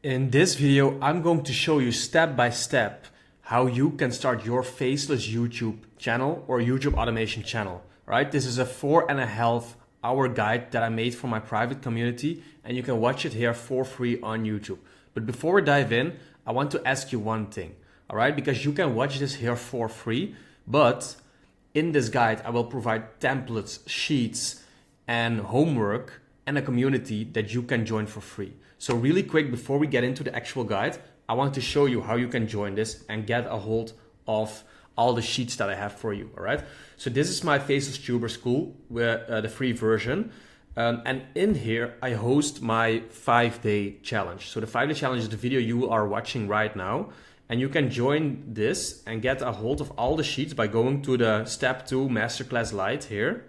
In this video, I'm going to show you step by step how you can start your Faceless YouTube channel or YouTube automation channel, right? This is a 4.5 hour guide that I made for my private community, and you can watch it here for free on YouTube. But before we dive in, I want to ask you one thing, all right? Because you can watch this here for free, but in this guide, I will provide templates, sheets, and homework and a community that you can join for free. So really quick, before we get into the actual guide, I want to show you how you can join this and get a hold of all the sheets that I have for you, all right? So this is my Faceless Tuber School, the free version. And in here, I host my 5-day challenge. So the 5-day challenge is the video you are watching right now. And you can join this and get a hold of all the sheets by going to the Step 2 Masterclass Lite here.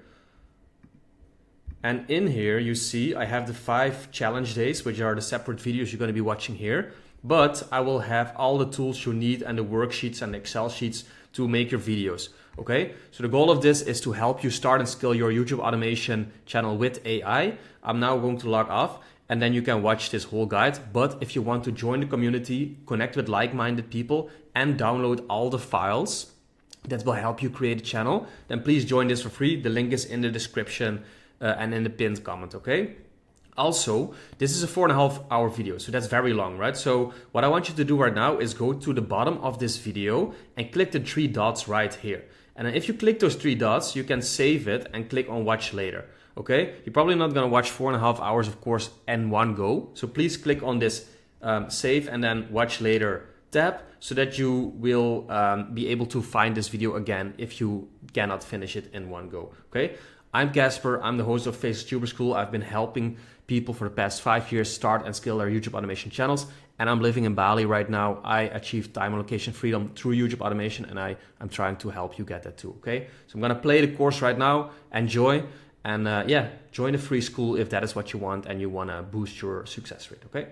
And in here, you see I have the 5 challenge days, which are the separate videos you're going to be watching here. But I will have all the tools you need and the worksheets and the Excel sheets to make your videos. Okay, so the goal of this is to help you start and scale your YouTube automation channel with AI. I'm now going to log off and then you can watch this whole guide. But if you want to join the community, connect with like-minded people and download all the files that will help you create a channel, then please join this for free. The link is in the description and in the pinned comment, okay? Also, this is a 4.5 hour video, so that's very long, right? So what I want you to do right now is go to the bottom of this video and click the 3 dots right here. And if you click those 3 dots, you can save it and click on watch later, okay? You're probably not gonna watch 4.5 hours, of course, in one go. So please click on this save and then watch later tab so that you will be able to find this video again if you cannot finish it in one go, okay? I'm Casper, I'm the host of Faceless Tuber School. I've been helping people for the past 5 years start and scale their YouTube automation channels. And I'm living in Bali right now. I achieved time and location freedom through YouTube automation, and I'm trying to help you get that too, okay? So I'm gonna play the course right now, enjoy, and yeah, join the free school if that is what you want and you wanna boost your success rate, okay?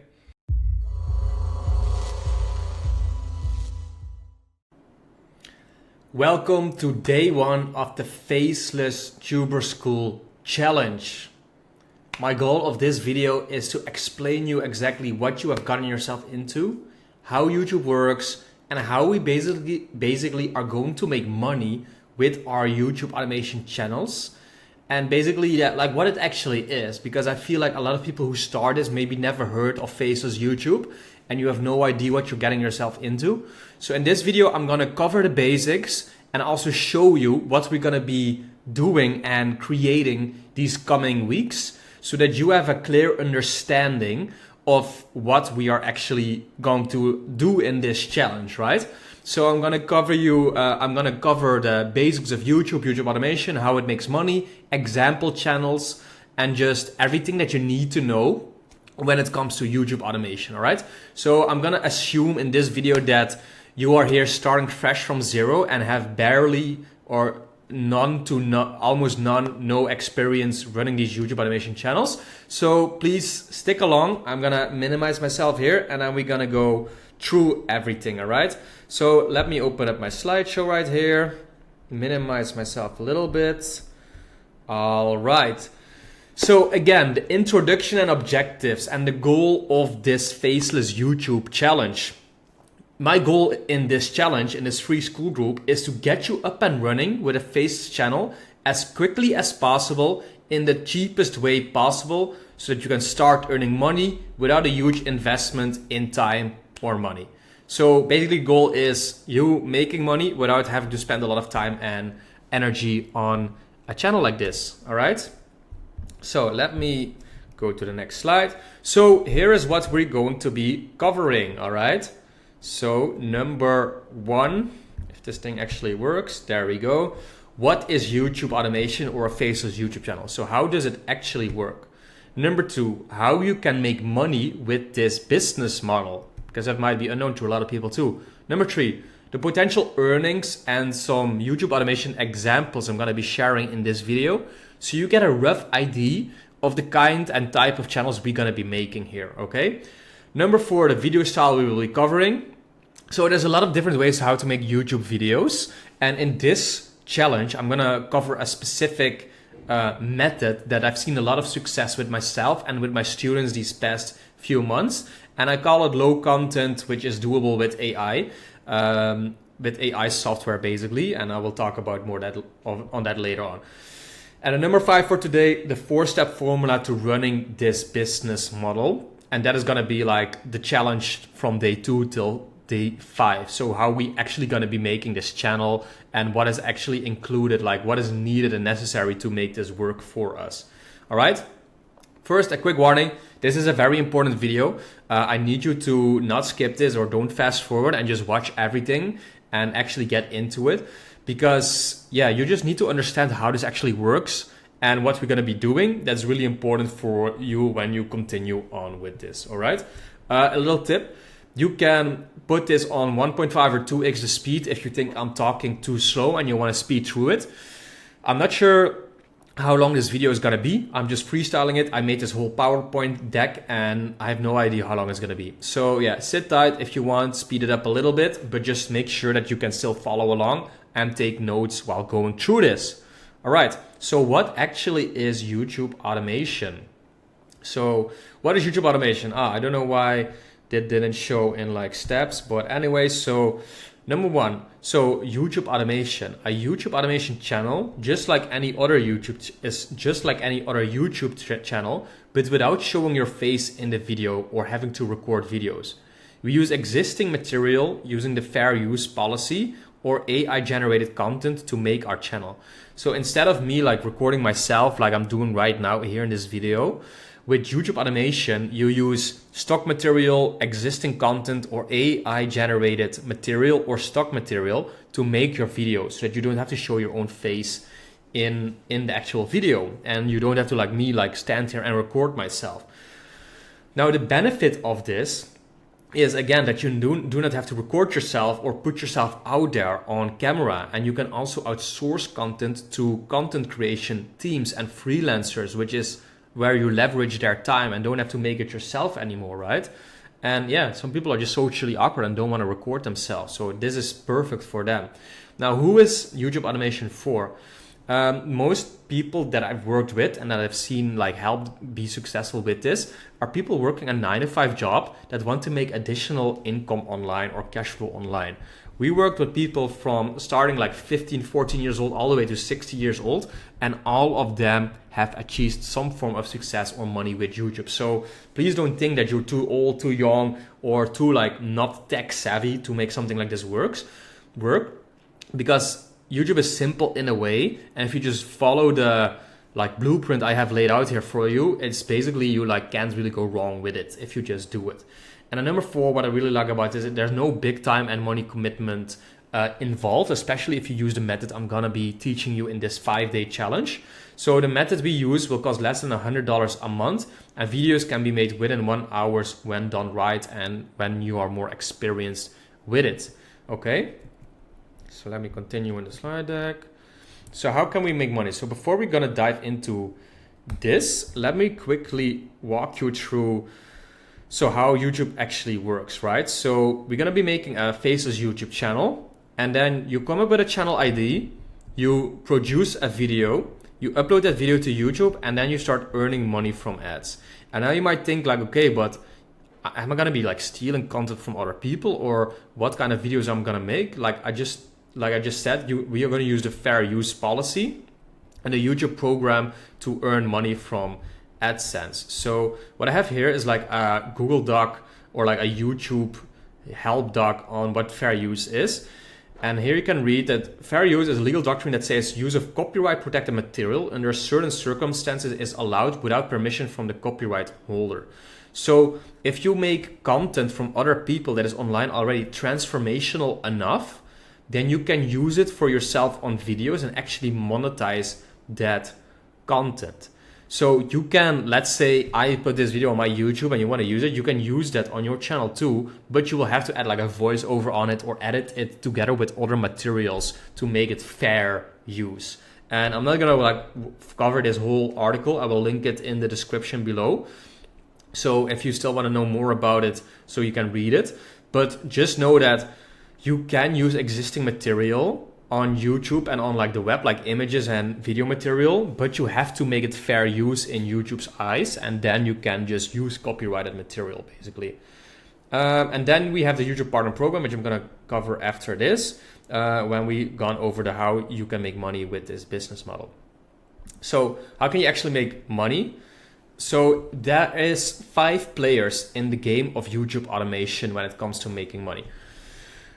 Welcome to day 1 of the Faceless Tuber School challenge. My goal of this video is to explain you exactly what you have gotten yourself into, how YouTube works, and how we basically are going to make money with our YouTube automation channels. And basically, yeah, like what it actually is, because I feel like a lot of people who start this maybe never heard of Faceless YouTube and you have no idea what you're getting yourself into. So in this video, I'm gonna cover the basics and also show you what we're gonna be doing and creating these coming weeks so that you have a clear understanding of what we are actually going to do in this challenge, right? So I'm gonna cover the basics of YouTube automation, how it makes money, example channels, and just everything that you need to know when it comes to YouTube automation, all right? So I'm gonna assume in this video that you are here starting fresh from zero and have barely or almost no experience running these YouTube automation channels. So please stick along. I'm gonna minimize myself here and then we're gonna go through everything, all right? So let me open up my slideshow right here, minimize myself a little bit. All right. So again, the introduction and objectives and the goal of this Faceless YouTube challenge. My goal in this challenge, in this free school group, is to get you up and running with a Faceless channel as quickly as possible in the cheapest way possible so that you can start earning money without a huge investment in time or money. So basically the goal is you making money without having to spend a lot of time and energy on a channel like this, all right? So let me go to the next slide. So here is what we're going to be covering, all right? So number 1, if this thing actually works, there we go. What is YouTube automation or a Faceless YouTube channel? So how does it actually work? Number 2, how you can make money with this business model, because that might be unknown to a lot of people too. Number 3, the potential earnings and some YouTube automation examples I'm gonna be sharing in this video, so you get a rough idea of the kind and type of channels we're gonna be making here, okay? Number 4, the video style we will be covering. So there's a lot of different ways how to make YouTube videos. And in this challenge, I'm gonna cover a specific method that I've seen a lot of success with myself and with my students these past few months. And I call it low content, which is doable with AI. With AI software basically, and I will talk about more on that later on. And the number 5 for today, the 4-step formula to running this business model. And that is gonna be like the challenge from day 2 till day 5. So how we actually gonna be making this channel and what is actually included, like what is needed and necessary to make this work for us. All right. First, a quick warning. This is a very important video. I need you to not skip this or don't fast forward and just watch everything and actually get into it, because yeah, you just need to understand how this actually works and what we're going to be doing. That's really important for you when you continue on with this. All right. A little tip. You can put this on 1.5 or 2x the speed if you think I'm talking too slow and you want to speed through it. I'm not sure how long this video is gonna be. I'm just freestyling it. I made this whole PowerPoint deck and I have no idea how long it's gonna be. So yeah, sit tight if you want, speed it up a little bit, but just make sure that you can still follow along and take notes while going through this. All right, so what actually is YouTube automation? So what is YouTube automation? I don't know why that didn't show in like steps, but anyway, so number 1, so YouTube automation. A YouTube automation channel, just like any other YouTube channel, but without showing your face in the video or having to record videos. We use existing material using the fair use policy or AI generated content to make our channel. So instead of me like recording myself like I'm doing right now here in this video, with YouTube automation, you use stock material, existing content, or AI generated material or stock material to make your video so that you don't have to show your own face in the actual video. And you don't have to like me, like stand here and record myself. Now, the benefit of this is again that you do not have to record yourself or put yourself out there on camera. And you can also outsource content to content creation teams and freelancers, which is where you leverage their time and don't have to make it yourself anymore, right? And yeah, some people are just socially awkward and don't want to record themselves. So this is perfect for them. Now, who is YouTube automation for? Most people that I've worked with and that I've seen like help be successful with this are people working a 9-to-5 job that want to make additional income online or cash flow online. We worked with people from starting like 15, 14 years old all the way to 60 years old, and all of them have achieved some form of success or money with YouTube. So please don't think that you're too old, too young, or too like not tech savvy to make something like this work, because YouTube is simple in a way, and if you just follow the like blueprint I have laid out here for you, it's basically you like can't really go wrong with it if you just do it. And number 4, what I really like about this is there's no big time and money commitment involved, especially if you use the method I'm gonna be teaching you in this 5-day challenge. So the method we use will cost less than $100 a month, and videos can be made within 1 hour when done right and when you are more experienced with it. Okay, so let me continue in the slide deck. So how can we make money? So before we're gonna dive into this, let me quickly walk you through how YouTube actually works, right? So we're gonna be making a Faceless YouTube channel, and then you come up with a channel ID, you produce a video, you upload that video to YouTube, and then you start earning money from ads. And now you might think like, okay, but am I gonna be like stealing content from other people, or what kind of videos I'm gonna make? Like I just said, we are gonna use the fair use policy and the YouTube program to earn money from AdSense. So what I have here is like a Google Doc or like a YouTube help doc on what fair use is. And here you can read that fair use is a legal doctrine that says use of copyright protected material under certain circumstances is allowed without permission from the copyright holder. So if you make content from other people that is online already transformational enough, then you can use it for yourself on videos and actually monetize that content. So you can, let's say I put this video on my YouTube and you want to use it, you can use that on your channel too, but you will have to add like a voiceover on it or edit it together with other materials to make it fair use. And I'm not gonna like cover this whole article. I will link it in the description below. So if you still want to know more about it, so you can read it, but just know that you can use existing material on YouTube and on like the web, like images and video material, but you have to make it fair use in YouTube's eyes, and then you can just use copyrighted material basically. And then we have the YouTube Partner Program, which I'm gonna cover after this, when we gone over the how you can make money with this business model. So how can you actually make money? So there is 5 players in the game of YouTube automation when it comes to making money.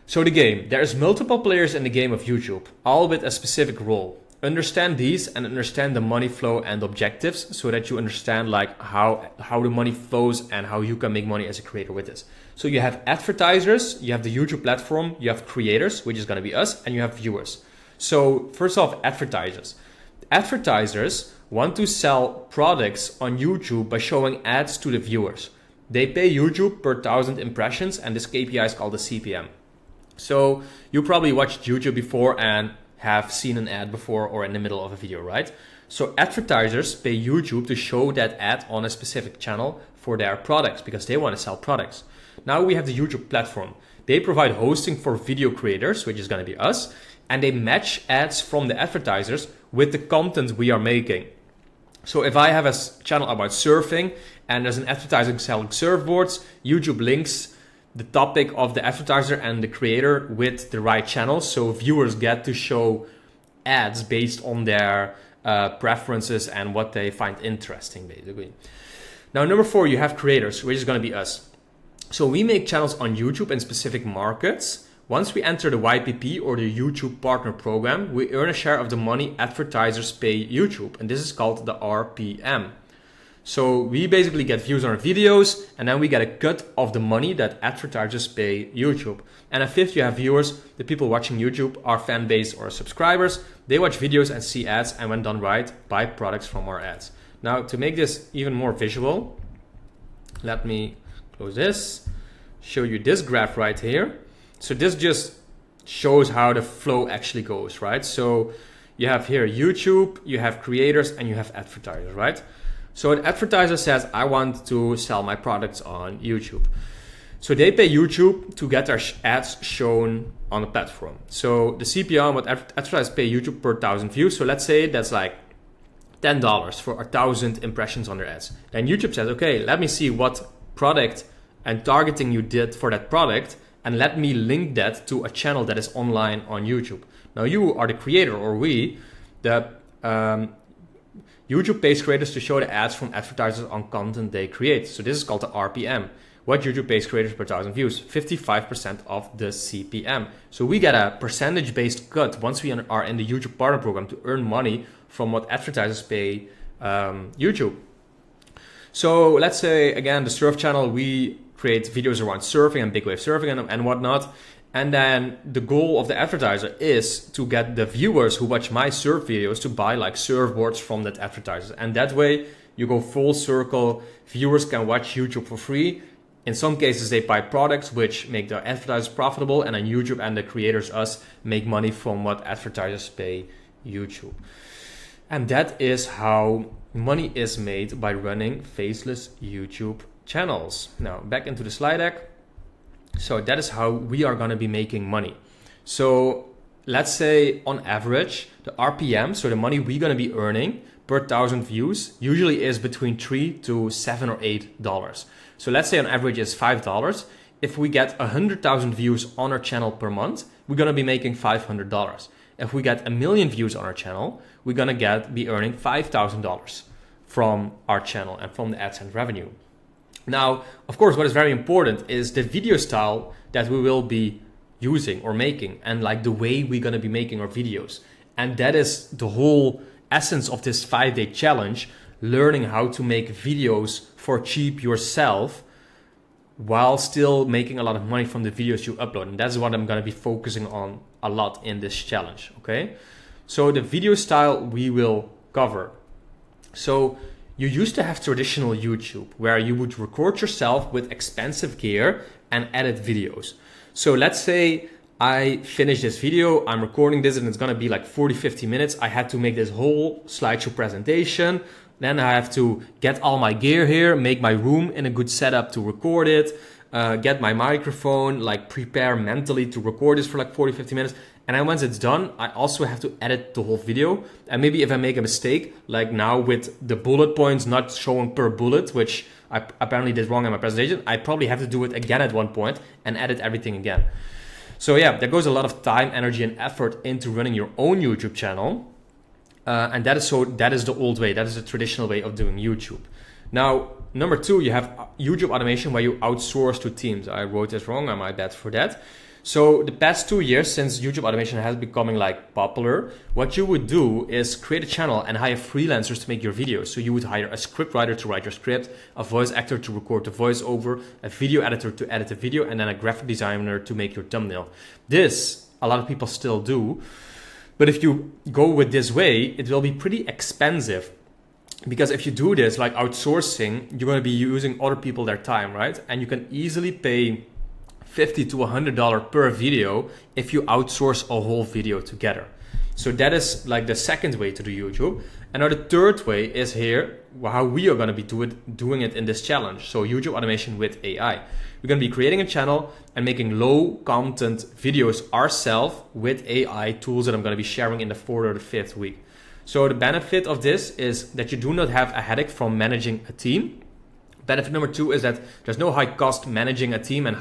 So the game, there's multiple players in the game of YouTube, all with a specific role. Understand these and understand the money flow and objectives so that you understand like how the money flows and how you can make money as a creator with this. So you have advertisers, you have the YouTube platform, you have creators, which is going to be us, and you have viewers. So first off, advertisers. Advertisers want to sell products on YouTube by showing ads to the viewers. They pay YouTube per 1,000 impressions, and this KPI is called the CPM. So you probably watched YouTube before and have seen an ad before or in the middle of a video, right? So advertisers pay YouTube to show that ad on a specific channel for their products because they want to sell products. Now we have the YouTube platform. They provide hosting for video creators, which is going to be us, and they match ads from the advertisers with the content we are making. So if I have a channel about surfing and there's an advertising selling surfboards, YouTube links the topic of the advertiser and the creator with the right channel, so viewers get to show ads based on their preferences and what they find interesting basically. Now number 4, you have creators, which is going to be us. So we make channels on YouTube in specific markets. Once we enter the YPP or the YouTube Partner Program, we earn a share of the money advertisers pay YouTube, and this is called the RPM. So we basically get views on our videos, and then we get a cut of the money that advertisers pay YouTube. And a 5th, you have viewers. The people watching YouTube are fan base or subscribers. They watch videos and see ads, and when done right, buy products from our ads. Now to make this even more visual, let me close this, show you this graph right here. So this just shows how the flow actually goes, right? So you have here YouTube, you have creators, and you have advertisers, right? So an advertiser says, I want to sell my products on YouTube. So they pay YouTube to get their ads shown on the platform. So the CPM, what advertisers pay YouTube per 1,000 views. So let's say that's like $10 for 1,000 impressions on their ads. Then YouTube says, okay, let me see what product and targeting you did for that product, and let me link that to a channel that is online on YouTube. Now you are the creator, or we, the YouTube pays creators to show the ads from advertisers on content they create. So this is called the RPM. What YouTube pays creators per 1,000 views, 55% of the CPM. So we get a percentage-based cut once we are in the YouTube Partner Program to earn money from what advertisers pay YouTube. So let's say, again, the surf channel, we create videos around surfing and big wave surfing and whatnot. And then the goal of the advertiser is to get the viewers who watch my surf videos to buy like surfboards from that advertiser. And that way you go full circle. Viewers can watch YouTube for free. In some cases, they buy products which make the advertisers profitable. And then YouTube and the creators, us, make money from what advertisers pay YouTube. And that is how money is made by running faceless YouTube channels. Now back into the slide deck. So that is how we are going to be making money. So let's say on average, the RPM, so the money we're going to be earning per 1,000 views, usually is between $3 to $7 or $8. So let's say on average is $5. If we get 100,000 views on our channel per month, we're going to be making $500. If we get 1 million views on our channel, we're going to be earning $5,000 from our channel and from the AdSense revenue. Now, of course, what is very important is the video style that we will be using or making, and like the way we're going to be making our videos. And that is the whole essence of this 5-day challenge, learning how to make videos for cheap yourself while still making a lot of money from the videos you upload. And that's what I'm going to be focusing on a lot in this challenge, okay? So the video style we will cover. So you used to have traditional YouTube where you would record yourself with expensive gear and edit videos. So let's say I finish this video, I'm recording this and it's gonna be like 40-50 minutes. I had to make this whole slideshow presentation. Then I have to get all my gear here, make my room in a good setup to record it, get my microphone, like prepare mentally to record this for like 40-50 minutes. And then once it's done, I also have to edit the whole video. And maybe if I make a mistake, like now with the bullet points not showing per bullet, which I apparently did wrong in my presentation, I probably have to do it again at one point and edit everything again. So yeah, there goes a lot of time, energy, and effort into running your own YouTube channel. And that is the old way. That is the traditional way of doing YouTube. Now, number 2, you have YouTube automation where you outsource to teams. I wrote this wrong, I'm my bad for that. So the past 2 years since YouTube automation has becoming like popular, what you would do is create a channel and hire freelancers to make your videos. So you would hire a script writer to write your script, a voice actor to record the voiceover, a video editor to edit the video, and then a graphic designer to make your thumbnail. This, a lot of people still do. But if you go with this way, it will be pretty expensive. Because if you do this, like outsourcing, you're going to be using other people their time, right? And you can easily pay $50 to $100 per video if you outsource a whole video together. So that is like the second way to do YouTube. And now the third way is here, how we are going to be doing it in this challenge. So YouTube automation with AI. We're going to be creating a channel and making low content videos ourselves with AI tools that I'm going to be sharing in the 4th or the 5th week. So the benefit of this is that you do not have a headache from managing a team. Benefit number 2 is that there's no high cost managing a team and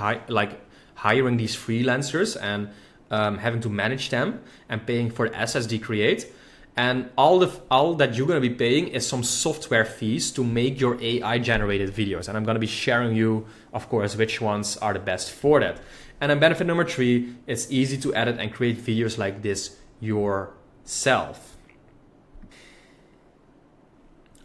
hiring these freelancers and having to manage them and paying for the assets they create. And all that you're going to be paying is some software fees to make your AI generated videos. And I'm going to be sharing you, of course, which ones are the best for that. And then benefit number 3, it's easy to edit and create videos like this yourself.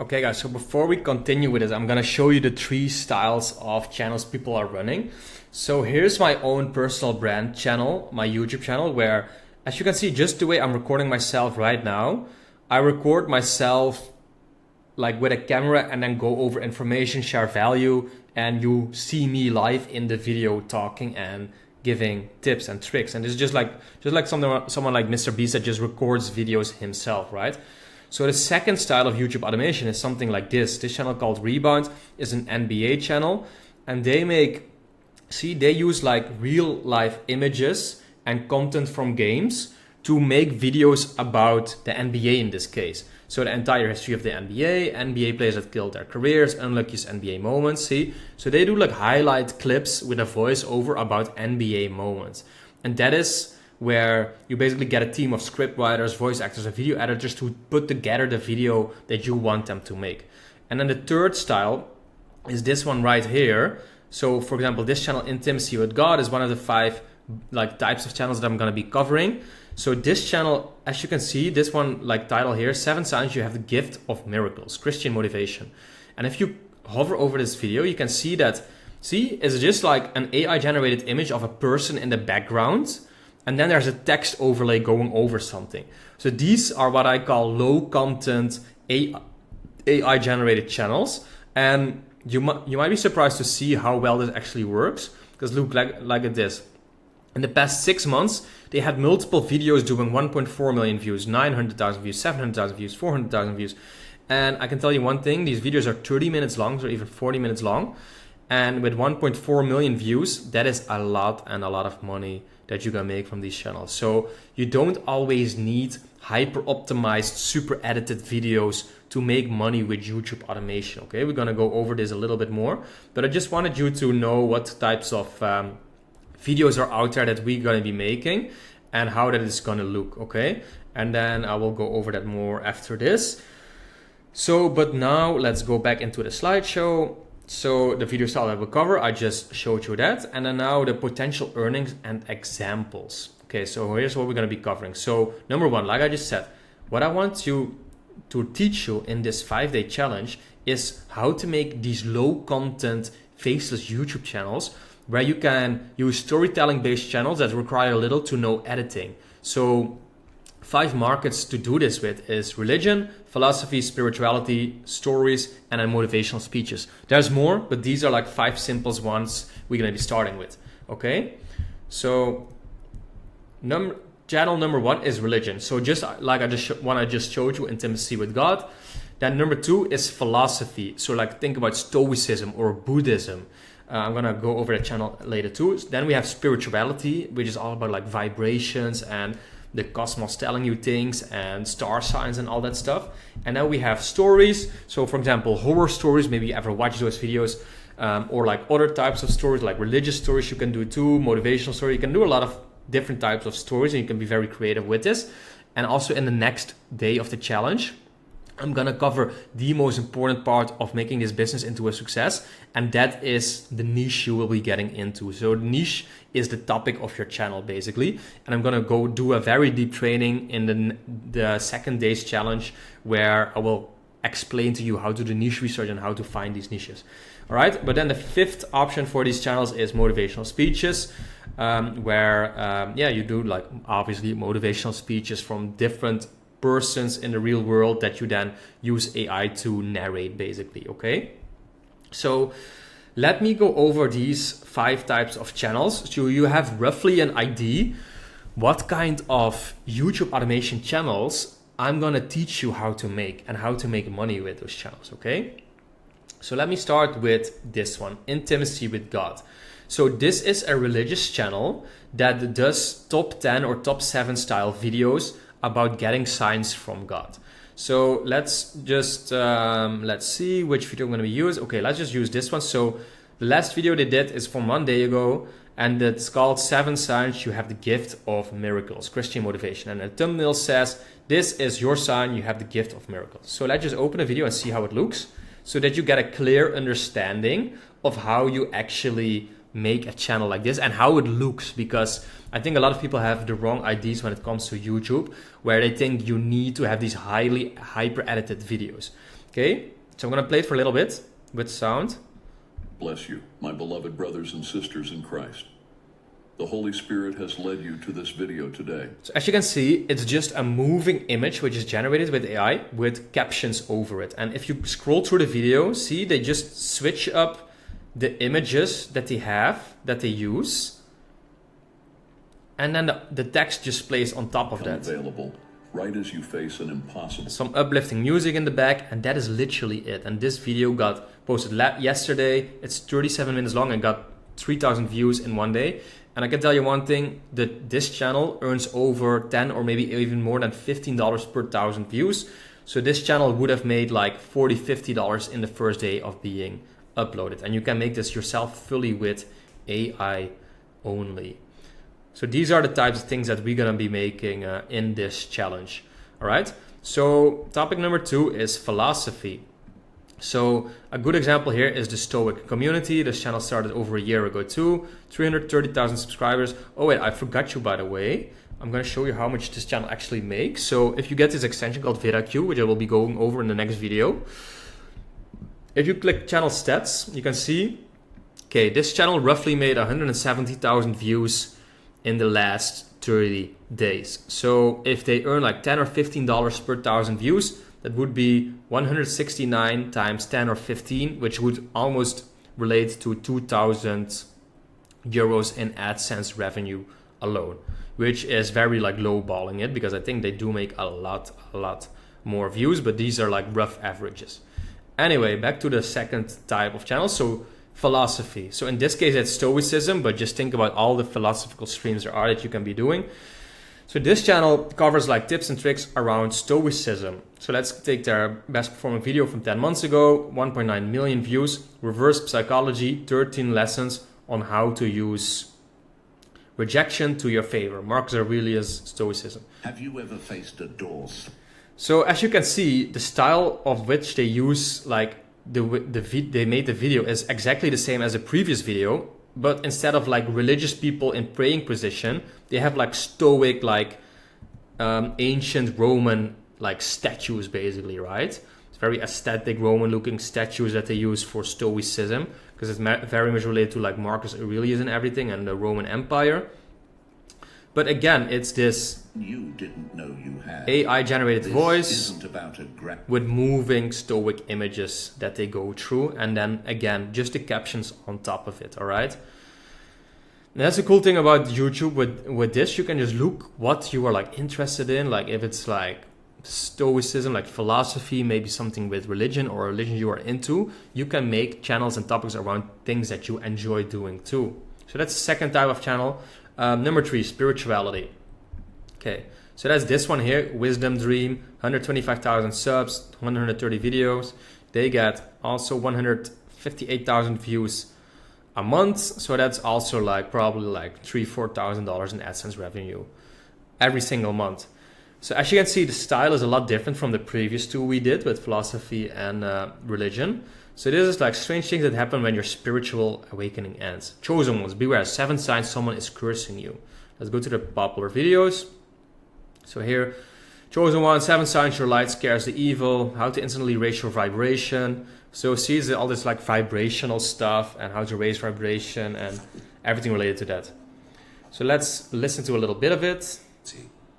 Okay guys, so before we continue with this, I'm gonna show you the 3 styles of channels people are running. So here's my own personal brand channel, my YouTube channel, where as you can see, just the way I'm recording myself right now, I record myself like with a camera and then go over information, share value, and you see me live in the video talking and giving tips and tricks. And this is just like someone like Mr. Beast that just records videos himself, right? So the second style of YouTube automation is something like this. This channel called Rebound is an NBA channel, and they use like real life images and content from games to make videos about the NBA in this case. So the entire history of the NBA players that killed their careers, unluckiest NBA moments, see? So they do like highlight clips with a voiceover about NBA moments. And that is where you basically get a team of script writers, voice actors, and video editors to put together the video that you want them to make. And then the third style is this one right here. So for example, this channel, Intimacy with God, is one of the 5 like types of channels that I'm gonna be covering. So this channel, as you can see, this one like title here, 7 signs you have the gift of miracles, Christian motivation. And if you hover over this video, you can see that, it's just like an AI generated image of a person in the background. And then there's a text overlay going over something. So these are what I call low content AI generated channels. And you might be surprised to see how well this actually works. Because look like at this. In the past 6 months, they had multiple videos doing 1.4 million views, 900,000 views, 700,000 views, 400,000 views. And I can tell you one thing, these videos are 30 minutes long or even 40 minutes long. And with 1.4 million views, that is a lot and a lot of money that you can make from these channels. So you don't always need hyper optimized, super edited videos to make money with YouTube automation. Okay, we're gonna go over this a little bit more, but I just wanted you to know what types of videos are out there that we're gonna be making and how that is gonna look, okay? And then I will go over that more after this. So, but now let's go back into the slideshow. So the video style that we'll cover, I just showed you that. And then now the potential earnings and examples. Okay, so here's what we're gonna be covering. So number 1, like I just said, what I want you to teach you in this 5-day challenge is how to make these low content faceless YouTube channels where you can use storytelling based channels that require little to no editing. So 5 markets to do this with is religion, philosophy, spirituality, stories, and then motivational speeches. There's more, but these are like 5 simple ones we're gonna be starting with, okay? So channel number 1 is religion. So just like I just showed you, intimacy with God. Then number 2 is philosophy. So like think about Stoicism or Buddhism. I'm gonna go over that channel later too. Then we have spirituality, which is all about like vibrations and the cosmos telling you things and star signs and all that stuff. And then we have stories. So for example, horror stories, maybe you ever watch those videos, or like other types of stories, like religious stories you can do too, motivational story. You can do a lot of different types of stories and you can be very creative with this. And also in the next day of the challenge, I'm gonna cover the most important part of making this business into a success, and that is the niche you will be getting into. So niche is the topic of your channel basically, and I'm gonna go do a very deep training in the second day's challenge where I will explain to you how to do niche research and how to find these niches. All right, but then the fifth option for these channels is motivational speeches, where you do like obviously motivational speeches from different persons in the real world that you then use AI to narrate basically, okay? So let me go over these 5 types of channels so you have roughly an idea what kind of YouTube automation channels I'm gonna teach you how to make and how to make money with those channels, okay? So let me start with this one, Intimacy with God. So this is a religious channel that does top 10 or top 7 style videos about getting signs from God. So let's just, let's see which video I'm gonna use. Okay, let's just use this one. So the last video they did is from 1 day ago, and it's called 7 Signs You Have the Gift of Miracles, Christian Motivation. And the thumbnail says, this is your sign you have the gift of miracles. So let's just open a video and see how it looks so that you get a clear understanding of how you actually make a channel like this and how it looks, because I think a lot of people have the wrong ideas when it comes to YouTube, where they think you need to have these highly hyper edited videos. Okay, so I'm gonna play it for a little bit with sound. Bless you, my beloved brothers and sisters in Christ. The Holy Spirit has led you to this video today. So as you can see, it's just a moving image which is generated with AI with captions over it. And if you scroll through the video, see they just switch up the images that they have, that they use, and then the text just plays on top of that. Available right as you face an impossible. Some uplifting music in the back, and that is literally it. And this video got posted yesterday. It's 37 minutes long and got 3,000 views in 1 day. And I can tell you one thing, that this channel earns over 10 or maybe even more than $15 per 1,000 views. So this channel would have made like $40, $50 in the first day of being uploaded. And you can make this yourself fully with AI only. So these are the types of things that we're gonna be making in this challenge. All right. So topic number 2 is philosophy. So a good example here is the Stoic community. This channel started over a year ago too. 330,000 subscribers. Oh wait, I forgot you by the way. I'm gonna show you how much this channel actually makes. So if you get this extension called VeraQ, which I will be going over in the next video. If you click channel stats, you can see, okay, this channel roughly made 170,000 views in the last 30 days. So if they earn like $10 or $15 per 1,000 views, that would be 169 times 10 or 15, which would almost relate to 2,000 euros in AdSense revenue alone, which is very like low balling it, because I think they do make a lot more views, but these are like rough averages. Anyway, back to the second type of channel. So philosophy. So in this case, it's Stoicism, but just think about all the philosophical streams there are that you can be doing. So this channel covers like tips and tricks around Stoicism. So let's take their best performing video from 10 months ago, 1.9 million views, reverse psychology, 13 lessons on how to use rejection to your favor. Marcus Aurelius' Stoicism. Have you ever faced a door? So as you can see, the style of which they use, like they made the video is exactly the same as the previous video, but instead of like religious people in praying position, they have like Stoic, like ancient Roman like statues basically, right? It's very aesthetic Roman looking statues that they use for Stoicism, because it's very much related to like Marcus Aurelius and everything and the Roman Empire. But again, it's this you didn't know you had. AI generated voice isn't about with moving Stoic images that they go through, and then again just the captions on top of it. All right. And that's the cool thing about YouTube with this. You can just look what you are like interested in, like if it's like Stoicism, like philosophy, maybe something with religion or a religion you are into. You can make channels and topics around things that you enjoy doing too. So that's the second type of channel. Number 3, spirituality. Okay, so that's this one here, Wisdom Dream, 125,000 subs, 130 videos. They get also 158,000 views a month. So that's also like probably like $3,000-4,000 in AdSense revenue every single month. So as you can see, the style is a lot different from the previous two we did with philosophy and religion. So this is like strange things that happen when your spiritual awakening ends. Chosen ones, beware, 7 signs someone is cursing you. Let's go to the popular videos. So here, chosen one, 7 signs your light scares the evil, how to instantly raise your vibration. So see all this like vibrational stuff and how to raise vibration and everything related to that. So let's listen to a little bit of it.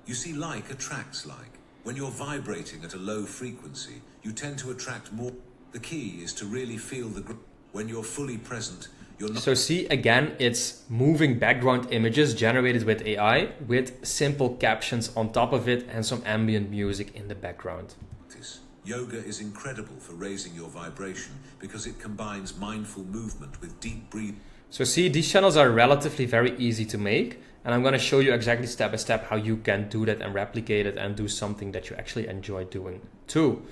You see, like attracts like. When you're vibrating at a low frequency, you tend to attract more. The key is to really feel when you're fully present, you're not. So see, again, it's moving background images generated with AI with simple captions on top of it and some ambient music in the background. Yoga is incredible for raising your vibration because it combines mindful movement with deep breathing. So see, these channels are relatively very easy to make. And I'm going to show you exactly step by step how you can do that and replicate it and do something that you actually enjoy doing too.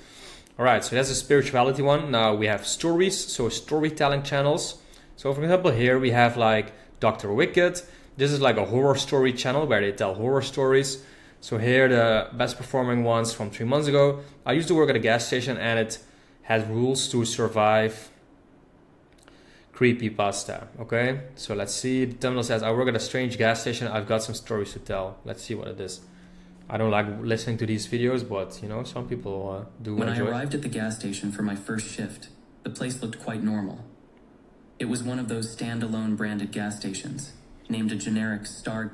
All right, so that's the spirituality one. Now we have stories, so storytelling channels. So for example, here we have like Dr. Wicked. This is like a horror story channel where they tell horror stories. So here the best performing ones from 3 months ago. I used to work at a gas station and it had rules to survive creepypasta. Okay, so let's see. The thumbnail says, I work at a strange gas station. I've got some stories to tell. Let's see what it is. I don't like listening to these videos, but you know, some people do When enjoy I arrived at the gas station for my first shift, the place looked quite normal. It was one of those standalone branded gas stations, named a generic Star.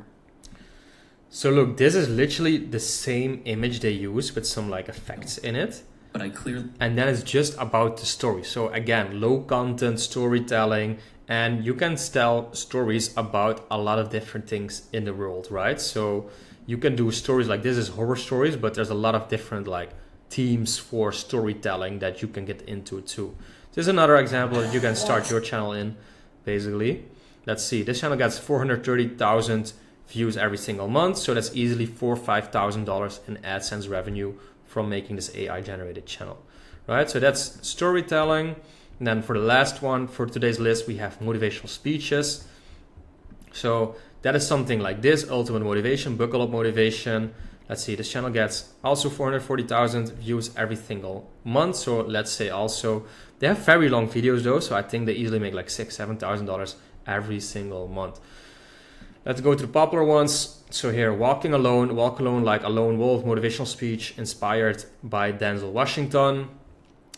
So look, this is literally the same image they use with some like effects in it. But I clearly... And then it's just about the story. So again, low content storytelling, and you can tell stories about a lot of different things in the world, right? So you can do stories like this is horror stories, but there's a lot of different like themes for storytelling that you can get into too. This is another example that you can start your channel in, basically. Let's see, this channel gets 430,000 views every single month. So that's easily $4,000 or $5,000 in AdSense revenue from making this AI generated channel, right? So that's storytelling. And then for the last one for today's list, we have motivational speeches. So that is something like this, ultimate motivation, buckle up motivation. Let's see, this channel gets also 440,000 views every single month. So let's say also, they have very long videos though. So I think they easily make like $6,000, $7,000 every single month. Let's go to the popular ones. So here, walk alone like a lone wolf, motivational speech inspired by Denzel Washington.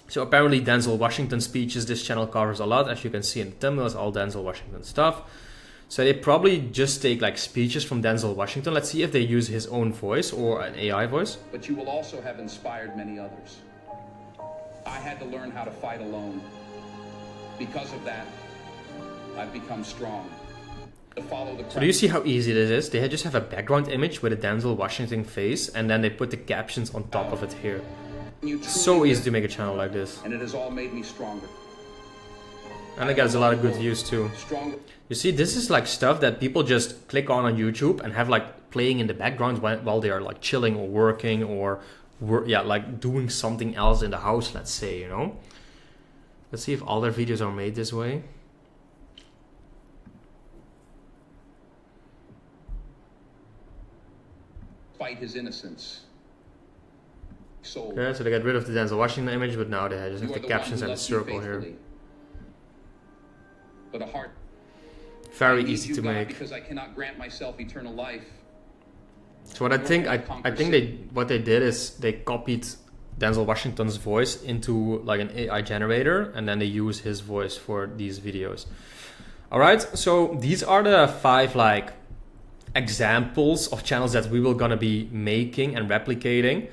So apparently Denzel Washington speeches, this channel covers a lot. As you can see in the thumbnail, it's all Denzel Washington stuff. So they probably just take like speeches from Denzel Washington. Let's see if they use his own voice or an AI voice. But you will also have inspired many others. I had to learn how to fight alone. Because of that, I've become strong. So do you see how easy this is? They just have a background image with a Denzel Washington face, and then they put the captions on top of it here. So easy to make a channel like this. And it has all made me stronger. And it gets a lot of good views too. You see, this is like stuff that people just click on YouTube and have like playing in the background while they are like chilling or working or like doing something else in the house, let's say, you know. Let's see if all their videos are made this way. Fight his innocence. Soul. Yeah, so they got rid of the Denzel Washington image, but now they just have the captions and the circle here. But a heart. Very easy to make. Because I cannot grant myself eternal life. So what I think what they did is they copied Denzel Washington's voice into like an AI generator, and then they use his voice for these videos. All right, so these are the 5 like examples of channels that we will gonna be making and replicating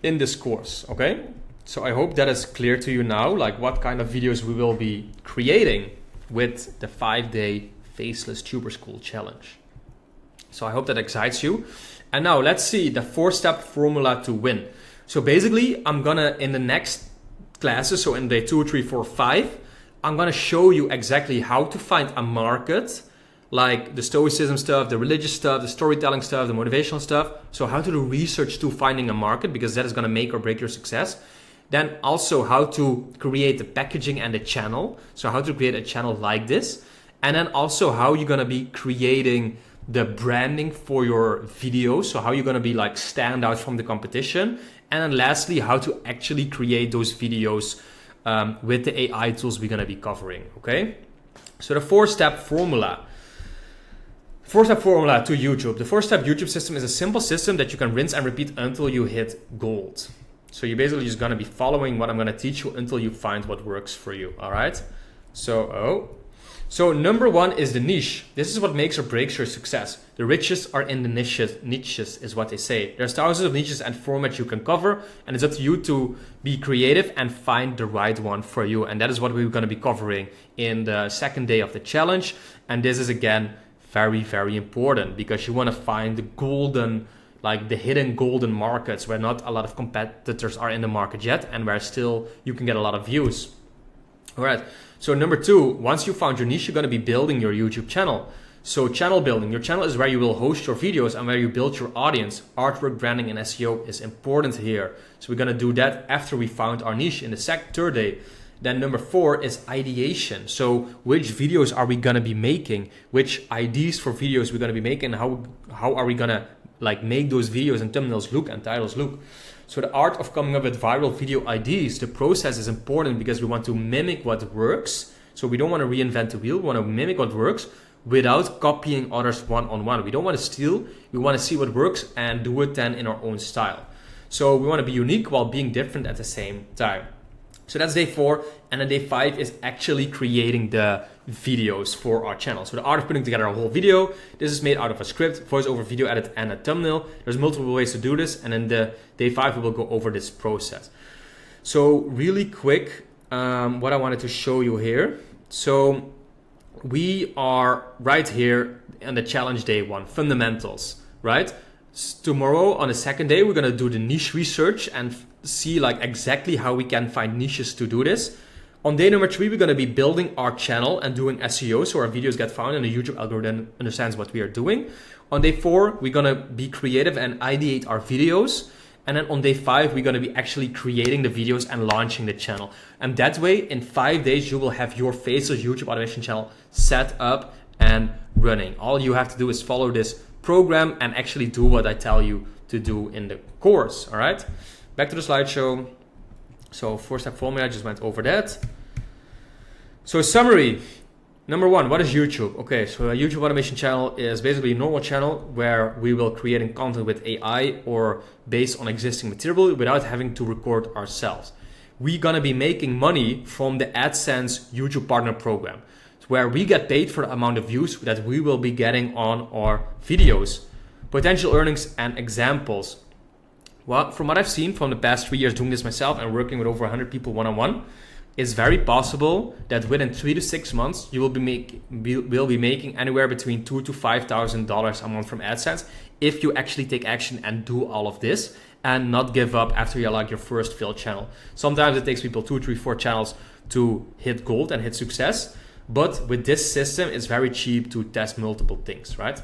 in this course. Okay, so I hope that is clear to you now, like what kind of videos we will be creating with the 5-day Faceless Tuber School challenge. So I hope that excites you. And now let's see the 4-step formula to win. So basically I'm gonna, in the next classes, so in day 2, 3, 4, 5, I'm gonna show you exactly how to find a market, like the stoicism stuff, the religious stuff, the storytelling stuff, the motivational stuff. So how to do research to finding a market, because that is going to make or break your success. Then also how to create the packaging and the channel. So how to create a channel like this. And then also how you're going to be creating the branding for your videos. So how you're going to be like stand out from the competition. And then lastly, how to actually create those videos with the AI tools we're going to be covering. Okay. So the 4-step formula. 4-step formula to YouTube. The 4-step YouTube system is a simple system that you can rinse and repeat until you hit gold. So you're basically just going to be following what I'm going to teach you until you find what works for you. All right. So number 1 is the niche. This is what makes or breaks your success. The riches are in the niches is what they say. There's thousands of niches and formats you can cover, and it's up to you to be creative and find the right one for you. And that is what we're going to be covering in the second day of the challenge. And this is again very, very important, because you want to find the golden, like the hidden golden markets where not a lot of competitors are in the market yet, and where still you can get a lot of views. All right. So number 2, once you found your niche, you're going to be building your YouTube channel. So channel building. Your channel is where you will host your videos and where you build your audience. Artwork, branding, and SEO is important here. So we're going to do that after we found our niche in the third day. Then number 4 is ideation. So which videos are we going to be making? Which ideas for videos we're going to be making? How are we going to like make those videos and thumbnails look and titles look? So the art of coming up with viral video ideas, the process is important because we want to mimic what works. So we don't want to reinvent the wheel. We want to mimic what works without copying others one-on-one. We don't want to steal. We want to see what works and do it then in our own style. So we want to be unique while being different at the same time. So that's day 4. And then day 5 is actually creating the videos for our channel. So the art of putting together a whole video. This is made out of a script, voiceover, video edit, and a thumbnail. There's multiple ways to do this. And in the day 5, we will go over this process. So really quick, what I wanted to show you here. So we are right here on the challenge day 1, fundamentals, right? Tomorrow on the second day, we're going to do the niche research and see like exactly how we can find niches to do this. On day number 3, we're going to be building our channel and doing SEO, so our videos get found and the YouTube algorithm understands what we are doing. On day 4, we're going to be creative and ideate our videos. And then on day 5, we're going to be actually creating the videos and launching the channel. And that way, in 5 days, you will have your Faceless YouTube automation channel set up and running. All you have to do is follow this program and actually do what I tell you to do in the course. All right. Back to the slideshow. So 4-step formula, I just went over that. So summary. Number 1, what is YouTube? Okay, so a YouTube automation channel is basically a normal channel where we will create content with AI or based on existing material without having to record ourselves. We're gonna be making money from the AdSense YouTube Partner Program, where we get paid for the amount of views that we will be getting on our videos. Potential earnings and examples. Well, from what I've seen from the past 3 years doing this myself and working with over 100 people one-on-one, it's very possible that within 3 to 6 months, you will be making anywhere between $2,000 to $5,000 a month from AdSense if you actually take action and do all of this and not give up after you like your first failed channel. Sometimes it takes people 2, 3, 4 channels to hit gold and hit success. But with this system, it's very cheap to test multiple things, right?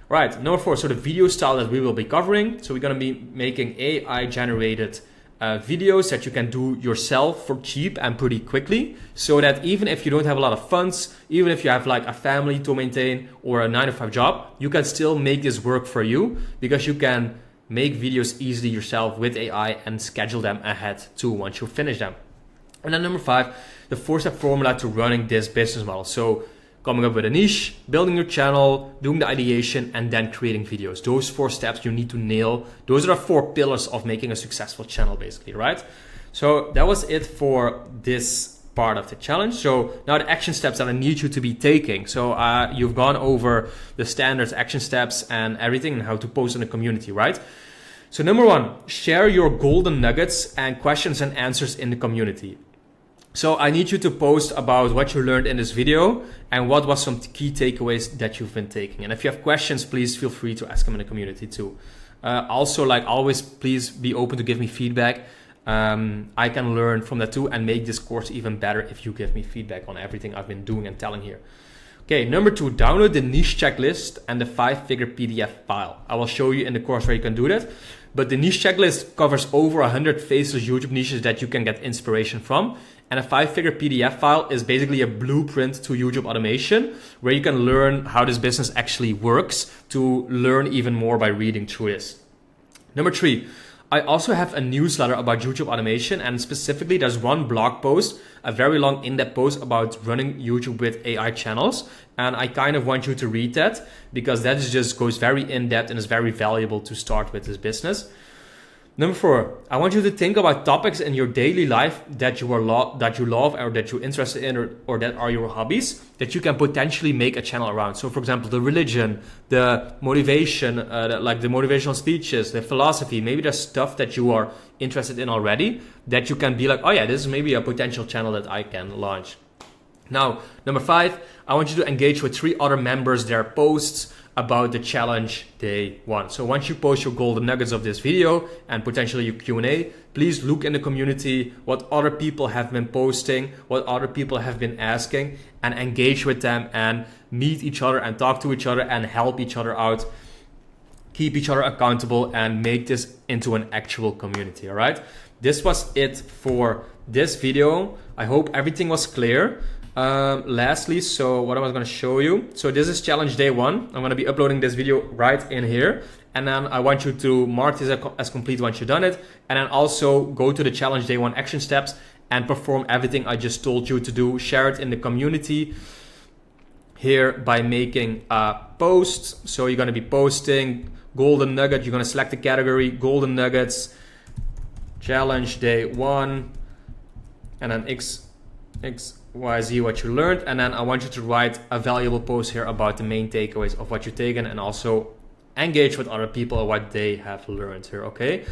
Right, number 4, so the video style that we will be covering. So we're gonna be making AI generated videos that you can do yourself for cheap and pretty quickly, so that even if you don't have a lot of funds, even if you have like a family to maintain or a 9-to-5 job, you can still make this work for you because you can make videos easily yourself with AI and schedule them ahead too once you finish them. And then number 5, the 4-step formula to running this business model. So coming up with a niche, building your channel, doing the ideation, and then creating videos. Those 4 steps you need to nail. Those are the 4 pillars of making a successful channel, basically, right? So that was it for this part of the challenge. So now the action steps that I need you to be taking. So you've gone over the standard action steps and everything and how to post in the community, right? So number 1, share your golden nuggets and questions and answers in the community. So I need you to post about what you learned in this video and what was some key takeaways that you've been taking. And if you have questions, please feel free to ask them in the community too. Also, like always, please be open to give me feedback. I can learn from that too and make this course even better if you give me feedback on everything I've been doing and telling here. Okay, number 2, download the niche checklist and the 5-figure PDF file. I will show you in the course where you can do that. But the niche checklist covers over 100 faceless YouTube niches that you can get inspiration from. And a 5-figure PDF file is basically a blueprint to YouTube automation, where you can learn how this business actually works to learn even more by reading through this. Number 3, I also have a newsletter about YouTube automation, and specifically there's one blog post, a very long in-depth post about running YouTube with AI channels. And I kind of want you to read that because that just goes very in-depth and is very valuable to start with this business. Number 4, I want you to think about topics in your daily life that you love or that you're interested in or that are your hobbies that you can potentially make a channel around. So for example, the religion, the motivation, like the motivational speeches, the philosophy, maybe there's stuff that you are interested in already that you can be like, oh yeah, this is maybe a potential channel that I can launch. Now, number 5, I want you to engage with 3 other members, their posts about the challenge day 1. So once you post your golden nuggets of this video and potentially your Q&A, please look in the community what other people have been posting, what other people have been asking, and engage with them and meet each other and talk to each other and help each other out, keep each other accountable and make this into an actual community, all right? This was it for this video. I hope everything was clear. Lastly, so what I was going to show you. So this is challenge day 1. I'm going to be uploading this video right in here. And then I want you to mark this as complete once you've done it. And then also go to the challenge day 1 action steps and perform everything I just told you to do. Share it in the community here by making a post. So you're going to be posting golden nugget. You're going to select the category golden nuggets, challenge day 1, and then XYZ what you learned, and then I want you to write a valuable post here about the main takeaways of what you've taken and also engage with other people and what they have learned here, okay?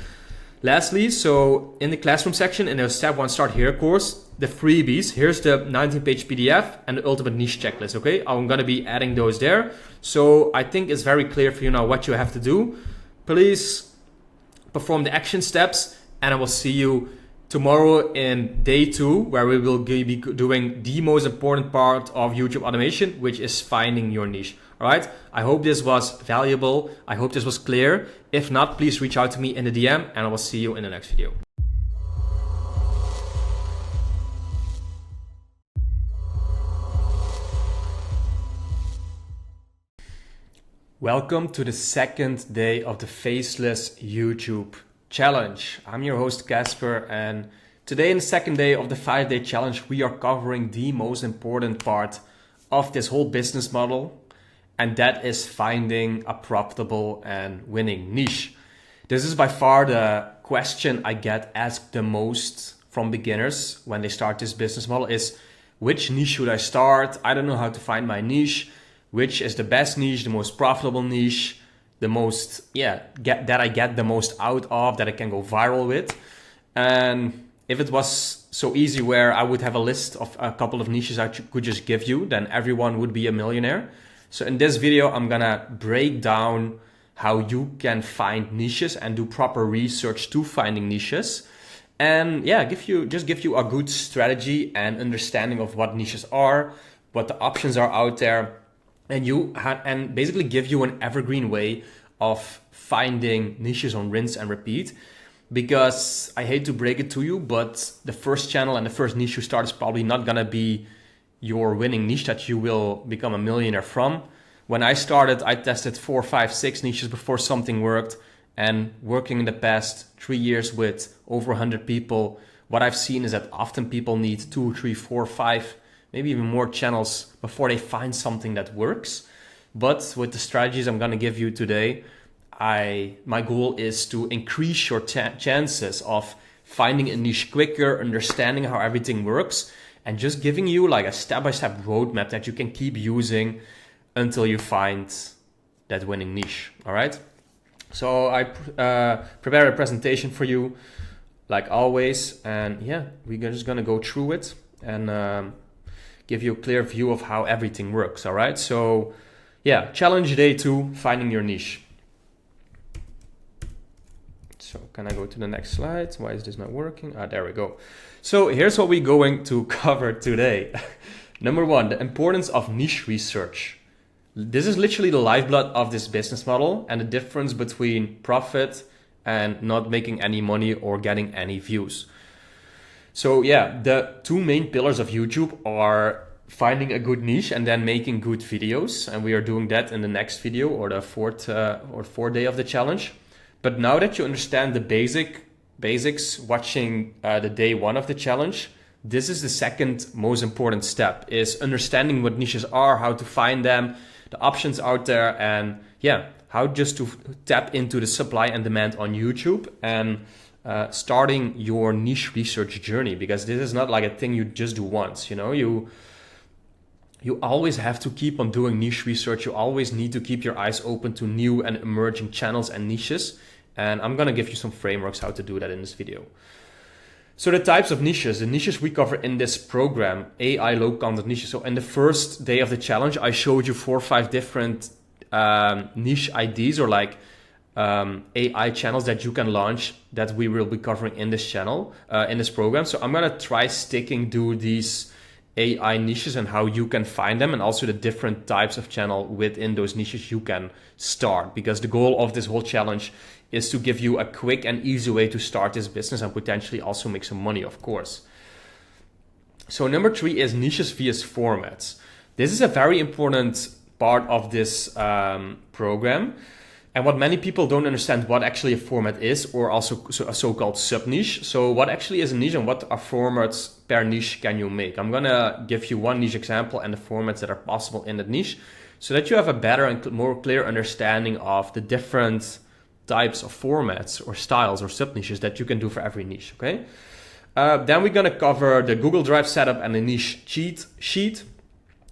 Lastly, so in the classroom section in the step 1 start here course, the freebies, here's the 19-page PDF and the ultimate niche checklist, okay? I'm gonna be adding those there. So I think it's very clear for you now what you have to do. Please perform the action steps and I will see you tomorrow in day 2, where we will be doing the most important part of YouTube automation, which is finding your niche. All right. I hope this was valuable. I hope this was clear. If not, please reach out to me in the DM and I will see you in the next video. Welcome to the second day of the Faceless YouTube Challenge. I'm your host Casper, and today in the second day of the 5-day challenge, we are covering the most important part of this whole business model, and that is finding a profitable and winning niche. This is by far the question I get asked the most from beginners when they start this business model is, which niche should I start? I don't know how to find my niche. Which is the best niche, the most profitable niche, the most, that I get the most out of, that I can go viral with. And if it was so easy where I would have a list of a couple of niches I could just give you, then everyone would be a millionaire. So in this video, I'm gonna break down how you can find niches and do proper research to finding niches. And yeah, give you a good strategy and understanding of what niches are, what the options are out there, and basically give you an evergreen way of finding niches on rinse and repeat. Because I hate to break it to you, but the first channel and the first niche you start is probably not gonna be your winning niche that you will become a millionaire from. When I started, I tested 4, 5, 6 niches before something worked. And working in the past 3 years with over 100 people, what I've seen is that often people need 2, 3, 4, 5, maybe even more channels before they find something that works. But with the strategies I'm gonna give you today, my goal is to increase your chances of finding a niche quicker, understanding how everything works, and just giving you like a step-by-step roadmap that you can keep using until you find that winning niche, all right? So I prepared a presentation for you, like always, and yeah, we're just gonna go through it and give you a clear view of how everything works, all right? So yeah, challenge day 2, finding your niche. So can I go to the next slide? Why is this not working? There we go. So here's what we're going to cover today. Number one, the importance of niche research. This is literally the lifeblood of this business model and the difference between profit and not making any money or getting any views. So yeah, the two main pillars of YouTube are finding a good niche and then making good videos. And we are doing that in the next video or the fourth day of the challenge. But now that you understand the basics watching the day one of the challenge, this is the second most important step, is understanding what niches are, how to find them, the options out there, and yeah, how just to tap into the supply and demand on YouTube and starting your niche research journey, because this is not like a thing you just do once. You know, you always have to keep on doing niche research. You always need to keep your eyes open to new and emerging channels and niches. And I'm gonna give you some frameworks how to do that in this video. So the types of niches, the niches we cover in this program, AI low content niches. So in the first day of the challenge, I showed you 4 or 5 different niche IDs or like AI channels that you can launch that we will be covering in this channel, in this program. So I'm gonna try sticking to these AI niches and how you can find them, and also the different types of channel within those niches you can start, because the goal of this whole challenge is to give you a quick and easy way to start this business and potentially also make some money, of course. So number 3 is niches via formats. This is a very important part of this program. And what many people don't understand what actually a format is, or also a so-called sub-niche. So what actually is a niche and what are formats per niche can you make? I'm gonna give you one niche example and the formats that are possible in that niche, so that you have a better and more clear understanding of the different types of formats or styles or sub-niches that you can do for every niche, okay? Then we're gonna cover the Google Drive setup and the niche cheat sheet.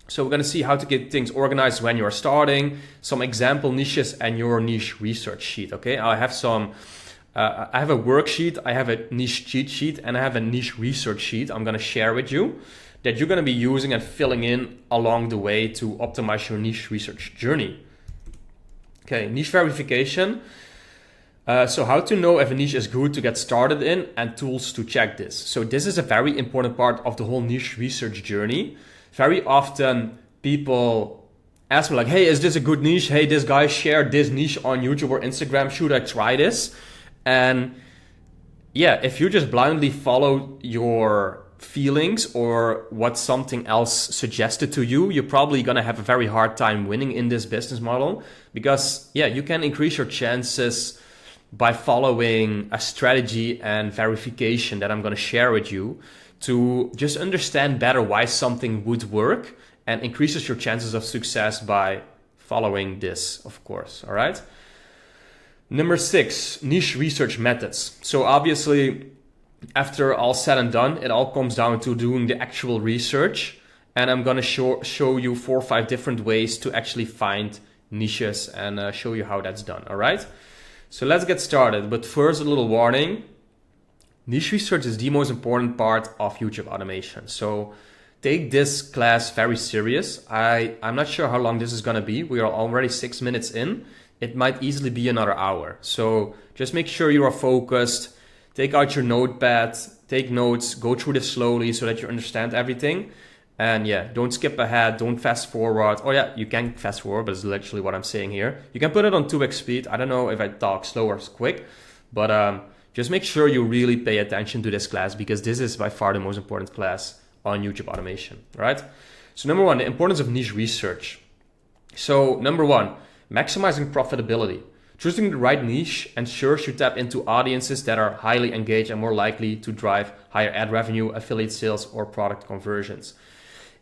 So we're going to see how to get things organized when you're starting, some example niches, and your niche research sheet. Okay, I have I have a worksheet, I have a niche cheat sheet, and I have a niche research sheet I'm going to share with you that you're going to be using and filling in along the way to optimize your niche research journey. Okay, niche verification. So how to know if a niche is good to get started in, and tools to check this. So this is a very important part of the whole niche research journey. Very often people ask me like, hey, is this a good niche? Hey, this guy shared this niche on YouTube or Instagram. Should I try this? And yeah, if you just blindly follow your feelings or what something else suggested to you, you're probably going to have a very hard time winning in this business model, because yeah, you can increase your chances by following a strategy and verification that I'm going to share with you, to just understand better why something would work, and increases your chances of success by following this, of course. All right. Number 6, niche research methods. So obviously, after all said and done, it all comes down to doing the actual research. And I'm going to show you 4 or 5 different ways to actually find niches and show you how that's done. All right. So let's get started. But first, a little warning. Niche research is the most important part of YouTube automation. So take this class very serious. I'm not sure how long this is going to be. We are already 6 minutes in. It might easily be another hour. So just make sure you are focused. Take out your notepad, take notes, go through this slowly so that you understand everything. And yeah, don't skip ahead, don't fast forward. Oh yeah, you can fast forward, but it's literally what I'm saying here. You can put it on 2x speed. I don't know if I talk slow or quick, but just make sure you really pay attention to this class, because this is by far the most important class on YouTube automation, right? So number 1, the importance of niche research. So number 1, maximizing profitability. Choosing the right niche ensures you tap into audiences that are highly engaged and more likely to drive higher ad revenue, affiliate sales, or product conversions.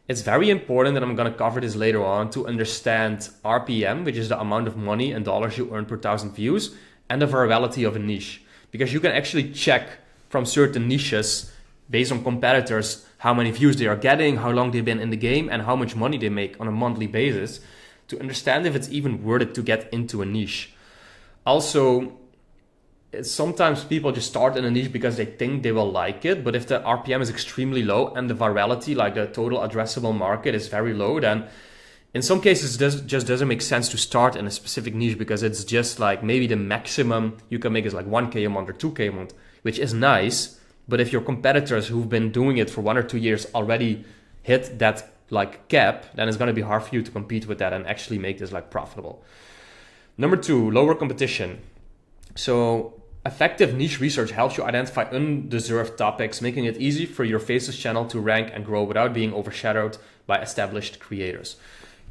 It's very important, and I'm going to cover this later on, to understand RPM, which is the amount of money and dollars you earn per 1,000 views, and the virality of a niche. Because you can actually check from certain niches based on competitors how many views they are getting, how long they've been in the game, and how much money they make on a monthly basis, to understand if it's even worth it to get into a niche. Also, sometimes people just start in a niche because they think they will like it, but if the RPM is extremely low and the virality, like the total addressable market, is very low, then in some cases, it just doesn't make sense to start in a specific niche, because it's just like maybe the maximum you can make is like 1K a month or 2K a month, which is nice. But if your competitors who've been doing it for 1 or 2 years already hit that like cap, then it's going to be hard for you to compete with that and actually make this like profitable. Number 2, lower competition. So effective niche research helps you identify undeserved topics, making it easy for your Faceless channel to rank and grow without being overshadowed by established creators.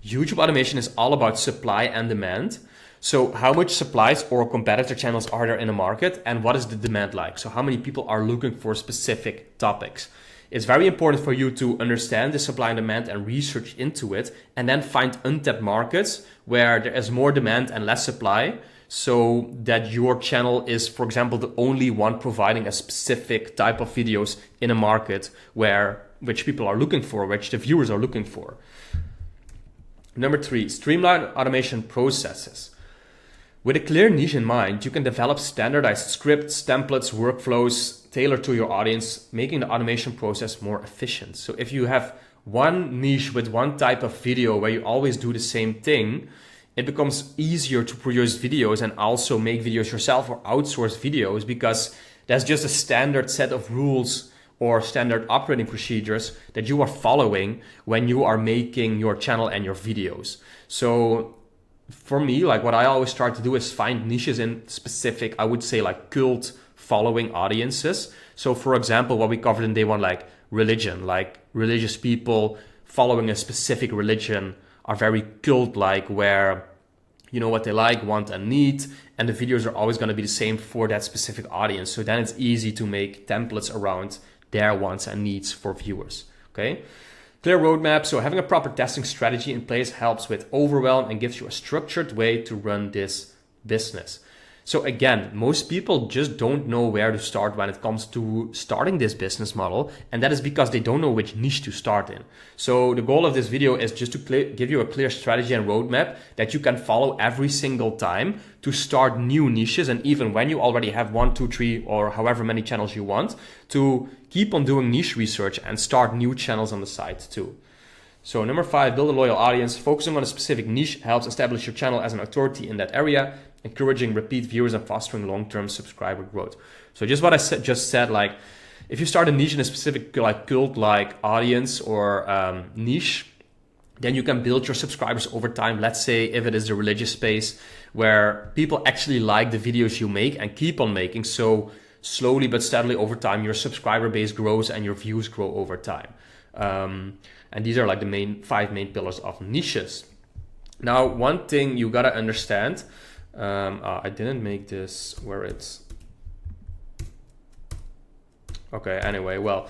YouTube automation is all about supply and demand. So how much supplies or competitor channels are there in the market, and what is the demand like? So how many people are looking for specific topics? It's very important for you to understand the supply and demand and research into it, and then find untapped markets where there is more demand and less supply, so that your channel is, for example, the only one providing a specific type of videos in a market which people are looking for, which the viewers are looking for. Number 3, streamline automation processes. With a clear niche in mind, you can develop standardized scripts, templates, workflows tailored to your audience, making the automation process more efficient. So if you have one niche with one type of video where you always do the same thing, it becomes easier to produce videos and also make videos yourself or outsource videos, because that's just a standard set of rules or standard operating procedures that you are following when you are making your channel and your videos. So for me, like what I always try to do is find niches in specific, I would say like cult following audiences. So for example, what we covered in day 1, like religion, like religious people following a specific religion are very cult-like, where you know what they like, want, and need, and the videos are always going to be the same for that specific audience. So then it's easy to make templates around their wants and needs for viewers. Okay. Clear roadmap. So having a proper testing strategy in place helps with overwhelm and gives you a structured way to run this business. So again, most people just don't know where to start when it comes to starting this business model. And that is because they don't know which niche to start in. So the goal of this video is just to give you a clear strategy and roadmap that you can follow every single time to start new niches. And even when you already have 1, 2, 3, or however many channels you want, to keep on doing niche research and start new channels on the side too. So number 5, build a loyal audience. Focusing on a specific niche helps establish your channel as an authority in that area, encouraging repeat viewers and fostering long-term subscriber growth. So just what I just said, like if you start a niche in a specific like cult-like audience or niche, then you can build your subscribers over time. Let's say if it is the religious space where people actually like the videos you make and keep on making. So slowly but steadily over time, your subscriber base grows and your views grow over time. And these are like the 5 main pillars of niches. Now, one thing you gotta understand, I didn't make this where it's, okay, anyway, well,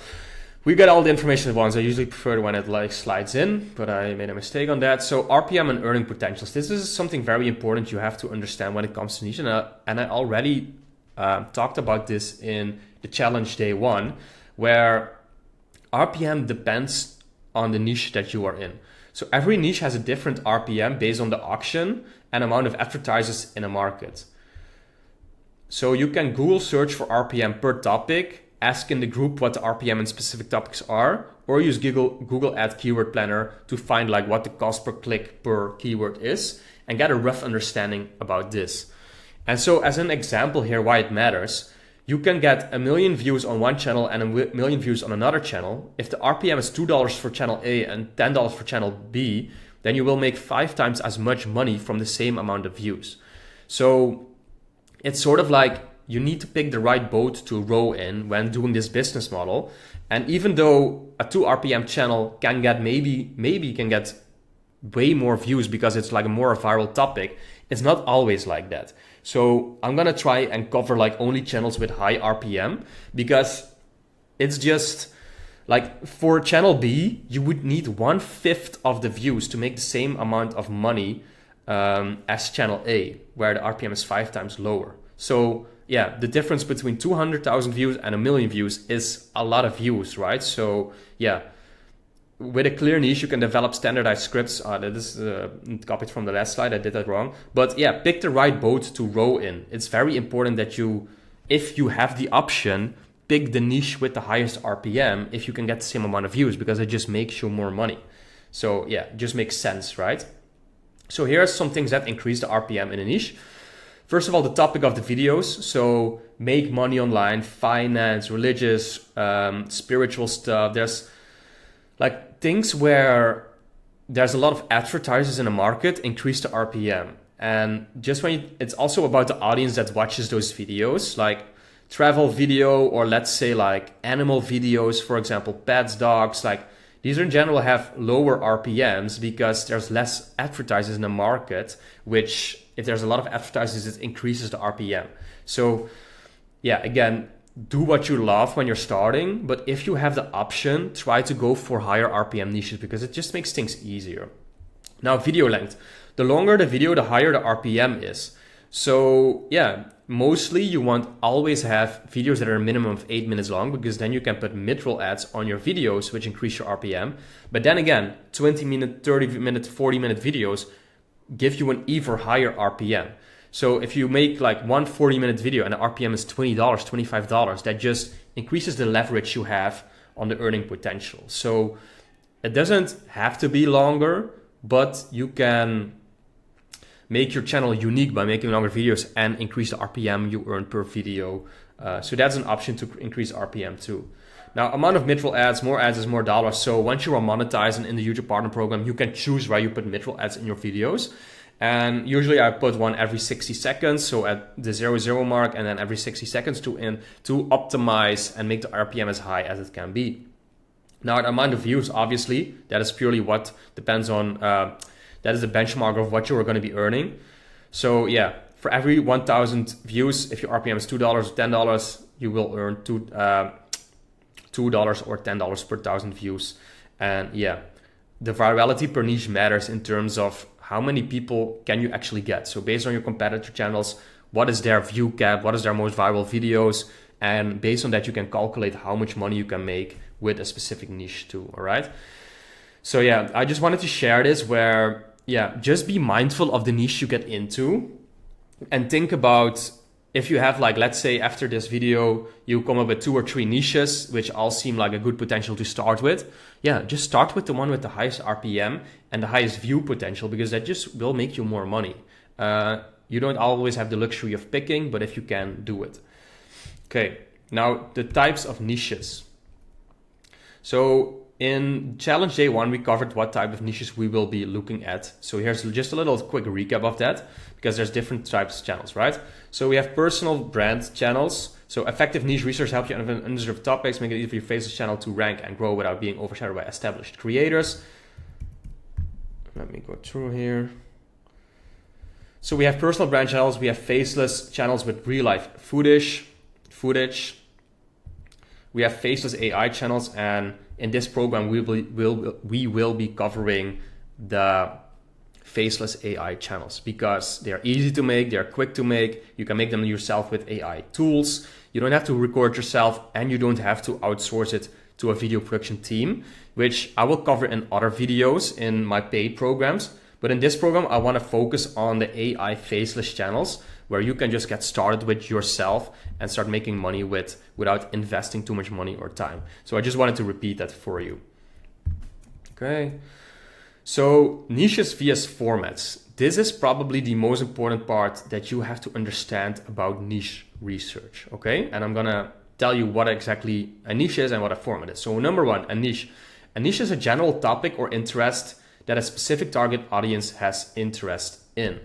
we got all the information at once. I usually prefer when it like slides in, but I made a mistake on that. So RPM and earning potentials. This is something very important you have to understand when it comes to niche. And I already talked about this in the challenge day 1, where RPM depends on the niche that you are in. So every niche has a different RPM based on the auction and amount of advertisers in a market. So you can Google search for RPM per topic, ask in the group what the RPM in specific topics are, or use Google Ad Keyword Planner to find like what the cost per click per keyword is and get a rough understanding about this. And so as an example here, why it matters, you can get 1 million views on one channel and 1 million views on another channel. If the RPM is $2 for channel A and $10 for channel B, then you will make 5 times as much money from the same amount of views. So it's sort of like you need to pick the right boat to row in when doing this business model. And even though a 2 RPM channel can get maybe can get way more views because it's like a more viral topic, it's not always like that. So I'm gonna try and cover like only channels with high RPM, because it's just like for channel B, you would need 1/5 of the views to make the same amount of money as channel A, where the RPM is 5 times lower. So yeah, the difference between 200,000 views and 1 million views is a lot of views, right? So yeah, with a clear niche, you can develop standardized scripts. That is copied from the last slide. I did that wrong. But yeah, pick the right boat to row in. It's very important that you, if you have the option, pick the niche with the highest RPM if you can get the same amount of views, because it just makes you more money. So yeah, it just makes sense, right? So here are some things that increase the RPM in a niche. First of all, the topic of the videos. So make money online, finance, religious, spiritual stuff. There's like things where there's a lot of advertisers in the market increase the RPM. And just it's also about the audience that watches those videos, like travel video, or let's say like animal videos, for example, pets, dogs, like these in general have lower RPMs because there's less advertisers in the market, which if there's a lot of advertisers, it increases the RPM. So yeah, again, do what you love when you're starting, but if you have the option, try to go for higher RPM niches because it just makes things easier. Now, video length. The longer the video, the higher the RPM is. So yeah, mostly you want always have videos that are a minimum of 8 minutes long, because then you can put mid-roll ads on your videos, which increase your RPM. But then again, 20-minute, 30-minute, 40-minute videos give you an even higher RPM. So if you make like one 40-minute video and the RPM is $20, $25, that just increases the leverage you have on the earning potential. So it doesn't have to be longer, but you can make your channel unique by making longer videos and increase the RPM you earn per video. So that's an option to increase RPM too. Now, amount of mid-roll ads, more ads is more dollars. So once you are monetizing in the YouTube Partner Program, you can choose where you put mid-roll ads in your videos. And usually I put one every 60 seconds, so at the 0 mark, and then every 60 seconds to optimize and make the RPM as high as it can be. Now, the amount of views, obviously, that is purely what depends on, that is the benchmark of what you are going to be earning. So yeah, for every 1,000 views, if your RPM is $2 or $10, you will earn $2 or $10 per 1,000 views. And yeah, the virality per niche matters in terms of how many people can you actually get. So based on your competitor channels, what is their view cap? What is their most viral videos? And based on that, you can calculate how much money you can make with a specific niche too, all right? So yeah, I just wanted to share this where, yeah, just be mindful of the niche you get into and think about if you have like, let's say after this video, you come up with 2 or 3 niches, which all seem like a good potential to start with. Yeah, just start with the one with the highest RPM and the highest view potential, because that just will make you more money. You don't always have the luxury of picking, but if you can, do it. Okay, now the types of niches. So in challenge day 1, we covered what type of niches we will be looking at. So here's just a little quick recap of that, because there's different types of channels, right? So we have personal brand channels. So effective niche research helps you understand undeserved topics, make it easy for your Faceless channel to rank and grow without being overshadowed by established creators. Let me go through here. So we have personal brand channels. We have Faceless channels with real life footage. We have Faceless AI channels, and in this program we will be covering the Faceless AI channels because they're easy to make, they're quick to make. You can make them yourself with AI tools. You don't have to record yourself, and you don't have to outsource it to a video production team, which I will cover in other videos in my paid programs. But in this program, I want to focus on the AI Faceless channels, where you can just get started with yourself and start making money without investing too much money or time. So I just wanted to repeat that for you. Okay. So niches vs formats. This is probably the most important part that you have to understand about niche research. Okay. And I'm going to tell you what exactly a niche is and what a format is. So number 1, a niche. A niche is a general topic or interest that a specific target audience has interest in.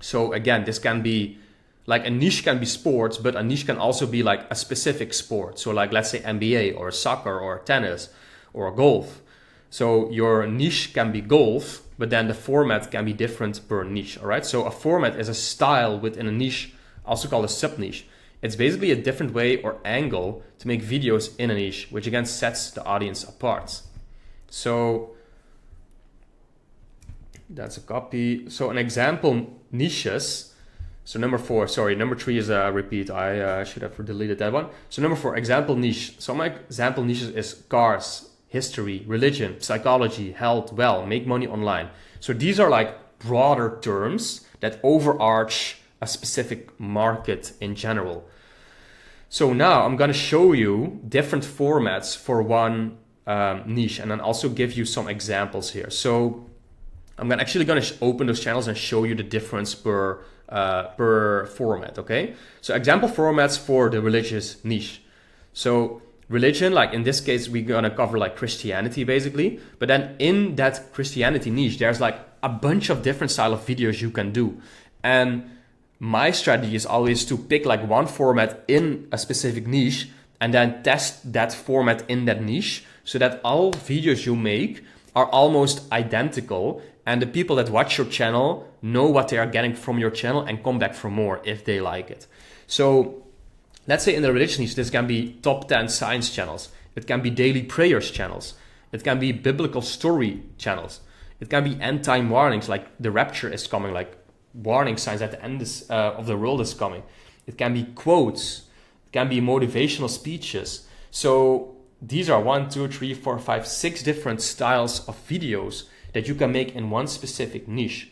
So again, this can be like a niche can be sports, but a niche can also be like a specific sport. So like, let's say NBA or soccer or tennis or golf. So your niche can be golf, but then the format can be different per niche. All right. So a format is a style within a niche, also called a sub niche. It's basically a different way or angle to make videos in a niche, which again sets the audience apart. So that's a copy. So an example niches. So number 3 is a repeat. I should have deleted that one. So number 4, example niche. So my example niches is cars, history, religion, psychology, health, make money online. So these are like broader terms that overarch a specific market in general. So now I'm going to show you different formats for one niche, and then also give you some examples here. So I'm actually going to open those channels and show you the difference per format, okay? So example formats for the religious niche. So religion, like in this case, we're gonna cover like Christianity basically. But then in that Christianity niche, there's like a bunch of different style of videos you can do. And my strategy is always to pick like one format in a specific niche and then test that format in that niche so that all videos you make are almost identical and the people that watch your channel know what they are getting from your channel and come back for more if they like it. So let's say in the religion niche, this can be top 10 science channels. It can be daily prayers channels. It can be biblical story channels. It can be end time warnings, like the rapture is coming, like warning signs that the end of the world is coming. It can be quotes. It can be motivational speeches. So these are 1, 2, 3, 4, 5, 6 different styles of videos that you can make in one specific niche.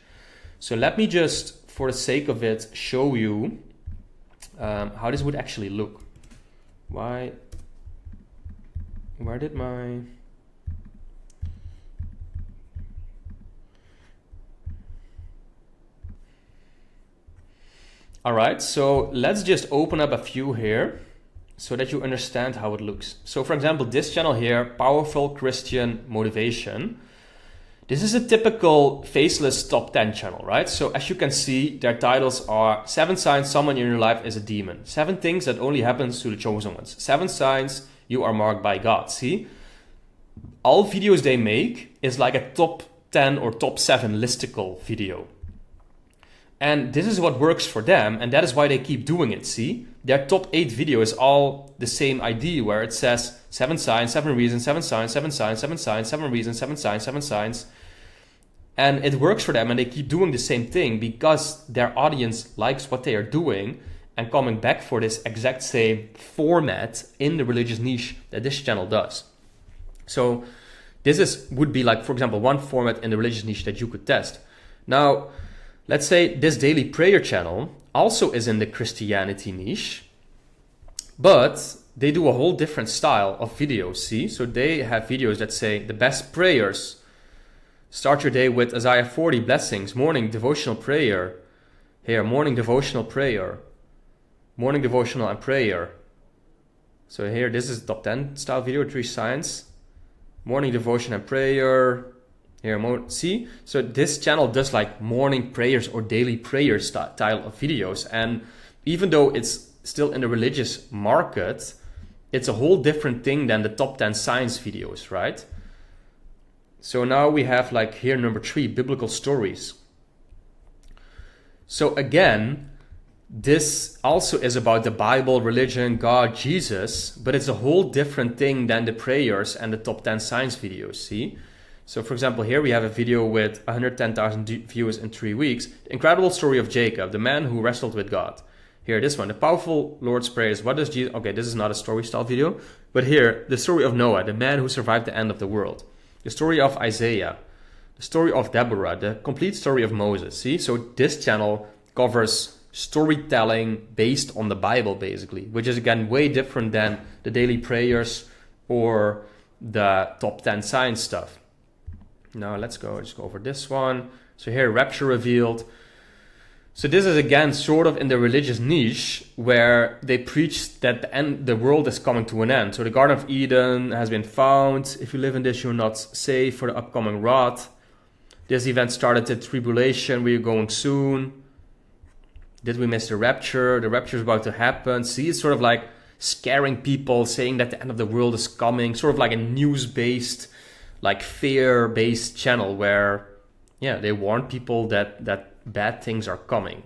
So let me just, for the sake of it, show you how this would actually look. Where did my... All right, so let's just open up a few here so that you understand how it looks. So for example, this channel here, Powerful Christian Motivation. This is a typical Faceless top 10 channel, right? So as you can see, their titles are 7 signs someone in your life is a demon. 7 things that only happens to the chosen ones. 7 signs you are marked by God. See? All videos they make is like a top 10 or top 7 listicle video. And this is what works for them, and that is why they keep doing it, see? Their top 8 video is all the same idea, where it says 7 signs, 7 reasons, 7 signs, 7 signs, 7 signs, 7 reasons, 7 signs, 7 signs. And it works for them, and they keep doing the same thing because their audience likes what they are doing and coming back for this exact same format in the religious niche that this channel does. So this would be like, for example, one format in the religious niche that you could test. Now, let's say this daily prayer channel also is in the Christianity niche, but they do a whole different style of videos, see? So they have videos that say the best prayers. Start your day with Isaiah 40 blessings, morning devotional prayer. Here, morning devotional prayer. Morning devotional and prayer. So here, this is top 10 style video, 3 signs. Morning devotion and prayer. Here, see? So this channel does like morning prayers or daily prayer style of videos. And even though it's still in the religious market, it's a whole different thing than the top 10 science videos, right? So now we have like here number 3, biblical stories. So again, this also is about the Bible, religion, God, Jesus, but it's a whole different thing than the prayers and the top 10 science videos, see? So for example, here we have a video with 110,000 views in 3 weeks. The incredible story of Jacob, the man who wrestled with God. Here, this one, the powerful Lord's prayers. What does Jesus... Okay, this is not a story style video. But here, the story of Noah, the man who survived the end of the world. The story of Isaiah. The story of Deborah. The complete story of Moses. See? So this channel covers storytelling based on the Bible, basically. Which is, again, way different than the daily prayers or the top 10 science stuff. Now let's just go over this one. So here, rapture revealed. So this is again sort of in the religious niche where they preach that the world is coming to an end. So the Garden of Eden has been found. If you live in this, you're not safe for the upcoming wrath. This event started the tribulation. We're going soon. Did we miss the rapture? The rapture is about to happen. See, it's sort of like scaring people, saying that the end of the world is coming. Sort of like a news-based, like fear-based channel where, yeah, they warn people that bad things are coming,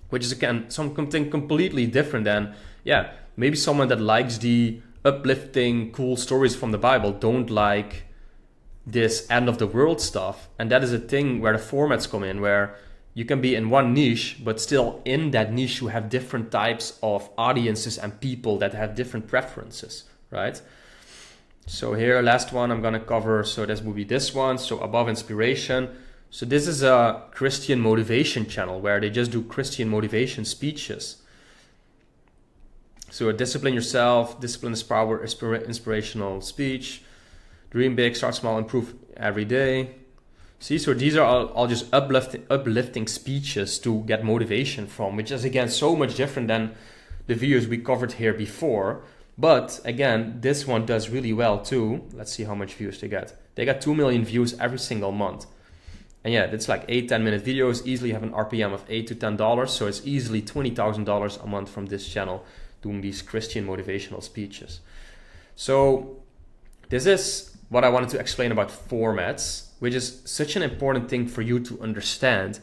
which is again something completely different than, yeah, maybe someone that likes the uplifting, cool stories from the Bible don't like this end of the world stuff. And that is a thing where the formats come in, where you can be in one niche, but still in that niche you have different types of audiences and people that have different preferences, right? So here, last one I'm gonna cover, so this will be this one, so above inspiration. So this is a Christian motivation channel where they just do Christian motivation speeches. So discipline yourself, discipline is power, inspirational speech, dream big, start small, improve every day. See, so these are all just uplifting speeches to get motivation from, which is again so much different than the videos we covered here before, But again, this one does really well too. Let's see how much views they get. They got 2 million views every single month. And yeah, it's like 8-10 minute videos, easily have an RPM of $8 to $10. So it's easily $20,000 a month from this channel doing these Christian motivational speeches. So this is what I wanted to explain about formats, which is such an important thing for you to understand,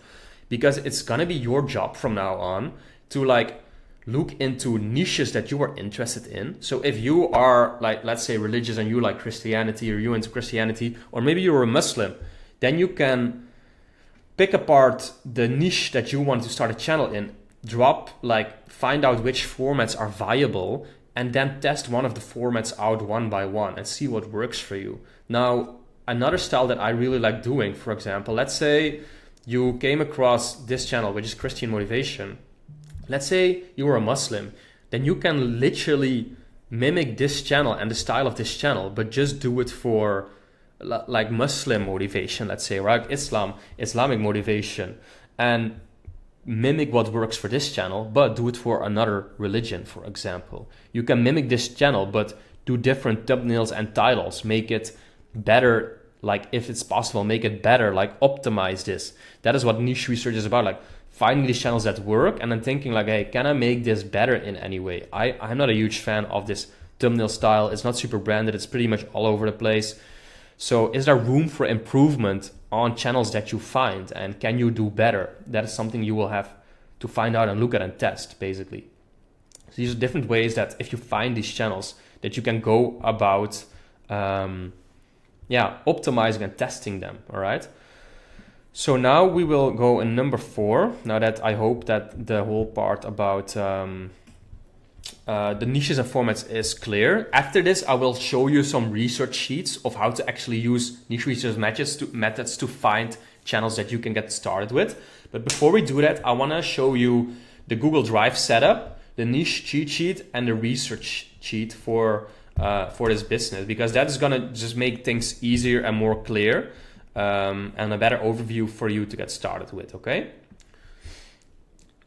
because it's gonna be your job from now on to like look into niches that you are interested in. So if you are like, let's say religious and you like Christianity, or you into Christianity, or maybe you're a Muslim, then you can pick apart the niche that you want to start a channel in, find out which formats are viable, and then test one of the formats out one by one and see what works for you. Now, another style that I really like doing, for example, let's say you came across this channel, which is Christian motivation. Let's say you were a Muslim, then you can literally mimic this channel and the style of this channel, but just do it for like Muslim motivation, let's say, right? Islamic motivation, and mimic what works for this channel, but do it for another religion, for example. You can mimic this channel, but do different thumbnails and titles, make it better, like if it's possible, make it better, like optimize this. That is what niche research is about, like finding these channels that work and then thinking like, hey, can I make this better in any way? I'm not a huge fan of this thumbnail style. It's not super branded. It's pretty much all over the place. So is there room for improvement on channels that you find, and can you do better? That is something you will have to find out and look at and test, basically. So these are different ways that if you find these channels that you can go about optimizing and testing them, all right? So now we will go in number 4. Now that I hope that the whole part about the niches and formats is clear. After this, I will show you some research sheets of how to actually use niche research methods to find channels that you can get started with. But before we do that, I want to show you the Google Drive setup, the niche cheat sheet, and the research sheet for this business, because that is gonna just make things easier and more clear, and a better overview for you to get started with, okay?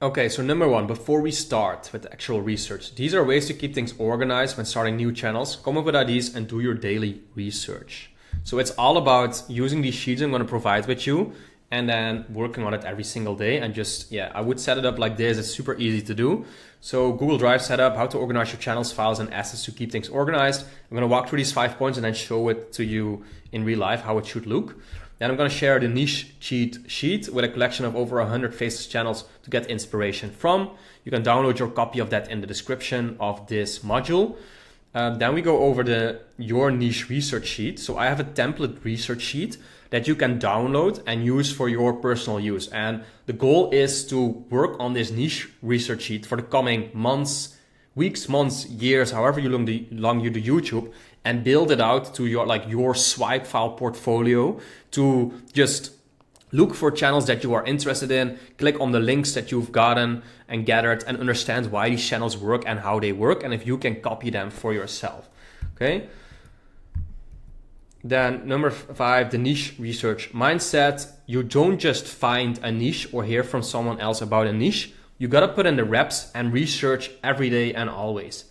Okay, so number 1, before we start with the actual research, these are ways to keep things organized when starting new channels. Come up with ideas and do your daily research. So it's all about using these sheets I'm gonna provide with you and then working on it every single day, and just, I would set it up like this. It's super easy to do. So Google Drive setup, how to organize your channels, files, and assets to keep things organized. I'm gonna walk through these 5 points and then show it to you in real life, how it should look. Then I'm gonna share the niche cheat sheet with a collection of over 100 Faceless channels to get inspiration from. You can download your copy of that in the description of this module. Then we go over your niche research sheet. So I have a template research sheet that you can download and use for your personal use. And the goal is to work on this niche research sheet for the coming months, weeks, months, years, however long you do YouTube, and build it out to your swipe file portfolio to just look for channels that you are interested in, click on the links that you've gotten and gathered, and understand why these channels work and how they work, and if you can copy them for yourself, okay? Then number 5, the niche research mindset. You don't just find a niche or hear from someone else about a niche. You gotta put in the reps and research every day and always.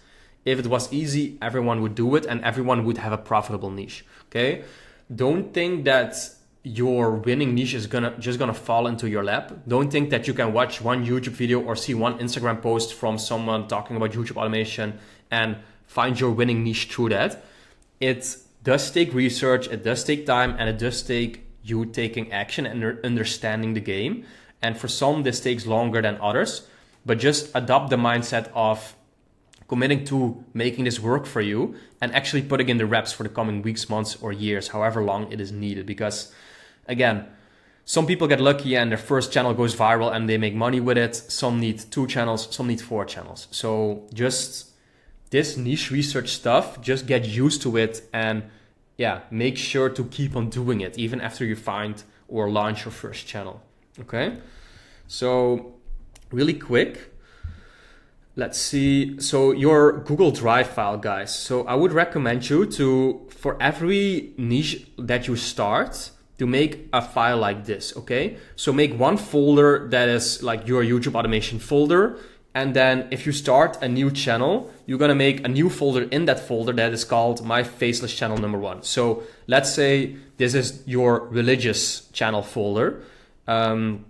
If it was easy, everyone would do it and everyone would have a profitable niche, okay? Don't think that your winning niche is just gonna fall into your lap. Don't think that you can watch one YouTube video or see one Instagram post from someone talking about YouTube automation and find your winning niche through that. It does take research, it does take time, and it does take you taking action and understanding the game. And for some, this takes longer than others, but just adopt the mindset of committing to making this work for you and actually putting in the reps for the coming weeks, months, or years, however long it is needed. Because again, some people get lucky and their first channel goes viral and they make money with it. Some need 2 channels, some need 4 channels. So just this niche research stuff, just get used to it and make sure to keep on doing it even after you find or launch your first channel, okay? So really quick, let's see. So your Google Drive file, guys. So I would recommend you to, for every niche that you start, to make a file like this, okay? So make one folder that is like your YouTube automation folder. And then if you start a new channel, you're gonna make a new folder in that folder that is called My Faceless Channel Number 1. So let's say this is your religious channel folder. Then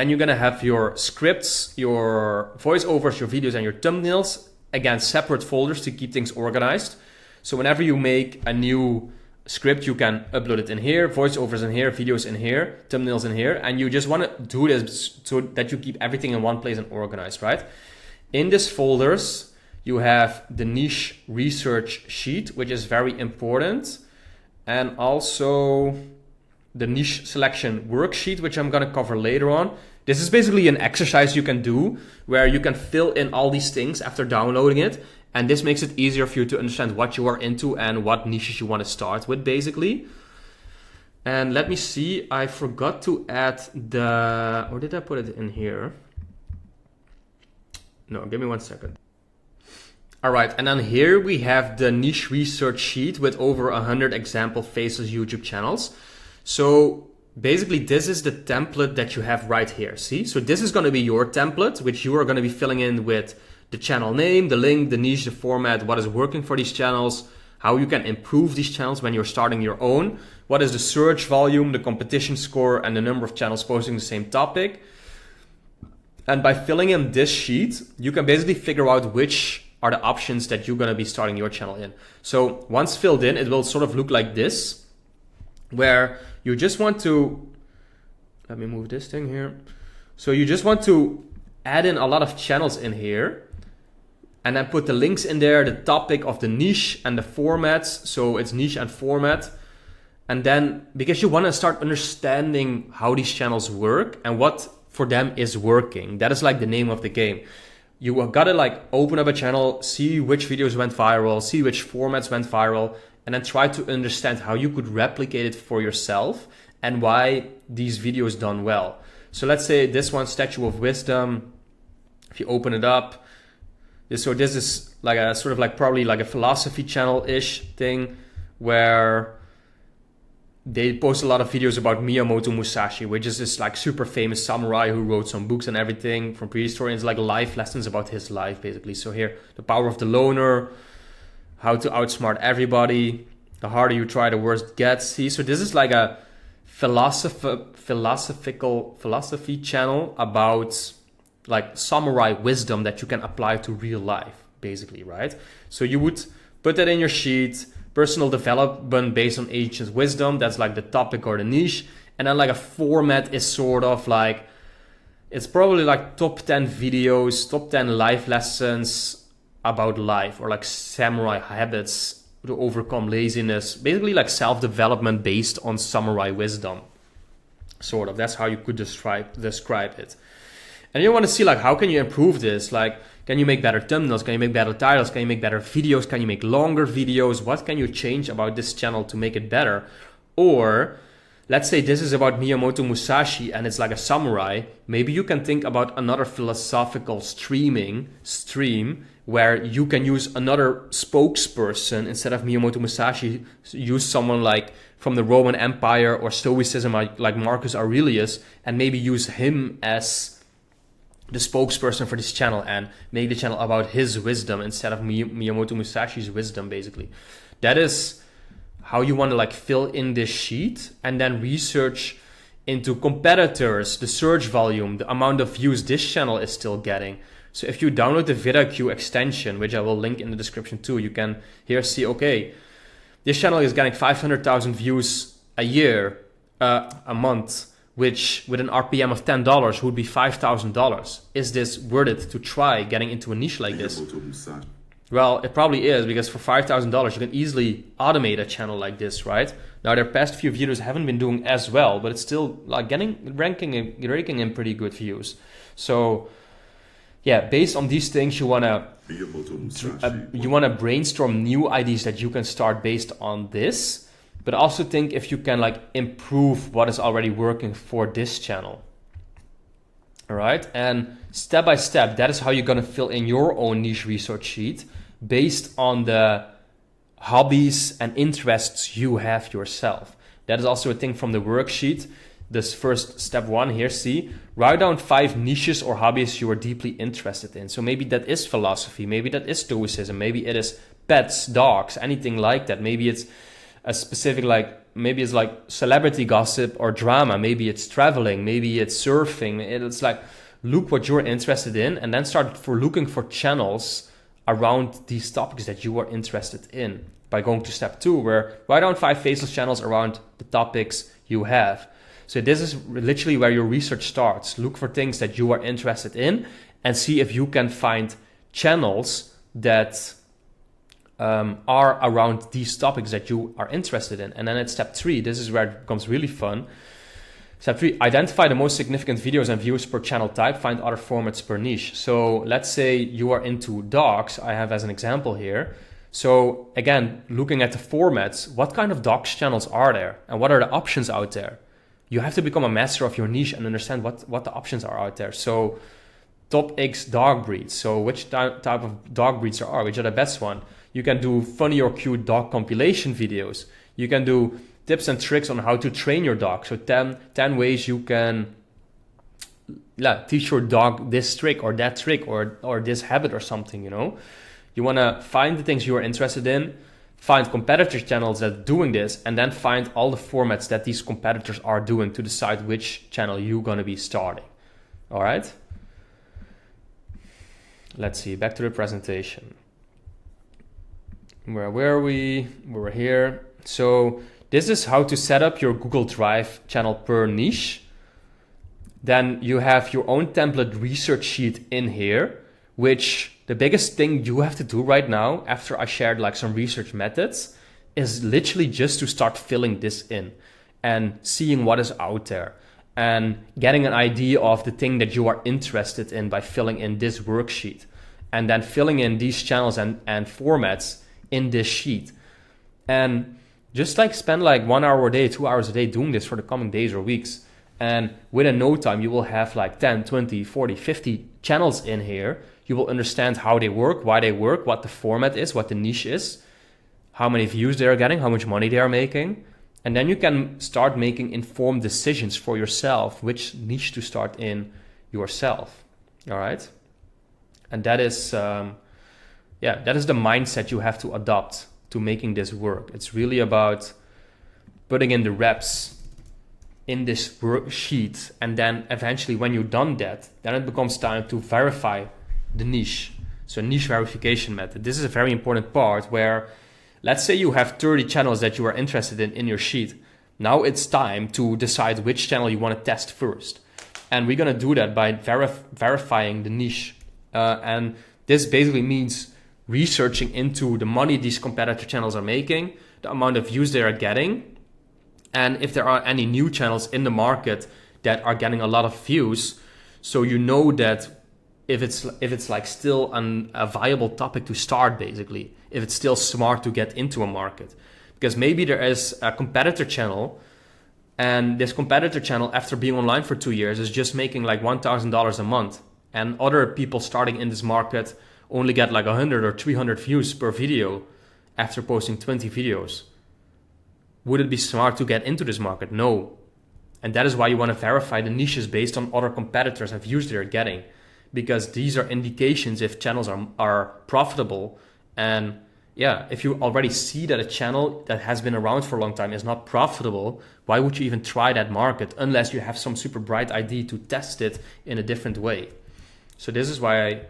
you're gonna have your scripts, your voiceovers, your videos, and your thumbnails, again, separate folders to keep things organized. So whenever you make a new script, you can upload it in here, voiceovers in here, videos in here, thumbnails in here, and you just want to do this so that you keep everything in one place and organized, right? In these folders, you have the niche research sheet, which is very important, and also the niche selection worksheet, which I'm going to cover later on. This is basically an exercise you can do where you can fill in all these things after downloading it. And this makes it easier for you to understand what you are into and what niches you want to start with, basically. And let me see, I forgot to add the, or did I put it in here? No, give me 1 second. All right, and then here we have the niche research sheet with over 100 example faceless YouTube channels. So basically this is the template that you have right here, see? So this is gonna be your template, which you are gonna be filling in with the channel name, the link, the niche, the format, what is working for these channels, how you can improve these channels when you're starting your own, what is the search volume, the competition score, and the number of channels posting the same topic. And by filling in this sheet, you can basically figure out which are the options that you're gonna be starting your channel in. So once filled in, it will sort of look like this, where you just want to, let me move this thing here. So you just want to add in a lot of channels in here, and then put the links in there, the topic of the niche and the formats. So it's niche and format. And then because you want to start understanding how these channels work and what for them is working. That is like the name of the game. You gotta like open up a channel, see which videos went viral, see which formats went viral, and then try to understand how you could replicate it for yourself and why these videos done well. So let's say this one, Statue of Wisdom. If you open it up, so this is like a sort of like probably like a philosophy channel-ish thing where they post a lot of videos about Miyamoto Musashi, which is this like super famous samurai who wrote some books and everything from prehistory. It's like life lessons about his life, basically. So here, the power of the loner, how to outsmart everybody, the harder you try, the worse it gets. See, so this is like a philosophy channel about like samurai wisdom that you can apply to real life, basically, right? So you would put that in your sheet, personal development based on ancient wisdom, that's like the topic or the niche. And then like a format is sort of like, it's probably like top 10 videos, top 10 life lessons about life, or like samurai habits to overcome laziness, basically like self-development based on samurai wisdom, sort of. That's how you could describe it. And you want to see like, how can you improve this? Like, can you make better thumbnails? Can you make better titles? Can you make better videos? Can you make longer videos? What can you change about this channel to make it better? Or let's say this is about Miyamoto Musashi and it's like a samurai. Maybe you can think about another philosophical stream where you can use another spokesperson instead of Miyamoto Musashi. Use someone like from the Roman Empire or Stoicism, like Marcus Aurelius, and maybe use him as the spokesperson for this channel and make the channel about his wisdom instead of Miyamoto Musashi's wisdom, basically. That is how you want to like fill in this sheet, and then research into competitors, the search volume, the amount of views this channel is still getting. So if you download the VidaQ extension, which I will link in the description too, you can here see, okay, this channel is getting 500,000 views a month, which with an RPM of $10 would be $5,000. Is this worth it to try getting into a niche like this? Well, it probably is, because for $5,000 you can easily automate a channel like this, right? Now their past few videos haven't been doing as well, but it's still like raking in pretty good views. So yeah, based on these things, you wanna brainstorm new ideas that you can start based on this. But also think if you can like improve what is already working for this channel. All right, and step by step, that is how you're gonna fill in your own niche research sheet based on the hobbies and interests you have yourself. That is also a thing from the worksheet. this first step 1 here, see, write down 5 niches or hobbies you are deeply interested in. So maybe that is philosophy, maybe that is stoicism, maybe it is pets, dogs, anything like that. Maybe it's a specific, like, maybe it's like celebrity gossip or drama, maybe it's traveling, maybe it's surfing. It's like, look what you're interested in and then start looking for channels around these topics that you are interested in by going to step 2, where write down 5 faceless channels around the topics you have. So this is literally where your research starts. Look for things that you are interested in and see if you can find channels that are around these topics that you are interested in. And then at step 3, this is where it becomes really fun. Step 3, identify the most significant videos and views per channel type, find other formats per niche. So let's say you are into dogs, I have as an example here. So again, looking at the formats, what kind of dogs channels are there and what are the options out there? You have to become a master of your niche and understand what the options are out there. So top X dog breeds. So which type of dog breeds there are, which are the best one? You can do funny or cute dog compilation videos. You can do tips and tricks on how to train your dog. So 10 ways you can teach your dog this trick or that trick or this habit or something, you know. You want to find the things you are interested in, find competitor channels that are doing this, and then find all the formats that these competitors are doing to decide which channel you're going to be starting. All right. Let's see, back to the presentation. Where were we? We were here. So this is how to set up your Google Drive channel per niche. Then you have your own template research sheet in here, which the biggest thing you have to do right now, after I shared like some research methods, is literally just to start filling this in and seeing what is out there and getting an idea of the thing that you are interested in by filling in this worksheet and then filling in these channels and formats in this sheet. And just like spend like 1 hour a day, 2 hours a day doing this for the coming days or weeks. And within no time, you will have like 10, 20, 40, 50 channels in here. You will understand how they work, why they work, what the format is, what the niche is, how many views they are getting, how much money they are making. And then you can start making informed decisions for yourself, which niche to start in yourself. All right. And that is, that is the mindset you have to adopt to making this work. It's really about putting in the reps in this worksheet. And then eventually when you've done that, then it becomes time to verify the niche. So niche verification method. This is a very important part where, let's say you have 30 channels that you are interested in your sheet. Now it's time to decide which channel you want to test first. And we're going to do that by verifying the niche. And this basically means researching into the money these competitor channels are making, the amount of views they are getting, and if there are any new channels in the market that are getting a lot of views. So you know that if it's like still a viable topic to start, basically, if it's still smart to get into a market. Because maybe there is a competitor channel, and this competitor channel, after being online for 2 years, is just making like $1,000 a month. And other people starting in this market only get like 100 or 300 views per video after posting 20 videos. Would it be smart to get into this market? No. And that is why you want to verify the niches based on other competitors and views they're getting. Because these are indications if channels are profitable. And yeah, if you already see that a channel that has been around for a long time is not profitable, why would you even try that market unless you have some super bright idea to test it in a different way? So this is why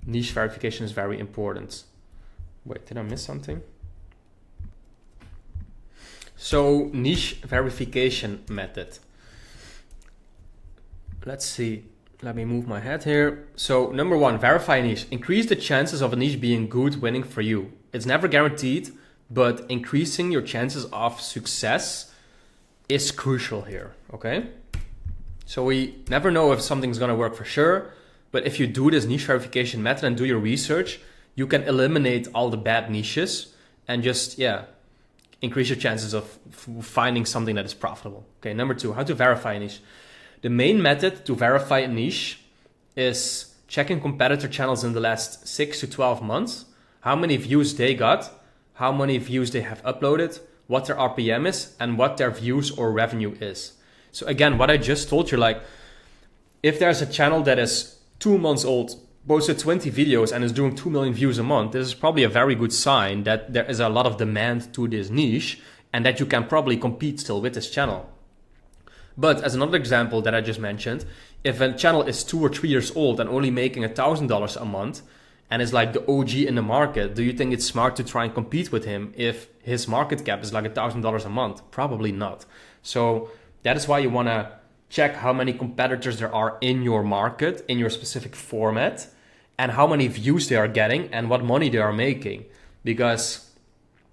niche verification is very important. Wait, did I miss something? So niche verification method. Let's see. Let me move my head here. So number 1, verify a niche. Increase the chances of a niche being good, winning for you. It's never guaranteed, but increasing your chances of success is crucial here, okay? So we never know if something's gonna work for sure, but if you do this niche verification method and do your research, you can eliminate all the bad niches and just, increase your chances of finding something that is profitable. Okay, number 2, how to verify a niche. The main method to verify a niche is checking competitor channels in the last 6 to 12 months, how many views they got, how many views they have uploaded, what their RPM is, and what their views or revenue is. So again, what I just told you, like if there's a channel that is 2 months old, posted 20 videos and is doing 2 million views a month, this is probably a very good sign that there is a lot of demand to this niche and that you can probably compete still with this channel. But as another example that I just mentioned, if a channel is 2 or 3 years old and only making $1,000 a month and is like the OG in the market, do you think it's smart to try and compete with him if his market cap is like $1,000 a month? Probably not. So that is why you want to check how many competitors there are in your market, in your specific format, and how many views they are getting and what money they are making. Because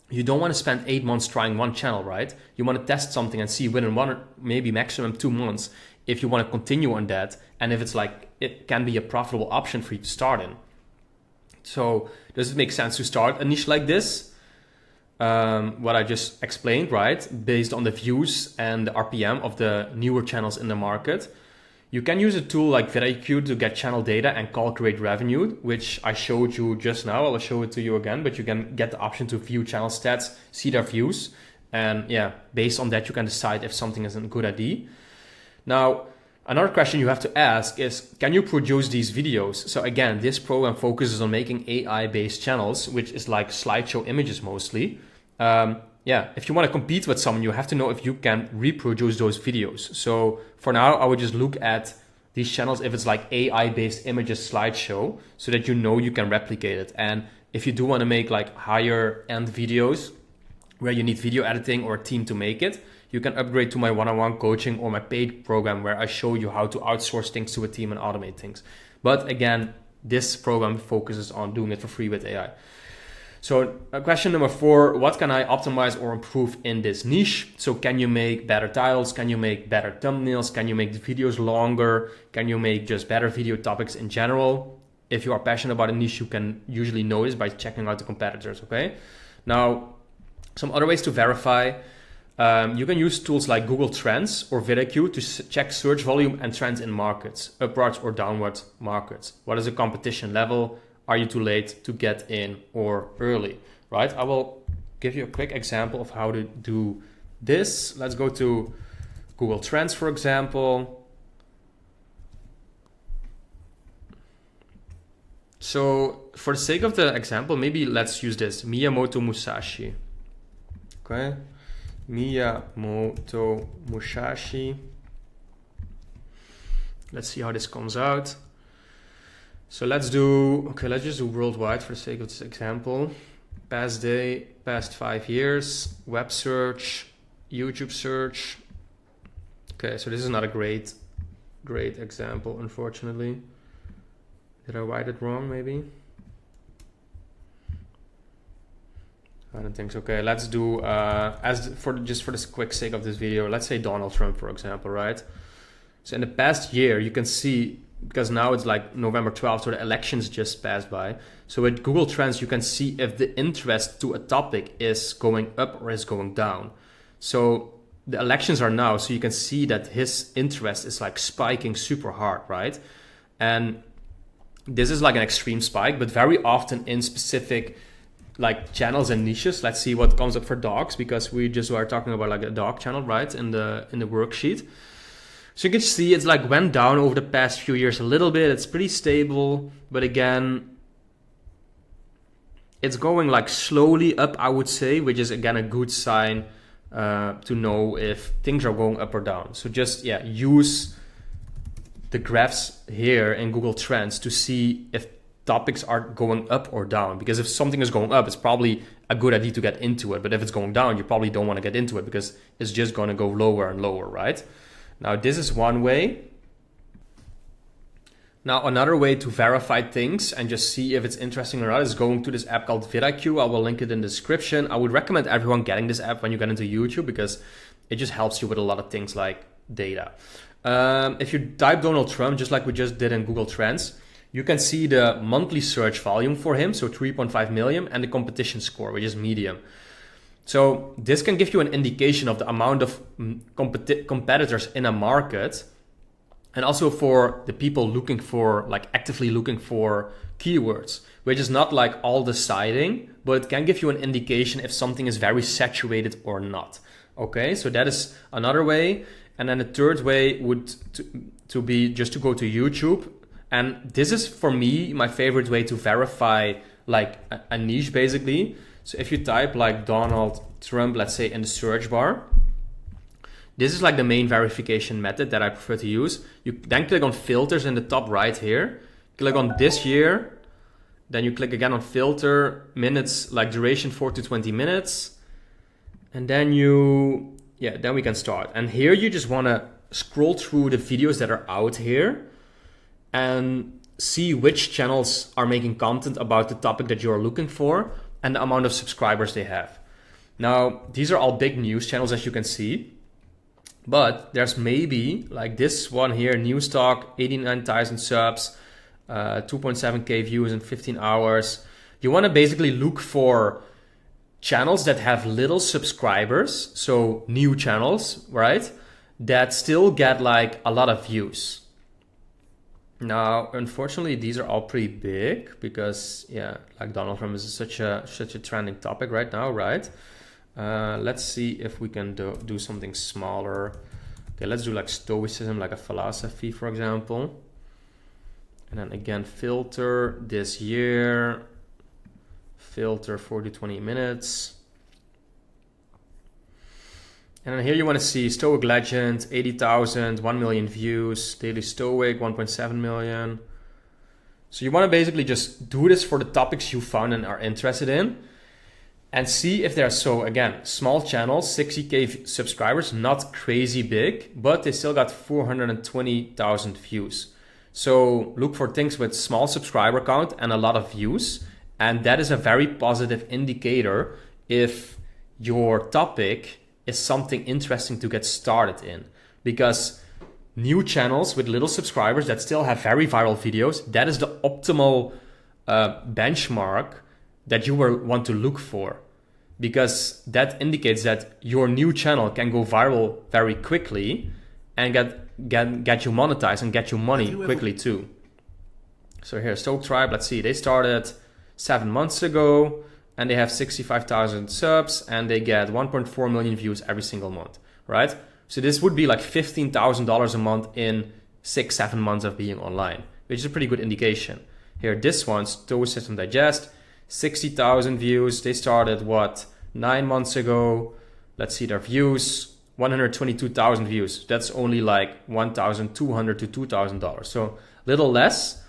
you don't want to spend 8 months trying one channel, right? You want to test something and see within 1 or maybe maximum 2 months if you want to continue on that, and if it's like it can be a profitable option for you to start in. So does it make sense to start a niche like this? What I just explained, right? Based on the views and the RPM of the newer channels in the market. You can use a tool like VidIQ to get channel data and calculate revenue, which I showed you just now. I will show it to you again, but you can get the option to view channel stats, see their views. And yeah, based on that, you can decide if something is a good idea. Now, another question you have to ask is, can you produce these videos? So again, this program focuses on making AI-based channels, which is like slideshow images mostly. If you want to compete with someone, you have to know if you can reproduce those videos. So for now, I would just look at these channels if it's like AI-based images slideshow, so that you know you can replicate it. And if you do want to make like higher end videos where you need video editing or a team to make it, you can upgrade to my one-on-one coaching or my paid program where I show you how to outsource things to a team and automate things. But again, this program focuses on doing it for free with AI. So question number 4, what can I optimize or improve in this niche? So can you make better titles? Can you make better thumbnails? Can you make the videos longer? Can you make just better video topics in general? If you are passionate about a niche, you can usually know this by checking out the competitors, okay? Now, some other ways to verify. You can use tools like Google Trends or VidIQ to check search volume and trends in markets, upwards or downwards markets. What is the competition level? Are you too late to get in or early, right? I will give you a quick example of how to do this. Let's go to Google Trends, for example. So for the sake of the example, maybe let's use this, Miyamoto Musashi. Okay, Miyamoto Musashi. Let's see how this comes out. So let's just do worldwide for the sake of this example. Past day, past 5 years, web search, YouTube search. Okay, so this is not a great example, unfortunately. Did I write it wrong, maybe? I don't think so. Okay, let's do, for the quick sake of this video, let's say Donald Trump, for example, right? So in the past year, you can see, because now it's like November 12th, so the elections just passed by. So with Google Trends, you can see if the interest to a topic is going up or is going down. So the elections are now, so you can see that his interest is like spiking super hard, right? And this is like an extreme spike, but very often in specific like channels and niches. Let's see what comes up for dogs, because we just were talking about like a dog channel, right? In the worksheet. So you can see it's like went down over the past few years a little bit. It's pretty stable, but again, it's going like slowly up, I would say, which is again a good sign to know if things are going up or down. So just use the graphs here in Google Trends to see if topics are going up or down. Because if something is going up, it's probably a good idea to get into it. But if it's going down, you probably don't want to get into it because it's just going to go lower and lower, right? Now, this is one way. Now, another way to verify things and just see if it's interesting or not is going to this app called VidIQ. I will link it in the description. I would recommend everyone getting this app when you get into YouTube because it just helps you with a lot of things like data. If you type Donald Trump, just like we just did in Google Trends, you can see the monthly search volume for him, so 3.5 million, and the competition score, which is medium. So this can give you an indication of the amount of competitors in a market, and also for the people looking for, like actively looking for keywords, which is not like all deciding, but it can give you an indication if something is very saturated or not. Okay, so that is another way. And then the third way would to be just to go to YouTube. And this is for me my favorite way to verify like a niche basically. So if you type like Donald Trump, let's say, in the search bar, this is like the main verification method that I prefer to use. You then click on filters in the top right here, click on this year, then you click again on filter, minutes, like duration 4 to 20 minutes. And then then we can start. And here you just wanna scroll through the videos that are out here and see which channels are making content about the topic that you're looking for and the amount of subscribers they have. Now, these are all big news channels, as you can see, but there's maybe like this one here, News Talk, 89,000 subs, 2.7K views in 15 hours. You want to basically look for channels that have little subscribers, so new channels, right? That still get like a lot of views. Now, unfortunately, these are all pretty big because, yeah, like Donald Trump is such a trending topic right now, right? Let's see if we can do something smaller. Okay, let's do like Stoicism, like a philosophy, for example. And then again, filter this year, filter 4 to 20 minutes. And then here you want to see Stoic Legend, 80,000, 1 million views, Daily Stoic, 1.7 million. So you want to basically just do this for the topics you found and are interested in and see if they're, so again, small channels, 60K subscribers, not crazy big, but they still got 420,000 views. So look for things with small subscriber count and a lot of views. And that is a very positive indicator if your topic is something interesting to get started in, because new channels with little subscribers that still have very viral videos, that is the optimal benchmark that you will want to look for, because that indicates that your new channel can go viral very quickly and get you monetized and get you money quickly too. So here, Stoke Tribe, let's see, they started 7 months ago. And they have 65,000 subs and they get 1.4 million views every single month, right? So this would be like $15,000 a month in 6-7 months of being online, which is a pretty good indication. Here, this one, Stoicism Digest, 60,000 views. They started, 9 months ago. Let's see their views, 122,000 views. That's only like $1,200 to $2,000. So a little less,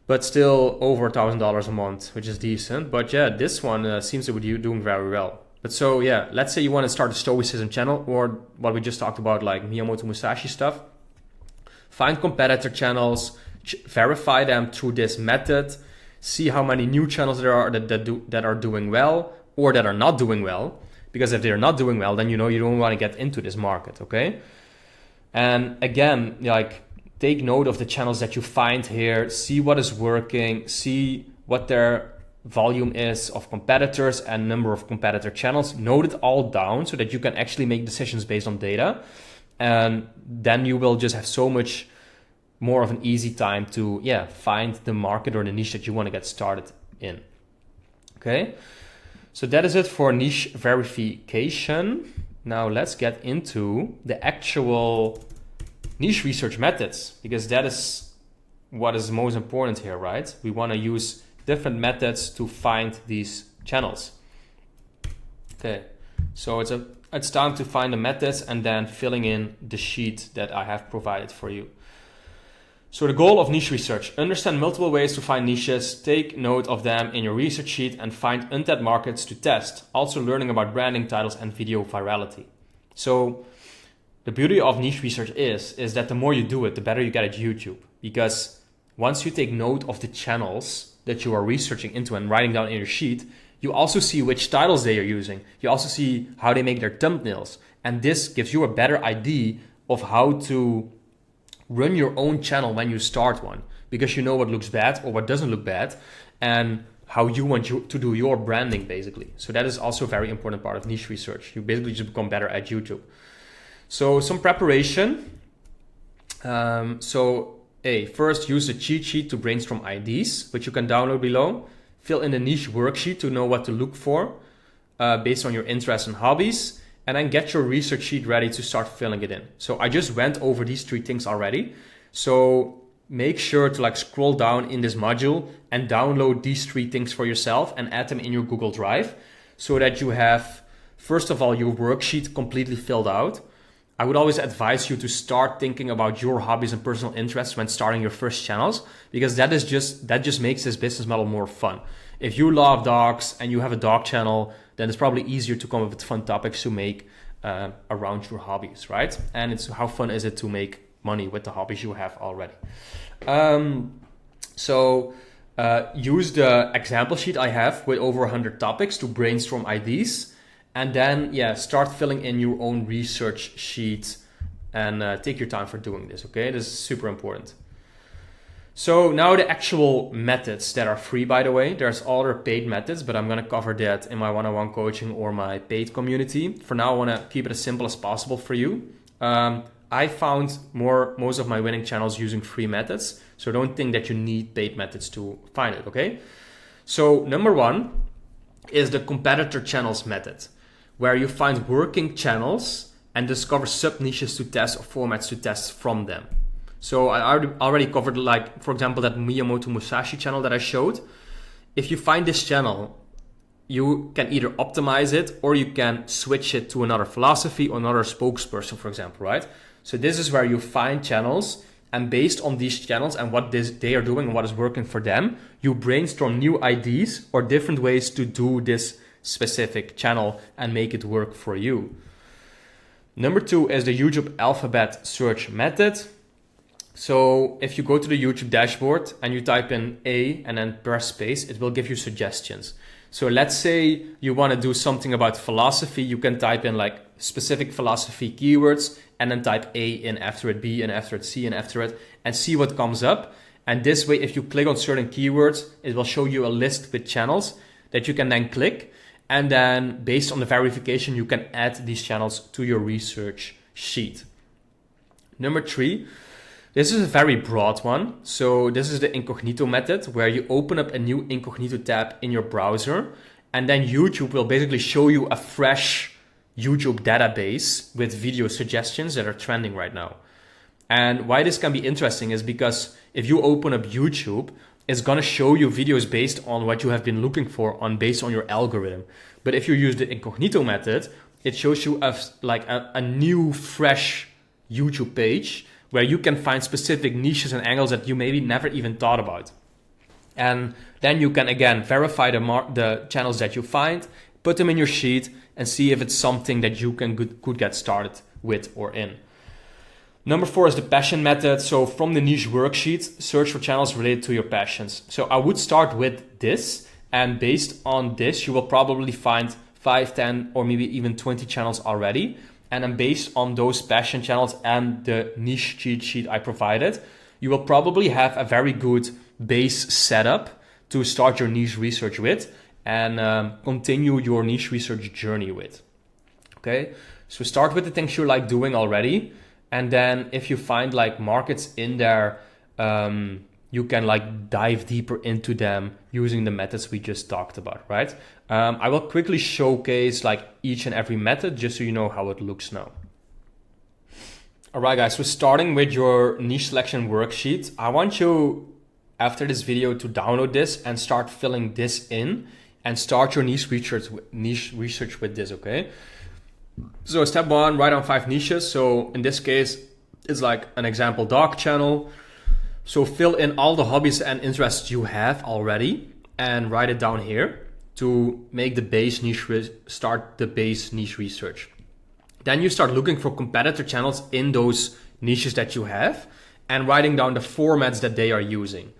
but still over $1,000 a month, which is decent. But yeah, this one seems to be doing very well. But so yeah, let's say you want to start a Stoicism channel or what we just talked about, like Miyamoto Musashi stuff. Find competitor channels, verify them through this method, see how many new channels there are that are doing well or that are not doing well. Because if they're not doing well, then you know you don't want to get into this market, okay? And again, like, take note of the channels that you find here, see what is working, see what their volume is of competitors and number of competitor channels. Note it all down so that you can actually make decisions based on data. And then you will just have so much more of an easy time to find the market or the niche that you want to get started in. Okay, so that is it for niche verification. Now let's get into the actual niche research methods, because that is what is most important here, right? We want to use different methods to find these channels. Okay, so it's time to find the methods and then filling in the sheet that I have provided for you. So the goal of niche research: understand multiple ways to find niches, take note of them in your research sheet, and find untapped markets to test. Also learning about branding, titles, and video virality. So the beauty of niche research is that the more you do it, the better you get at YouTube. Because once you take note of the channels that you are researching into and writing down in your sheet, you also see which titles they are using. You also see how they make their thumbnails. And this gives you a better idea of how to run your own channel when you start one. Because you know what looks bad or what doesn't look bad and how you want to do your branding, basically. So that is also a very important part of niche research. You basically just become better at YouTube. So some preparation. First use the cheat sheet to brainstorm ideas, which you can download below. Fill in the niche worksheet to know what to look for based on your interests and hobbies. and then get your research sheet ready to start filling it in. So I just went over these 3 things already. So make sure to like scroll down in this module and download these 3 things for yourself and add them in your Google Drive so that you have, first of all, your worksheet completely filled out. I would always advise you to start thinking about your hobbies and personal interests when starting your first channels, because that just makes this business model more fun. If you love dogs and you have a dog channel, then it's probably easier to come up with fun topics to make around your hobbies, right? And it's how fun is it to make money with the hobbies you have already. Use the example sheet I have with over 100 topics to brainstorm ideas. And then, start filling in your own research sheet and take your time for doing this, okay? This is super important. So now the actual methods that are free, by the way. There's other paid methods, but I'm going to cover that in my one-on-one coaching or my paid community. For now, I want to keep it as simple as possible for you. I found most of my winning channels using free methods, so don't think that you need paid methods to find it, okay? So number 1 is the competitor channels method, where you find working channels and discover sub-niches to test or formats to test from them. So I already covered, like, for example, that Miyamoto Musashi channel that I showed. If you find this channel, you can either optimize it or you can switch it to another philosophy or another spokesperson, for example, right? So this is where you find channels, and based on these channels and what they are doing and what is working for them, you brainstorm new ideas or different ways to do this specific channel and make it work for you. Number 2 is the YouTube alphabet search method. So if you go to the YouTube dashboard and you type in A and then press space, it will give you suggestions. So let's say you want to do something about philosophy, you can type in like specific philosophy keywords and then type A in after it, B in after it, C in after it, and see what comes up. And this way, if you click on certain keywords, it will show you a list with channels that you can then click. And then based on the verification, you can add these channels to your research sheet. Number 3, this is a very broad one. So this is the incognito method, where you open up a new incognito tab in your browser, and then YouTube will basically show you a fresh YouTube database with video suggestions that are trending right now. And why this can be interesting is because if you open up YouTube, it's gonna show you videos based on what you have been looking for based on your algorithm. But if you use the incognito method, it shows you a new, fresh YouTube page where you can find specific niches and angles that you maybe never even thought about. And then you can, again, verify the channels that you find, put them in your sheet, and see if it's something that you could get started with or in. Number 4 is the passion method. So from the niche worksheet, search for channels related to your passions. So I would start with this, and based on this, you will probably find 5, 10, or maybe even 20 channels already. And then based on those passion channels and the niche cheat sheet I provided, you will probably have a very good base setup to start your niche research with and continue your niche research journey with. Okay, so start with the things you like doing already. And then if you find like markets in there, you can like dive deeper into them using the methods we just talked about, right? I will quickly showcase like each and every method just so you know how it looks now. All right, guys, so starting with your niche selection worksheet, I want you after this video to download this and start filling this in and start your niche research with this, okay? So step 1, write down 5 niches. So in this case, it's like an example dog channel. So fill in all the hobbies and interests you have already and write it down here to make the base niche, start the base niche research. Then you start looking for competitor channels in those niches that you have and writing down the formats that they are using.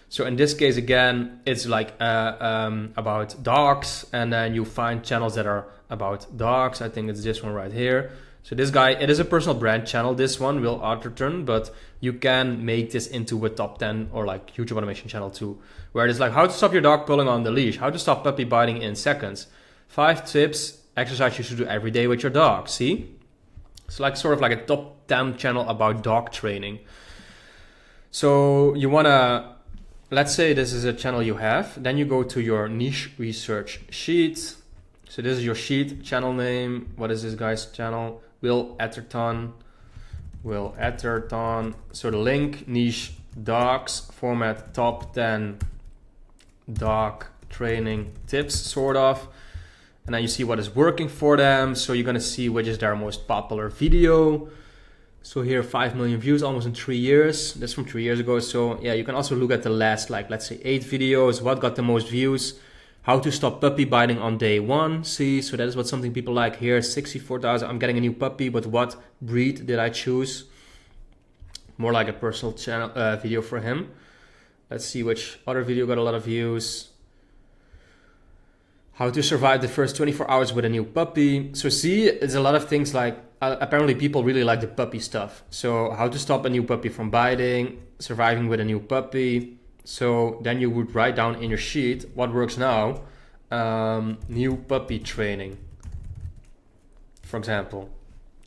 So in this case, again, it's like about dogs, and then you find channels that are about dogs. I think it's this one right here. So this guy, it is a personal brand channel, this one, Will Arterton, but you can make this into a top 10 or like YouTube automation channel too, where it is like how to stop your dog pulling on the leash, how to stop puppy biting in seconds, 5 tips, exercise you should do every day with your dog, see? It's like sort of like a top 10 channel about dog training. So you wanna, let's say this is a channel you have, then you go to your niche research sheet, So this is your sheet, channel name. What is this guy's channel? Will Atherton. So the link, niche docs, format top 10 dog training tips, sort of. And then you see what is working for them. So you're gonna see which is their most popular video. So here 5 million views almost in 3 years. That's from 3 years ago. So yeah, you can also look at the last, like let's say 8 videos, what got the most views. How to stop puppy biting on day 1. See, so that is what something people like here. 64,000. I'm getting a new puppy, but what breed did I choose? More like a personal channel video for him. Let's see which other video got a lot of views. How to survive the first 24 hours with a new puppy. So see, it's a lot of things like, apparently people really like the puppy stuff. So how to stop a new puppy from biting, surviving with a new puppy. So then you would write down in your sheet what works now. New puppy training, for example.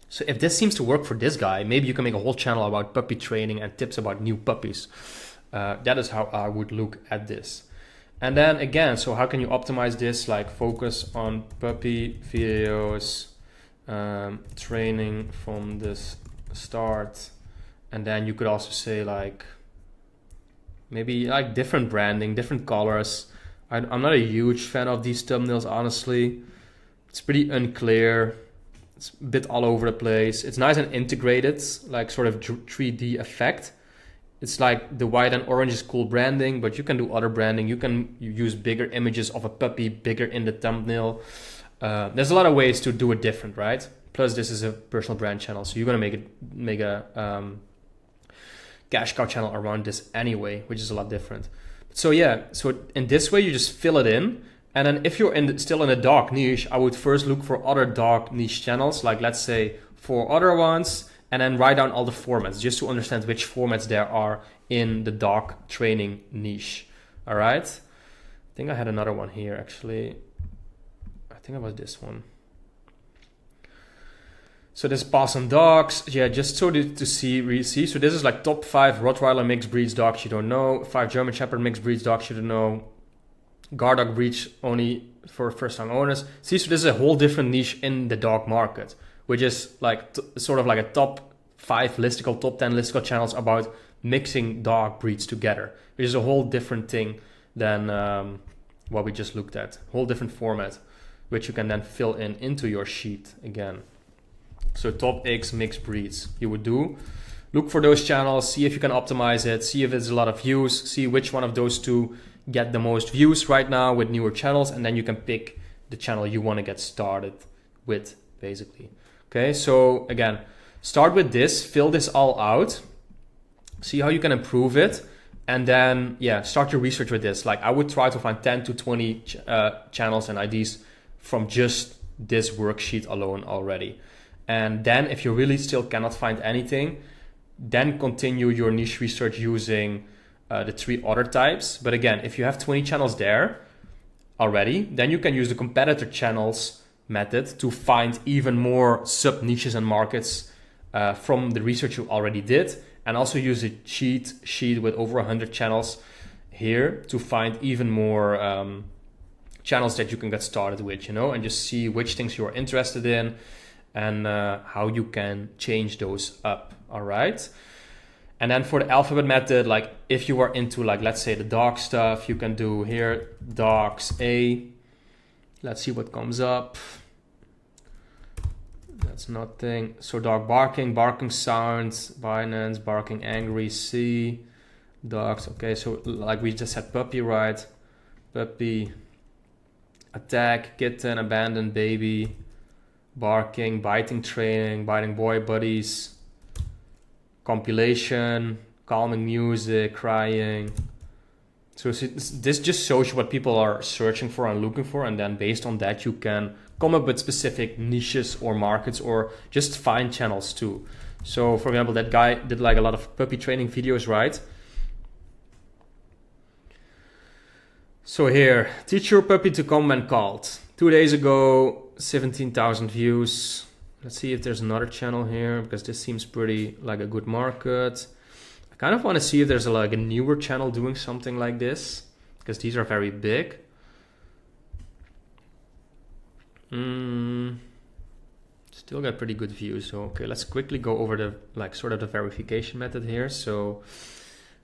So if this seems to work for this guy, maybe you can make a whole channel about puppy training and tips about new puppies. That is how I would look at this. And then again, so how can you optimize this? Like focus on puppy videos, training from the start. And then you could also say like, maybe like different branding, different colors. I'm not a huge fan of these thumbnails, honestly. It's pretty unclear. It's a bit all over the place. It's nice and integrated, like sort of 3D effect. It's like the white and orange is cool branding, but you can do other branding. You can use bigger images of a puppy, bigger in the thumbnail. There's a lot of ways to do it different, right? Plus this is a personal brand channel, so you're gonna make a cash cow channel around this anyway, which is a lot different. So yeah, so in this way you just fill it in. And then if you're still in a dog niche, I would first look for other dog niche channels, like let's say 4 other ones, and then write down all the formats just to understand which formats there are in the dog training niche. All right. I think I had another one here actually. I think it was this one. So this pass on dogs, yeah, just so to see. So this is like top 5 Rottweiler mixed breeds dogs you don't know, 5 German Shepherd mixed breeds dogs you don't know, guard dog breeds only for first-time owners. See, so this is a whole different niche in the dog market, which is like sort of like a top 5 listicle, top 10 listicle channels about mixing dog breeds together, which is a whole different thing than what we just looked at. Whole different format, which you can then fill into your sheet again. So top X mixed breeds you would do. Look for those channels, see if you can optimize it, see if there's a lot of views, see which one of those 2 get the most views right now with newer channels, and then you can pick the channel you want to get started with, basically. Okay, so again, start with this, fill this all out, see how you can improve it, and then yeah, start your research with this. Like I would try to find 10 to 20 channels and IDs from just this worksheet alone already. And then if you really still cannot find anything, then continue your niche research using the 3 other types. But again, if you have 20 channels there already, then you can use the competitor channels method to find even more sub niches and markets from the research you already did, and also use a cheat sheet with over 100 channels here to find even more channels that you can get started with, you know, and just see which things you're interested in and how you can change those up. All right. And then for the alphabet method, like if you are into like, let's say the dog stuff, you can do here, dogs A. Let's see what comes up. That's nothing. So dog barking, barking sounds, Binance, barking angry, C, dogs. Okay, so like we just had puppy, right? Puppy, attack, kitten, abandoned baby, barking, biting training, biting boy buddies, compilation, calming music, crying. So this just shows you what people are searching for and looking for, and then based on that you can come up with specific niches or markets, or just find channels too. So for example, that guy did like a lot of puppy training videos, right? So here, teach your puppy to come when called. 2 days ago, 17,000 views. Let's see if there's another channel here, because this seems pretty like a good market. I kind of want to see if there's like a newer channel doing something like this, because these are very big. Still got pretty good views. So, okay, let's quickly go over the sort of the verification method here. So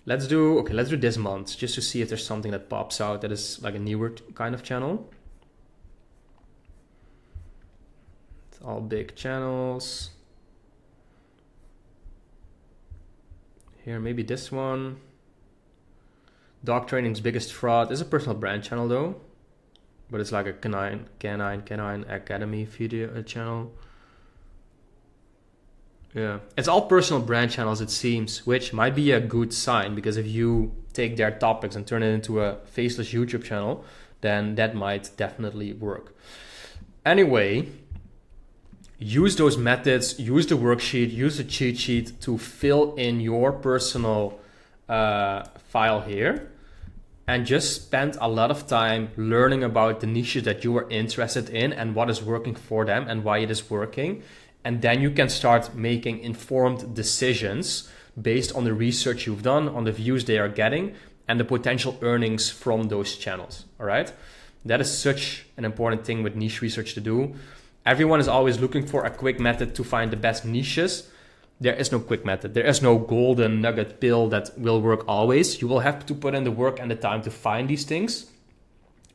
let's do this month just to see if there's something that pops out that is like a newer kind of channel. It's all big channels. Here, maybe this one. Dog training's biggest fraud. This is a personal brand channel though, but it's like a canine academy video channel. Yeah, it's all personal brand channels, it seems, which might be a good sign, because if you take their topics and turn it into a faceless YouTube channel, then that might definitely work. Anyway, use those methods, use the worksheet, use the cheat sheet to fill in your personal file here, and just spend a lot of time learning about the niches that you are interested in and what is working for them and why it is working. And then you can start making informed decisions based on the research you've done, on the views they are getting, and the potential earnings from those channels. All right. That is such an important thing with niche research to do. Everyone is always looking for a quick method to find the best niches. There is no quick method. There is no golden nugget pill that will work always. You will have to put in the work and the time to find these things,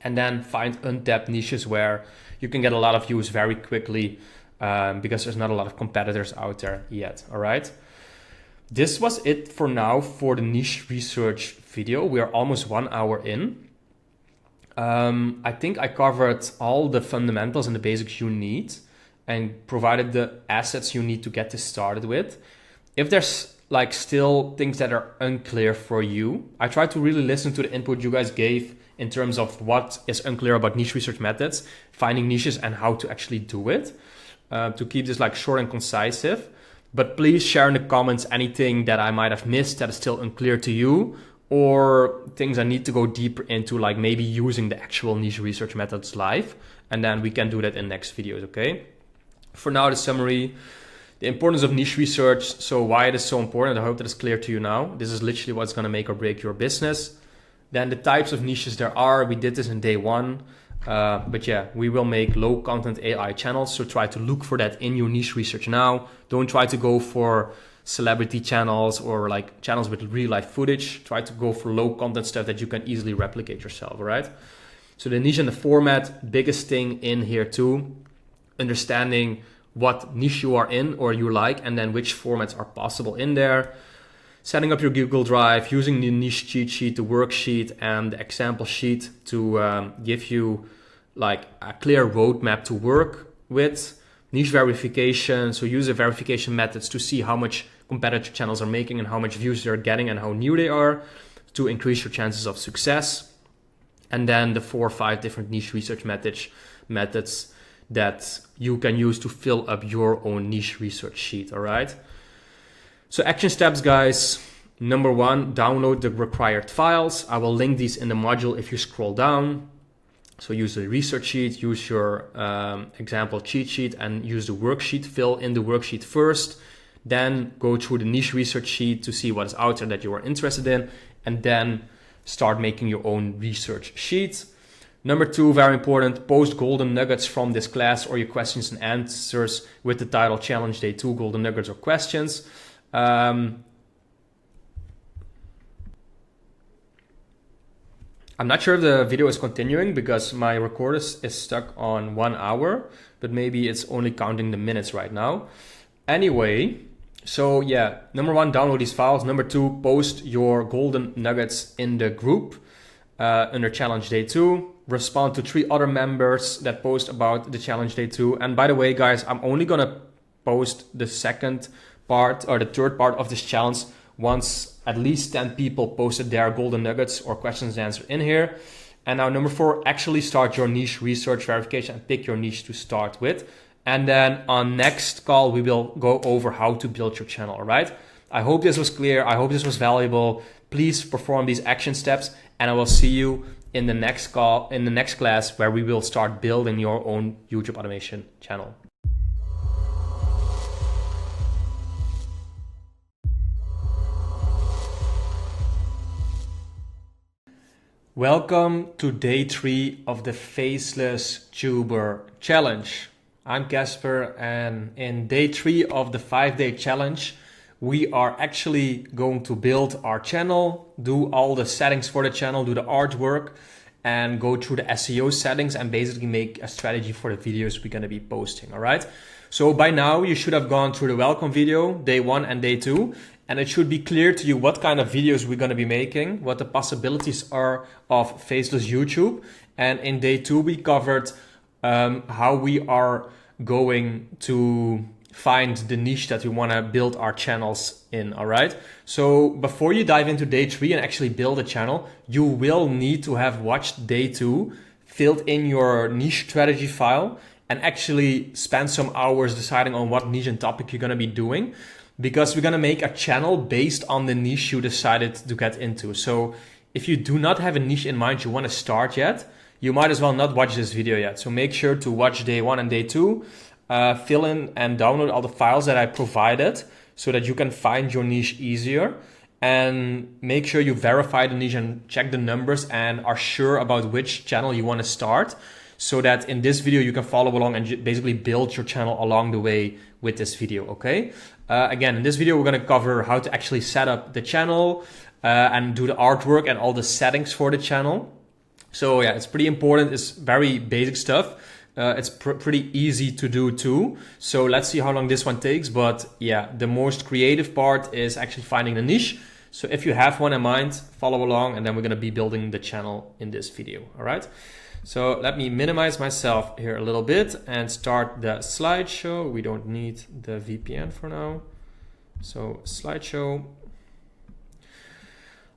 and then find untapped niches where you can get a lot of views very quickly, because there's not a lot of competitors out there yet. All right. This was it for now for the niche research video. We are almost 1 hour in. I think I covered all the fundamentals and the basics you need and provided the assets you need to get this started with. If there's still things that are unclear for you, I try to really listen to the input you guys gave in terms of what is unclear about niche research methods, finding niches, and how to actually do it, to keep this short and concise. But please share in the comments anything that I might have missed that is still unclear to you, or things I need to go deeper into, like maybe using the actual niche research methods live, and then we can do that in next videos, okay? For now, the summary, the importance of niche research, so why it is so important. I hope that is clear to you now. This is literally what's going to make or break your business. Then the types of niches there are, we did this in day one. But yeah, we will make low content AI channels. So try to look for that in your niche research now. Don't try to go for celebrity channels or channels with real life footage. Try to go for low content stuff that you can easily replicate yourself, all right? So the niche and the format, biggest thing in here too, understanding what niche you are in or you like, and then which formats are possible in there. Setting up your Google Drive, using the niche cheat sheet, the worksheet, and the example sheet to give you a clear roadmap to work with. Niche verification, so use the verification methods to see how much competitor channels are making and how much views they're getting and how new they are to increase your chances of success. And then the 4 or 5 different niche research methods that you can use to fill up your own niche research sheet, all right? So action steps, guys. Number 1, download the required files. I will link these in the module if you scroll down. So use the research sheet, use your example cheat sheet, and use the worksheet. Fill in the worksheet first, then go through the niche research sheet to see what is out there that you are interested in, and then start making your own research sheet. Number 2, very important, post golden nuggets from this class or your questions and answers with the title Challenge Day 2, golden nuggets or questions. I'm not sure if the video is continuing because my recorder is stuck on 1 hour, but maybe it's only counting the minutes right now. Anyway, so yeah, number 1, download these files. Number 2, post your golden nuggets in the group under Challenge Day 2. Respond to 3 other members that post about the Challenge Day 2. And by the way, guys, I'm only gonna post the second part or the third part of this challenge once at least 10 people posted their golden nuggets or questions and answers in here. And now number 4, actually start your niche research verification and pick your niche to start with. And then on next call, we will go over how to build your channel, all right? I hope this was clear. I hope this was valuable. Please perform these action steps, and I will see you in the next call, in the next class, where we will start building your own YouTube automation channel. Welcome to day 3 of the Faceless Tuber Challenge. I'm Casper, and in day 3 of the 5-day challenge, we are actually going to build our channel, do all the settings for the channel, do the artwork, and go through the SEO settings and basically make a strategy for the videos we're going to be posting. All right. So by now you should have gone through the welcome video, day 1 and day 2. And it should be clear to you what kind of videos we're going to be making, what the possibilities are of Faceless YouTube. And in day 2, we covered how we are going to find the niche that we want to build our channels in. All right. So before you dive into day 3 and actually build a channel, you will need to have watched day 2, filled in your niche strategy file, and actually spend some hours deciding on what niche and topic you're going to be doing. Because we're going to make a channel based on the niche you decided to get into. So if you do not have a niche in mind you want to start yet, you might as well not watch this video yet. So make sure to watch day 1 and day 2, fill in and download all the files that I provided so that you can find your niche easier. And make sure you verify the niche and check the numbers and are sure about which channel you want to start, so that in this video you can follow along and basically build your channel along the way with this video, okay? Again, in this video we're going to cover how to actually set up the channel and do the artwork and all the settings for the channel. So yeah, it's pretty important. It's very basic stuff. It's pretty easy to do too. So let's see how long this one takes. But yeah, the most creative part is actually finding the niche. So if you have one in mind, follow along, and then we're going to be building the channel in this video, all right? So let me minimize myself here a little bit and start the slideshow. We don't need the VPN for now. So slideshow.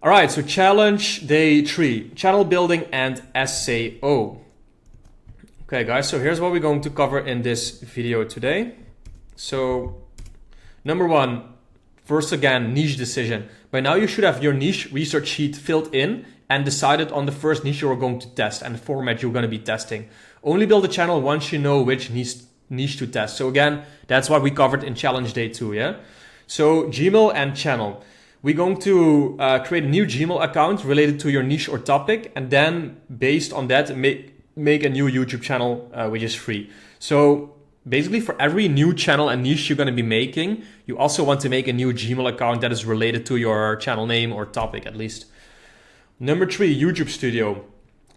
All right, so challenge day 3, channel building and SEO. Okay guys, so here's what we're going to cover in this video today. So number 1, first again, niche decision. By now you should have your niche research sheet filled in and decided on the first niche you are going to test and the format you're going to be testing. Only build a channel once you know which niche to test. So again, that's what we covered in challenge day 2, yeah? So Gmail and channel. We're going to create a new Gmail account related to your niche or topic, and then based on that, make a new YouTube channel, which is free. So basically for every new channel and niche you're going to be making, you also want to make a new Gmail account that is related to your channel name or topic at least. Number 3, YouTube Studio.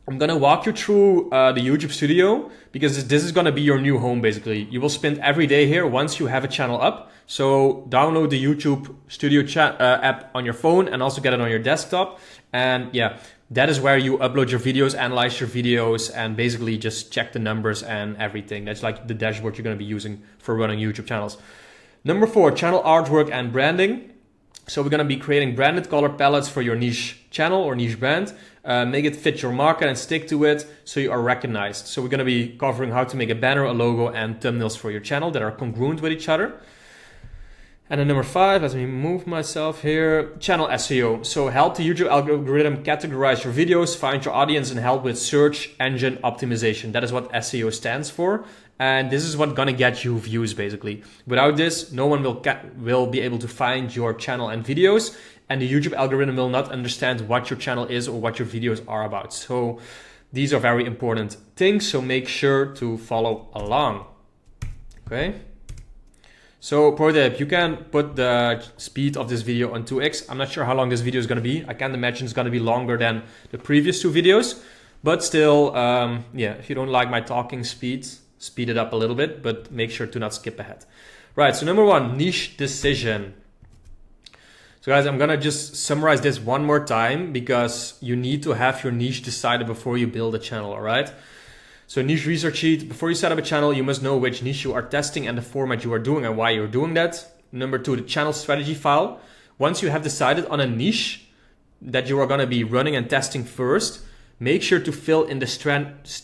I'm going to walk you through the YouTube Studio because this is going to be your new home basically. You will spend every day here once you have a channel up. So download the YouTube Studio app on your phone and also get it on your desktop. And yeah, that is where you upload your videos, analyze your videos, and basically just check the numbers and everything. That's like the dashboard you're going to be using for running YouTube channels. Number 4, channel artwork and branding. So we're going to be creating branded color palettes for your niche channel or niche brand. Make it fit your market and stick to it so you are recognized. So we're going to be covering how to make a banner, a logo, and thumbnails for your channel that are congruent with each other. And then number 5, let me move myself here, channel SEO. So help the YouTube algorithm categorize your videos, find your audience, and help with search engine optimization. That is what SEO stands for. And this is what's gonna get you views basically. Without this, no one will be able to find your channel and videos, and the YouTube algorithm will not understand what your channel is or what your videos are about. So these are very important things, so make sure to follow along, okay? So pro tip, you can put the speed of this video on 2x. I'm not sure how long this video is going to be. I can't imagine it's going to be longer than the previous 2 videos. But still, yeah, if you don't like my talking speed, speed it up a little bit, but make sure to not skip ahead. Right, so number 1, niche decision. So guys, I'm going to just summarize this one more time because you need to have your niche decided before you build a channel, all right? So niche research sheet, before you set up a channel, you must know which niche you are testing and the format you are doing and why you're doing that. Number 2, the channel strategy file. Once you have decided on a niche that you are going to be running and testing first, make sure to fill in the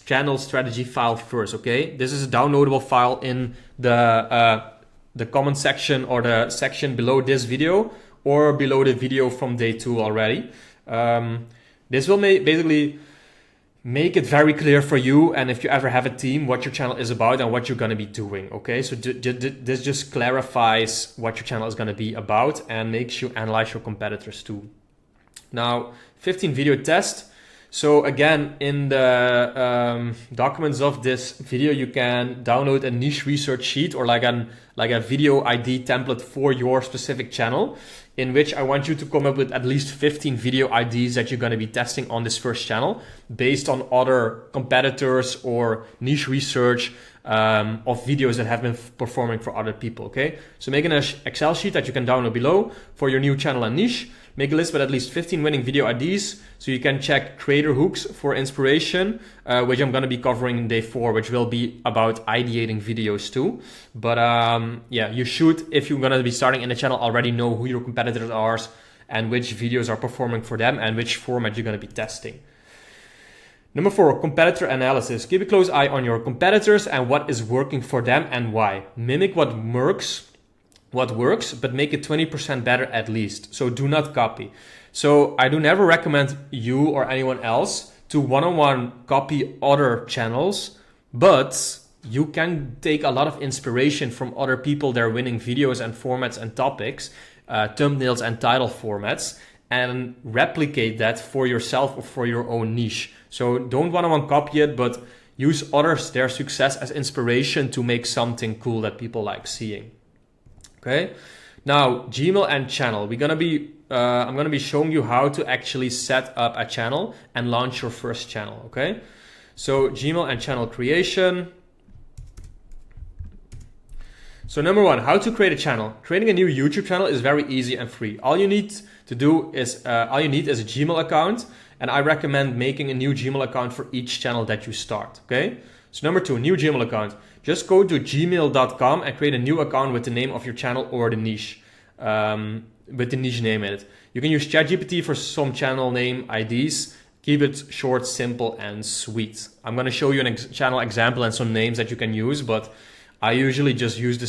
channel strategy file first, okay? This is a downloadable file in the comment section or the section below this video or below the video from day 2 already. This will basically make it very clear for you, and if you ever have a team, what your channel is about and what you're going to be doing, okay? So this just clarifies what your channel is going to be about and makes you analyze your competitors too. Now, 15 video test. So again, in the documents of this video, you can download a niche research sheet or like a video ID template for your specific channel, in which I want you to come up with at least 15 video IDs that you're going to be testing on this first channel based on other competitors or niche research of videos that have been performing for other people, okay? So make an Excel sheet that you can download below for your new channel and niche. Make a list with at least 15 winning video IDs so you can check creator hooks for inspiration, which I'm going to be covering in day 4, which will be about ideating videos too. But yeah, you should, if you're going to be starting in the channel, already know who your competitors are and which videos are performing for them and which format you're going to be testing. Number 4, competitor analysis. Keep a close eye on your competitors and what is working for them and why. Mimic what works, but make it 20% better at least. So do not copy. So I do never recommend you or anyone else to one-on-one copy other channels, but you can take a lot of inspiration from other people, their winning videos and formats and topics, thumbnails and title formats, and replicate that for yourself or for your own niche. So don't one-on-one copy it, but use others, their success as inspiration to make something cool that people like seeing. Okay, now Gmail and channel. I'm gonna be showing you how to actually set up a channel and launch your first channel. Okay, so Gmail and channel creation. So number 1, how to create a channel. Creating a new YouTube channel is very easy and free. All you need to do is a Gmail account, and I recommend making a new Gmail account for each channel that you start. Okay, so number 2, new Gmail account. Just go to gmail.com and create a new account with the name of your channel or the niche, with the niche name in it. You can use ChatGPT for some channel name IDs. Keep it short, simple, and sweet. I'm going to show you a channel example and some names that you can use, but I usually just use the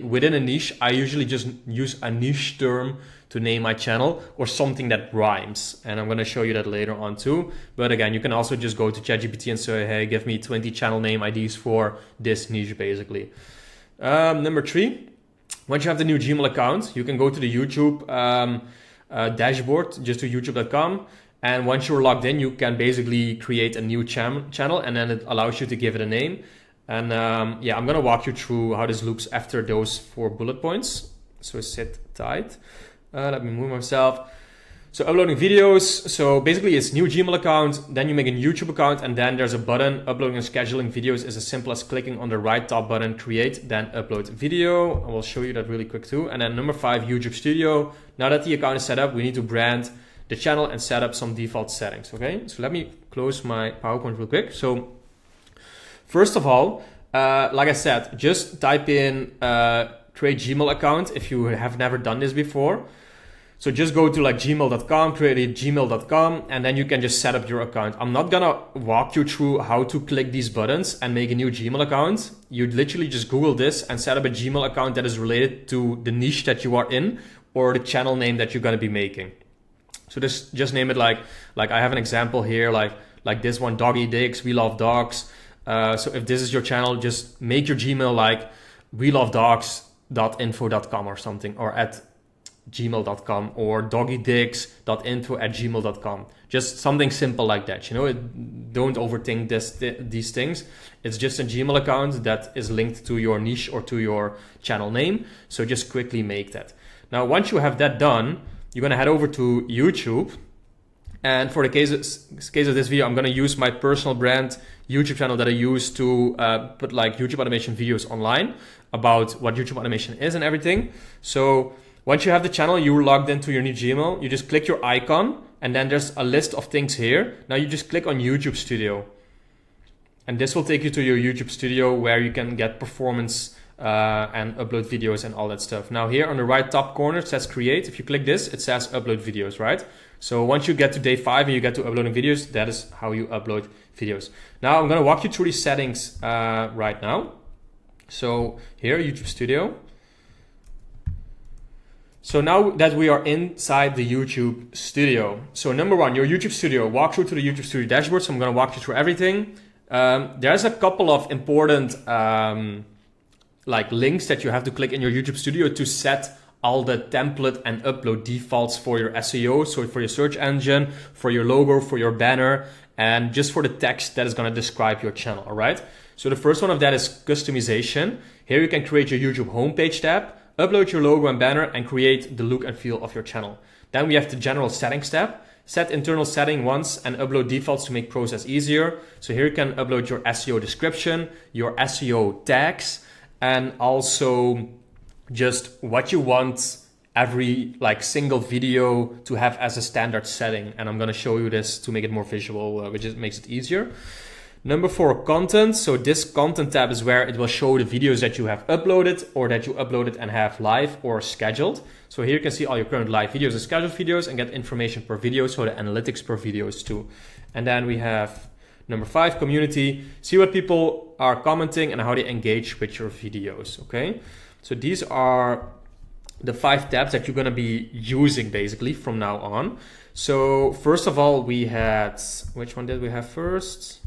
within a niche, I usually just use a niche term to name my channel or something that rhymes. And I'm going to show you that later on too. But again, you can also just go to ChatGPT and say, hey, give me 20 channel name IDs for this niche basically. Number 3, once you have the new Gmail account, you can go to the YouTube dashboard, just to youtube.com. And once you're logged in, you can basically create a new channel, and then it allows you to give it a name. And yeah, I'm going to walk you through how this looks after those 4 bullet points. So sit tight. Let me move myself. So uploading videos. So basically it's new Gmail account, then you make a YouTube account, and then there's a button. Uploading and scheduling videos is as simple as clicking on the right top button, create, then upload video. I will show you that really quick too. And then number 5, YouTube Studio. Now that the account is set up, we need to brand the channel and set up some default settings. Okay, so let me close my PowerPoint real quick. So first of all, like I said, just type in create Gmail account if you have never done this before. So just go to like gmail.com, create gmail.com, and then you can just set up your account. I'm not gonna walk you through how to click these buttons and make a new Gmail account. You literally just Google this and set up a Gmail account that is related to the niche that you are in or the channel name that you're gonna be making. So just name it like I have an example here, like this one, Doggy Dicks, We Love Dogs. So if this is your channel, just make your Gmail like welovedogs.info.com or something, or at gmail.com, or doggydicks.info@gmail.com. Just something simple like that. You know, don't overthink these things. It's just a Gmail account that is linked to your niche or to your channel name. So just quickly make that. Now, once you have that done, you're going to head over to YouTube. And for the case of this video, I'm going to use my personal brand YouTube channel that I use to put like YouTube automation videos online about what YouTube automation is and everything. So once you have the channel, you're logged into your new Gmail, you just click your icon, and then there's a list of things here. Now you just click on YouTube Studio. And this will take you to your YouTube Studio where you can get performance and upload videos and all that stuff. Now here on the right top corner, it says create. If you click this, it says upload videos, right? So once you get to day 5 and you get to uploading videos, that is how you upload videos. Now I'm going to walk you through these settings right now. So here, YouTube Studio. So now that we are inside the YouTube Studio. So number 1, your YouTube Studio. Walk through to the YouTube Studio dashboard. So I'm going to walk you through everything. There's a couple of important like links that you have to click in your YouTube Studio to set all the template and upload defaults for your SEO, so for your search engine, for your logo, for your banner, and just for the text that is going to describe your channel, all right? So the first one of that is customization. Here you can create your YouTube homepage tab, upload your logo and banner, and create the look and feel of your channel. Then we have the general settings tab. Set internal setting once and upload defaults to make process easier. So here you can upload your SEO description, your SEO tags, and also just what you want every like single video to have as a standard setting. And I'm going to show you this to make it more visual, which makes it easier. Number 4, content. So this content tab is where it will show the videos that you have uploaded or that you uploaded and have live or scheduled. So here you can see all your current live videos and scheduled videos and get information per video, so the analytics per videos too. And then we have number 5, community. See what people are commenting and how they engage with your videos, okay? So these are the 5 tabs that you're gonna be using basically from now on. So first of all, we had, which one did we have first?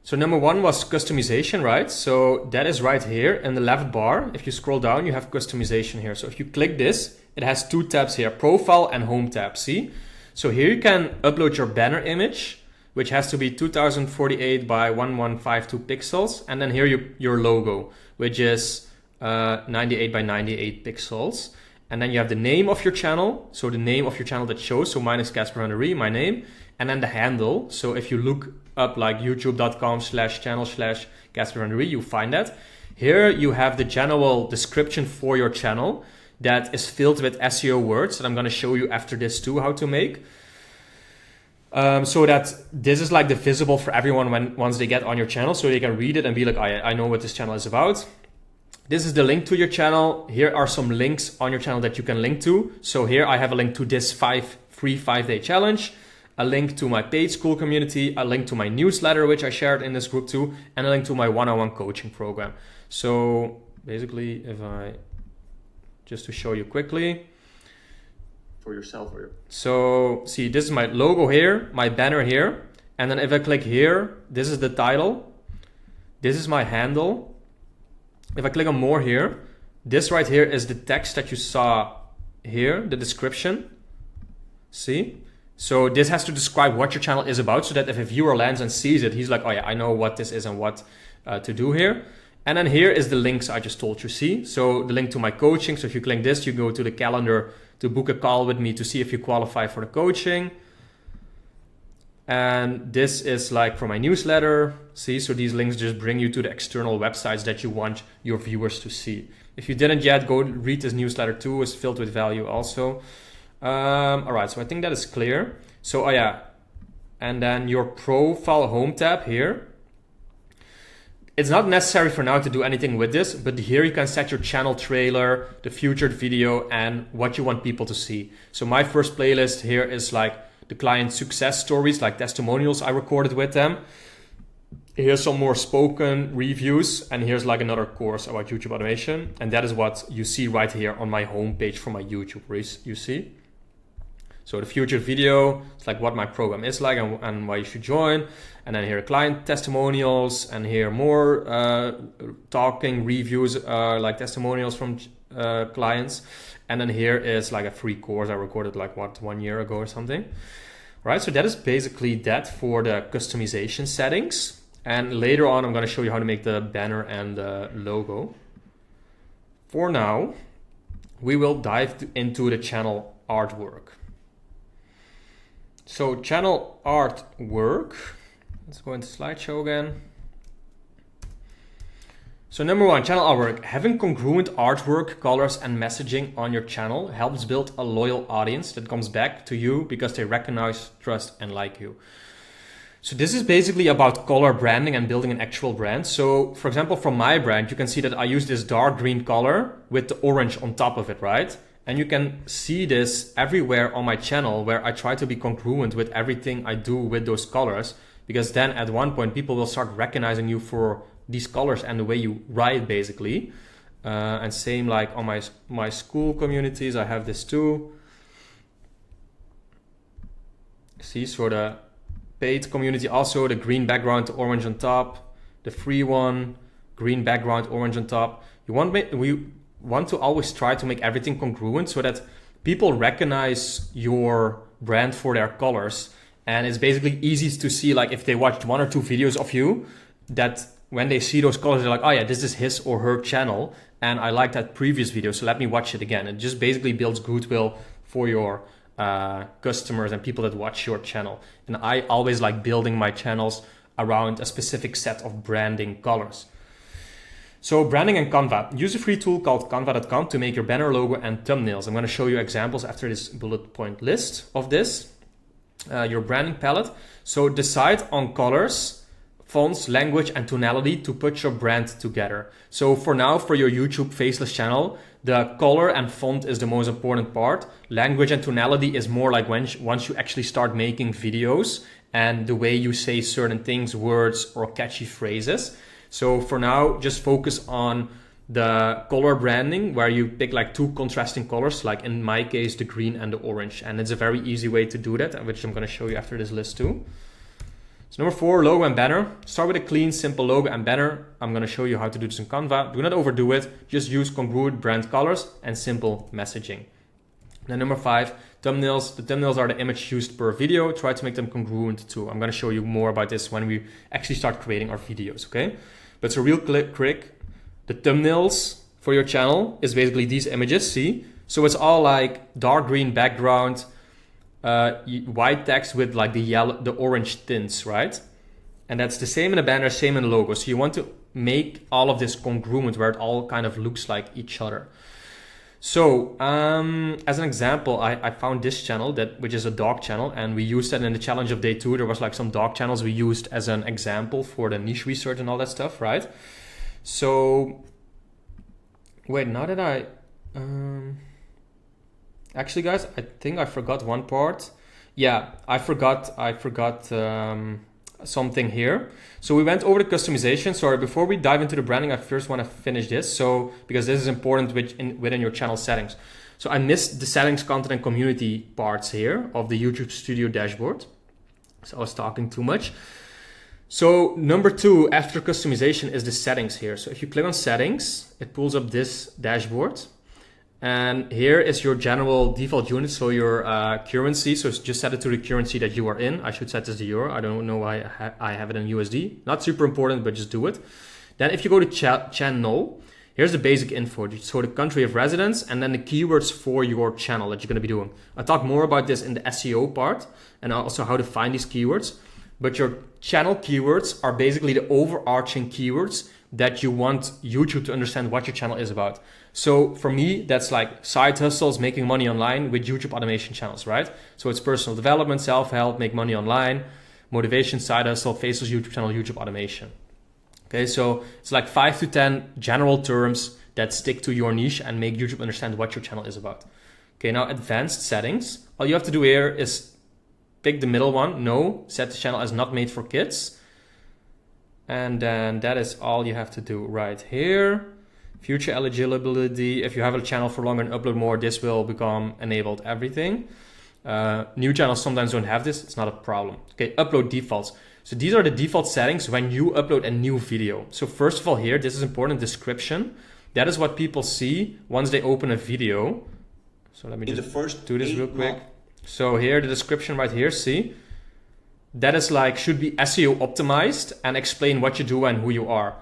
So number 1 was customization, right? So that is right here in the left bar. If you scroll down, you have customization here. So if you click this, it has 2 tabs here, profile and home tab, see? So here you can upload your banner image, which has to be 2048 by 1152 pixels. And then here your logo, which is 98 by 98 pixels. And then you have the name of your channel. So the name of your channel that shows. So mine is Casper van der Rie, my name. And then the handle. So if you look up like youtube.com/channel/Casper van der Rie, you find that. Here you have the general description for your channel that is filled with SEO words that I'm going to show you after this too how to make. So that this is like the visible for everyone once they get on your channel, so they can read it and be like, I know what this channel is about. This is the link to your channel. Here are some links on your channel that you can link to. So here I have a link to this free 5-day challenge, a link to my paid school community, a link to my newsletter, which I shared in this group too, and a link to my one-on-one coaching program. So basically, if I, just to show you quickly, for yourself here. So see, this is my logo here, my banner here. And then if I click here, this is the title. This is my handle. If I click on more here, this right here is the text that you saw here, the description. See? So this has to describe what your channel is about, so that if a viewer lands and sees it, he's like, oh yeah, I know what this is and what to do here. And then here is the links I just told you, see? So the link to my coaching. So if you click this, you go to the calendar to book a call with me to see if you qualify for the coaching. And this is like for my newsletter. See, so these links just bring you to the external websites that you want your viewers to see. If you didn't yet, go read this newsletter too. It's filled with value also. All right, so I think that is clear. So, oh yeah, and then your profile home tab here. It's not necessary for now to do anything with this, but here you can set your channel trailer, the featured video, and what you want people to see. So my first playlist here is like the client success stories, like testimonials I recorded with them. Here's some more spoken reviews, and here's like another course about YouTube automation. And that is what you see right here on my homepage for my YouTube, you see. So the featured video, it's like what my program is like and why you should join. And then here client testimonials, and here more talking reviews, like testimonials from clients. And then here is like a free course I recorded like 1 year ago or something. Right, so that is basically that for the customization settings. And later on, I'm going to show you how to make the banner and the logo. For now, we will dive into the channel artwork. So channel artwork, let's go into slideshow again. So number 1, channel artwork. Having congruent artwork, colors, and messaging on your channel helps build a loyal audience that comes back to you because they recognize, trust, and like you. So this is basically about color branding and building an actual brand. So for example, from my brand, you can see that I use this dark green color with the orange on top of it, right? And you can see this everywhere on my channel where I try to be congruent with everything I do with those colors, because then at one point people will start recognizing you for these colors and the way you write basically. And same like on my school communities, I have this too. See, so the paid community also, the green background, the orange on top, the free one, green background, orange on top. we want to always try to make everything congruent so that people recognize your brand for their colors. And it's basically easy to see, like if they watched 1 or 2 videos of you, that when they see those colors, they're like, oh yeah, this is his or her channel. And I like that previous video, so let me watch it again. It just basically builds goodwill for your customers and people that watch your channel. And I always like building my channels around a specific set of branding colors. So branding and Canva. Use a free tool called canva.com to make your banner, logo, and thumbnails. I'm going to show you examples after this bullet point list of this. Your branding palette. So decide on colors, fonts, language, and tonality to put your brand together. So for now, for your YouTube Faceless channel, the color and font is the most important part. Language and tonality is more like once you actually start making videos and the way you say certain things, words, or catchy phrases. So for now, just focus on the color branding, where you pick like 2 contrasting colors, like in my case, the green and the orange. And it's a very easy way to do that, which I'm going to show you after this list too. So number 4, logo and banner. Start with a clean, simple logo and banner. I'm going to show you how to do this in Canva. Do not overdo it. Just use congruent brand colors and simple messaging. Then number 5, thumbnails. The thumbnails are the image used per video. Try to make them congruent too. I'm going to show you more about this when we actually start creating our videos, okay? But so real quick, the thumbnails for your channel is basically these images, see? So it's all like dark green background, white text with like the orange tints, right? And that's the same in the banner, same in the logo. So you want to make all of this congruent where it all kind of looks like each other. So as an example, I found this channel which is a dog channel, and we used that in the challenge of day 2. There was like some dog channels we used as an example for the niche research and all that stuff, right? So wait, now that I actually, guys, I think I forgot one part. Yeah, I forgot something here. So we went over the customization. Sorry, before we dive into the branding, I first want to finish this. So because this is important within your channel settings. So I missed the settings, content, and community parts here of the YouTube Studio dashboard. So I was talking too much. So number 2 after customization is the settings here. So if you click on settings, it pulls up this dashboard. And here is your general default unit, so your currency. So just set it to the currency that you are in. I should set this to euro. I don't know why I have it in USD. Not super important, but just do it. Then if you go to channel, here's the basic info. So the country of residence and then the keywords for your channel that you're going to be doing. I'll talk more about this in the SEO part and also how to find these keywords. But your channel keywords are basically the overarching keywords that you want YouTube to understand what your channel is about. So for me, that's like side hustles, making money online with YouTube automation channels, right? So it's personal development, self-help, make money online, motivation, side hustle, Faceless YouTube channel, YouTube automation. Okay, so it's like 5 to 10 general terms that stick to your niche and make YouTube understand what your channel is about. Okay, now advanced settings. All you have to do here is pick the middle one. No, set the channel as not made for kids. And then that is all you have to do right here. Future eligibility. If you have a channel for longer and upload more, this will become enabled everything. New channels sometimes don't have this. It's not a problem. Okay, upload defaults. So these are the default settings when you upload a new video. So first of all here, this is important, description. That is what people see once they open a video. So let me just do this real quick. So here, the description right here, see? That is like, should be SEO optimized and explain what you do and who you are.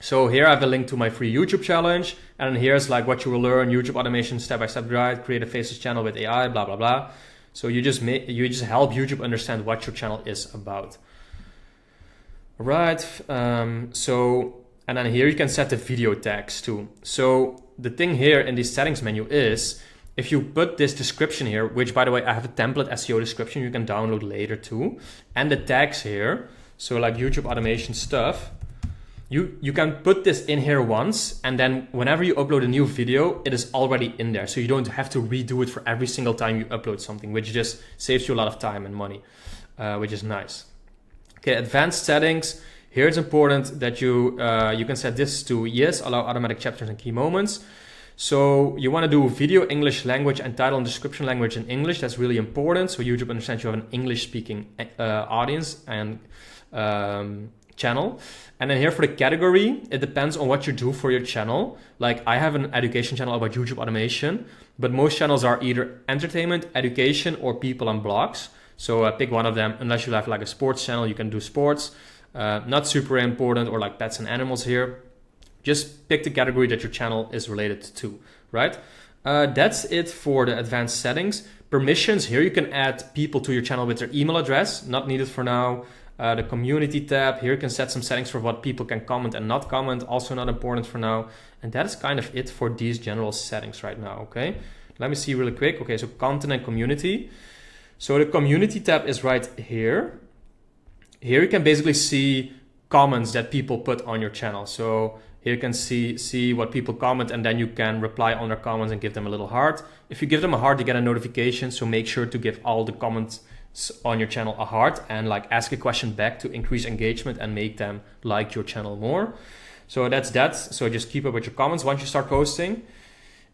So here I have a link to my free YouTube challenge. And then here's like what you will learn, YouTube automation, step-by-step guide, create a Faceless channel with AI, blah, blah, blah. So you just help YouTube understand what your channel is about. All right. And then here you can set the video tags too. So the thing here in the settings menu is, if you put this description here, which by the way, I have a template SEO description you can download later too. And the tags here, so like YouTube automation stuff, you can put this in here once, and then whenever you upload a new video, it is already in there. So you don't have to redo it for every single time you upload something, which just saves you a lot of time and money, which is nice. Okay, advanced settings. Here it's important that you can set this to yes, allow automatic chapters and key moments. So you want to do video English language and title and description language in English. That's really important. So YouTube understands you have an English speaking audience and channel. And then here for the category, it depends on what you do for your channel. Like I have an education channel about YouTube automation, but most channels are either entertainment, education, or people and blogs. So pick one of them. Unless you have like a sports channel, you can do sports. Not super important, or like pets and animals here. Just pick the category that your channel is related to, right? That's it for the advanced settings. Permissions, here you can add people to your channel with their email address, not needed for now. The community tab, here you can set some settings for what people can comment and not comment, also not important for now. And that is kind of it for these general settings right now, okay? Let me see really quick. Okay, so content and community. So the community tab is right here. Here you can basically see comments that people put on your channel. So here you can see what people comment, and then you can reply on their comments and give them a little heart. If you give them a heart, you get a notification. So make sure to give all the comments on your channel a heart and like ask a question back to increase engagement and make them like your channel more. So that's that. So just keep up with your comments once you start posting.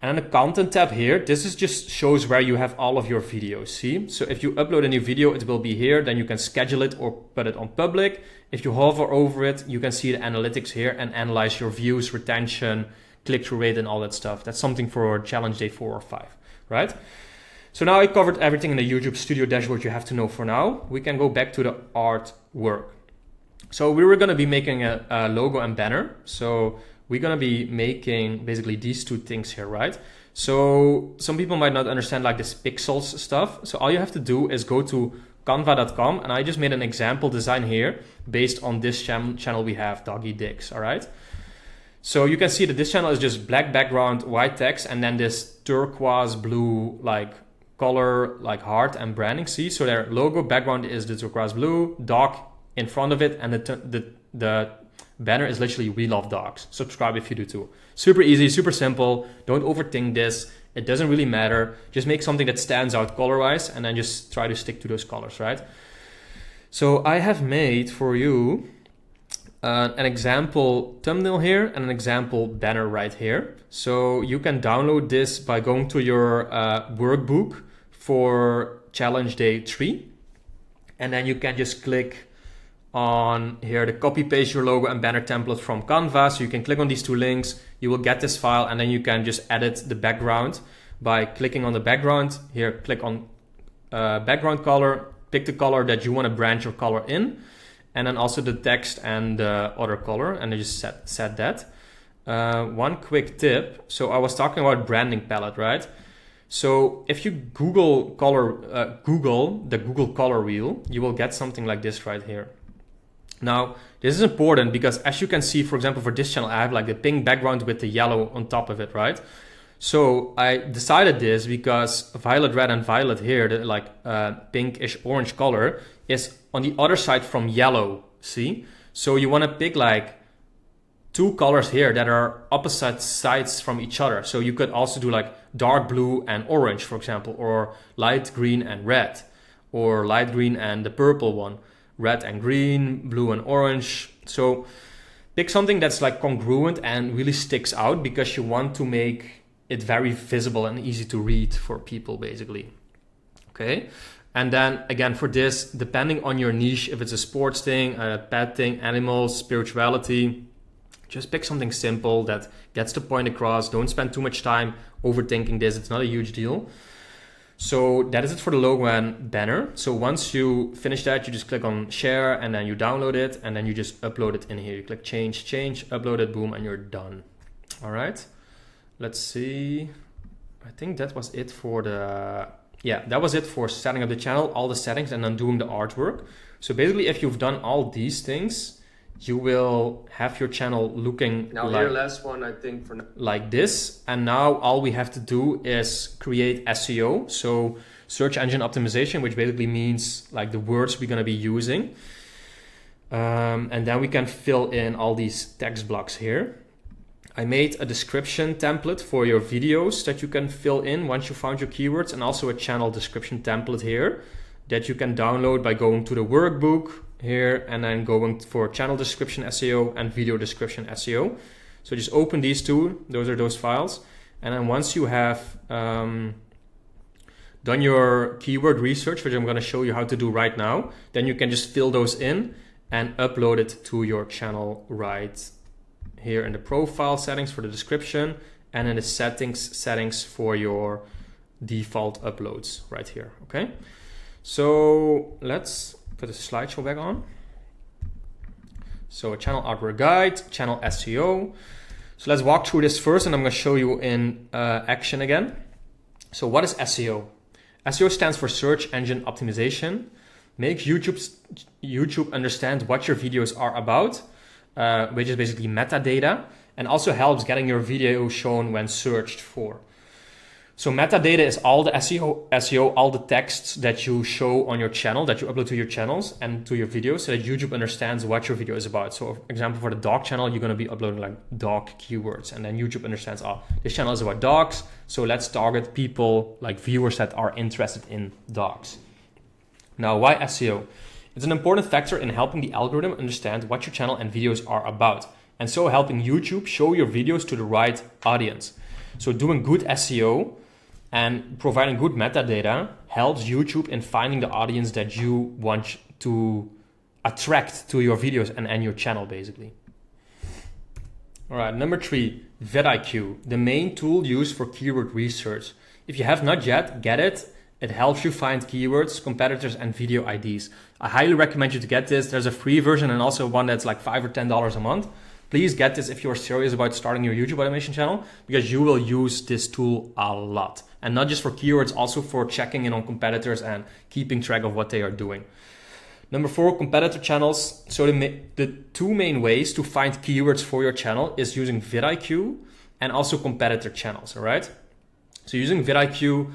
And then the content tab here, this is just shows where you have all of your videos, see? So if you upload a new video, it will be here, then you can schedule it or put it on public. If you hover over it, you can see the analytics here and analyze your views, retention, click-through rate, and all that stuff. That's something for challenge day 4 or 5, right? So now I covered everything in the YouTube Studio dashboard you have to know for now. We can go back to the artwork. So we were gonna be making a logo and banner. So we're gonna be making basically these two things here, right? So some people might not understand like this pixels stuff. So all you have to do is go to canva.com, and I just made an example design here based on this channel we have, Doggy Dicks, all right? So you can see that this channel is just black background, white text, and then this turquoise blue like color, like heart and branding, see? So their logo background is the turquoise blue, dog in front of it, and the banner is literally "We love dogs. Subscribe if you do too." Super easy, super simple. Don't overthink this. It doesn't really matter. Just make something that stands out color-wise, and then just try to stick to those colors, right? So I have made for you an example thumbnail here and an example banner right here. So you can download this by going to your workbook for challenge day 3. And then you can just click on here to copy paste your logo and banner template from Canva. So you can click on these two links, you will get this file, and then you can just edit the background by clicking on the background. Here, click on background color, pick the color that you want to brand your color in, and then also the text and the other color, and then just set that. One quick tip. So I was talking about branding palette, right? So if you Google the Google color wheel, you will get something like this right here. Now, this is important because as you can see, for example, for this channel, I have like the pink background with the yellow on top of it, right? So I decided this because violet, red, and violet here, the like pinkish orange color is on the other side from yellow, see? So you want to pick like two colors here that are opposite sides from each other. So you could also do like dark blue and orange, for example, or light green and red, or light green and the purple one, red and green, blue and orange. So pick something that's like congruent and really sticks out because you want to make it very visible and easy to read for people, basically. Okay. And then again, for this, depending on your niche, if it's a sports thing, a pet thing, animals, spirituality, just pick something simple that gets the point across. Don't spend too much time overthinking this. It's not a huge deal. So that is it for the logo and banner. So once you finish that, you just click on share and then you download it and then you just upload it in here. You click change, upload it, boom, and you're done. All right. Let's see. I think that was it for that was it for setting up the channel, all the settings, and then doing the artwork. So basically, if you've done all these things, you will have your channel looking now like, here, last one, I think, for now. Like this. And now all we have to do is create SEO. So search engine optimization, which basically means like the words we're going to be using. And then we can fill in all these text blocks here. I made a description template for your videos that you can fill in once you found your keywords, and also a channel description template here that you can download by going to the workbook here and then going for channel description SEO and video description SEO. So just open these two, those are those files. And then once you have done your keyword research, which I'm going to show you how to do right now, then you can just fill those in and upload it to your channel right here in the profile settings for the description, and in the settings for your default uploads right here. Okay, so let's put the slideshow back on. So channel artwork guide, channel SEO. So let's walk through this first, and I'm going to show you in action again. So what is SEO? SEO stands for search engine optimization. Makes YouTube understand what your videos are about, which is basically metadata, and also helps getting your video shown when searched for. So metadata is all the SEO, all the texts that you show on your channel, that you upload to your channels and to your videos, so that YouTube understands what your video is about. So for example, for the dog channel, you're going to be uploading like dog keywords, and then YouTube understands, oh, this channel is about dogs, so let's target people, like viewers that are interested in dogs. Now, why SEO? It's an important factor in helping the algorithm understand what your channel and videos are about, and so helping YouTube show your videos to the right audience. So doing good SEO and providing good metadata helps YouTube in finding the audience that you want to attract to your videos and your channel, basically. All right, number 3, vidIQ, the main tool used for keyword research. If you have not yet, get it. It helps you find keywords, competitors, and video IDs. I highly recommend you to get this. There's a free version and also one that's like $5 or $10 a month. Please get this if you're serious about starting your YouTube automation channel, because you will use this tool a lot. And not just for keywords, also for checking in on competitors and keeping track of what they are doing. Number 4, competitor channels. So the 2 main ways to find keywords for your channel is using vidIQ and also competitor channels, all right? So using vidIQ,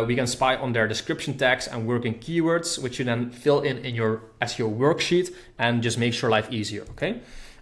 we can spy on their description tags and working keywords, which you then fill in your SEO worksheet and just makes your life easier, okay?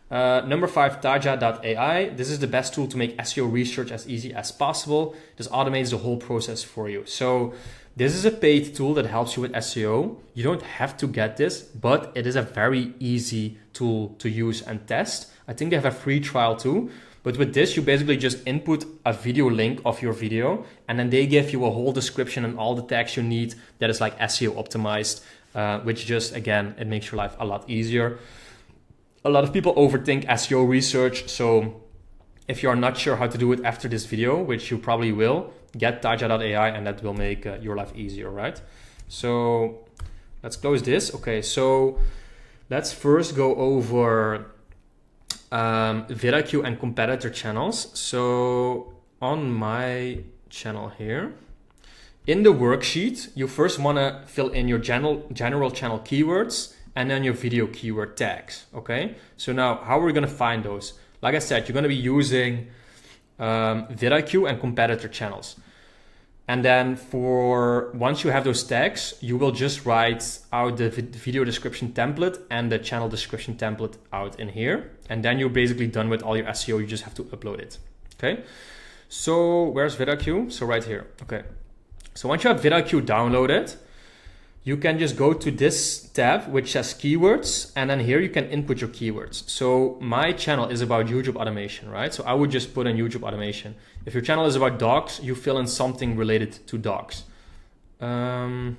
Number 5, Taja.ai. This is the best tool to make SEO research as easy as possible. This automates the whole process for you. So this is a paid tool that helps you with SEO. You don't have to get this, but it is a very easy tool to use and test. I think they have a free trial too. But with this, you basically just input a video link of your video, and then they give you a whole description and all the text you need that is like SEO optimized, which just, again, it makes your life a lot easier. A lot of people overthink SEO research, so if you're not sure how to do it after this video, which you probably will, get Taja.ai and that will make your life easier, right? So let's close this. Okay, so let's first go over vidIQ and competitor channels. So on my channel here, in the worksheet, you first want to fill in your general channel keywords and then your video keyword tags, okay? So now, how are we gonna find those? Like I said, you're gonna be using vidIQ and competitor channels. And then once you have those tags, you will just write out the video description template and the channel description template out in here. And then you're basically done with all your SEO, you just have to upload it, okay? So where's vidIQ? So right here, okay. So once you have vidIQ downloaded, you can just go to this tab, which says keywords, and then here you can input your keywords. So my channel is about YouTube automation, right? So I would just put in YouTube automation. If your channel is about dogs, you fill in something related to dogs. So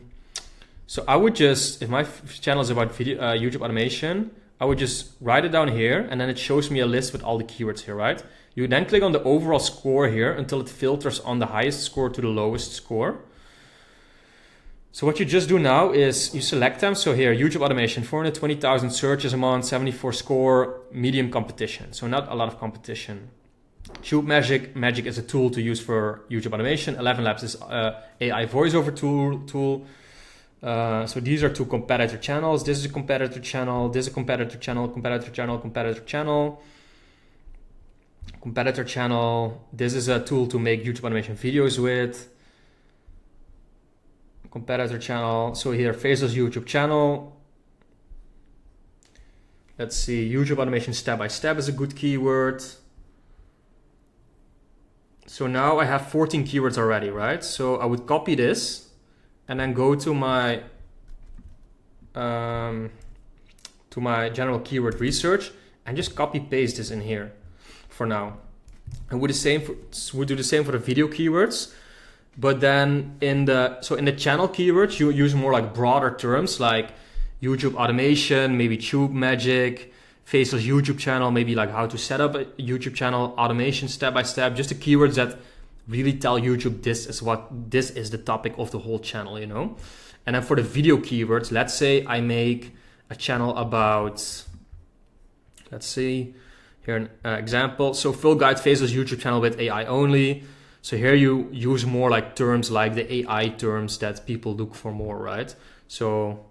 I would just, if my channel is about YouTube automation, I would just write it down here, and then it shows me a list with all the keywords here, right? You then click on the overall score here until it filters on the highest score to the lowest score. So what you just do now is you select them. So here, YouTube automation, 420,000 searches a month, 74 score, medium competition. So not a lot of competition. Tube Magic. Magic is a tool to use for YouTube automation. 11 Labs is AI voiceover tool. So these are 2 competitor channels. This is a competitor channel. This is a competitor channel, competitor channel, competitor channel. Competitor channel. This is a tool to make YouTube automation videos with. Competitor channel. So here, Faceless YouTube channel. Let's see, YouTube automation step-by-step is a good keyword. So now I have 14 keywords already, right? So I would copy this and then go to my general keyword research and just copy paste this in here for now. And would do the same for the video keywords. But then in the channel keywords, you use more like broader terms like YouTube automation, maybe tube magic, Faceless YouTube channel, maybe like how to set up a YouTube channel, automation step by step, just the keywords that really tell YouTube this is the topic of the whole channel, you know. And then for the video keywords, let's say I make a channel about, let's see here an example. So full guide Faceless YouTube channel with AI only. So here you use more like terms like the AI terms that people look for more, right? So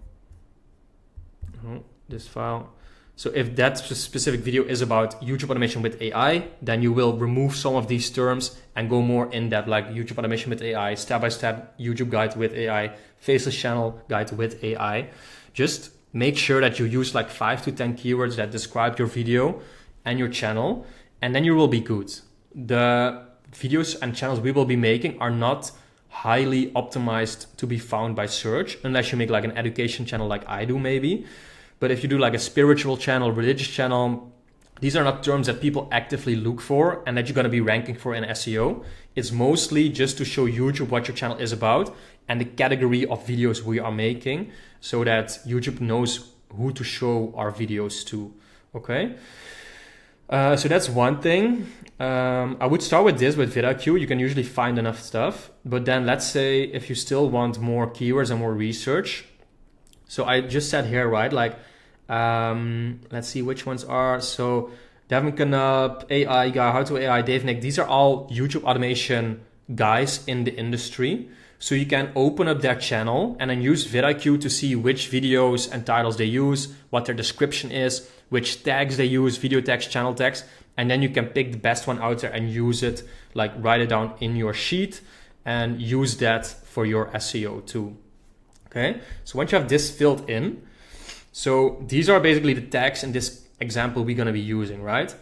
this file. So if that specific video is about YouTube automation with AI, then you will remove some of these terms and go more in depth, like YouTube automation with AI, step-by-step YouTube guide with AI, Faceless channel guide with AI. Just make sure that you use like 5 to 10 keywords that describe your video and your channel, and then you will be good. The videos and channels we will be making are not highly optimized to be found by search, unless you make like an education channel like I do maybe. But if you do like a spiritual channel, religious channel, these are not terms that people actively look for and that you're going to be ranking for in SEO. It's mostly just to show YouTube what your channel is about and the category of videos we are making, so that YouTube knows who to show our videos to. Okay. So that's one thing. I would start with this, with VidIQ. You can usually find enough stuff. But then let's say if you still want more keywords and more research. So I just said here, right? Like, let's see which ones are. So Devin Knupp, AI guy, How to AI, Dave Nick. These are all YouTube automation guys in the industry. So you can open up their channel and then use vidIQ to see which videos and titles they use, what their description is, which tags they use, video tags, channel tags. And then you can pick the best one out there and use it, like write it down in your sheet and use that for your SEO too. Okay, so once you have this filled in, so these are basically the tags in this example we're going to be using, right?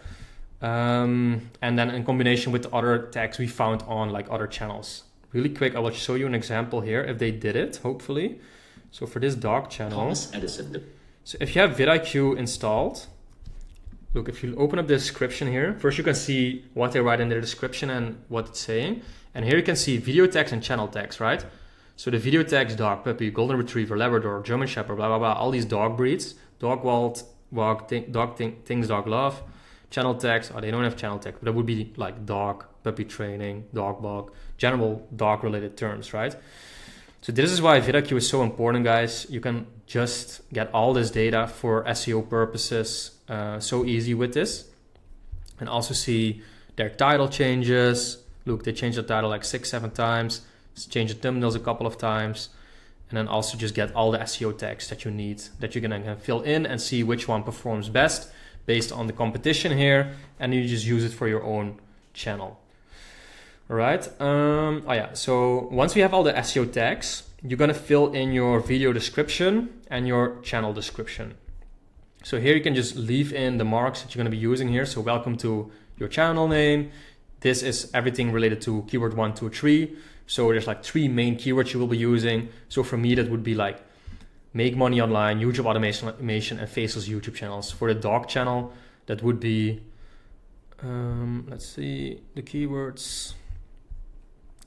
And then in combination with the other tags we found on like other channels. Really quick, I will show you an example here if they did it, hopefully. So for this dog channel, so if you have vidIQ installed, look, if you open up the description here, first you can see what they write in their description and what it's saying. And here you can see video tags and channel tags, right? So the video tags, dog, puppy, golden retriever, Labrador, German Shepherd, blah, blah, blah, all these dog breeds, dog walk, things dog love, channel tags, they don't have channel tags, but that would be like dog, puppy training, dog walk, general dog related terms, right? So this is why vidIQ is so important, guys. You can just get all this data for SEO purposes so easy with this. And also see their title changes. Look, they changed the title like 6-7 times. Change the thumbnails a couple of times, and then also just get all the SEO tags that you need, that you're gonna fill in and see which one performs best based on the competition here, and you just use it for your own channel. All right. So once we have all the SEO tags, you're gonna fill in your video description and your channel description. So here you can just leave in the marks that you're gonna be using here. So welcome to your channel name. This is everything related to keyword 1, 2, 3. So there's like 3 main keywords you will be using. So for me, that would be like make money online, YouTube automation, and Faceless YouTube channels. For the dog channel, that would be, let's see, the keywords.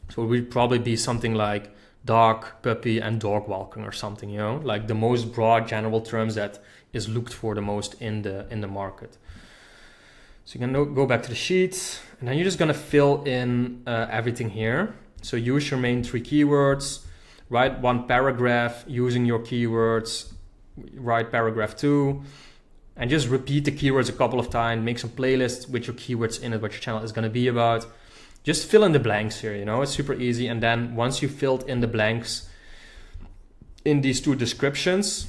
So it would probably be something like dog, puppy, and dog walking or something, you know, like the most broad general terms that is looked for the most in the market. So you can go back to the sheet, and then you're just gonna fill in everything here. So use your main 3 keywords, write 1 paragraph using your keywords, write paragraph 2, and just repeat the keywords a couple of times, make some playlists with your keywords in it, what your channel is gonna be about. Just fill in the blanks here, you know, it's super easy. And then once you filled in the blanks in these 2 descriptions,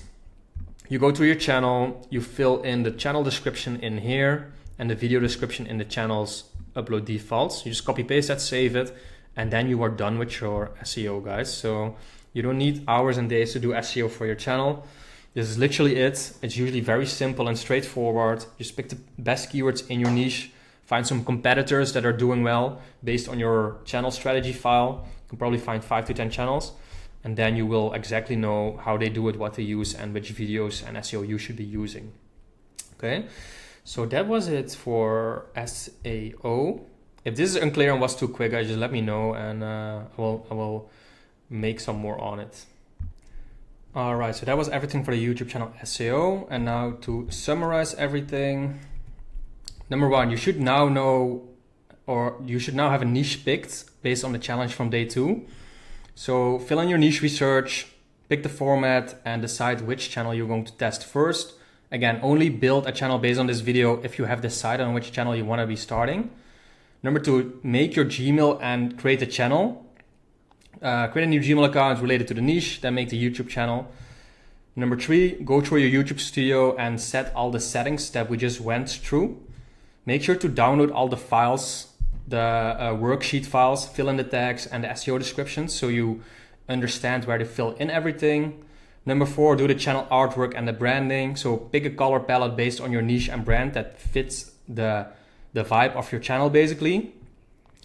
you go to your channel, you fill in the channel description in here and the video description in the channel's upload defaults. You just copy paste that, save it, and then you are done with your SEO, guys. So you don't need hours and days to do SEO for your channel. This is literally it. It's usually very simple and straightforward. Just pick the best keywords in your niche, find some competitors that are doing well based on your channel strategy file. You can probably find 5 to 10 channels, and then you will exactly know how they do it, what they use, and which videos and SEO you should be using. Okay, so that was it for SEO. If this is unclear and was too quick, guys, just let me know, and I will make some more on it. All right, so that was everything for the YouTube channel SEO. And now to summarize everything. Number one, you should now know, or you should now have a niche picked based on the challenge from day 2. So fill in your niche research, pick the format, and decide which channel you're going to test first. Again, only build a channel based on this video if you have decided on which channel you want to be starting. Number 2, make your Gmail and create a channel. Create a new Gmail account related to the niche, then make the YouTube channel. Number 3, go through your YouTube studio and set all the settings that we just went through. Make sure to download all the files, the worksheet files, fill in the tags and the SEO descriptions so you understand where to fill in everything. Number 4, do the channel artwork and the branding. So pick a color palette based on your niche and brand that fits the vibe of your channel basically.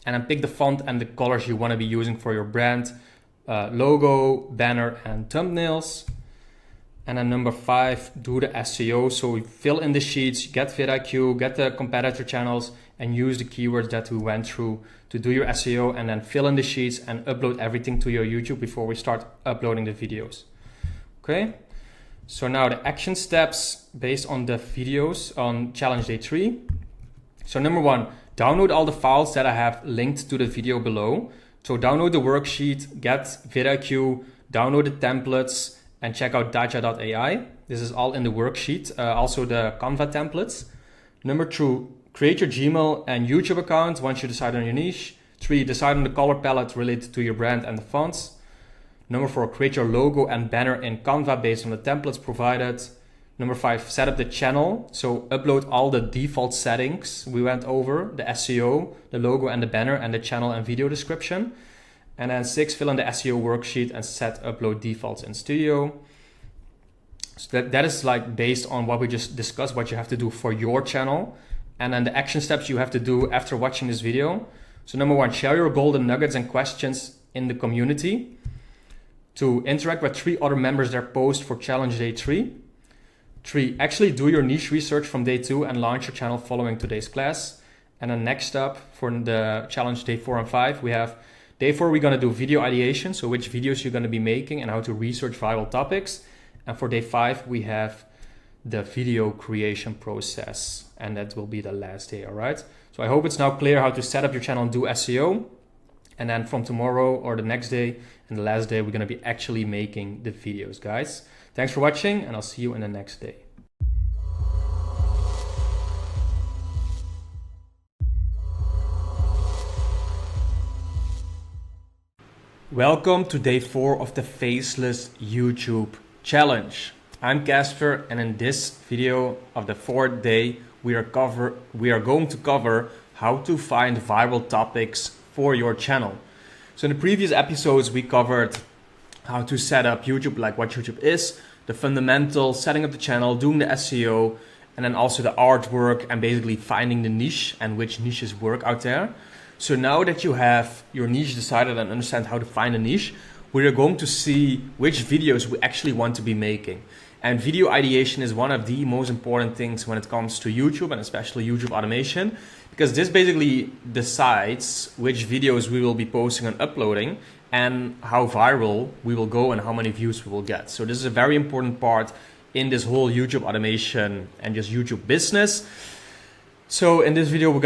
And then pick the font and the colors you want to be using for your brand, logo, banner, and thumbnails. And then number 5, do the SEO. So fill in the sheets, get vidIQ, get the competitor channels, and use the keywords that we went through to do your SEO, and then fill in the sheets and upload everything to your YouTube before we start uploading the videos. Okay, so now the action steps based on the videos on challenge day 3. So number 1, download all the files that I have linked to the video below. So download the worksheet, get vidIQ, download the templates, and check out dacha.ai. This is all in the worksheet, also the Canva templates. Number 2, create your Gmail and YouTube account once you decide on your niche. 3, decide on the color palette related to your brand and the fonts. Number 4, create your logo and banner in Canva based on the templates provided. Number 5, set up the channel. So upload all the default settings we went over, the SEO, the logo and the banner, and the channel and video description. And then 6, fill in the SEO worksheet and set upload defaults in Studio. So that is like based on what we just discussed, what you have to do for your channel. And then the action steps you have to do after watching this video. So number 1, share your golden nuggets and questions in the community. 2, interact with 3 other members their post for challenge day 3. 3, actually do your niche research from day 2 and launch your channel following today's class. And then next up for the challenge day 4 and 5, we have day 4, we're going to do video ideation. So which videos you're going to be making and how to research viral topics. And for day 5, we have the video creation process. And that will be the last day, all right? So I hope it's now clear how to set up your channel and do SEO. And then from tomorrow or the next day and the last day, we're going to be actually making the videos, guys. Thanks for watching, and I'll see you in the next day. Welcome to day 4 of the Faceless YouTube challenge. I'm Casper, and in this video of the 4th day, we are going to cover how to find viral topics for your channel. So in the previous episodes, we covered how to set up YouTube, like what YouTube is, the fundamental, setting up the channel, doing the SEO, and then also the artwork and basically finding the niche and which niches work out there. So now that you have your niche decided and understand how to find a niche, we are going to see which videos we actually want to be making. And video ideation is one of the most important things when it comes to YouTube and especially YouTube automation, because this basically decides which videos we will be posting and uploading and how viral we will go and how many views we will get. So this is a very important part in this whole YouTube automation and just YouTube business. So in this video, I'm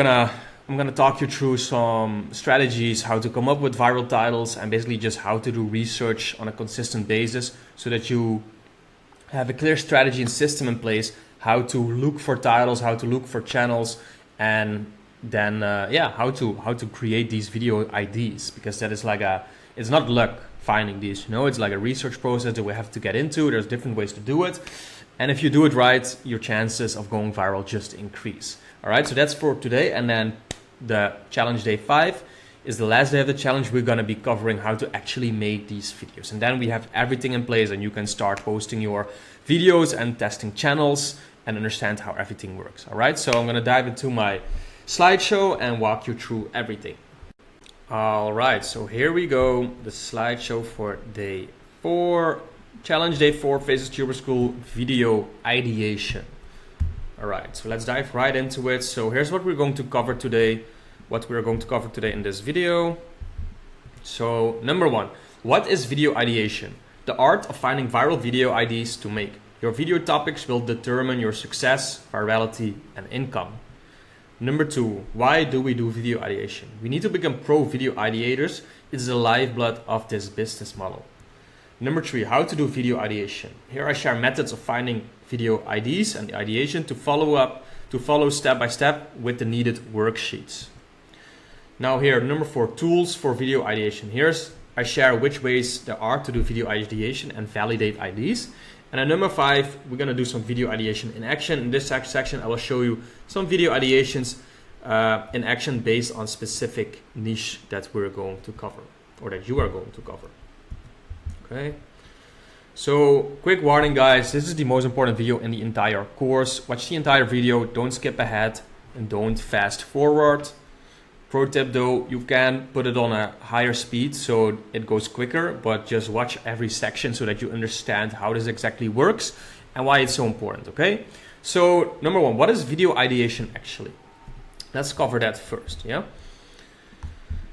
gonna talk you through some strategies, how to come up with viral titles, and basically just how to do research on a consistent basis so that you have a clear strategy and system in place, how to look for titles, how to look for channels, and then how to create these video IDs, because that is like it's not luck finding these, it's like a research process that we have to get into. There's different ways to do it, and if you do it right, your chances of going viral just increase. All right, so that's for today, and then the challenge day 5 is the last day of the challenge. We're going to be covering how to actually make these videos, and then we have everything in place and you can start posting your videos and testing channels and understand how everything works. All right, so I'm going to dive into my slideshow and walk you through everything. All right, so here we go, the slideshow for day 4, challenge day 4, Faceless Tuber School video ideation. All right, so let's dive right into it. So here's what we're going to cover today, in this video. So number 1, what is video ideation? The art of finding viral video ideas to make. Your video topics will determine your success, virality, and income. Number 2, why do we do video ideation? We need to become pro video ideators. It's the lifeblood of this business model. Number 3, how to do video ideation. Here I share methods of finding video ideas and ideation to follow step by step with the needed worksheets. Now here, number 4, tools for video ideation. I share which ways there are to do video ideation and validate ideas. And at number 5, we're going to do some video ideation in action. In this section, I will show you some video ideations in action based on specific niche that we're going to cover, or that you are going to cover. Okay. So quick warning, guys, this is the most important video in the entire course. Watch the entire video, don't skip ahead and don't fast forward. Pro tip though, you can put it on a higher speed so it goes quicker, but just watch every section so that you understand how this exactly works and why it's so important, okay? So number 1, what is video ideation actually? Let's cover that first, yeah?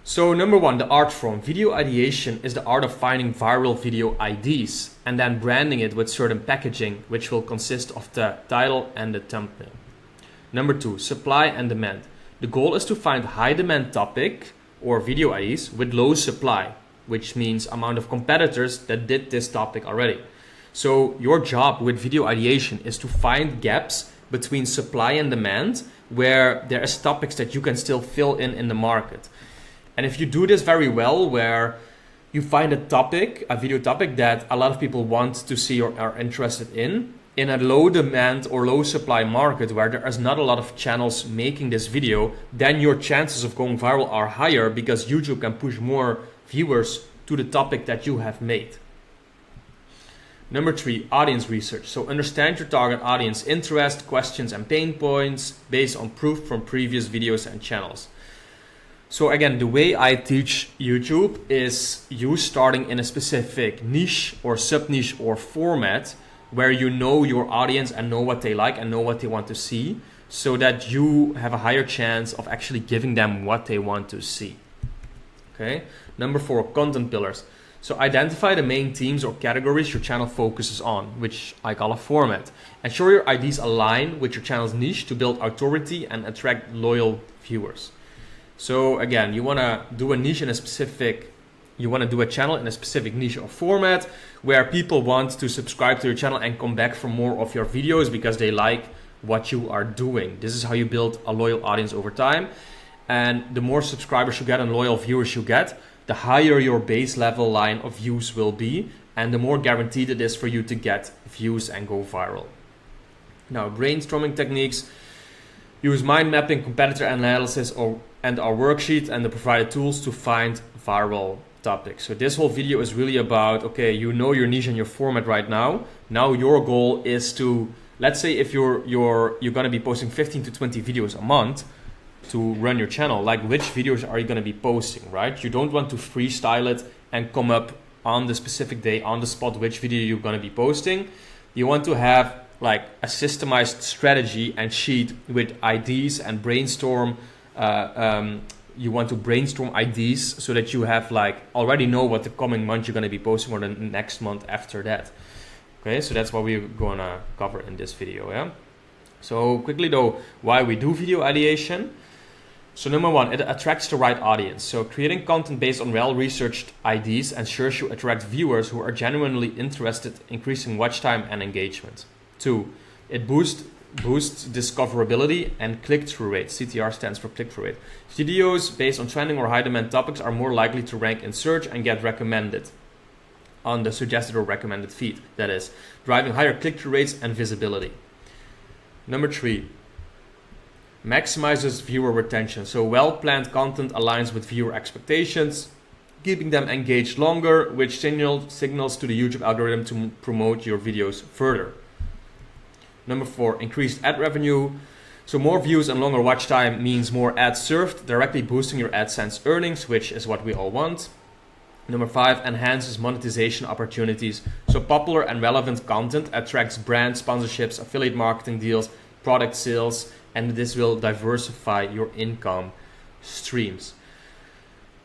So number 1, the art form. Video ideation is the art of finding viral video ideas and then branding it with certain packaging, which will consist of the title and the thumbnail. Number 2, supply and demand. The goal is to find high demand topic or video ideas with low supply, which means amount of competitors that did this topic already. So your job with video ideation is to find gaps between supply and demand where there is topics that you can still fill in the market. And if you do this very well, where you find a video topic that a lot of people want to see or are interested in a low demand or low supply market where there is not a lot of channels making this video, then your chances of going viral are higher because YouTube can push more viewers to the topic that you have made. Number 3, audience research. So understand your target audience interest, questions, and pain points based on proof from previous videos and channels. So again, the way I teach YouTube is you starting in a specific niche or sub-niche or format where you know your audience and know what they like and know what they want to see, so that you have a higher chance of actually giving them what they want to see. Okay. Number 4, content pillars. So identify the main themes or categories your channel focuses on, which I call a format. Ensure your ideas align with your channel's niche to build authority and attract loyal viewers. So again, you want to do a niche in a specific You want to do a channel in a specific niche or format where people want to subscribe to your channel and come back for more of your videos because they like what you are doing. This is how you build a loyal audience over time. And the more subscribers you get and loyal viewers you get, the higher your base level line of views will be, and the more guaranteed it is for you to get views and go viral. Now, brainstorming techniques. Use mind mapping, competitor analysis, and our worksheet and the provided tools to find viral topics. So this whole video is really about, okay, you know your niche and your format right now. Now your goal is to, let's say if you're going to be posting 15 to 20 videos a month to run your channel, like which videos are you going to be posting, right? You don't want to freestyle it and come up on the specific day on the spot which video you're going to be posting. You want to have like a systemized strategy and sheet with ideas and brainstorm. You want to brainstorm ideas so that you have like already know what the coming month you're going to be posting or the next month after that. Okay, so that's what we're going to cover in this video. Yeah. So quickly though, why we do video ideation. So number 1, it attracts the right audience. So creating content based on well-researched ideas ensures you attract viewers who are genuinely interested, increasing watch time and engagement. 2, it boosts discoverability and click-through rate. CTR stands for click-through rate. Videos based on trending or high-demand topics are more likely to rank in search and get recommended on the suggested or recommended feed. That is, driving higher click-through rates and visibility. Number 3, maximizes viewer retention. So well-planned content aligns with viewer expectations, keeping them engaged longer, which signals to the YouTube algorithm to promote your videos further. Number 4, increased ad revenue. So more views and longer watch time means more ads served, directly boosting your AdSense earnings, which is what we all want. Number 5, enhances monetization opportunities. So popular and relevant content attracts brand sponsorships, affiliate marketing deals, product sales, and this will diversify your income streams.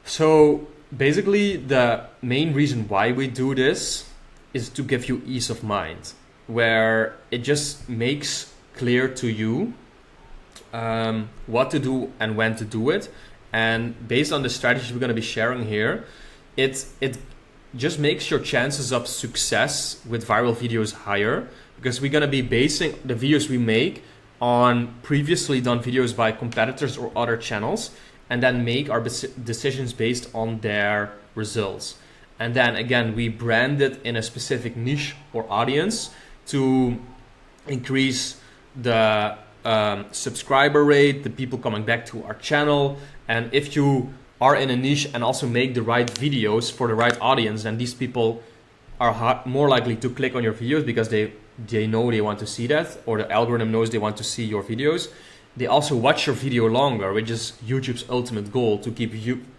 So basically the main reason why we do this is to give you ease of mind, where it just makes clear to you what to do and when to do it. And based on the strategy we're going to be sharing here, it just makes your chances of success with viral videos higher, because we're going to be basing the videos we make on previously done videos by competitors or other channels, and then make our decisions based on their results. And then again, we brand it in a specific niche or audience to increase the subscriber rate, the people coming back to our channel. And if you are in a niche and also make the right videos for the right audience, then these people are more likely to click on your videos because they know they want to see that, or the algorithm knows they want to see your videos. They also watch your video longer, which is YouTube's ultimate goal, to keep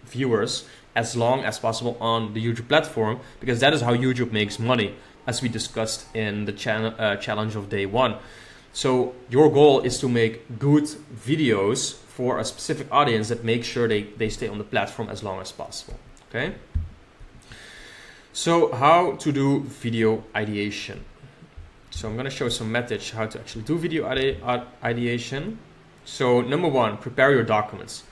viewers as long as possible on the YouTube platform, because that is how YouTube makes money, as we discussed in the challenge of day 1. So your goal is to make good videos for a specific audience that makes sure they stay on the platform as long as possible. Okay. So how to do video ideation. So I'm going to show some methods how to actually do video ideation. So number 1, prepare your documents.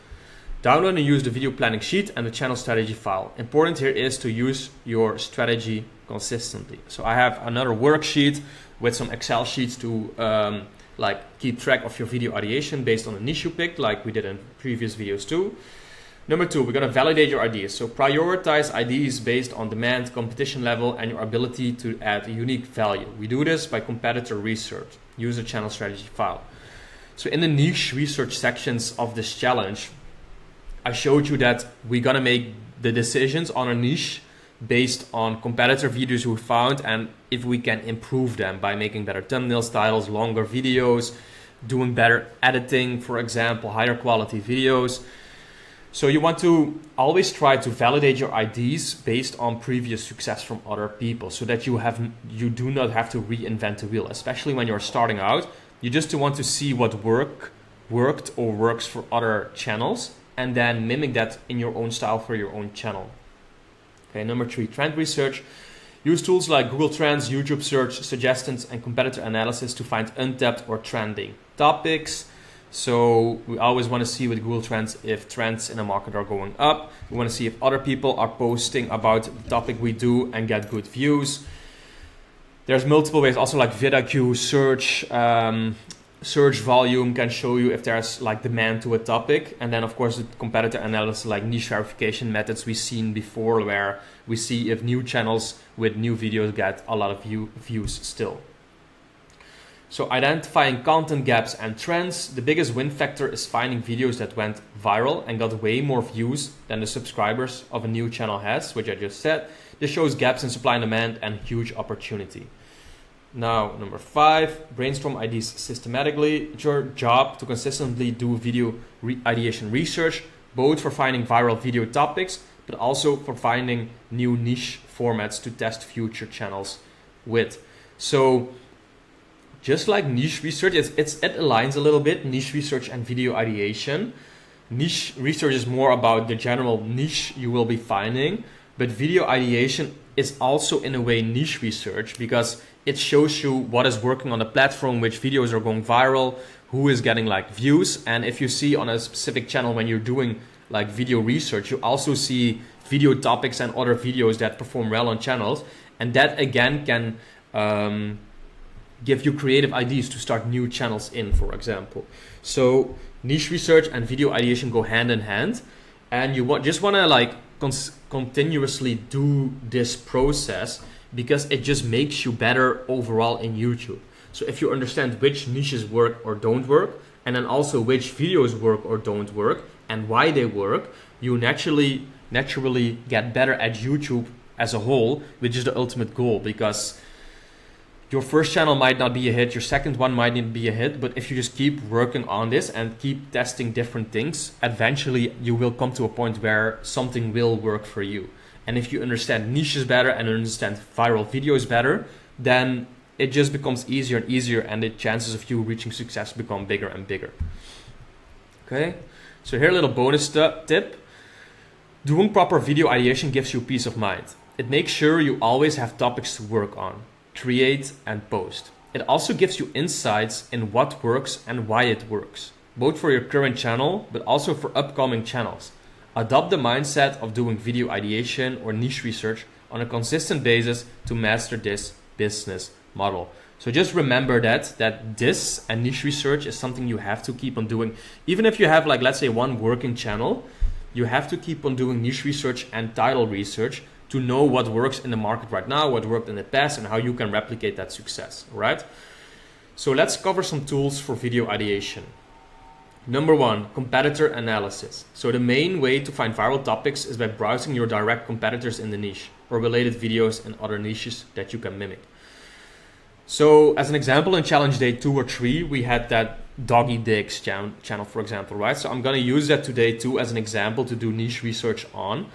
Download and use the video planning sheet and the channel strategy file. Important here is to use your strategy consistently. So I have another worksheet with some Excel sheets to like keep track of your video ideation based on the niche you picked, like we did in previous videos too. Number 2, we're going to validate your ideas. So prioritize ideas based on demand, competition level, and your ability to add a unique value. We do this by competitor research. Use a channel strategy file. So in the niche research sections of this challenge, I showed you that we're going to make the decisions on a niche based on competitor videos we found, and if we can improve them by making better thumbnails, titles, longer videos, doing better editing, for example, higher quality videos. So you want to always try to validate your ideas based on previous success from other people, so that you do not have to reinvent the wheel, especially when you're starting out. You just want to see what worked or works for other channels, and then mimic that in your own style for your own channel. Okay, number 3, trend research. Use tools like Google Trends, YouTube search, suggestions, and competitor analysis to find untapped or trending topics. So we always want to see with Google Trends if trends in a market are going up. We want to see if other people are posting about the topic we do and get good views. There's multiple ways, also like VidIQ search volume can show you if there's like demand to a topic. And then of course the competitor analysis, like niche verification methods we've seen before, where we see if new channels with new videos get a lot of views still. So identifying content gaps and trends. The biggest win factor is finding videos that went viral and got way more views than the subscribers of a new channel has, which I just said. This shows gaps in supply and demand and huge opportunity. Now, number 5, brainstorm ideas systematically. It's your job to consistently do video ideation research, both for finding viral video topics, but also for finding new niche formats to test future channels with. So just like niche research, it aligns a little bit, niche research and video ideation. Niche research is more about the general niche you will be finding, but video ideation is also in a way niche research, because it shows you what is working on the platform, which videos are going viral, who is getting like views. And if you see on a specific channel, when you're doing like video research, you also see video topics and other videos that perform well on channels. And that again can give you creative ideas to start new channels in, for example. So niche research and video ideation go hand in hand, and you just want to like continuously do this process, because it just makes you better overall in YouTube. So if you understand which niches work or don't work, and then also which videos work or don't work and why they work, you naturally get better at YouTube as a whole, which is the ultimate goal. Because your first channel might not be a hit, your second one might not be a hit, but if you just keep working on this and keep testing different things, eventually you will come to a point where something will work for you. And if you understand niches better and understand viral videos better, then it just becomes easier and easier, and the chances of you reaching success become bigger and bigger. Okay, so here a little bonus tip. Doing proper video ideation gives you peace of mind. it makes sure you always have topics to work on, create and post. It also gives you insights in what works and why it works, both for your current channel, but also for upcoming channels. Adopt the mindset of doing video ideation or niche research on a consistent basis to master this business model. So just remember that this and niche research is something you have to keep on doing. Even if you have, like, let's say one working channel, you have to keep on doing niche research and title research to know what works in the market right now, what worked in the past, and how you can replicate that success, right? So let's cover some tools for video ideation. Number one, competitor analysis. So the main way to find viral topics is by browsing your direct competitors in the niche or related videos and other niches that you can mimic. So as an example, in challenge day 2 or 3, we had that Doggy Digs channel, for example, right? So I'm gonna use that today too as an example to do niche research on.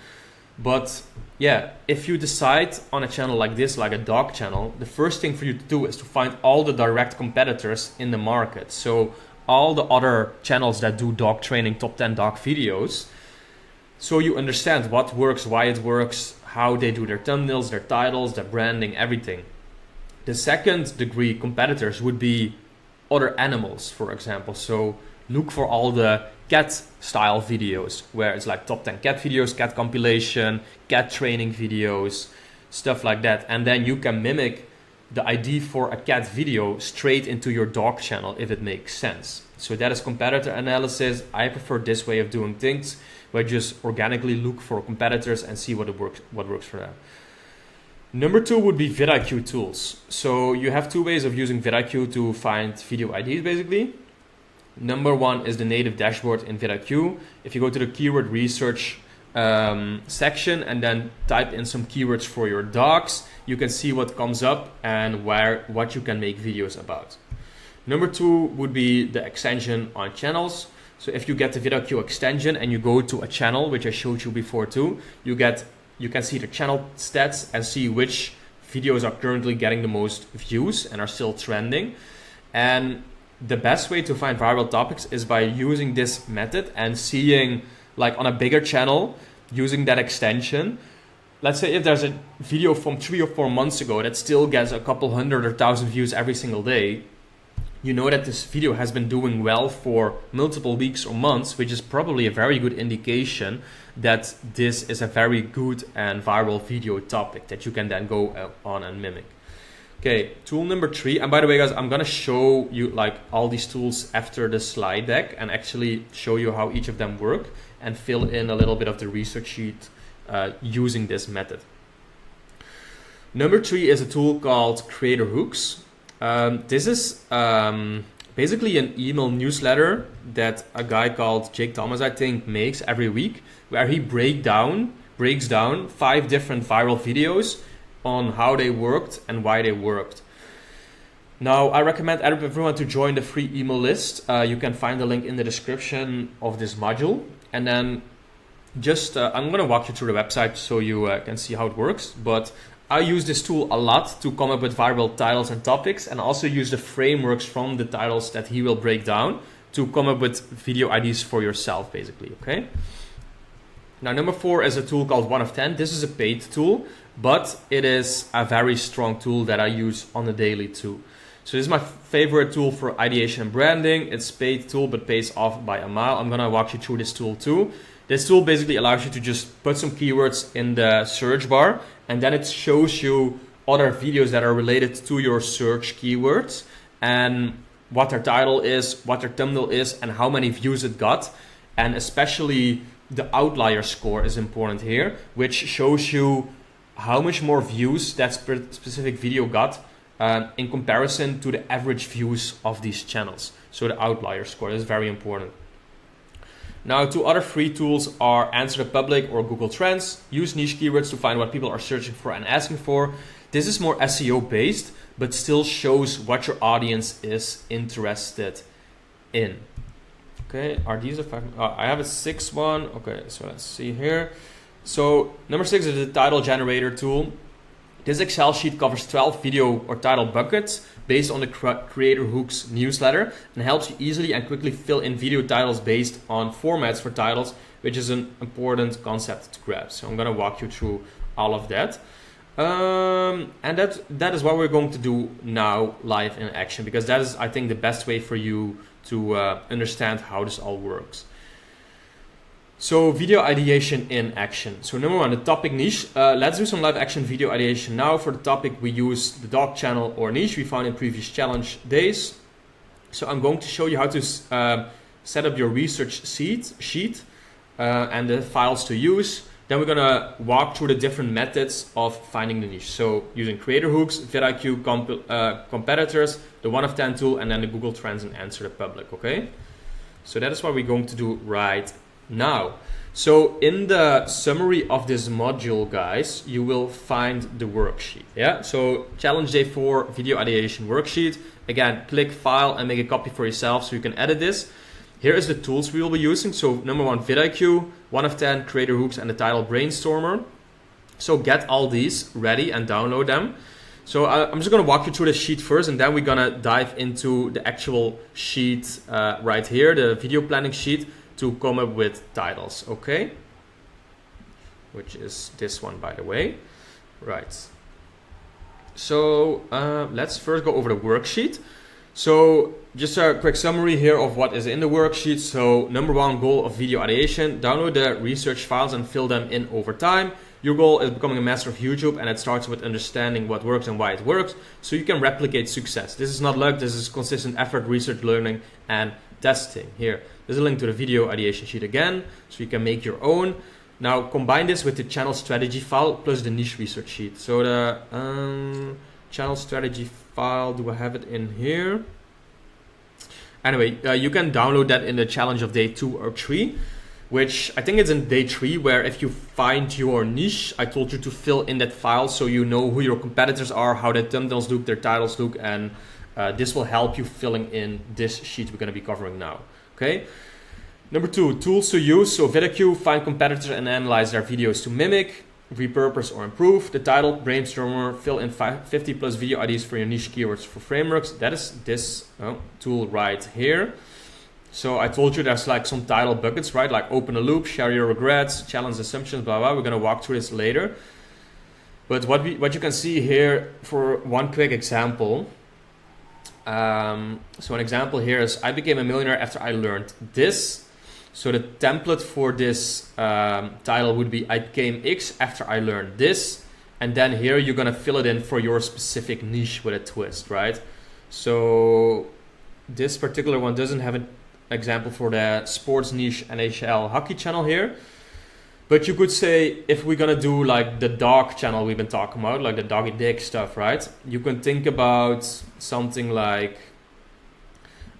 But yeah, if you decide on a channel like this, like a dog channel, the first thing for you to do is to find all the direct competitors in the market. So all the other channels that do dog training, top 10 dog videos. So you understand what works, why it works, how they do their thumbnails, their titles, their branding, everything. The second degree competitors would be other animals, for example. So look for all the cat style videos where it's like top 10 cat videos, cat compilation, cat training videos, stuff like that. And then you can mimic the ID for a cat video straight into your dog channel if it makes sense. So that is competitor analysis. I prefer this way of doing things, where you just organically look for competitors and see what works for them. Number 2 would be vidIQ tools. So you have 2 ways of using vidIQ to find video IDs basically. Number 1 is the native dashboard in vidIQ. If you go to the keyword research section and then type in some keywords for your dogs, you can see what comes up and what you can make videos about. Number 2 would be the extension on channels. So if you get the vidIQ extension and you go to a channel, which I showed you before too, you can see the channel stats and see which videos are currently getting the most views and are still trending. And the best way to find viral topics is by using this method and seeing, like on a bigger channel, using that extension. Let's say if there's a video from 3 or 4 months ago that still gets a couple hundred or 1,000 views every single day, you know that this video has been doing well for multiple weeks or months, which is probably a very good indication that this is a very good and viral video topic that you can then go on and mimic. Okay, tool number 3, and by the way guys, I'm gonna show you like all these tools after the slide deck and actually show you how each of them work and fill in a little bit of the research sheet using this method. Number 3 is a tool called Creator Hooks. This is basically an email newsletter that a guy called Jake Thomas, I think, makes every week, where he breaks down 5 different viral videos on how they worked and why they worked. Now, I recommend everyone to join the free email list. You can find the link in the description of this module. And then just, I'm gonna walk you through the website so you can see how it works. But I use this tool a lot to come up with viral titles and topics, and also use the frameworks from the titles that he will break down to come up with video ideas for yourself, basically, okay? Now, number 4 is a tool called 1 of 10. This is a paid tool, but it is a very strong tool that I use on the daily too. So this is my favorite tool for ideation and branding. It's a paid tool, but pays off by a mile. I'm gonna walk you through this tool too. This tool basically allows you to just put some keywords in the search bar, and then it shows you other videos that are related to your search keywords and what their title is, what their thumbnail is, and how many views it got. And especially the outlier score is important here, which shows you how much more views that specific video got in comparison to the average views of these channels. So the outlier score is very important. Now, 2 other free tools are Answer the Public or Google Trends. Use niche keywords to find what people are searching for and asking for. This is more SEO based, but still shows what your audience is interested in. Okay, are these the 5? I have a 6th one. Okay, so let's see here. So number 6 is the title generator tool. This Excel sheet covers 12 video or title buckets based on the Creator Hooks newsletter and helps you easily and quickly fill in video titles based on formats for titles, which is an important concept to grab. So I'm going to walk you through all of that. And that is what we're going to do now, live in action, because that is, I think, the best way for you to understand how this all works. So video ideation in action. So number one, the topic niche. Let's do some live action video ideation now. For the topic, we use the dog channel or niche we found in previous challenge days. So I'm going to show you how to set up your research sheet and the files to use. Then we're gonna walk through the different methods of finding the niche. So using creator hooks, vidIQ, competitors, the 1 of 10 tool, and then the Google Trends and Answer the Public, okay? So that is what we're going to do right now. So in the summary of this module, guys, you will find the worksheet, yeah? So challenge day 4, video ideation worksheet. Again, click file and make a copy for yourself so you can edit this. Here is the tools we will be using. So number one, vidIQ, 1 of 10, creator hooks, and the title brainstormer. So get all these ready and download them. So I'm just gonna walk you through the sheet first, and then we're gonna dive into the actual sheet right here, the video planning sheet, to come up with titles, okay? Which is this one, by the way. Right. So let's first go over the worksheet. So just a quick summary here of what is in the worksheet. So number one, goal of video ideation: download the research files and fill them in over time. Your goal is becoming a master of YouTube, and it starts with understanding what works and why it works, so you can replicate success. This is not luck, this is consistent effort, research, learning, and testing. Here, there's a link to the video ideation sheet again, so you can make your own. Now combine this with the channel strategy file plus the niche research sheet. So the channel strategy file, do I have it in here? Anyway, you can download that in the challenge of day 2 or 3, which I think it's in day 3, where if you find your niche, I told you to fill in that file so you know who your competitors are, how their thumbnails look, their titles look, and this will help you filling in this sheet we're going to be covering now. Okay. Number 2, tools to use. So vidIQ, find competitors and analyze their videos to mimic, repurpose or improve. The title, brainstormer, fill in 50 plus video ideas for your niche keywords for frameworks. That is this tool right here. So I told you there's like some title buckets, right? Like open a loop, share your regrets, challenge assumptions, blah, blah. We're gonna walk through this later. But what you can see here, for one quick example. So an example here is, I became a millionaire after I learned this. So the template for this title would be, I became X after I learned this. And then here you're gonna fill it in for your specific niche with a twist, right? So this particular one doesn't have an example for the sports niche NHL hockey channel here. But you could say, if we're gonna do like the dog channel we've been talking about, like the doggy dick stuff, right? You can think about something like,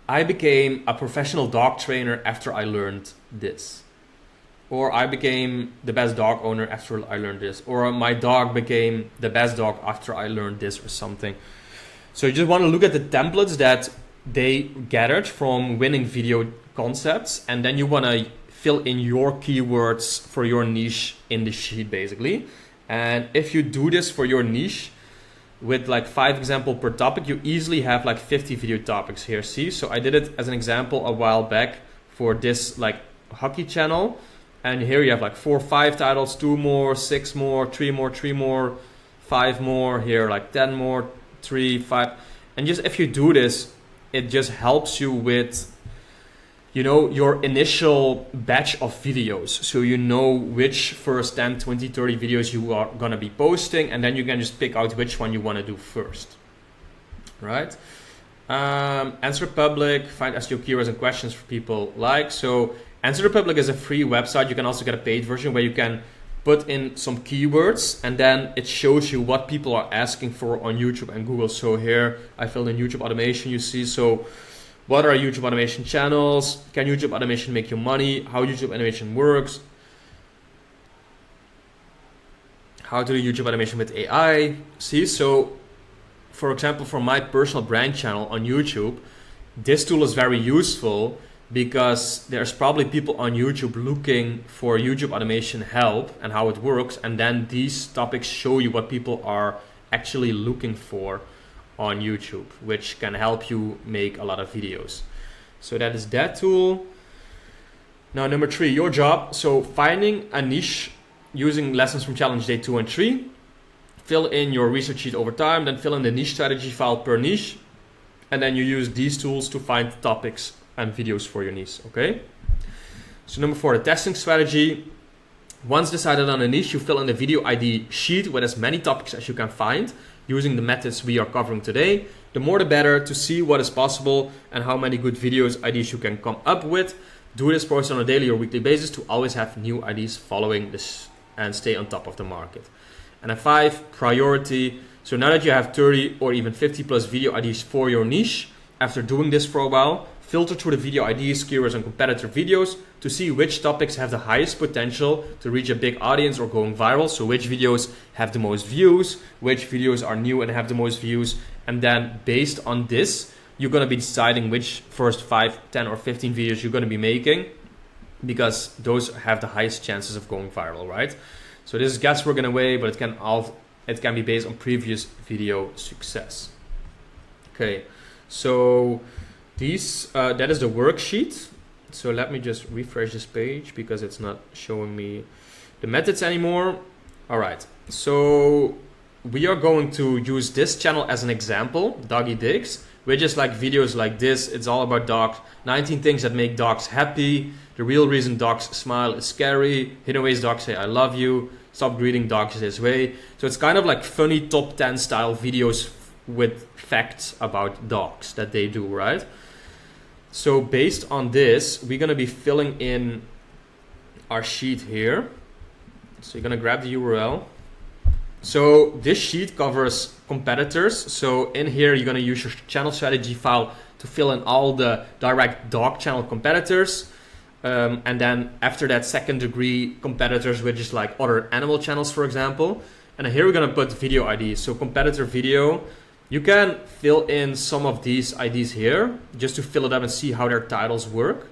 I became a professional dog trainer after I learned this. Or I became the best dog owner after I learned this. Or my dog became the best dog after I learned this, or something. So you just want to look at the templates that they gathered from winning video concepts, and then you want to fill in your keywords for your niche in the sheet, basically. And if you do this for your niche, with like 5 examples per topic, you easily have like 50 video topics here. See, so I did it as an example a while back for this like hockey channel, and here you have like 4 or 5 titles, 2 more, 6 more, 3 more, 3 more, 5 more, here like 10 more, 3, 5, and just if you do this, it just helps you with, you know, your initial batch of videos. So you know which first 10, 20, 30 videos you are gonna be posting, and then you can just pick out which one you wanna do first, right? Answer Public, find SEO keywords and questions for people like. So Answer Public is a free website. You can also get a paid version where you can put in some keywords, and then it shows you what people are asking for on YouTube and Google. So here I filled in YouTube automation, you see. So what are YouTube automation channels? Can YouTube automation make you money? How YouTube automation works? How to do YouTube automation with AI? See, so for example, for my personal brand channel on YouTube, this tool is very useful because there's probably people on YouTube looking for YouTube automation help and how it works. And then these topics show you what people are actually looking for on YouTube, which can help you make a lot of videos. So that is that tool. Now number 3, your job. So finding a niche using lessons from challenge day 2 and 3. Fill in your research sheet over time, then fill in the niche strategy file per niche. And then you use these tools to find topics and videos for your niche, okay? So number 4, the testing strategy. Once decided on a niche, you fill in the video ID sheet with as many topics as you can find using the methods we are covering today. The more the better to see what is possible and how many good videos ideas you can come up with. Do this process on a daily or weekly basis to always have new ideas following this and stay on top of the market. And then 5, priority. So now that you have 30 or even 50 plus video ideas for your niche, after doing this for a while, filter through the video ideas, keywords and competitor videos to see which topics have the highest potential to reach a big audience or going viral. So which videos have the most views, which videos are new and have the most views. And then based on this, you're going to be deciding which first 5, 10 or 15 videos you're going to be making, because those have the highest chances of going viral, right? So this is guesswork in a way, but it can be based on previous video success. Okay, so that is the worksheet. So let me just refresh this page because it's not showing me the methods anymore. All right, so we are going to use this channel as an example, Doggy Digs, which is like videos like this. It's all about dogs. 19 things that make dogs happy. The real reason dogs smile is scary. Hidden ways dogs say I love you. Stop greeting dogs this way. So it's kind of like funny top 10 style videos with facts about dogs that they do, right? So based on this, we're going to be filling in our sheet here. So you're going to grab the URL. So this sheet covers competitors. So in here, you're going to use your channel strategy file to fill in all the direct dog channel competitors. And then after that, second degree competitors, which is like other animal channels, for example. And here we're going to put video IDs. So competitor video, you can fill in some of these IDs here just to fill it up and see how their titles work.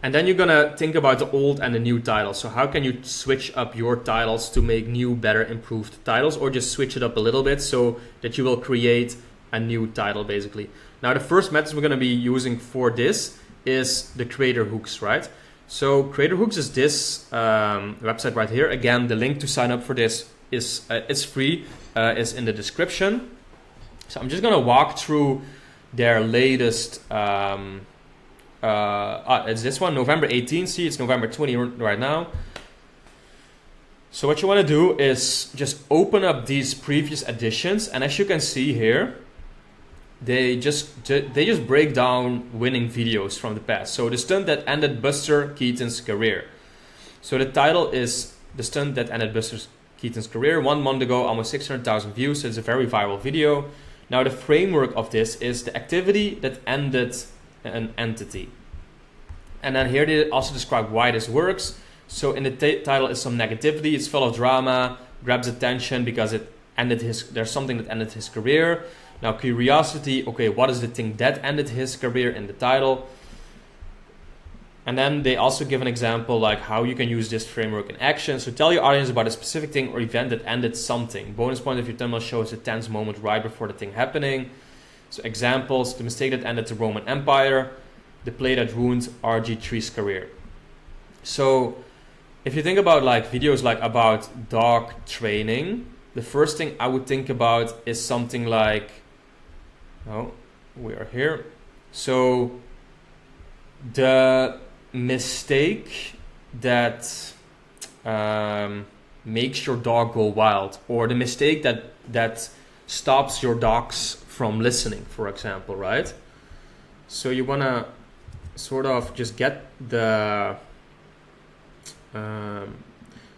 And then you're going to think about the old and the new titles. So how can you switch up your titles to make new, better, improved titles, or just switch it up a little bit so that you will create a new title basically. Now the first method we're going to be using for this is the creator hooks, right? So creator hooks is this website right here. Again, the link to sign up for this is it's free, is in the description. So I'm just going to walk through their latest it's this one, November 18. See, it's November 20 right now. So what you want to do is just open up these previous editions, and as you can see here, they just break down winning videos from the past. So the stunt that ended Buster Keaton's career. So the title is the stunt that ended Buster Keaton's career. 1 month ago, almost 600,000 views. So it's a very viral video. Now the framework of this is the activity that ended an entity. And then here they also describe why this works. So in the title is some negativity. It's full of drama, grabs attention because there's something that ended his career. Now curiosity, okay, what is the thing that ended his career in the title? And then they also give an example like how you can use this framework in action. So tell your audience about a specific thing or event that ended something. Bonus point if your thumbnail shows a tense moment right before the thing happening. So examples, the mistake that ended the Roman Empire, the play that ruined RG3's career. So if you think about like videos like about dog training, the first thing I would think about is something like, oh, we are here. So the mistake that makes your dog go wild, or the mistake that stops your dogs from listening, for example, right? So you want to sort of just get the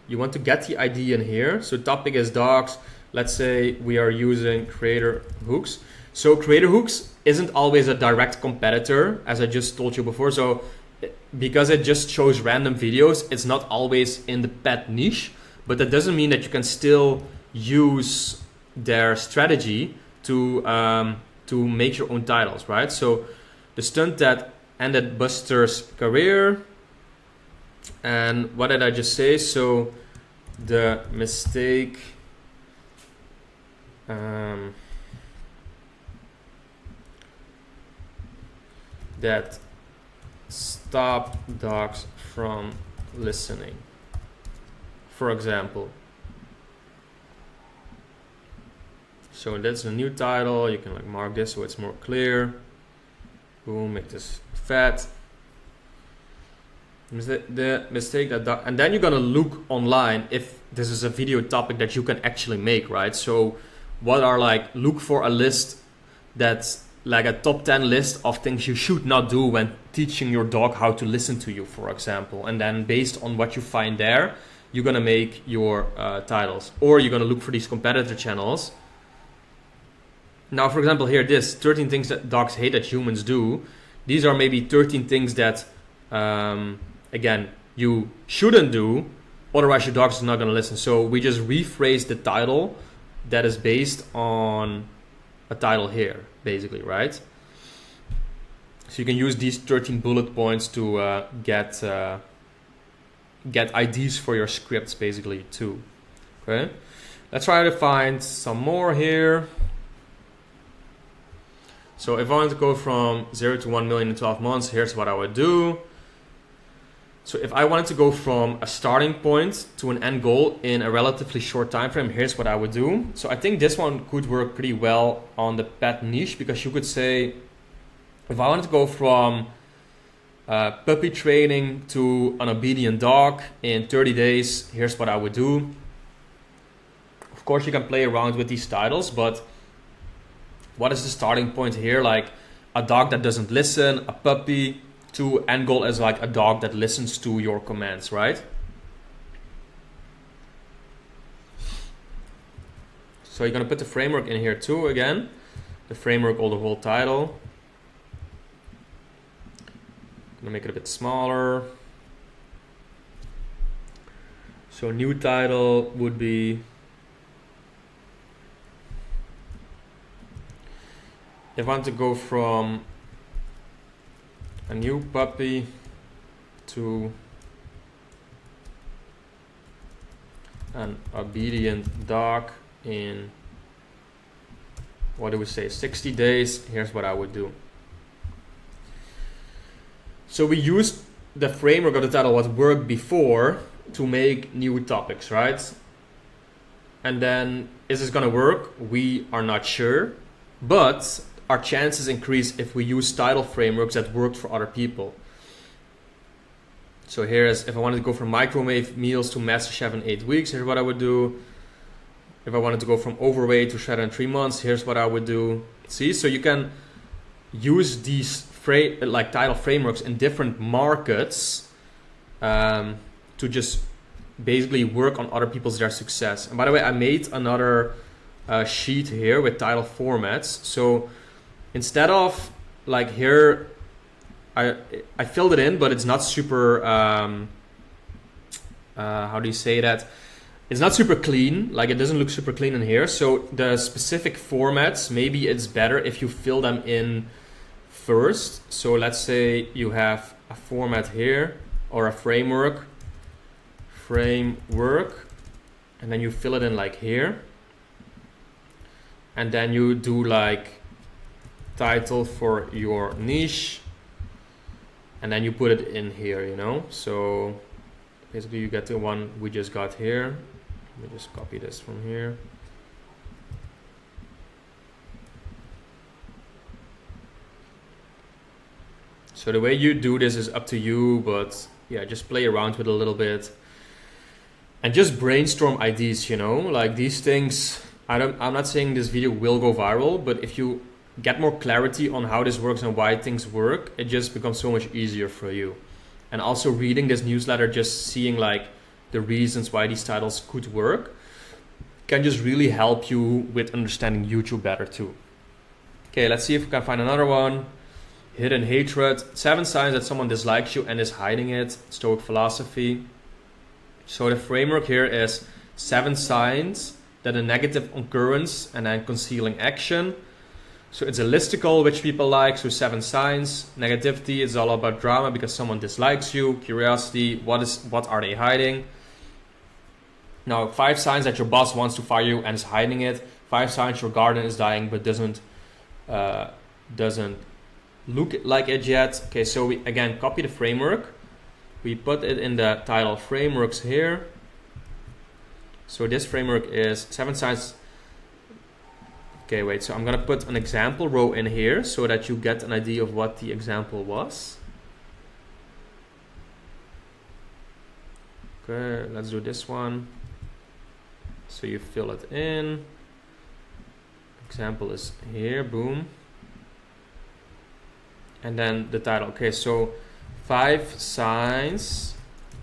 you want to get the idea in here. So topic is dogs. Let's say we are using creator hooks. So creator hooks isn't always a direct competitor, as I just told you before. So because it just shows random videos, it's not always in the pet niche, but that doesn't mean that you can still use their strategy to make your own titles, right? So the stunt that ended Buster's career, and what did I just say? So the mistake that stopped dogs from listening. for example. So that's a new title. You can like mark this so it's more clear. Boom, make this fat. The mistake that, and then you're gonna look online if this is a video topic that you can actually make, right? So what are like, look for a list that's like a top 10 list of things you should not do when teaching your dog how to listen to you, for example. And then based on what you find there, you're gonna make your titles, or you're gonna look for these competitor channels. Now, for example, here, this 13 things that dogs hate that humans do. These are maybe 13 things that, again, you shouldn't do, otherwise your dog's not gonna listen. So we just rephrase the title that is based on a title here, basically, right? So you can use these 13 bullet points to get ideas for your scripts, basically, too. Okay, let's try to find some more here. So if I want to go from 0 to 1 million in 12 months, here's what I would do. So if I wanted to go from a starting point to an end goal in a relatively short time frame, here's what I would do. So I think this one could work pretty well on the pet niche, because you could say, if I wanted to go from puppy training to an obedient dog in 30 days, here's what I would do. Of course, you can play around with these titles, but what is the starting point here? Like a dog that doesn't listen, a puppy, to end goal is like a dog that listens to your commands, right? So you're gonna put the framework in here too again. The framework or the whole title. Gonna make it a bit smaller. So new title would be, if I want to go from a new puppy to an obedient dog in, what do we say, 60 days, here's what I would do. So we used the framework of the title, what worked before, to make new topics, right? And then, is this gonna work? We are not sure, but our chances increase if we use title frameworks that worked for other people. So here is, if I wanted to go from microwave meals to master chef in 8 weeks, here's what I would do. If I wanted to go from overweight to shredder in 3 months, here's what I would do. See, so you can use these like title frameworks in different markets to just basically work on other people's their success. And by the way, I made another sheet here with title formats. So instead of like here, I filled it in, but it's not super, how do you say that? It's not super clean, like it doesn't look super clean in here. So the specific formats, maybe it's better if you fill them in first. So let's say you have a format here, or a framework, and then you fill it in like here. And then you do like title for your niche, and then you put it in here, you know. So basically you get the one we just got here. Let me just copy this from here. So the way you do this is up to you, but yeah, just play around with it a little bit and just brainstorm ideas, you know, like these things. I'm not saying this video will go viral, but if you get more clarity on how this works and why things work, it just becomes so much easier for you. And also reading this newsletter, just seeing like the reasons why these titles could work, can just really help you with understanding YouTube better too. Okay, let's see if we can find another one. Hidden hatred, 7 signs that someone dislikes you and is hiding it, Stoic philosophy. So the framework here is 7 signs that a negative occurrence and then concealing action. So it's a listicle which people like, so 7 signs. Negativity is all about drama because someone dislikes you. Curiosity, what are they hiding? Now 5 signs that your boss wants to fire you and is hiding it. 5 signs your garden is dying but doesn't look like it yet. Okay, so we again copy the framework. We put it in the title frameworks here. So this framework is 7 signs. Okay, wait, so I'm gonna put an example row in here so that you get an idea of what the example was. Okay, let's do this one. So you fill it in. Example is here, boom. And then the title. Okay, so 5 signs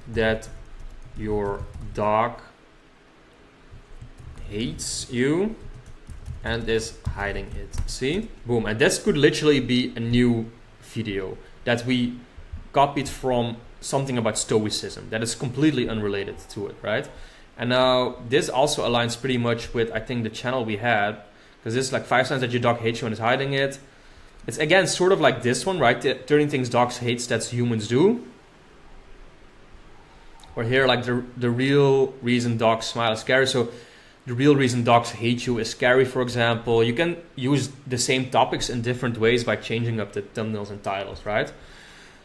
that your dog hates you and is hiding it. See? Boom. And this could literally be a new video that we copied from something about stoicism that is completely unrelated to it, right? And now this also aligns pretty much with, I think, the channel we had, because this is like 5 signs that your dog hates you and is hiding it. It's again sort of like this one, right? The 13 things dogs hates that humans do. Or here, like the real reason dogs smile is scary. So the real reason dogs hate you is scary, for example. You can use the same topics in different ways by changing up the thumbnails and titles, right?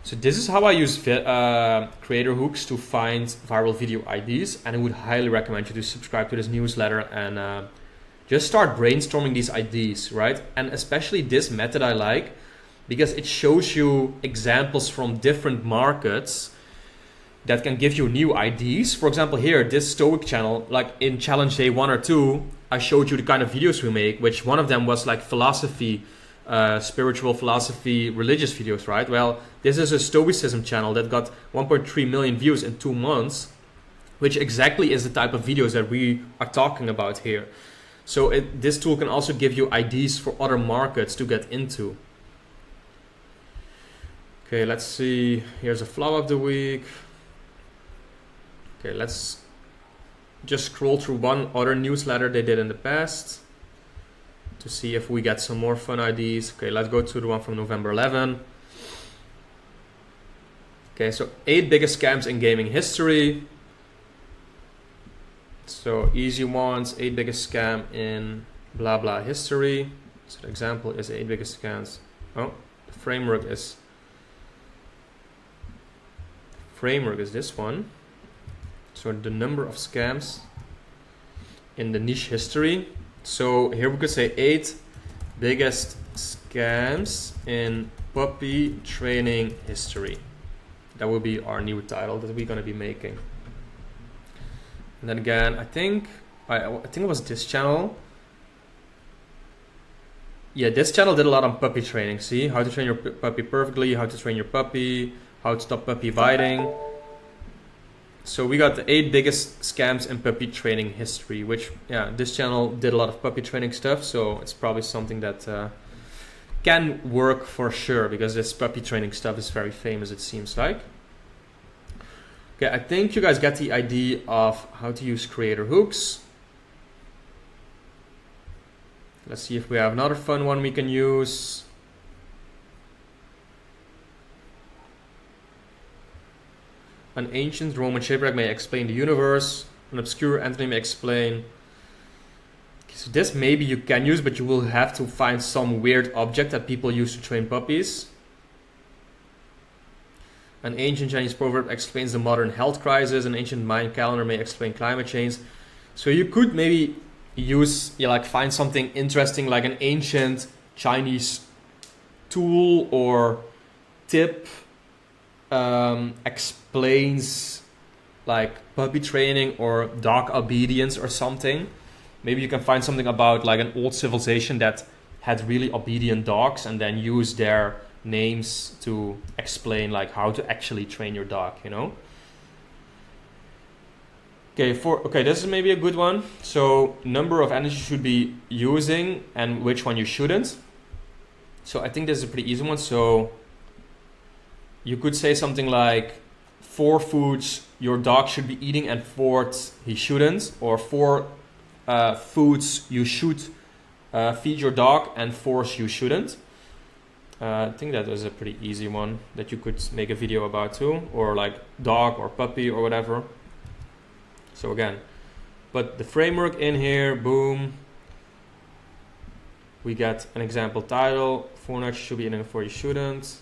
So this is how I use creator hooks to find viral video ideas, and I would highly recommend you to subscribe to this newsletter and just start brainstorming these ideas, right? And especially this method I like because it shows you examples from different markets that can give you new ideas. For example, here, this Stoic channel, like in challenge day 1 or 2, I showed you the kind of videos we make, which one of them was like philosophy, spiritual philosophy, religious videos, right? Well, this is a Stoicism channel that got 1.3 million views in 2 months, which exactly is the type of videos that we are talking about here. So this tool can also give you ideas for other markets to get into. Okay, let's see. Here's a flow of the week. Okay, let's just scroll through one other newsletter they did in the past to see if we get some more fun ideas. Okay, let's go to the one from November 11. Okay, so 8 biggest scams in gaming history. So easy ones, 8 biggest scam in blah blah history. So the example is 8 biggest scams. Oh, the framework is this one. So the number of scams in the niche history. So here we could say 8 biggest scams in puppy training history. That will be our new title that we're going to be making. And then again, I think it was this channel. Yeah, this channel did a lot on puppy training. See, how to train your puppy perfectly, how to train your puppy, how to stop puppy biting. So we got the 8 biggest scams in puppy training history, which, yeah, this channel did a lot of puppy training stuff. So it's probably something that can work for sure, because this puppy training stuff is very famous, it seems like. Okay, I think you guys get the idea of how to use creator hooks. Let's see if we have another fun one we can use. An ancient Roman shipwreck may explain the universe. An obscure entity may explain. Okay, so this maybe you can use, but you will have to find some weird object that people use to train puppies. An ancient Chinese proverb explains the modern health crisis. An ancient Mayan calendar may explain climate change. So you could maybe use, like find something interesting like an ancient Chinese tool or tip explains like puppy training or dog obedience or something. Maybe you can find something about like an old civilization that had really obedient dogs and then use their names to explain like how to actually train your dog, you know? Okay, this is maybe a good one. So number of energy you should be using and which one you shouldn't. So I think this is a pretty easy one. So you could say something like 4 foods your dog should be eating and 4 he shouldn't, or 4 foods you should feed your dog and 4 you shouldn't. I think that is a pretty easy one that you could make a video about too, or like dog or puppy or whatever. So again, put the framework in here, boom. We get an example title, 4 nuts should be in and 4 you shouldn't.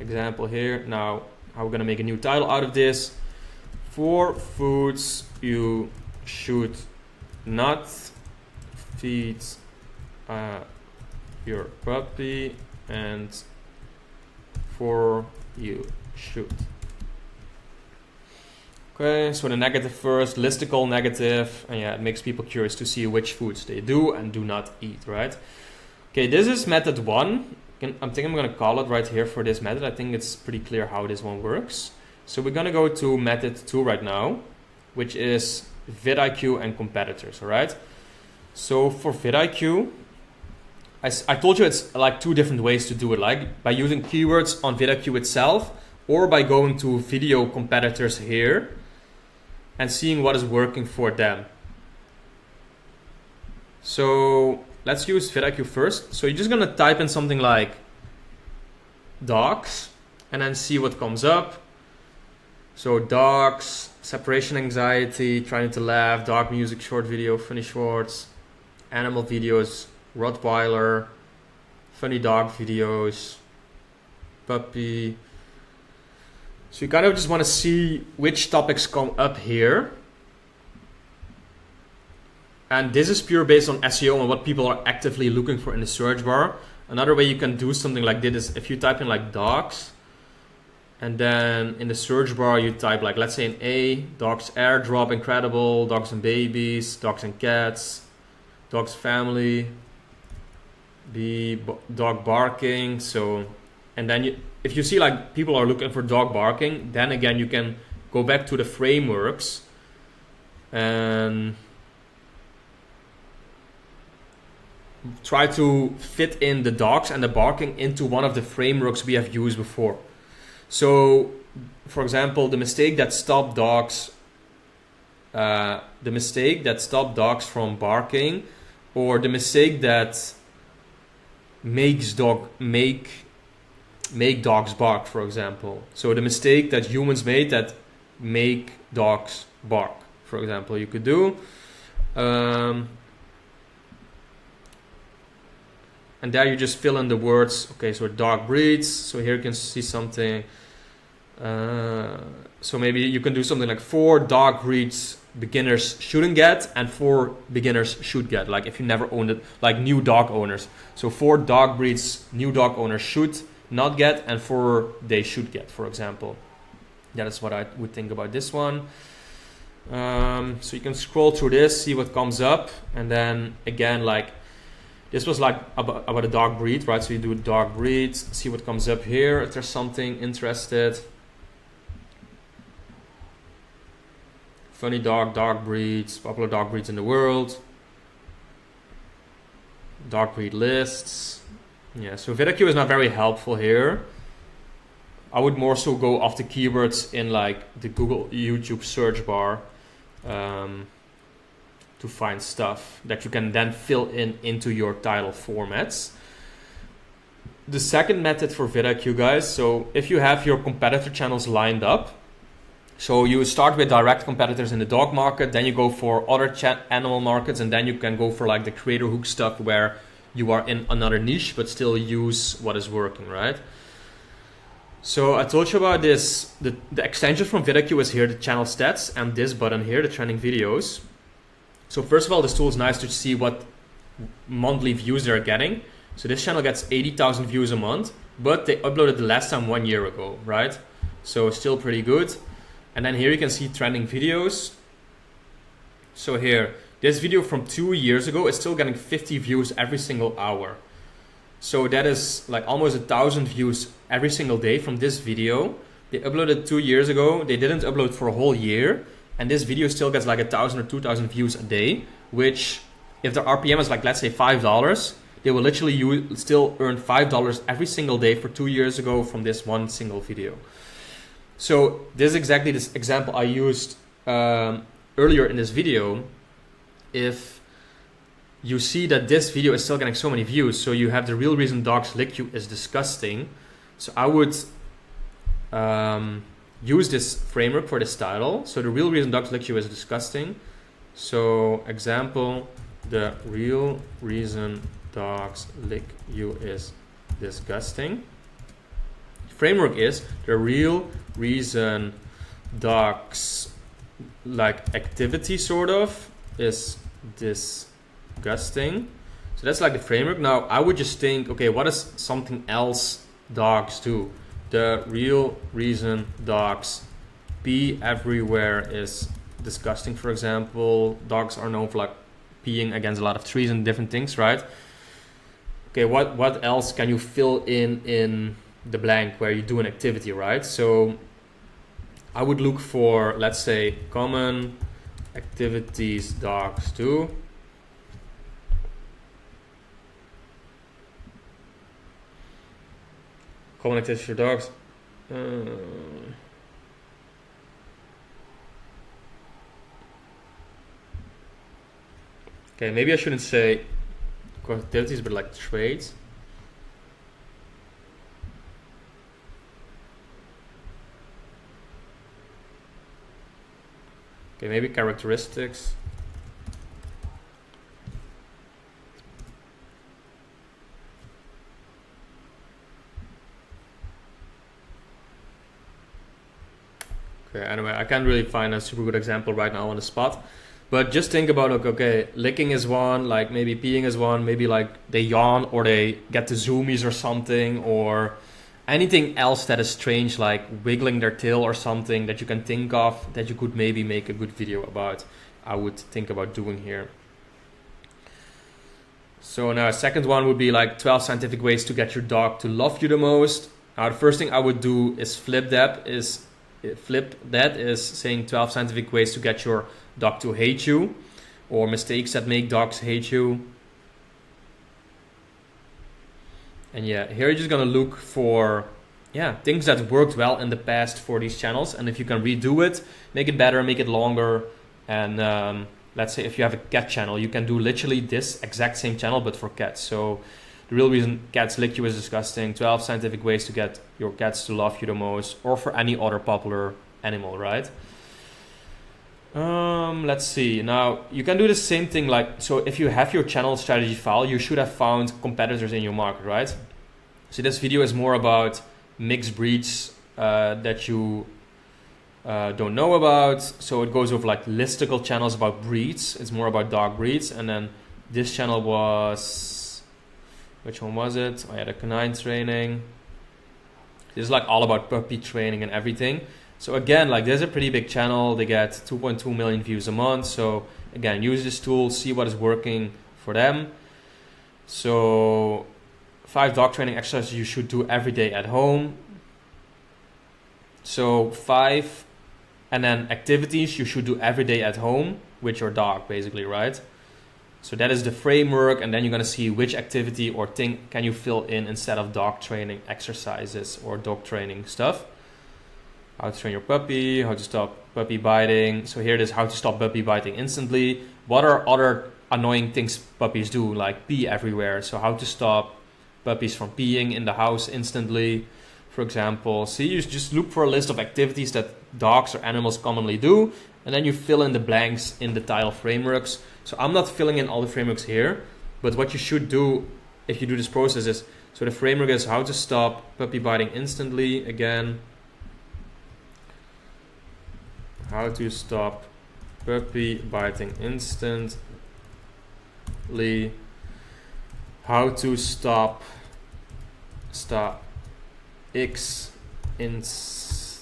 Example here. Now, how we're gonna make a new title out of this. 4 foods you should not feed your puppy, and 4 you should. Okay, so the negative first, listicle negative, and yeah, it makes people curious to see which foods they do and do not eat, right? Okay, this is method 1. I'm gonna call it right here for this method. I think it's pretty clear how this one works. So we're gonna go to method 2 right now, which is vidIQ and competitors, all right? So for vidIQ, I told you it's like 2 different ways to do it, like by using keywords on vidIQ itself, or by going to video competitors here and seeing what is working for them. So let's use vidIQ first. So you're just gonna type in something like dogs and then see what comes up. So dogs, separation anxiety, trying to laugh, dog music, short video, funny shorts, animal videos, Rottweiler, funny dog videos, puppy. So you kind of just want to see which topics come up here. And this is pure based on SEO and what people are actively looking for in the search bar. Another way you can do something like this is if you type in like dogs, and then in the search bar you type like, let's say in A, dogs airdrop, incredible, dogs and babies, dogs and cats, dogs family, B, dog barking. So, and then if you see like people are looking for dog barking, then again you can go back to the frameworks and try to fit in the dogs and the barking into one of the frameworks we have used before. So, for example, the mistake that stopped dogs from barking, or the mistake that make dogs bark, for example. So the mistake that humans made that make dogs bark, for example, you could do. And there you just fill in the words. Okay, so dog breeds. So here you can see something. So maybe you can do something like 4 dog breeds beginners shouldn't get and 4 beginners should get. Like if you never owned it, like new dog owners. So 4 dog breeds new dog owners should not get and 4 they should get, for example. That is what I would think about this one. So you can scroll through this, see what comes up, and then again, like this was like about a dog breed, right? So you do dog breeds, see what comes up here. If there's something interested. Funny dog breeds, popular dog breeds in the world. Dog breed lists. Yeah, so vidIQ is not very helpful here. I would more so go off the keywords in like the Google, YouTube search bar to find stuff that you can then fill into your title formats. The second method for vidIQ, guys, so if you have your competitor channels lined up, so you start with direct competitors in the dog market, then you go for other animal markets, and then you can go for like the creator hook stuff where you are in another niche but still use what is working, right? So I told you about this, the extension from vidIQ is here, the channel stats, and this button here, the trending videos. So first of all, this tool is nice to see what monthly views they're getting. So this channel gets 80,000 views a month, but they uploaded the last time 1 year ago, right? So still pretty good. And then here you can see trending videos. So here, this video from 2 years ago is still getting 50 views every single hour. So that is like almost 1,000 views every single day from this video. They uploaded 2 years ago. They didn't upload for a whole year. And this video still gets like 1,000 or 2,000 views a day, which if the RPM is like, let's say $5, they will literally still earn $5 every single day for 2 years ago from this one single video. So this is exactly this example I used earlier in this video. If you see that this video is still getting so many views, so you have the real reason dogs lick you is disgusting. So I would use this framework for this title. So the real reason dogs lick you is disgusting. So example, the real reason dogs lick you is disgusting. Framework is the real reason dogs like activity sort of is disgusting. So that's like the framework. Now I would just think, okay, what is something else dogs do? The real reason dogs pee everywhere is disgusting, for example. Dogs are known for like peeing against a lot of trees and different things, right? Okay, what else can you fill in the blank where you do an activity, right? So I would look for, let's say, common activities dogs do. Common activities for dogs. Okay, maybe I shouldn't say activities, but like traits. Okay, maybe characteristics. Okay, anyway, I can't really find a super good example right now on the spot. But just think about, okay, licking is one, like maybe peeing is one, maybe like they yawn or they get the zoomies or something, or anything else that is strange, like wiggling their tail or something that you can think of that you could maybe make a good video about. I would think about doing here. So now a second one would be like 12 scientific ways to get your dog to love you the most. Now the first thing I would do is flip that is saying 12 scientific ways to get your dog to hate you, or mistakes that make dogs hate you. And yeah, here you're just gonna look for things that worked well in the past for these channels, and if you can redo it, make it better, make it longer. And let's say if you have a cat channel, you can do literally this exact same channel but for cats. So the real reason cats lick you is disgusting, 12 scientific ways to get your cats to love you the most, or for any other popular animal, right? Let's see. Now you can do the same thing, like, so if you have your channel strategy file, you should have found competitors in your market, right? So this video is more about mixed breeds that you don't know about. So it goes over like listicle channels about breeds. It's more about dog breeds. And then this channel was, which one was it? I had a canine training. This is like all about puppy training and everything. So again, like, there's a pretty big channel. They get 2.2 million views a month. So again, use this tool, see what is working for them. So 5 dog training exercises you should do every day at home. So 5, and then activities you should do every day at home with your dog, basically, right? So that is the framework, and then you're gonna see which activity or thing can you fill in instead of dog training exercises or dog training stuff. How to train your puppy, how to stop puppy biting. So here it is, how to stop puppy biting instantly. What are other annoying things puppies do, like pee everywhere? So how to stop puppies from peeing in the house instantly, for example. See, you just look for a list of activities that dogs or animals commonly do, and then you fill in the blanks in the title frameworks. So I'm not filling in all the frameworks here, but what you should do if you do this process is, so the framework is how to stop puppy biting instantly, again. How to stop puppy biting instantly. How to stop X instantly.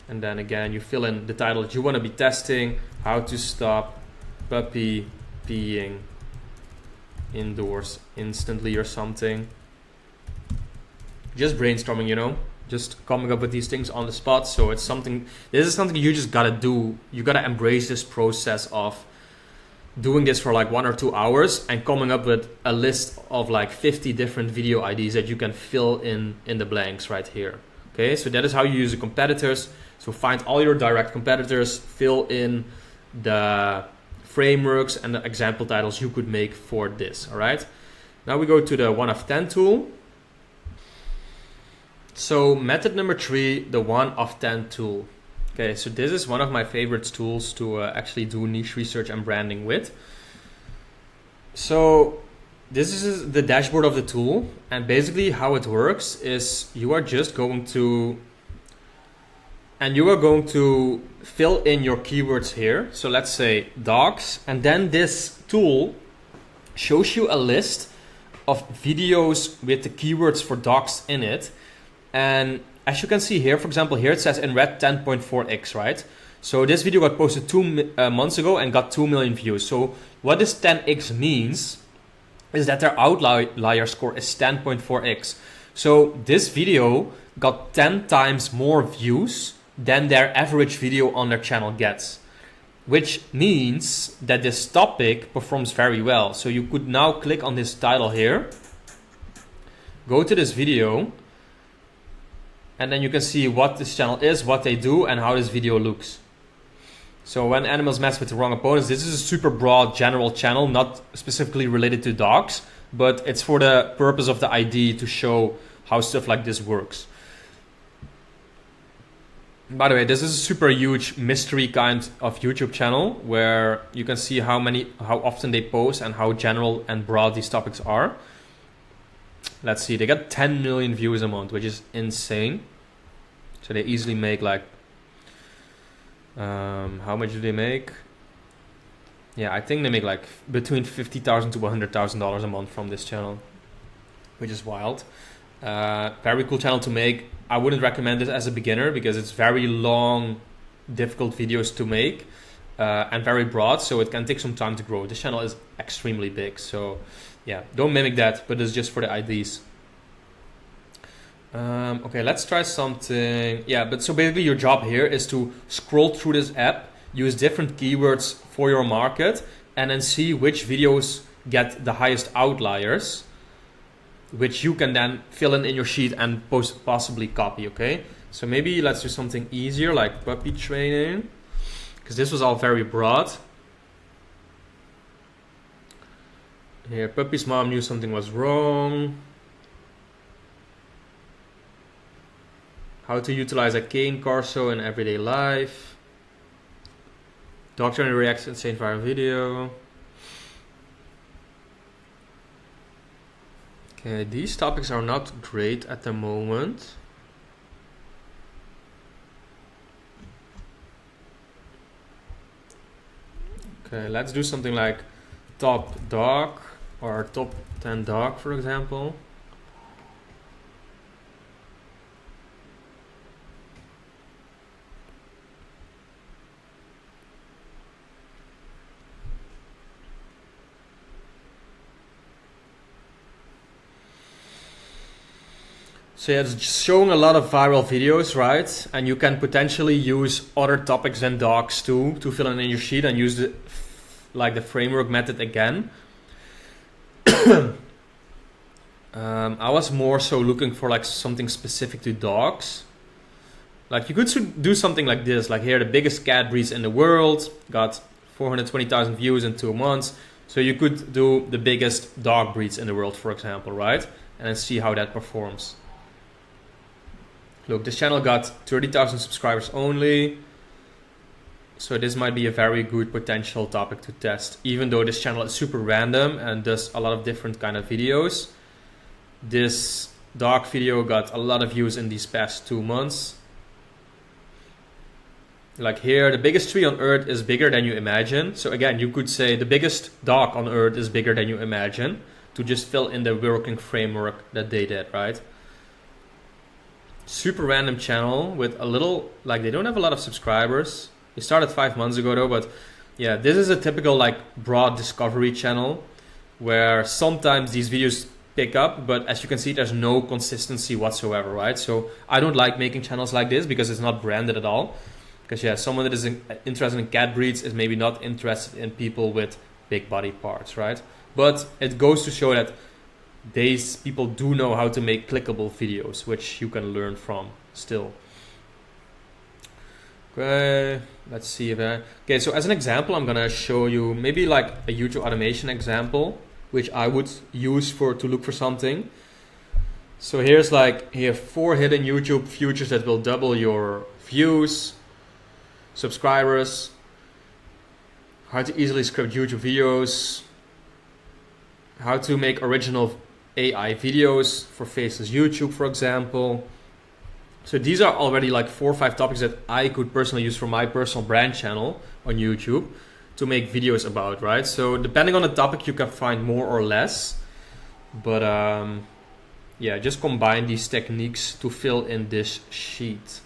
And then again, you fill in the title that you want to be testing. How to stop puppy peeing indoors instantly or something. Just brainstorming, you know, just coming up with these things on the spot. So it's something, this is something you just gotta do. You gotta embrace this process of doing this for like 1 or 2 hours and coming up with a list of like 50 different video ideas that you can fill in the blanks right here. Okay, so that is how you use the competitors. So find all your direct competitors, fill in the frameworks and the example titles you could make for this. All right, now we go to the 1 of 10 tool. So method number 3, the 1 of 10 tool. Okay, so this is one of my favorite tools to actually do niche research and branding with. So this is the dashboard of the tool, and basically how it works is you are just going to and you are going to fill in your keywords here. So let's say dogs, and then this tool shows you a list of videos with the keywords for dogs in it. And as you can see here, for example, here it says in red 10.4x, right? So this video got posted 2 months ago and got 2 million views. So what this 10x means is that their outlier score is 10.4x. So this video got 10 times more views than their average video on their channel gets, which means that this topic performs very well. So you could now click on this title here, go to this video, and then you can see what this channel is, what they do, and how this video looks. So when animals mess with the wrong opponents, this is a super broad general channel, not specifically related to dogs, but it's for the purpose of the ID to show how stuff like this works. By the way, this is a super huge mystery kind of YouTube channel where you can see how often they post and how general and broad these topics are. Let's see, they got 10 million views a month, which is insane. So they easily make like, how much do they make? Yeah, I think they make like between $50,000 to $100,000 a month from this channel, which is wild. Very cool channel to make. I wouldn't recommend this as a beginner because it's very long, difficult videos to make and very broad, so it can take some time to grow. This channel is extremely big, so yeah, don't mimic that, but it's just for the IDs. Okay, let's try something. Yeah, but so basically your job here is to scroll through this app, use different keywords for your market, and then see which videos get the highest outliers, which you can then fill in your sheet and possibly copy, okay? So maybe let's do something easier like puppy training, because this was all very broad. Here, puppy's mom knew something was wrong. How to utilize a cane corso in everyday life. Dog trainer reacts to insane viral video. Okay, these topics are not great at the moment. Okay, let's do something like top dog or top 10 dog, for example. So yeah, it's showing a lot of viral videos, right? And you can potentially use other topics than dogs too to fill in your sheet and use the framework method again. I was more so looking for like something specific to dogs. Like you could do something like this, like here, the biggest cat breeds in the world, got 420,000 views in 2 months. So you could do the biggest dog breeds in the world, for example, right? And then see how that performs. Look, this channel got 30,000 subscribers only. So this might be a very good potential topic to test. Even though this channel is super random and does a lot of different kind of videos. This dog video got a lot of views in these past 2 months. Like here, the biggest tree on earth is bigger than you imagine. So again, you could say the biggest dog on earth is bigger than you imagine, to just fill in the working framework that they did, right? Super random channel with a little, like they don't have a lot of subscribers. They started 5 months ago though, but yeah, this is a typical like broad discovery channel where sometimes these videos pick up, but as you can see, there's no consistency whatsoever, right? So I don't like making channels like this because it's not branded at all. Because yeah, someone that is interested in cat breeds is maybe not interested in people with big body parts, right? But it goes to show that these people do know how to make clickable videos, which you can learn from still. Okay, let's see if okay, so as an example, I'm gonna show you maybe like a YouTube automation example, which I would use to look for something. So here's like, here 4 hidden YouTube features that will double your views, subscribers, how to easily script YouTube videos, how to make original AI videos for Faceless YouTube, for example, So these are already like 4 or 5 topics that I could personally use for my personal brand channel on YouTube to make videos about, right? So depending on the topic, you can find more or less. But yeah, just combine these techniques to fill in this sheet.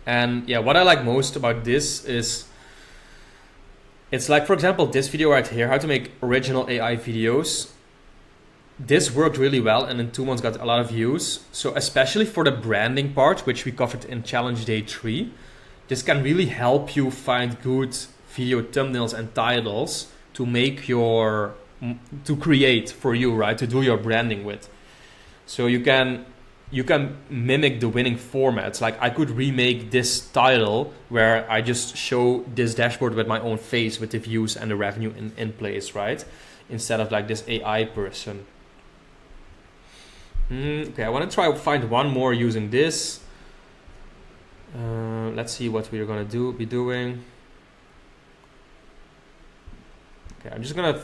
And yeah, what I like most about this is, it's like, for example, this video right here, how to make original AI videos. This worked really well and in 2 months got a lot of views. So especially for the branding part, which we covered in challenge day 3, this can really help you find good video thumbnails and titles to make your, to create for you, right? To do your branding with. So you can mimic the winning formats. Like I could remake this title where I just show this dashboard with my own face with the views and the revenue in place, right? Instead of like this AI person. Okay, I want to try to find one more using this. Let's see what we're gonna be doing. Okay, I'm just gonna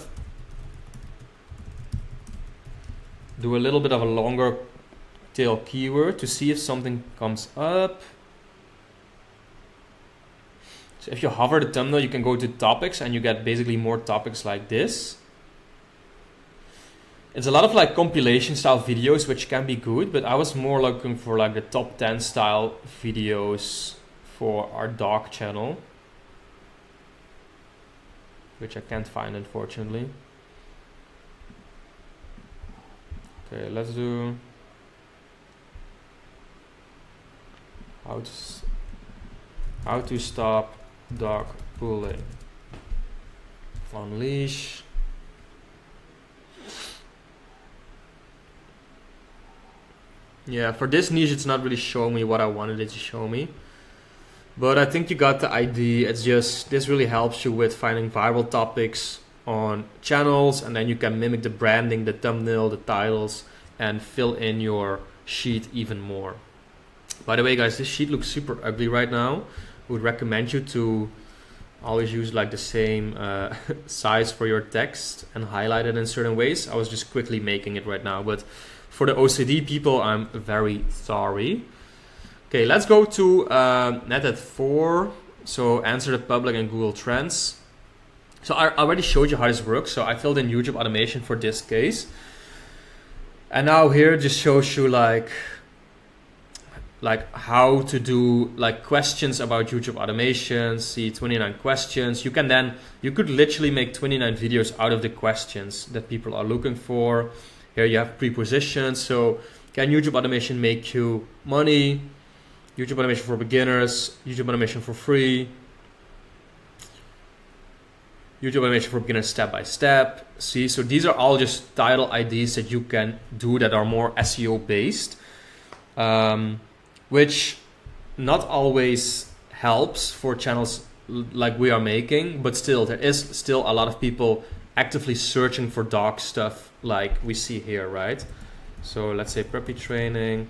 do a little bit of a longer tail keyword to see if something comes up. So if you hover the thumbnail, you can go to topics and you get basically more topics like this. It's a lot of like compilation style videos, which can be good, but I was more looking for like the top 10 style videos for our dog channel, which I can't find, unfortunately. Okay, let's do how to stop dog pulling on leash. Yeah, for this niche, it's not really showing me what I wanted it to show me. But I think you got the idea. It's just, this really helps you with finding viral topics on channels, and then you can mimic the branding, the thumbnail, the titles, and fill in your sheet even more. By the way, guys, this sheet looks super ugly right now. I would recommend you to always use like the same size for your text and highlight it in certain ways. I was just quickly making it right now, but for the OCD people, I'm very sorry. Okay, let's go to Net 4. So answer the public and Google Trends. So I already showed you how this works. So I filled in YouTube automation for this case. And now here just shows you like how to do like questions about YouTube automation. See 29 questions. You could literally make 29 videos out of the questions that people are looking for. Here you have prepositions. So can YouTube automation make you money? YouTube automation for beginners, YouTube automation for free, YouTube automation for beginners step by step. See, so these are all just title IDs that you can do that are more SEO based, which not always helps for channels like we are making, but still there is still a lot of people actively searching for dog stuff like we see here, right? So let's say puppy training,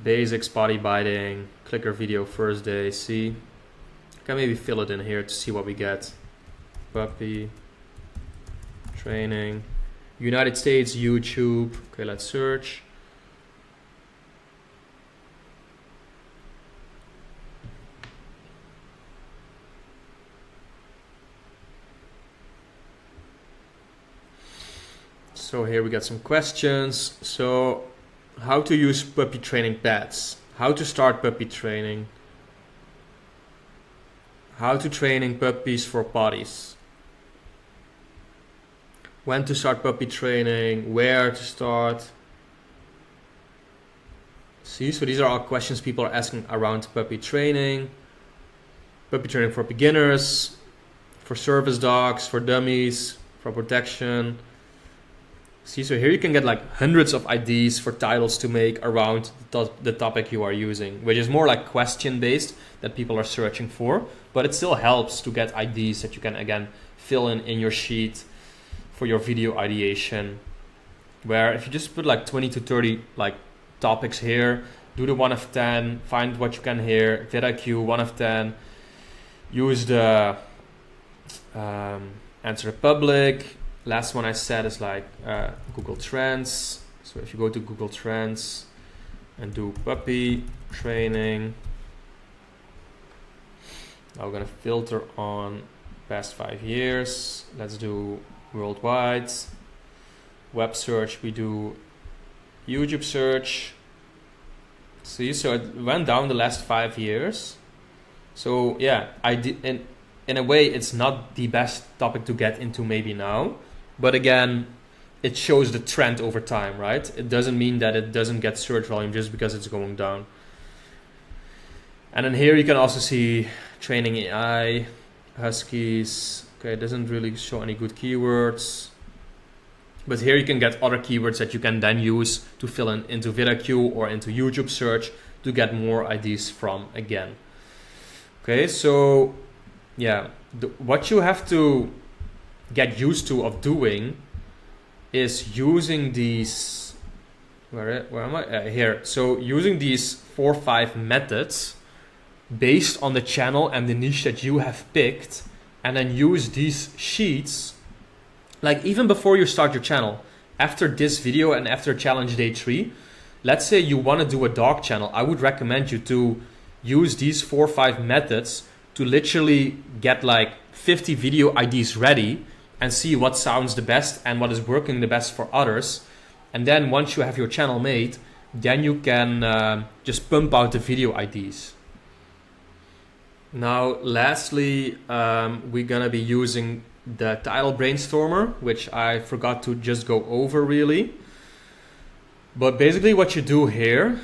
basics, body biting, clicker video first day. See, can maybe fill it in here to see what we get. Puppy training, United States, YouTube. Okay, let's search. So here we got some questions. So how to use puppy training pets, how to start puppy training, how to training puppies for potties, when to start puppy training, where to start. See, so these are all questions people are asking around puppy training for beginners, for service dogs, for dummies, for protection. See, so here you can get like hundreds of ideas for titles to make around the topic you are using, which is more like question based that people are searching for, but it still helps to get ideas that you can again fill in your sheet for your video ideation, where if you just put like 20 to 30 like topics here, do the 1 of 10, find what you can hear, vidIQ 1 of 10, use the answer the public. Last one I said is like Google Trends. So if you go to Google Trends and do puppy training, now we're gonna filter on past 5 years. Let's do worldwide. Web search, we do YouTube search. See, so it went down the last 5 years. So yeah, I did, in a way, it's not the best topic to get into maybe now, but again, it shows the trend over time, right? It doesn't mean that it doesn't get search volume just because it's going down. And then here you can also see training AI, Huskies. Okay, it doesn't really show any good keywords. But here you can get other keywords that you can then use to fill in into VidIQ or into YouTube search to get more ideas from again. Okay, so yeah, what you have to get used to of doing is using these, where am I? Here. So using these 4 or 5 methods based on the channel and the niche that you have picked, and then use these sheets, like even before you start your channel, after this video and after challenge day 3, let's say you want to do a dog channel, I would recommend you to use these 4 or 5 methods to literally get like 50 video ideas ready and see what sounds the best and what is working the best for others. And then once you have your channel made, then you can just pump out the video IDs. Now, lastly, we're gonna be using the title brainstormer, which I forgot to just go over really. But basically what you do here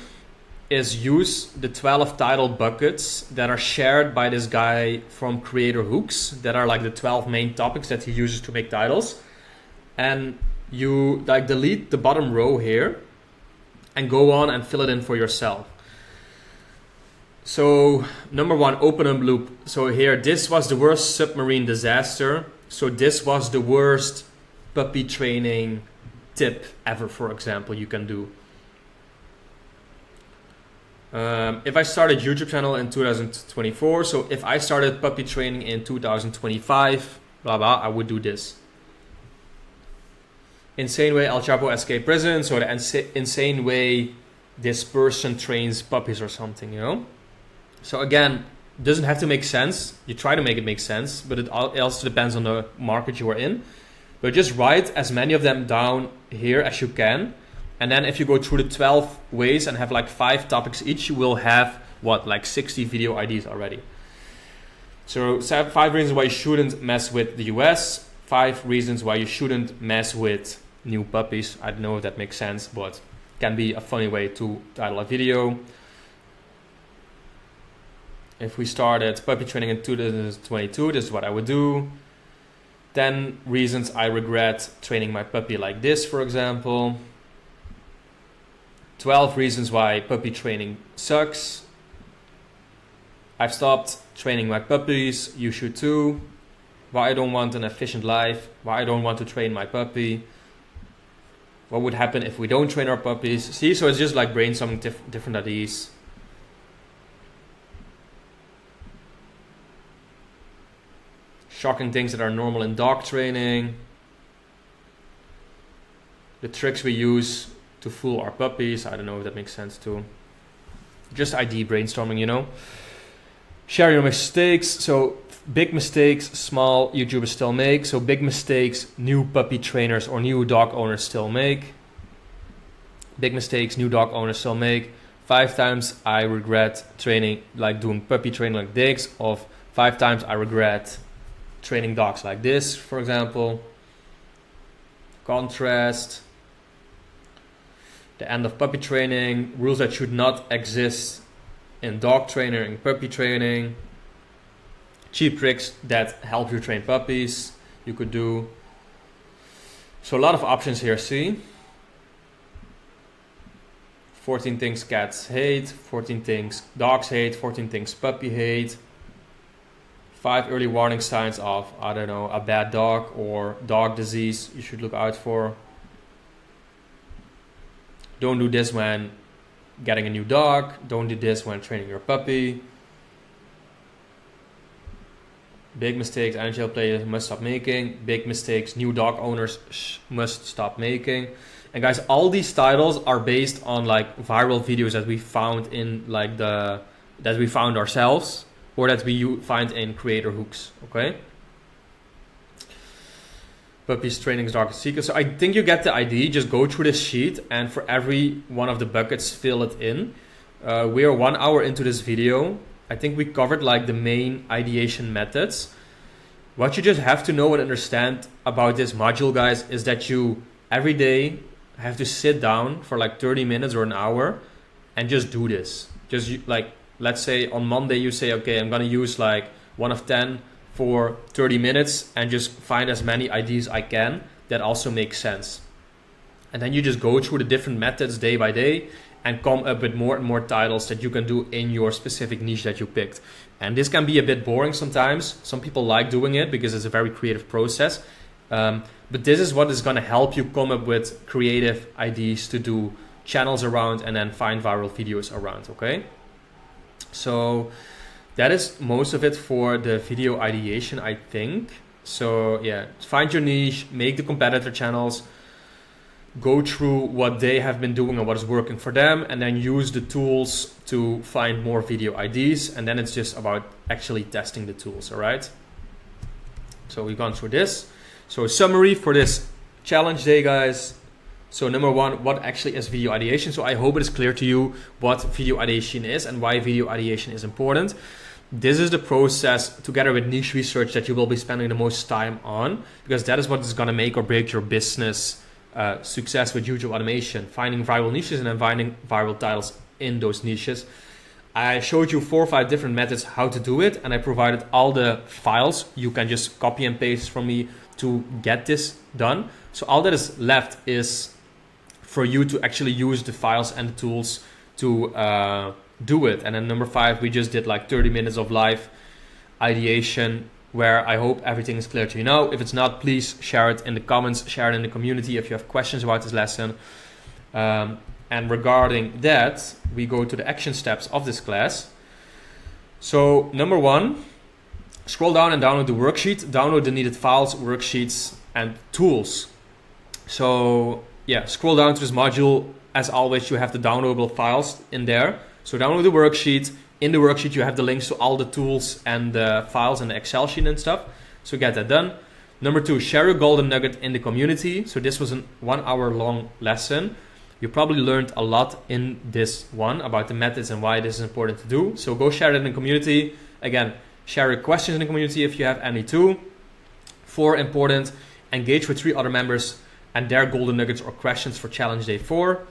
is use the 12 title buckets that are shared by this guy from Creator Hooks, that are like the 12 main topics that he uses to make titles. And you like delete the bottom row here and go on and fill it in for yourself. So number 1, open up loop. So here, this was the worst submarine disaster. So this was the worst puppy training tip ever, for example, you can do. If I started YouTube channel in 2024, so if I started puppy training in 2025, blah blah, I would do this. Insane way El Chapo escaped prison, so the insane way this person trains puppies or something, you know? So again, it doesn't have to make sense. You try to make it make sense, but it also depends on the market you are in. But just write as many of them down here as you can. And then if you go through the 12 ways and have like 5 topics each, you will have what, like 60 video ideas already. So 5 reasons why you shouldn't mess with the US, 5 reasons why you shouldn't mess with new puppies. I don't know if that makes sense, but can be a funny way to title a video. If we started puppy training in 2022, this is what I would do. 10 reasons I regret training my puppy like this, for example. 12 reasons why puppy training sucks. I've stopped training my puppies, you should too. Why I don't want an efficient life, why I don't want to train my puppy. What would happen if we don't train our puppies? See, so it's just like brainstorming different ideas. Shocking things that are normal in dog training. The tricks we use to fool our puppies. I don't know if that makes sense too. Just ID brainstorming, you know. Share your mistakes. So big mistakes, small YouTubers still make. So big mistakes, new puppy trainers or new dog owners still make. Big mistakes, new dog owners still make. 5 times I regret training, like doing puppy training like this. Of 5 times I regret training dogs like this, for example. Contrast. The end of puppy training. Rules that should not exist in dog training and puppy training. Cheap tricks that help you train puppies. You could do. So a lot of options here, see? 14 things cats hate. 14 things dogs hate. 14 things puppy hate. 5 early warning signs of, I don't know, a bad dog or dog disease you should look out for. Don't do this when getting a new dog. Don't do this when training your puppy. Big mistakes NHL players must stop making. Big mistakes new dog owners must stop making. And guys, all these titles are based on like viral videos that we found in like that we found ourselves, or that we find in creator hooks. Okay. Puppies, trainings, darkest secrets. So I think you get the idea. Just go through this sheet, and for every one of the buckets, fill it in. We are 1 hour into this video. I think we covered like the main ideation methods. What you just have to know and understand about this module, guys, is that you every day have to sit down for like 30 minutes or an hour and just do this. Just like, let's say on Monday you say, okay, I'm gonna use like 1 of 10 for 30 minutes and just find as many ideas I can that also make sense. And then you just go through the different methods day by day and come up with more and more titles that you can do in your specific niche that you picked. And this can be a bit boring sometimes. Some people like doing it because it's a very creative process. But this is what is gonna help you come up with creative ideas to do channels around and then find viral videos around, okay? So that is most of it for the video ideation, I think. So yeah, find your niche, make the competitor channels, go through what they have been doing and what is working for them, and then use the tools to find more video ideas. And then it's just about actually testing the tools, all right? So we've gone through this. So a summary for this challenge day, guys. So number 1, what actually is video ideation? So I hope it is clear to you what video ideation is and why video ideation is important. This is the process together with niche research that you will be spending the most time on, because that is what is going to make or break your business success with YouTube automation, finding viral niches and then finding viral titles in those niches. I showed you 4 or 5 different methods how to do it, and I provided all the files. You can just copy and paste from me to get this done. So all that is left is for you to actually use the files and the tools to do it. And then number 5, we just did like 30 minutes of live ideation, where I hope everything is clear to you now. If it's not, please share it in the comments, share it in the community if you have questions about this lesson. And regarding that, we go to the action steps of this class. So number 1, scroll down and download the worksheet, download the needed files, worksheets, and tools. So yeah, scroll down to this module. As always, you have the downloadable files in there. So download the worksheet. In the worksheet, you have the links to all the tools and the files and the Excel sheet and stuff. So get that done. Number 2, share your golden nugget in the community. So this was a 1 hour long lesson. You probably learned a lot in this one about the methods and why this is important to do. So go share it in the community. Again, share your questions in the community if you have any too. 4, important, engage with 3 other members and their golden nuggets or questions for challenge day 4.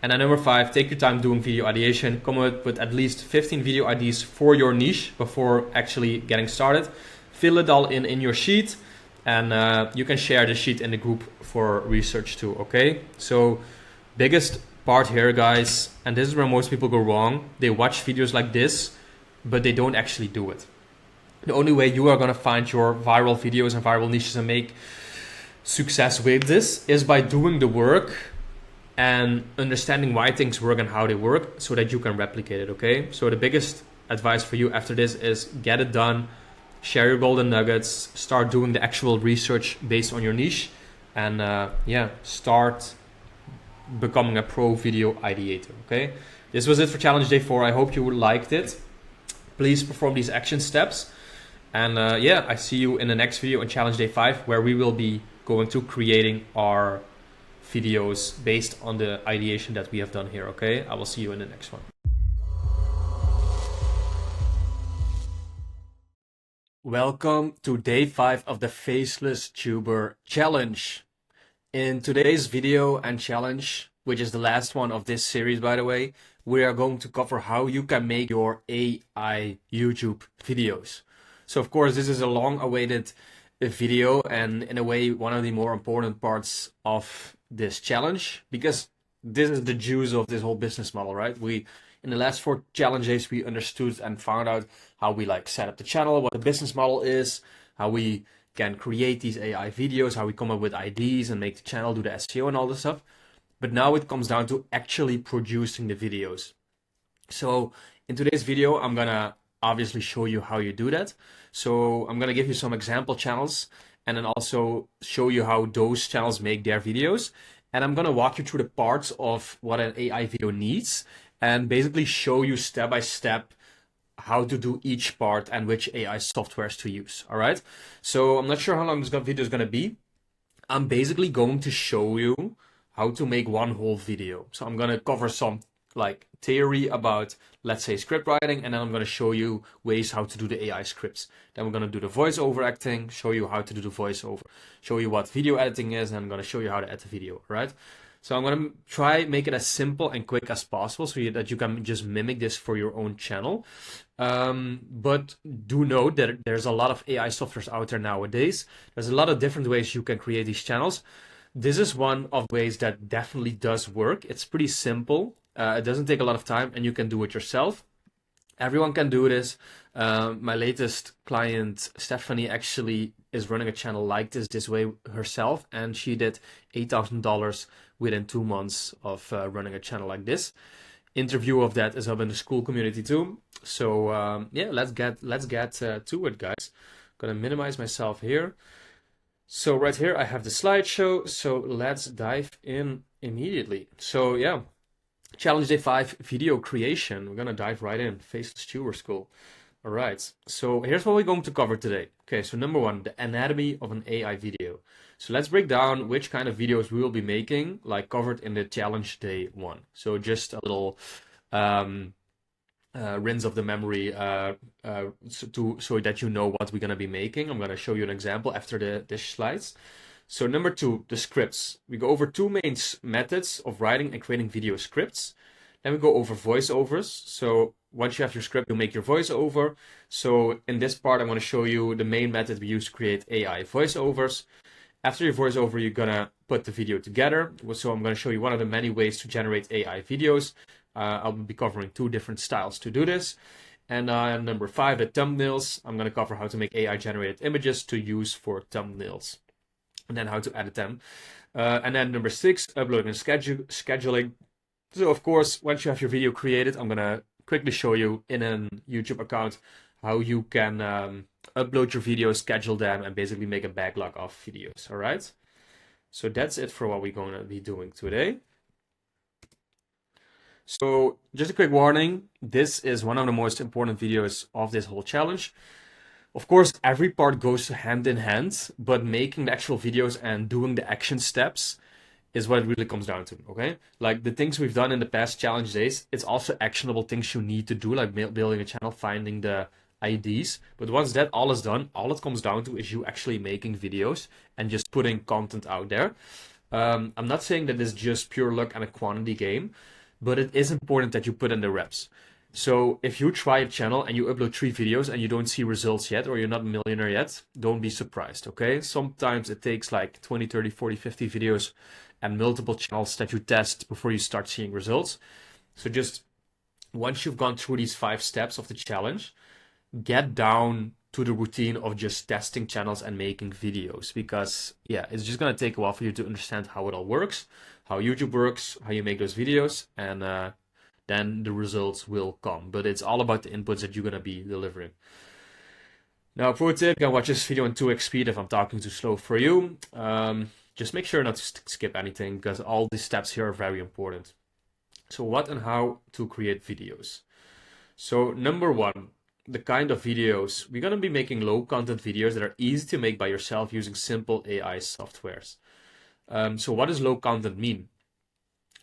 And then number 5, take your time doing video ideation. Come up with at least 15 video ideas for your niche before actually getting started. Fill it all in your sheet, and you can share the sheet in the group for research too, okay? So biggest part here, guys, and this is where most people go wrong. They watch videos like this, but they don't actually do it. The only way you are gonna find your viral videos and viral niches and make success with this is by doing the work and understanding why things work and how they work so that you can replicate it, okay? So the biggest advice for you after this is get it done, share your golden nuggets, start doing the actual research based on your niche, and yeah, start becoming a pro video ideator, okay? This was it for challenge day 4. I hope you liked it. Please perform these action steps. And yeah, I see you in the next video on challenge day 5, where we will be going to creating our videos based on the ideation that we have done here, okay? I will see you in the next one. Welcome to day 5 of the Faceless Tuber Challenge. In today's video and challenge, which is the last one of this series, by the way, we are going to cover how you can make your AI YouTube videos. So of course, this is a long-awaited video, and in a way, one of the more important parts of this challenge, because this is the juice of this whole business model, right? In the last 4 challenges, we understood and found out how we like set up the channel, what the business model is, how we can create these AI videos, how we come up with ideas and make the channel do the SEO and all this stuff. But now it comes down to actually producing the videos. So in today's video, I'm gonna obviously show you how you do that. So I'm going to give you some example channels and then also show you how those channels make their videos. And I'm going to walk you through the parts of what an AI video needs and basically show you step by step how to do each part and which AI softwares to use. All right. So I'm not sure how long this video is going to be. I'm basically going to show you how to make one whole video. So I'm going to cover some like theory about, let's say, script writing, and then I'm going to show you ways how to do the AI scripts. Then we're going to do the voiceover acting, show you how to do the voiceover, show you what video editing is, and I'm going to show you how to edit the video, right? So I'm going to try make it as simple and quick as possible so that you can just mimic this for your own channel. But do note that there's a lot of AI softwares out there nowadays. There's a lot of different ways you can create these channels. This is one of the ways that definitely does work. It's pretty simple. It doesn't take a lot of time and you can do it yourself. Everyone can do this. My latest client, Stephanie, actually is running a channel like this way herself, and she did $8,000 within 2 months of running a channel like this. Interview of that is up in the school community too. So yeah, let's get to it, guys. Gonna minimize myself here. So right here I have the slideshow. So let's dive in immediately. So yeah. Challenge Day 5 video creation. We're gonna dive right in. Faceless Tuber School. All right. So here's what we're going to cover today. Okay. So number one, the anatomy of an AI video. So let's break down which kind of videos we will be making, like covered in the Challenge Day 1. So just a little rinse of the memory so that you know what we're gonna be making. I'm gonna show you an example after the slides. So number two, the scripts. We go over two main methods of writing and creating video scripts. Then we go over voiceovers. So once you have your script, you make your voiceover. So in this part, I'm going to show you the main method we use to create AI voiceovers. After your voiceover, you're going to put the video together. So I'm going to show you one of the many ways to generate AI videos. I'll be covering two different styles to do this. And number 5, the thumbnails. I'm going to cover how to make AI generated images to use for thumbnails, and then how to edit them. And then number 6, uploading and scheduling. So of course, once you have your video created, I'm gonna quickly show you in a YouTube account how you can upload your videos, schedule them, and basically make a backlog of videos, all right? So that's it for what we're gonna be doing today. So just a quick warning, this is one of the most important videos of this whole challenge. Of course, every part goes hand in hand, but making the actual videos and doing the action steps is what it really comes down to, okay? Like the things we've done in the past challenge days, it's also actionable things you need to do, like building a channel, finding the IDs. But once that all is done, all it comes down to is you actually making videos and just putting content out there. I'm not saying that it's just pure luck and a quantity game, but it is important that you put in the reps. So if you try a channel and you upload 3 videos and you don't see results yet, or you're not a millionaire yet, don't be surprised, okay? Sometimes it takes like 20, 30, 40, 50 videos and multiple channels that you test before you start seeing results. So just once you've gone through these 5 steps of the challenge, get down to the routine of just testing channels and making videos, because yeah, it's just gonna take a while for you to understand how it all works, how YouTube works, how you make those videos, and then the results will come. But it's all about the inputs that you're going to be delivering. Now, pro tip, you can watch this video in 2x speed if I'm talking too slow for you. Just make sure not to skip anything, because all these steps here are very important. So what and how to create videos. So number 1, the kind of videos. We're going to be making low content videos that are easy to make by yourself using simple AI softwares. So what does low content mean?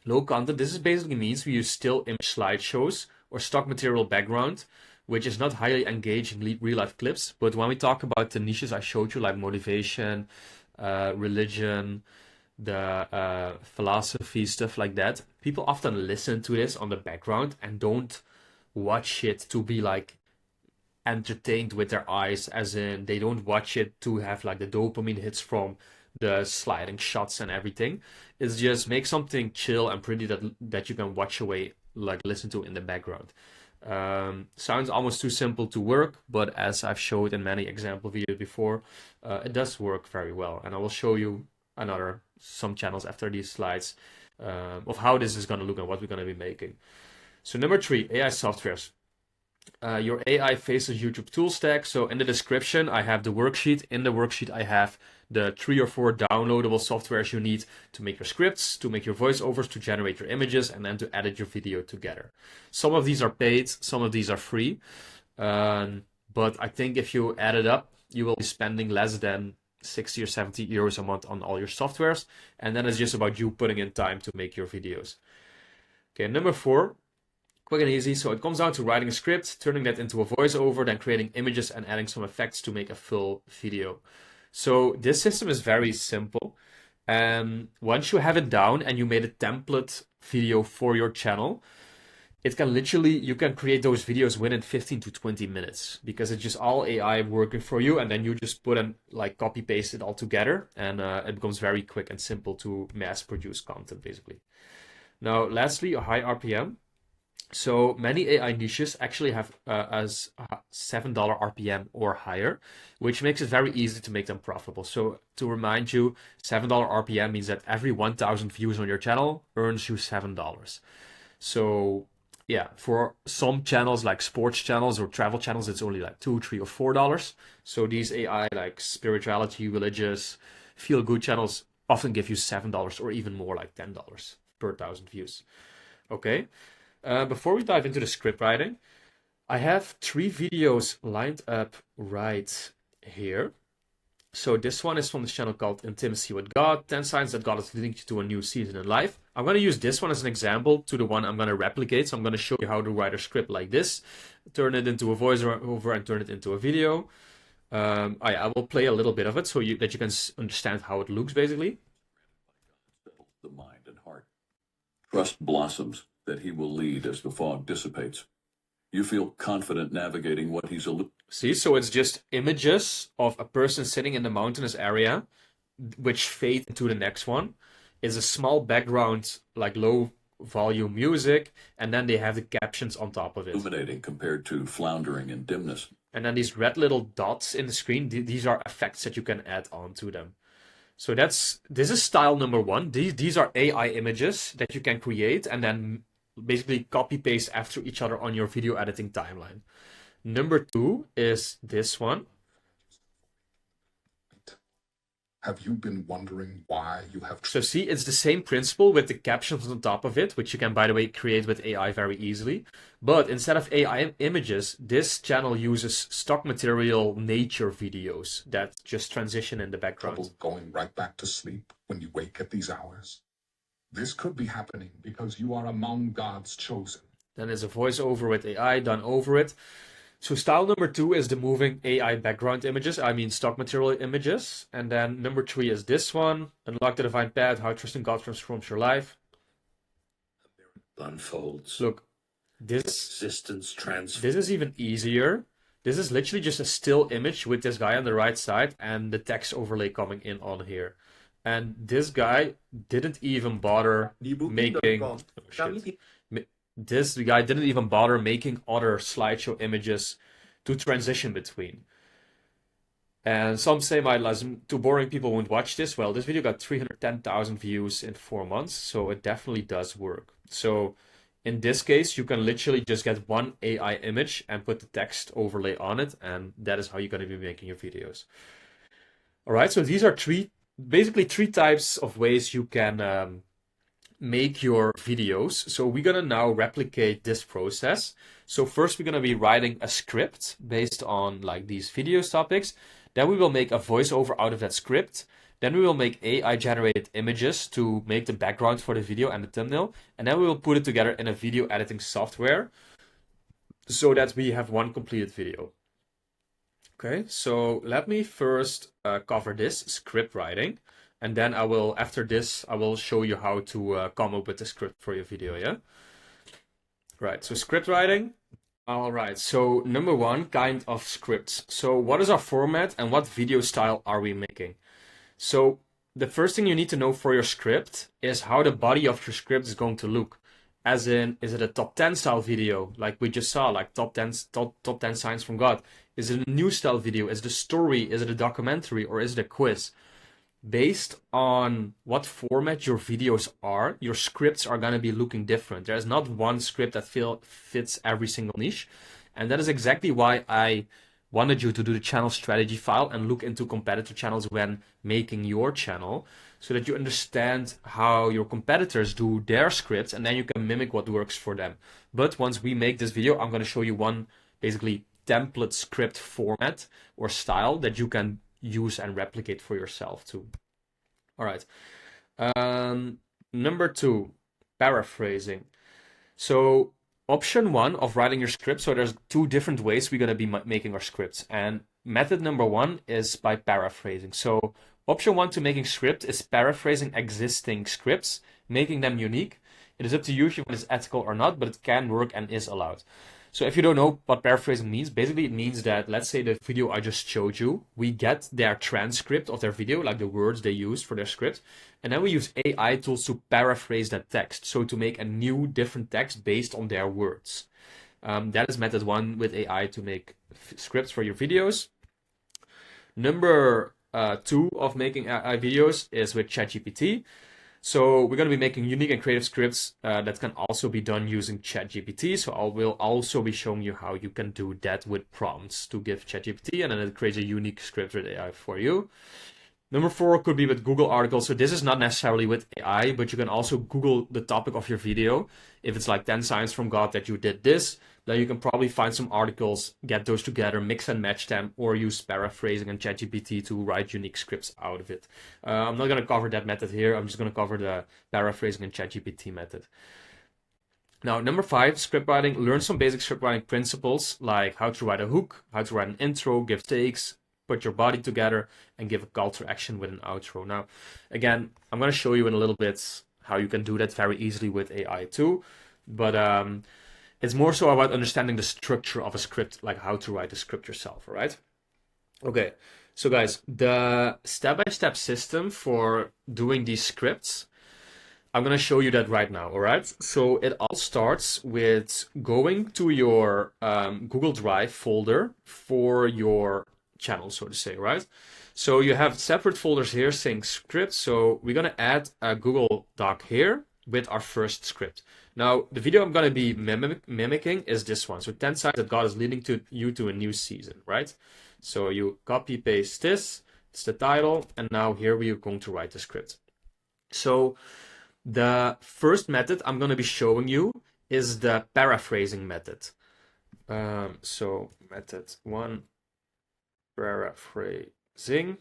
Low content, this is basically means we use still image slideshows or stock material background, which is not highly engaging real life clips. But when we talk about the niches I showed you, like motivation, religion, the philosophy, stuff like that, people often listen to this on the background and don't watch it to be like entertained with their eyes, as in they don't watch it to have like the dopamine hits from the sliding shots and everything. It's just make something chill and pretty that you can watch away, like listen to in the background. Sounds almost too simple to work, but as I've showed in many example videos before, it does work very well. And I will show you some channels after these slides of how this is going to look and what we're going to be making. So number 3, AI softwares. your AI Faceless YouTube tool stack. So in the description, I have the worksheet. In the worksheet, I have the 3 or 4 downloadable softwares you need to make your scripts, to make your voiceovers, to generate your images, and then to edit your video together. Some of these are paid, some of these are free. But I think if you add it up, you will be spending less than 60 or 70 euros a month on all your softwares. And then it's just about you putting in time to make your videos. Okay, number 4. Quick and easy. So it comes down to writing a script, turning that into a voiceover, then creating images and adding some effects to make a full video. So this system is very simple. Once you have it down and you made a template video for your channel, it can literally, you can create those videos within 15 to 20 minutes because it's just all AI working for you. And then you just put and like copy paste it all together. And it becomes very quick and simple to mass produce content basically. Now, lastly, a high RPM. So many AI niches actually have as $7 RPM or higher, which makes it very easy to make them profitable. So to remind you, $7 RPM means that every 1,000 views on your channel earns you $7. So yeah, for some channels like sports channels or travel channels, it's only like $2, $3, or $4. So these AI like spirituality, religious, feel-good channels often give you $7 or even more, like $10 per 1,000 views. Okay. Before we dive into the script writing, I have 3 videos lined up right here. So this one is from this channel called Intimacy with God, 10 signs that God is leading you to a new season in life. I'm going to use this one as an example to the one I'm going to replicate. So I'm going to show you how to write a script like this, turn it into a voiceover and turn it into a video. I will play a little bit of it so that you can understand how it looks basically. The mind and heart. Trust blossoms that he will lead as the fog dissipates. You feel confident navigating what he's See, so it's just images of a person sitting in the mountainous area, which fade into the next one. Is a small background, like low volume music, and then they have the captions on top of it. illuminating compared to floundering in dimness. And then these red little dots in the screen, these are effects that you can add on to them. So this is style number 1. These are AI images that you can create and then basically copy paste after each other on your video editing timeline. Number 2 is this one. Have you been wondering why you have... So see, it's the same principle with the captions on top of it, which you can, by the way, create with AI very easily. But instead of AI images, this channel uses stock material nature videos that just transition in the background. Trouble going right back to sleep when you wake at these hours? This could be happening because you are among God's chosen. Then there's a voiceover with AI done over it. So style number 2 is the moving AI background images, stock material images. And then number 3 is this one, Unlock the Divine Path, How Trusting God Transforms Your Life. Unfolds. Look, this is even easier. This is literally just a still image with this guy on the right side and the text overlay coming in on here. And this guy didn't even bother making... This guy didn't even bother making other slideshow images to transition between. And some say too boring, people won't watch this. Well, this video got 310,000 views in 4 months, so it definitely does work. So in this case, you can literally just get one AI image and put the text overlay on it, and that is how you're going to be making your videos. All right, so these are basically three types of ways you can make your videos. So we're gonna now replicate this process. So first we're gonna be writing a script based on like these videos topics. Then we will make a voiceover out of that script. Then we will make AI generated images to make the background for the video and the thumbnail. And then we will put it together in a video editing software so that we have one completed video. Okay, so let me first cover this script writing. And then after this, I will show you how to come up with the script for your video, yeah? Right, so script writing. All right, so number 1, kind of scripts. So what is our format and what video style are we making? So the first thing you need to know for your script is how the body of your script is going to look. As in, is it a top 10 style video, like we just saw, like top 10 signs from God? Is it a new style video? Is it a story? Is it a documentary? Or is it a quiz? Based on what format your videos are, your scripts are going to be looking different. There's not one script that fits every single niche. And that is exactly why I wanted you to do the channel strategy file and look into competitor channels when making your channel, so that you understand how your competitors do their scripts, and then you can mimic what works for them. But once we make this video, I'm going to show you one basically template script format or style that you can use and replicate for yourself too. All right. Number 2, paraphrasing. So option 1 of writing your script. So there's 2 different ways we're going to be making our scripts. And method number 1 is by paraphrasing. So option 1 to making script is paraphrasing existing scripts, making them unique. It is up to you if it's ethical or not, but it can work and is allowed. So if you don't know what paraphrasing means, basically it means that, let's say the video I just showed you, we get their transcript of their video, like the words they used for their script, and then we use AI tools to paraphrase that text, so to make a new, different text based on their words. That is method 1 with AI to make scripts for your videos. Number 2 of making AI videos is with ChatGPT. So we're going to be making unique and creative scripts that can also be done using ChatGPT. So I will also be showing you how you can do that with prompts to give ChatGPT, and then it creates a unique script with AI for you. Number 4 could be with Google articles. So this is not necessarily with AI, but you can also Google the topic of your video. If it's like 10 signs from God that you did this, then you can probably find some articles, get those together, mix and match them, or use paraphrasing and ChatGPT to write unique scripts out of it. I'm not going to cover that method here. I'm just going to cover the paraphrasing and ChatGPT method. Now, number 5, script writing. Learn some basic script writing principles, like how to write a hook, how to write an intro, give takes, put your body together, and give a call to action with an outro. Now, again, I'm going to show you in a little bit how you can do that very easily with AI too. But it's more so about understanding the structure of a script, like how to write a script yourself, all right? Okay, so guys, the step-by-step system for doing these scripts, I'm going to show you that right now, all right? So it all starts with going to your Google Drive folder for your channel, so to say, right? So you have separate folders here saying scripts. So we're going to add a Google Doc here with our first script. Now, the video I'm going to be mimicking is this one. So 10 signs that God is leading you to a new season, right? So you copy paste this, it's the title, and now here we are going to write the script. So the first method I'm going to be showing you is the paraphrasing method. So method 1, paraphrasing.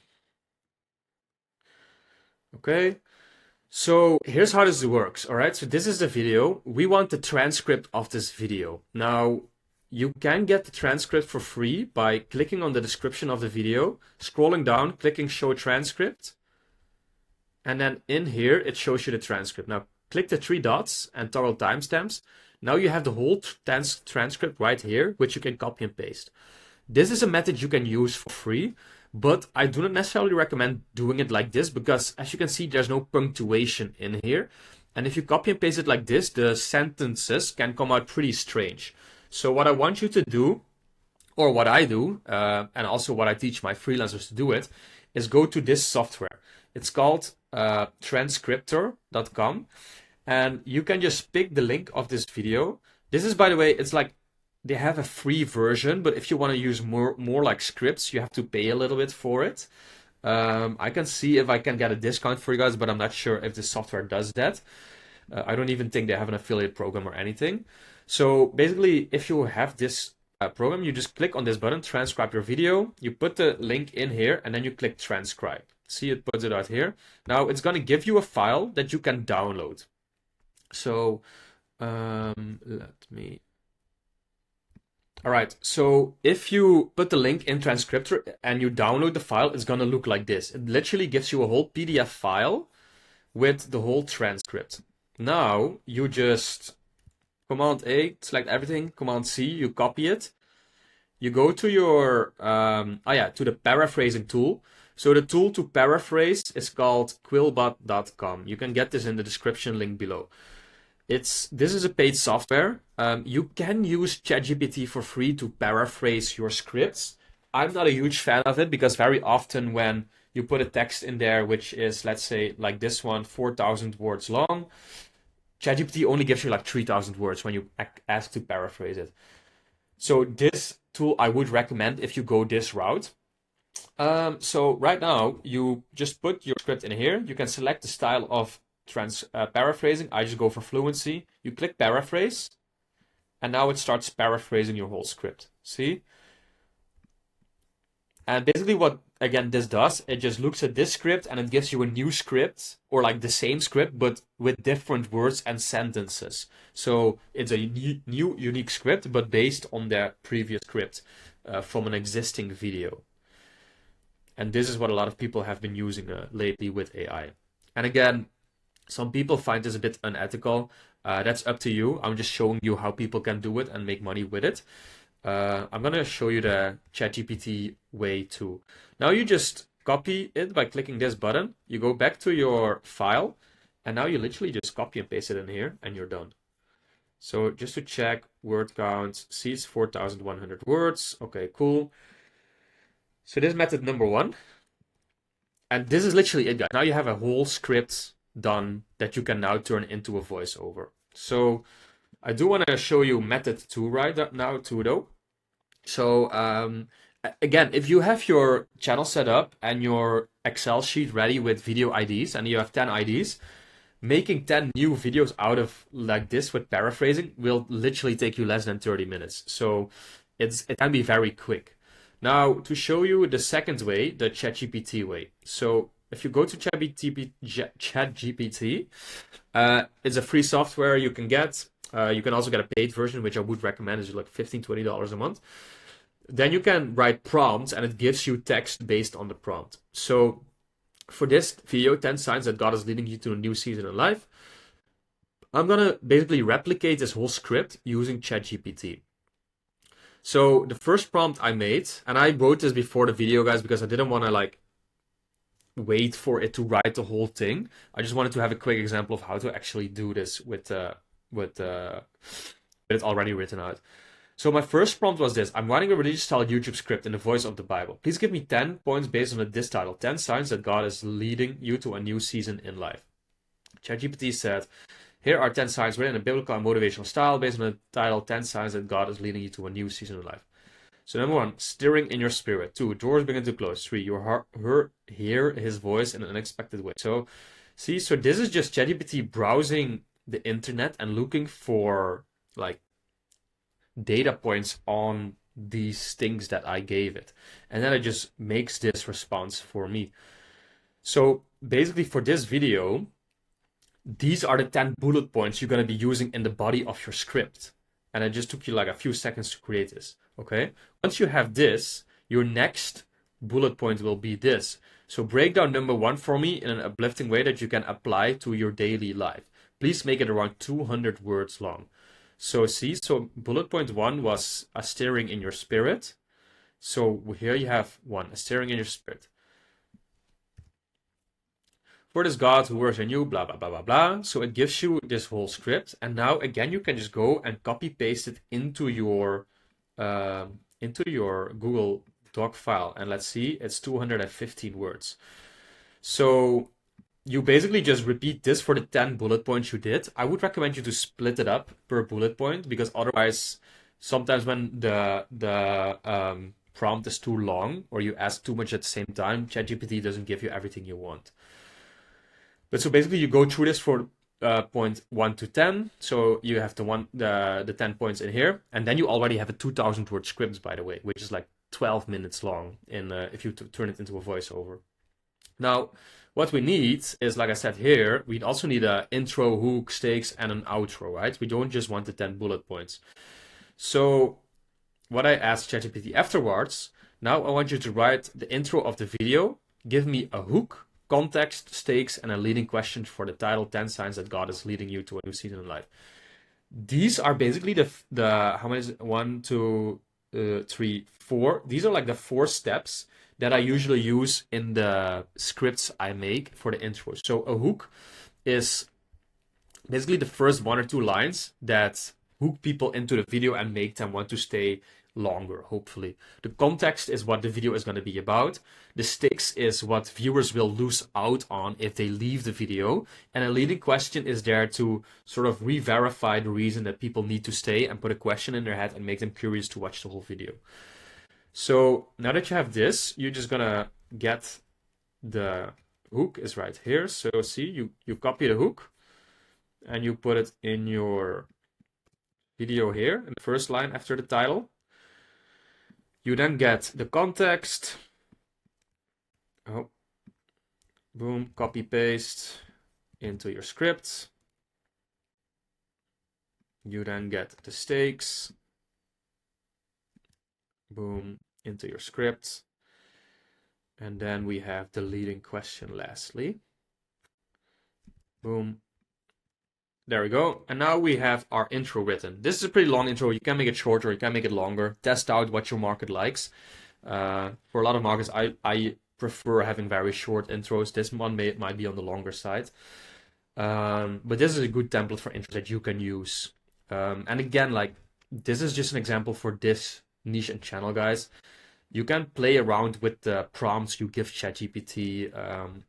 Okay. So here's how this works, all right? So this is the video. We want the transcript of this video. Now, you can get the transcript for free by clicking on the description of the video, scrolling down, clicking show transcript, and then in here, it shows you the transcript. Now, click the 3 dots and toggle timestamps. Now you have the whole transcript right here, which you can copy and paste. This is a method you can use for free, but I do not necessarily recommend doing it like this because, as you can see, there's no punctuation in here. And if you copy and paste it like this, the sentences can come out pretty strange. So what I want you to do, or what I do, and also what I teach my freelancers to do it, is go to this software. It's called transcriptor.com. And you can just pick the link of this video. This is, by the way, it's like they have a free version, but if you want to use more like scripts, you have to pay a little bit for it. I can see if I can get a discount for you guys, but I'm not sure if the software does that. I don't even think they have an affiliate program or anything. So basically, if you have this program, you just click on this button, transcribe your video. You put the link in here, and then you click transcribe. See, it puts it out here. Now it's going to give you a file that you can download. So let me... All right, so if you put the link in Transcriptor and you download the file, it's gonna look like this. It literally gives you a whole PDF file with the whole transcript. Now you just Command A, select everything, Command C, you copy it. You go to your, to the paraphrasing tool. So the tool to paraphrase is called quillbot.com. You can get this in the description link below. This is a paid software. You can use ChatGPT for free to paraphrase your scripts. I'm not a huge fan of it because very often when you put a text in there, which is, let's say, like this one, 4,000 words long, ChatGPT only gives you like 3,000 words when you ask to paraphrase it. So this tool I would recommend if you go this route. So right now you just put your script in here. You can select the style of paraphrasing. I just go for fluency. You click paraphrase, and now it starts paraphrasing your whole script. See? And basically what, again, this does, it just looks at this script and it gives you a new script, or like the same script, but with different words and sentences. So it's a new unique script, but based on the previous script from an existing video. And this is what a lot of people have been using lately with AI. And again, some people find this a bit unethical. That's up to you. I'm just showing you how people can do it and make money with it. I'm going to show you the ChatGPT way too. Now you just copy it by clicking this button. You go back to your file, and now you literally just copy and paste it in here, and you're done. So just to check word count, see it's 4,100 words. Okay, cool. So this is method number 1. And this is literally it, guys. Now you have a whole script done that you can now turn into a voiceover. So I do want to show you method 2 right now too, though. So again, if you have your channel set up and your Excel sheet ready with video IDs, and you have 10 IDs, making 10 new videos out of like this with paraphrasing will literally take you less than 30 minutes. So it can be very quick. Now, to show you the second way, the ChatGPT way. So if you go to ChatGPT, it's a free software you can get. You can also get a paid version, which I would recommend, is like $15, $20 a month. Then you can write prompts, and it gives you text based on the prompt. So for this video, 10 signs that God is leading you to a new season in life, I'm going to basically replicate this whole script using ChatGPT. So the first prompt I made, and I wrote this before the video, guys, because I didn't want to like wait for it to write the whole thing. I just wanted to have a quick example of how to actually do this with it already written out. So my first prompt was this: I'm writing a religious style YouTube script in the voice of the Bible. Please give me 10 points based on this title: 10 signs that God is leading you to a new season in life. ChatGPT said, here are 10 signs written in a biblical and motivational style based on the title 10 signs that God is leading you to a new season in life. So number 1, stirring in your spirit. 2, doors begin to close. 3, you hear his voice in an unexpected way. So see, so this is just ChatGPT browsing the internet and looking for like data points on these things that I gave it. And then it just makes this response for me. So basically for this video, these are the 10 bullet points you're going to be using in the body of your script. And it just took you like a few seconds to create this. Okay. Once you have this, your next bullet point will be this. So break down number 1 for me in an uplifting way that you can apply to your daily life. Please make it around 200 words long. So see, so bullet point 1 was a stirring in your spirit. So here you have 1, a stirring in your spirit. For this God who works in you, blah, blah, blah, blah, blah. So it gives you this whole script. And now, again, you can just go and copy paste it into your Google Doc file. And let's see, it's 215 words. So you basically just repeat this for the 10 bullet points you did. I would recommend you to split it up per bullet point, because otherwise, sometimes when the prompt is too long or you ask too much at the same time, ChatGPT doesn't give you everything you want. But so basically you go through this for point 1 to 10. So you have the 10 points in here. And then you already have a 2,000 word script, by the way, which is like 12 minutes long if you turn it into a voiceover. Now, what we need is, like I said here, we also need an intro, hook, stakes, and an outro, right? We don't just want the 10 bullet points. So what I asked ChatGPT afterwards, now I want you to write the intro of the video, give me a hook, context, stakes, and a leading question for the title 10 signs that God is leading you to a new season in life. These are basically the how many is it? 1, 2, 3, 4. These are like the 4 steps that I usually use in the scripts I make for the intro. So a hook is basically the first 1 or 2 lines that hook people into the video and make them want to stay longer, hopefully. The context is what the video is going to be about. The stakes is what viewers will lose out on if they leave the video. And a leading question is there to sort of re-verify the reason that people need to stay and put a question in their head and make them curious to watch the whole video. So now that you have this, you're just going to get the hook is right here. So see, you copy the hook and you put it in your video here in the first line after the title. You then get the context. Oh, boom, copy paste into your script. You then get the stakes. Boom, into your script. And then we have the leading question lastly. Boom. There we go. And now we have our intro written. This is a pretty long intro. You can make it shorter, you can make it longer. Test out what your market likes. For a lot of markets, I prefer having very short intros. This one might be on the longer side. But this is a good template for intros that you can use. And again, like, this is just an example for this niche and channel, guys. You can play around with the prompts you give ChatGPT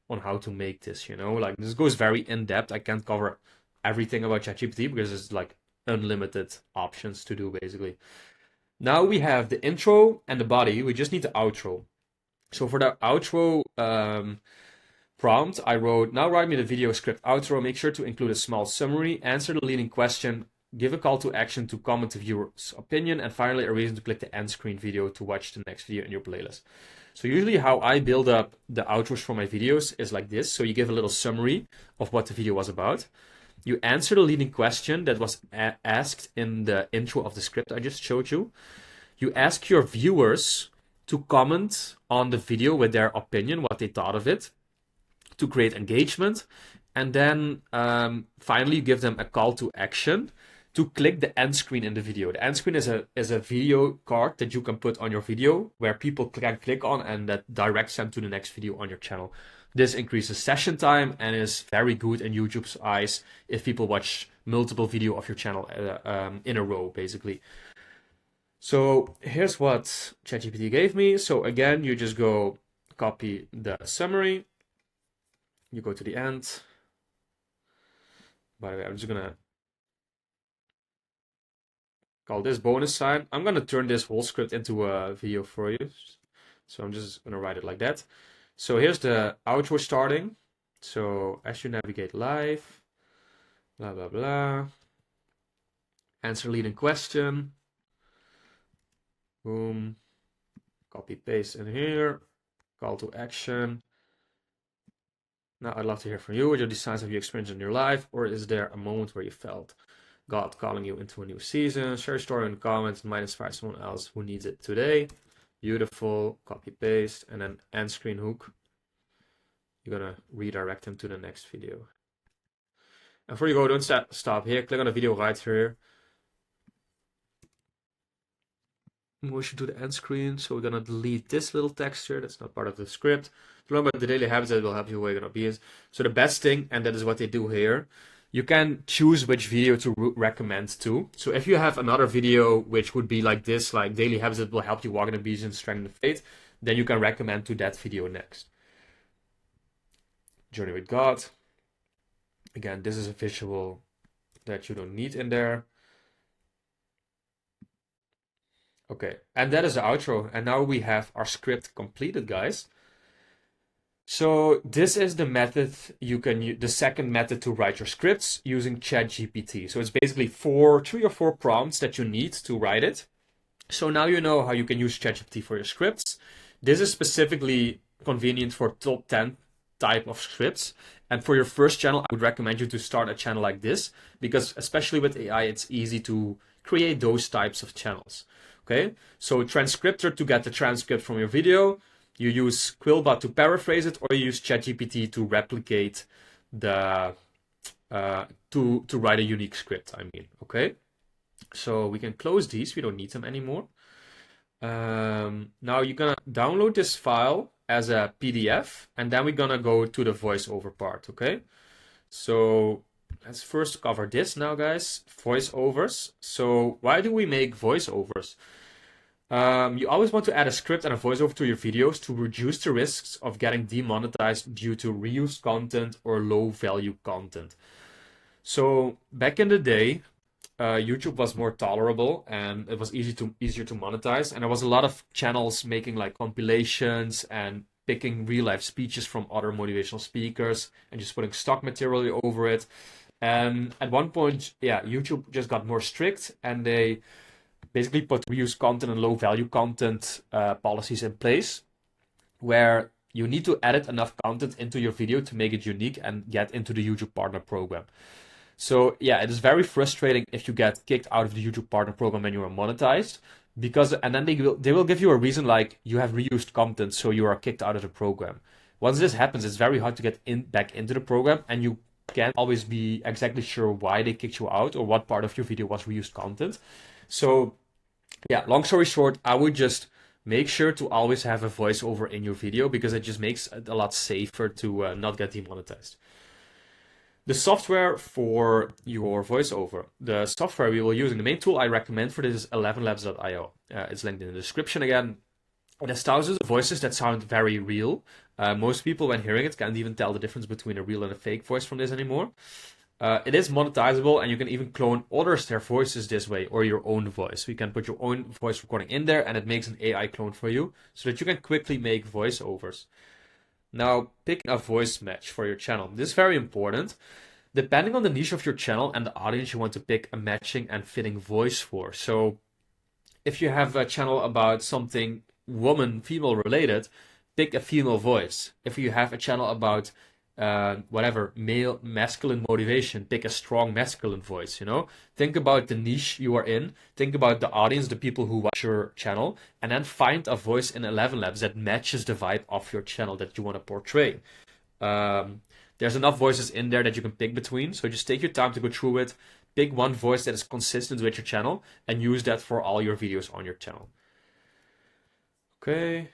on how to make this, you know, like this goes very in depth. I can't cover everything about ChatGPT because it's like unlimited options to do basically. Now we have the intro and the body. We just need the outro. So for the outro prompt, I wrote, now write me the video script outro. Make sure to include a small summary, answer the leading question, give a call to action to comment the viewer's opinion, and finally a reason to click the end screen video to watch the next video in your playlist. So usually how I build up the outros for my videos is like this. So you give a little summary of what the video was about. You answer the leading question that was asked in the intro of the script I just showed you. You ask your viewers to comment on the video with their opinion, what they thought of it, to create engagement. And then finally you give them a call to action to click the end screen in the video. The end screen is a video card that you can put on your video where people can click on and that directs them to the next video on your channel. This increases session time and is very good in YouTube's eyes if people watch multiple videos of your channel in a row, basically. So here's what ChatGPT gave me. So again, you just go copy the summary. You go to the end. By the way, I'm just gonna call this bonus sign. I'm gonna turn this whole script into a video for you. So I'm just gonna write it like that. So here's the outro starting. So as you navigate live, blah, blah, blah. Answer leading question. Boom. Copy paste in here. Call to action. Now I'd love to hear from you. What are the signs have you experienced in your life? Or is there a moment where you felt God calling you into a new season? Share your story in the comments. It might inspire someone else who needs it today. Beautiful. Copy paste and then end screen hook. You're gonna redirect them to the next video. And before you go, don't stop here. Click on the video right here. Motion to the end screen. So we're gonna delete this little text here. That's not part of the script. To learn about the daily habits that will help you where you're gonna be. So the best thing, and that is what they do here, you can choose which video to recommend to. So if you have another video which would be like this, like daily habits that will help you walk in obedience, strengthen the faith, then you can recommend to that video next. Journey with God. Again, this is a visual that you don't need in there. Okay, and that is the outro. And now we have our script completed, guys. So this is the method you can use, the second method to write your scripts using ChatGPT. So it's basically 3 or 4 prompts that you need to write it. So now you know how you can use ChatGPT for your scripts. This is specifically convenient for top 10 type of scripts. And for your first channel, I would recommend you to start a channel like this, because especially with AI, it's easy to create those types of channels. Okay, so transcriptor to get the transcript from your video. You use Quillbot to paraphrase it, or you use ChatGPT to replicate the to write a unique script. I mean, okay. So we can close these. We don't need them anymore. Now you're gonna download this file as a PDF, and then we're gonna go to the voiceover part. Okay. So let's first cover this now, guys. Voiceovers. So why do we make voiceovers? You always want to add a script and a voiceover to your videos to reduce the risks of getting demonetized due to reused content or low value content. So back in the day, YouTube was more tolerable and it was easier to monetize. And there was a lot of channels making like compilations and picking real life speeches from other motivational speakers and just putting stock material over it. And at one point, yeah, YouTube just got more strict and they basically put reuse content and low value content policies in place where you need to edit enough content into your video to make it unique and get into the YouTube Partner Program. So yeah, it is very frustrating if you get kicked out of the YouTube Partner Program when you are monetized, because and then they will give you a reason like you have reused content, so you are kicked out of the program. Once this happens, it's very hard to get back into the program, and you can't always be exactly sure why they kicked you out or what part of your video was reused content. So yeah, long story short, I would just make sure to always have a voiceover in your video because it just makes it a lot safer to not get demonetized. The software for your voiceover. The software we will use, and the main tool I recommend for this is 11labs.io. It's linked in the description again. It has thousands of voices that sound very real. Most people, when hearing it, can't even tell the difference between a real and a fake voice from this anymore. It is monetizable, and you can even clone others their voices this way, or your own voice. You can put your own voice recording in there, and it makes an AI clone for you, so that you can quickly make voiceovers. Now, picking a voice match for your channel. This is very important. Depending on the niche of your channel and the audience, you want to pick a matching and fitting voice for. So, if you have a channel about something female related, pick a female voice. If you have a channel about male masculine motivation, pick a strong masculine voice. Think about the niche you are in, think about the audience, the people who watch your channel, and then find a voice in 11 Labs that matches the vibe of your channel that you want to portray. There's enough voices in there that you can pick between, so just take your time to go through it, pick one voice that is consistent with your channel, and use that for all your videos on your channel. Okay,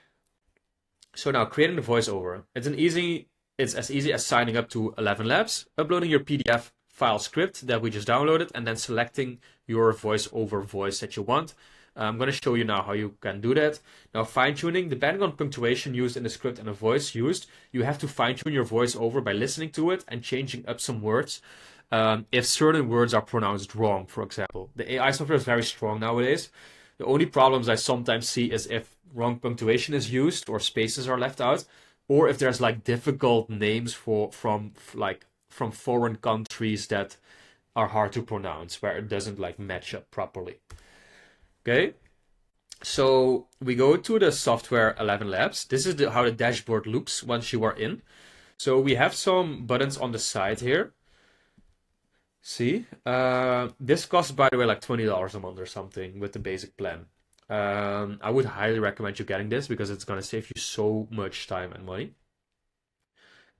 so now creating the voiceover. It's as easy as signing up to 11 Labs, uploading your PDF file script that we just downloaded, and then selecting your voiceover voice that you want. I'm going to show you now how you can do that. Now, fine-tuning, depending on punctuation used in the script and the voice used, you have to fine-tune your voiceover by listening to it and changing up some words. If certain words are pronounced wrong, for example. The AI software is very strong nowadays. The only problems I sometimes see is if wrong punctuation is used or spaces are left out, or if there's like difficult names from foreign countries that are hard to pronounce, where it doesn't like match up properly. Okay, so we go to the software 11 Labs. This is how the dashboard looks once you are in. So we have some buttons on the side here. See, this costs, by the way, like $20 a month or something with the basic plan. I would highly recommend you getting this because it's going to save you so much time and money.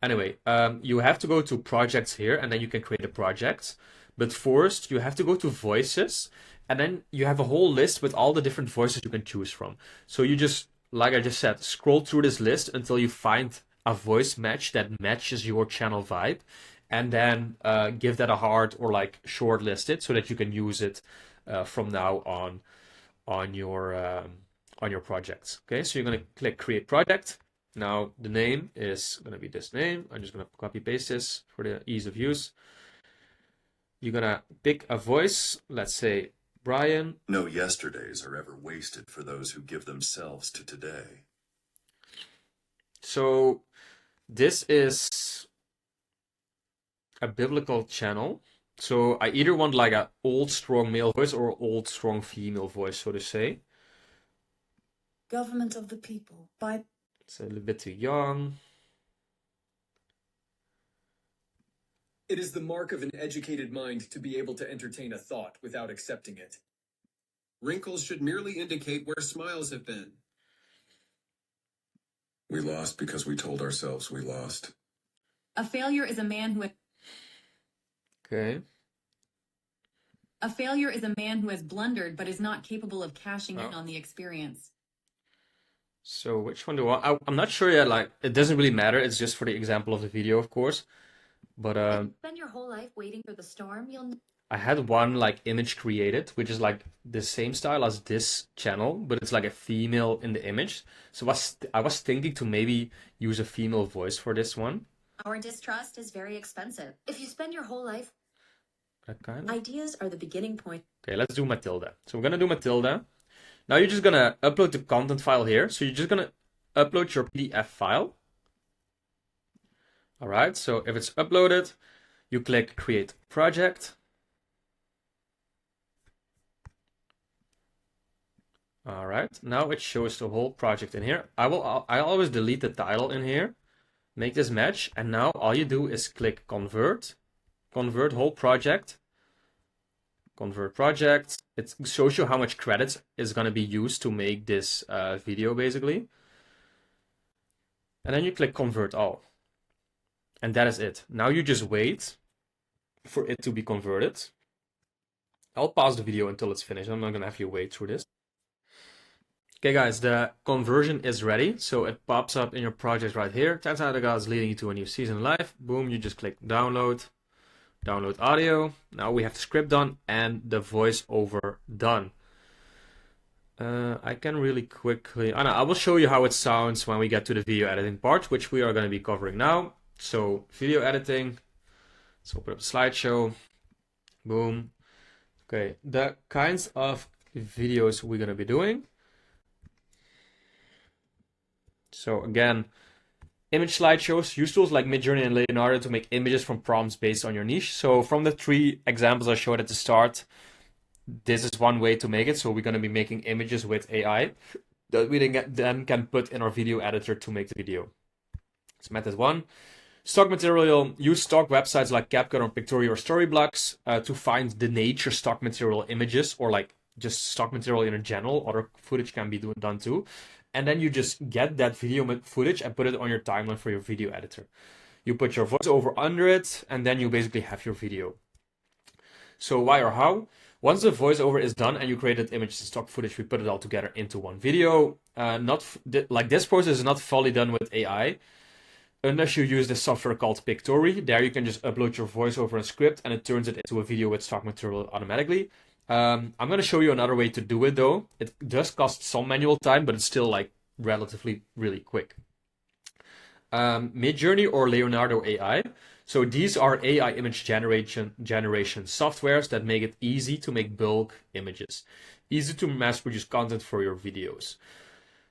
Anyway, you have to go to projects here and then you can create the projects. But first, you have to go to voices and then you have a whole list with all the different voices you can choose from. So you just, like I just said, scroll through this list until you find a voice match that matches your channel vibe. And then give that a heart or like shortlist it so that you can use it from now on your projects. Okay, so you're going to click create project. Now the name is going to be this name. I'm just going to copy paste this for the ease of use. You're going to pick a voice. Let's say Brian. No yesterdays are ever wasted for those who give themselves to today. So this is a biblical channel. So I either want like an old strong male voice or old strong female voice, so to say. Government of the people. By It's a little bit too young. It is the mark of an educated mind to be able to entertain a thought without accepting it. Wrinkles should merely indicate where smiles have been. We lost because we told ourselves we lost. A failure is a man who Okay. A failure is a man who has blundered but is not capable of cashing in on the experience. So which one do I want? I'm not sure yet. Like, it doesn't really matter. It's just for the example of the video, of course. But Spend your whole life waiting for the storm, you'll I had one like image created, which is like the same style as this channel, but it's like a female in the image. So I was thinking to maybe use a female voice for this one. Our distrust is very expensive. If you spend your whole life, That kind of. ideas are the beginning point. Okay, let's do Matilda. So we're gonna do Matilda. Now you're just gonna upload the content file here. So you're just gonna upload your PDF file. All right, so if it's uploaded, you click Create Project. All right, now it shows the whole project in here. I always delete the title in here, make this match, and now all you do is click Convert whole project, Convert project. It shows you how much credits is going to be used to make this video, basically. And then you click Convert All. And that is it. Now you just wait for it to be converted. I'll pause the video until it's finished. I'm not going to have you wait through this. Okay guys, the conversion is ready. So it pops up in your project right here. 10,000 guys leading you to a new season live. Boom, you just click download, download audio. Now we have the script done and the voiceover done. I can really quickly, I will show you how it sounds when we get to the video editing part, which we are going to be covering now. So video editing, let's open up a slideshow, boom. Okay, the kinds of videos we're going to be doing. So again, image slideshows, use tools like Midjourney and Leonardo to make images from prompts based on your niche. So from the 3 examples I showed at the start, this is one way to make it. So we're going to be making images with AI that we then can put in our video editor to make the video. So method 1. Stock material, use stock websites like CapCut or Pictory or Storyblocks to find the nature stock material images, or like just stock material in general. Other footage can be done too. And then you just get that video footage and put it on your timeline for your video editor. You put your voiceover under it, and then you basically have your video. So why or how? Once the voiceover is done and you created images and stock footage, we put it all together into one video. Like this process is not fully done with AI, unless you use this software called Pictory. There you can just upload your voiceover and script, and it turns it into a video with stock material automatically. I'm going to show you another way to do it though. It does cost some manual time, but it's still like relatively really quick. Midjourney or Leonardo AI. So these are AI image generation softwares that make it easy to make bulk images, easy to mass produce content for your videos.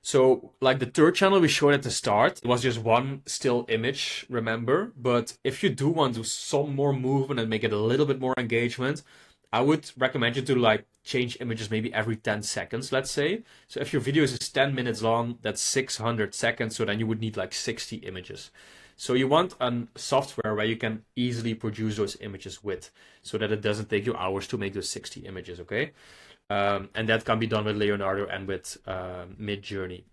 So like the 3rd channel we showed at the start, it was just one still image, remember? But if you do want to do some more movement and make it a little bit more engagement, I would recommend you to like change images maybe every 10 seconds, let's say. So if your video is 10 minutes long, that's 600 seconds. So then you would need like 60 images. So you want a software where you can easily produce those images with, so that it doesn't take you hours to make those 60 images, okay? And that can be done with Leonardo and with Midjourney.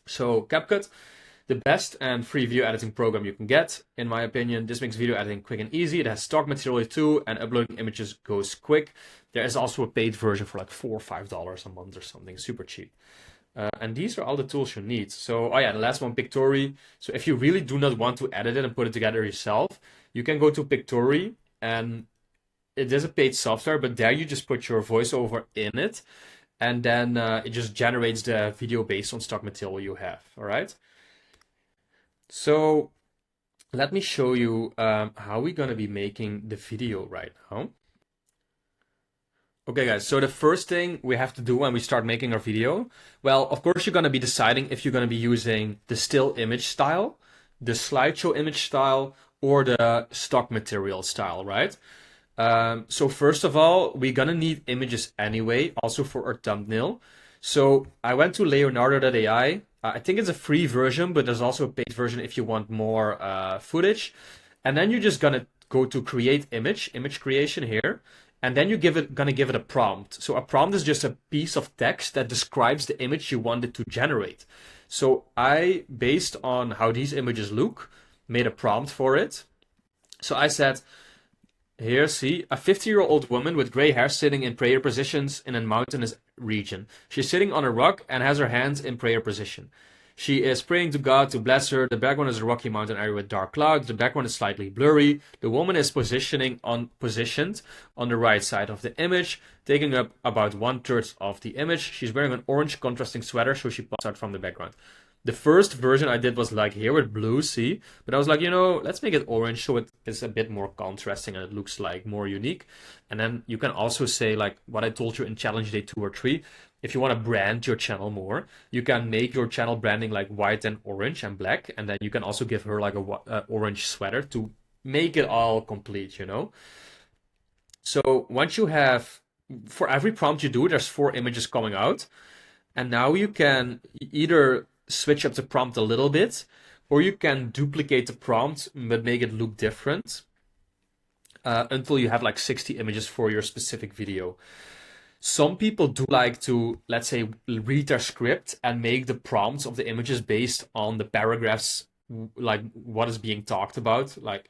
So CapCut, the best and free video editing program you can get, in my opinion. This makes video editing quick and easy. It has stock material too, and uploading images goes quick. There is also a paid version for like $4 or $5 a month or something, super cheap. And these are all the tools you need. So, oh yeah, the last one, Pictory. So if you really do not want to edit it and put it together yourself, you can go to Pictory, and it is a paid software, but there you just put your voiceover in it, and then it just generates the video based on stock material you have, all right? So let me show you how we're going to be making the video right now. Okay guys, so the first thing we have to do when we start making our video, well, of course you're going to be deciding if you're going to be using the still image style, the slideshow image style, or the stock material style, right? So first of all, we're going to need images anyway, also for our thumbnail. So I went to Leonardo.ai. I think it's a free version, but there's also a paid version if you want more footage. And then you're just gonna go to create image creation here. And then you're gonna give it a prompt. So a prompt is just a piece of text that describes the image you wanted to generate. So I, based on how these images look, made a prompt for it. So I said, here, see, a 50-year-old woman with gray hair sitting in prayer positions in a mountainous region. She's sitting on a rock and has her hands in prayer position. She is praying to God to bless her. The background is a rocky mountain area with dark clouds. The background is slightly blurry. The woman is positioned on the right side of the image, taking up about 1/3 of the image. She's wearing an orange contrasting sweater, so she pops out from the background. The first version I did was like here with blue, see? But I was like, let's make it orange so it is a bit more contrasting and it looks like more unique. And then you can also say like what I told you in challenge day 2 or 3. If you want to brand your channel more, you can make your channel branding like white and orange and black. And then you can also give her like a orange sweater to make it all complete, So once you have, for every prompt you do, there's 4 images coming out. And now you can either switch up the prompt a little bit, or you can duplicate the prompt but make it look different until you have like 60 images for your specific video. Some people do like to, let's say, read their script and make the prompts of the images based on the paragraphs, like what is being talked about. Like,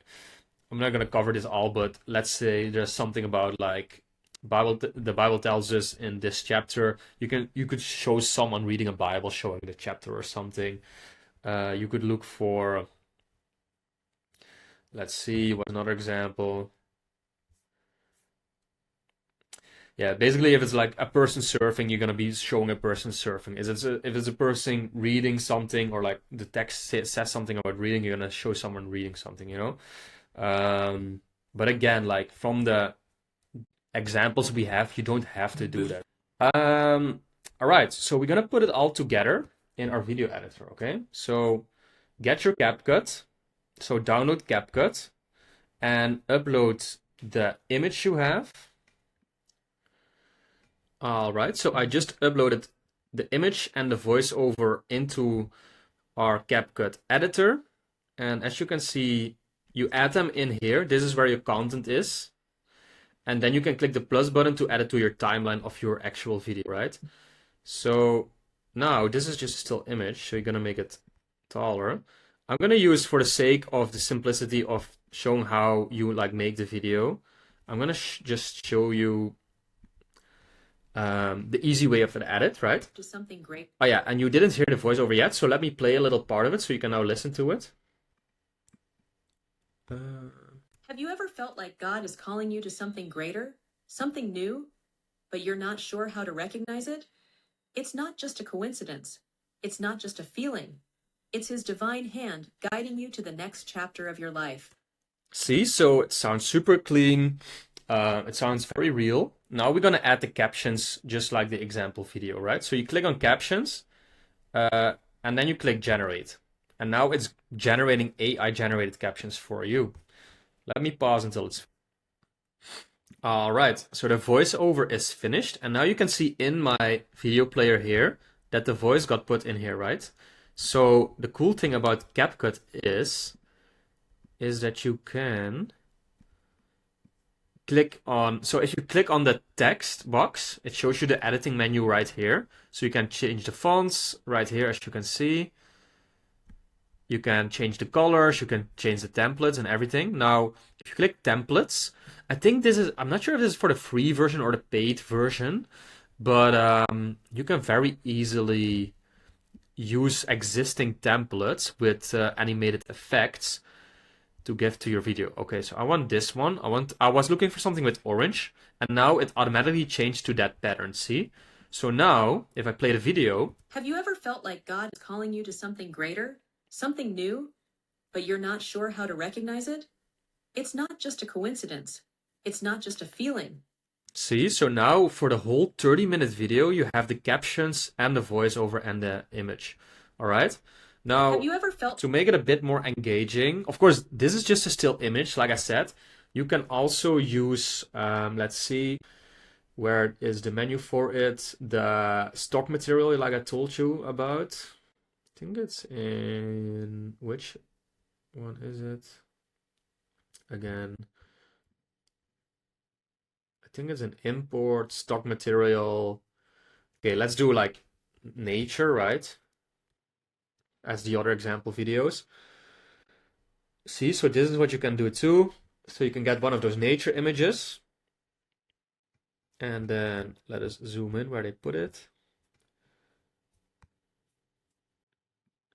I'm not going to cover this all, but let's say there's something about like the Bible tells us in this chapter. You could show someone reading a Bible showing the chapter or something. You could look for, let's see, what another example. Yeah, basically, if it's like a person surfing, you're gonna be showing a person surfing. If it's a person reading something, or like the text says something about reading, you're gonna show someone reading something, But again, like from the examples we have, you don't have to do that. All right, so we're gonna put it all together in our video editor, okay? So get your CapCut, so download CapCut, and upload the image you have. All right, so I just uploaded the image and the voiceover into our CapCut editor. And as you can see, you add them in here. This is where your content is. And then you can click the plus button to add it to your timeline of your actual video, right? So now this is just a still image, so you're gonna make it taller. I'm gonna use, for the sake of the simplicity of showing how you like make the video, I'm gonna just show you the easy way of an edit, right? Just something great. Oh yeah, and you didn't hear the voiceover yet, so let me play a little part of it so you can now listen to it. Have you ever felt like God is calling you to something greater, something new, but you're not sure how to recognize it? It's not just a coincidence. It's not just a feeling. It's His divine hand guiding you to the next chapter of your life. See, so it sounds super clean. It sounds very real. Now we're gonna add the captions just like the example video, right? So you click on captions, and then you click generate. And now it's generating AI generated captions for you. Let me pause until it's... All right, so the voiceover is finished. And now you can see in my video player here that the voice got put in here, right? So the cool thing about CapCut is that you can click on, so if you click on the text box, it shows you the editing menu right here. So you can change the fonts right here, as you can see. You can change the colors, you can change the templates and everything. Now, if you click templates, I think this is, I'm not sure if this is for the free version or the paid version, but you can very easily use existing templates with animated effects to give to your video. Okay, so I want this one. I was looking for something with orange, and now it automatically changed to that pattern, see? So now, if I play the video... Have you ever felt like God is calling you to something greater, something new, but you're not sure how to recognize it? It's not just a coincidence. It's not just a feeling. See, so now for the whole 30-minute video, you have the captions and the voiceover and the image. All right? Now, have you ever felt... to make it a bit more engaging, of course, this is just a still image, like I said. You can also use, let's see, where is the menu for it? The stock material, like I told you about. I think it's in, which one is it? Again, I think it's an import stock material. Okay, let's do like nature, right? As the other example videos. See, so this is what you can do too. So you can get one of those nature images. And then let us zoom in where they put it.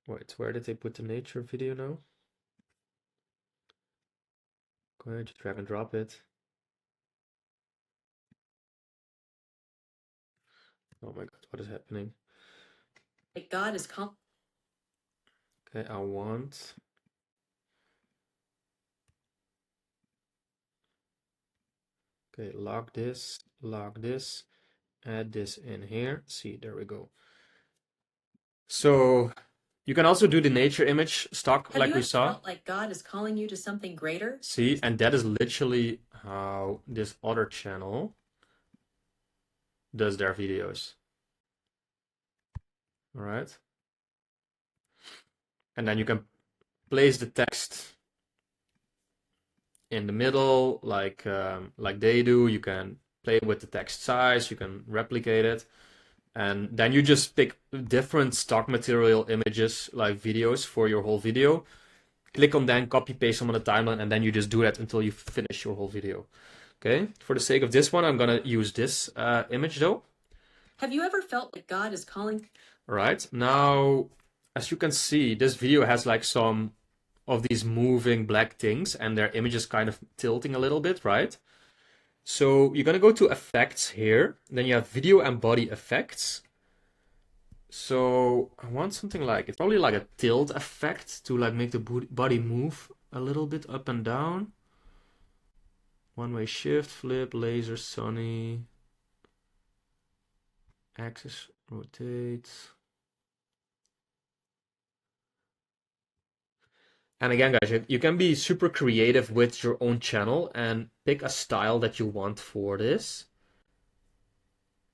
Wait, where did they put the nature video now? Go ahead, just drag and drop it. Oh my god, what is happening? Like God is Okay, I want. Okay, lock this, add this in here. See, there we go. So you can also do the nature image stock Have like you we ever saw. felt like God is calling you to something greater? See, and that is literally how this other channel does their videos. All right. And then you can place the text in the middle like they do. You can play with the text size, you can replicate it. And then you just pick different stock material images, like videos for your whole video. Click on them, copy paste them on the timeline, and then you just do that until you finish your whole video. Okay, for the sake of this one, I'm gonna use this image though. Have you ever felt like God is calling? All right, now, as you can see, this video has like some of these moving black things, and their image is kind of tilting a little bit, right? So you're gonna go to effects here, then you have video and body effects. So I want something like, it's probably like a tilt effect to like make the body move a little bit up and down. One-way shift, flip, laser, sunny, axis, rotate. And again, guys, you can be super creative with your own channel and pick a style that you want for this.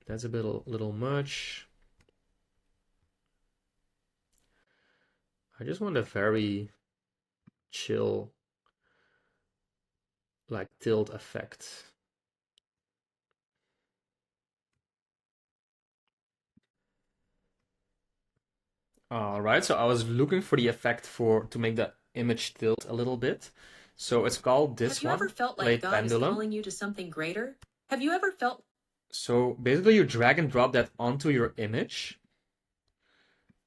That's a little much. I just want a very chill, like tilt effect. All right, so I was looking for the effect to make the image tilt a little bit. So it's called this Have you one, ever felt like Late God Pendulum. is calling you to something greater? Have you ever felt? So basically you drag and drop that onto your image.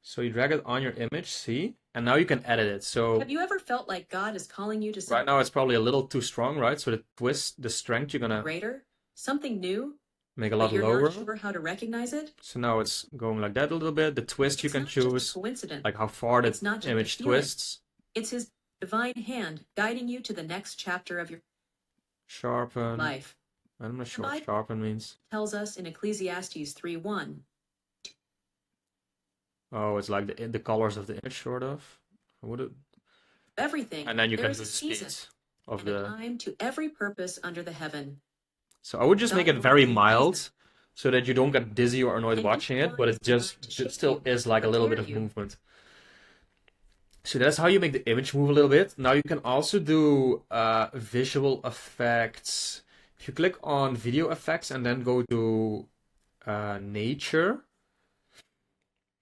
So you drag it on your image, see? And now you can edit it. So Have you ever felt like God is calling you to something right now it's probably a little too strong, right? So the twist, the strength, you're gonna greater, something new, make a but lot you're lower. not sure how to recognize it? So now it's going like that a little bit. The twist you It's can not just a choose, coincidence. like how far the It's not just a image feeling. twists. It's His divine hand guiding you to the next chapter of your Sharpen. life. I'm not sure The what Bible sharpen means. tells us in Ecclesiastes 3:1. Oh, it's like the colors of the image, sort of. Would it? Everything. And then you there can is do a the season speeds of and a the. time to every purpose under the heaven. So I would just make it God very will mild, so that you don't get dizzy or annoyed And watching each it, but line it is designed to just shape still you, is like a little bit prepare of you. movement. So that's how you make the image move a little bit. Now you can also do visual effects. If you click on video effects and then go to nature,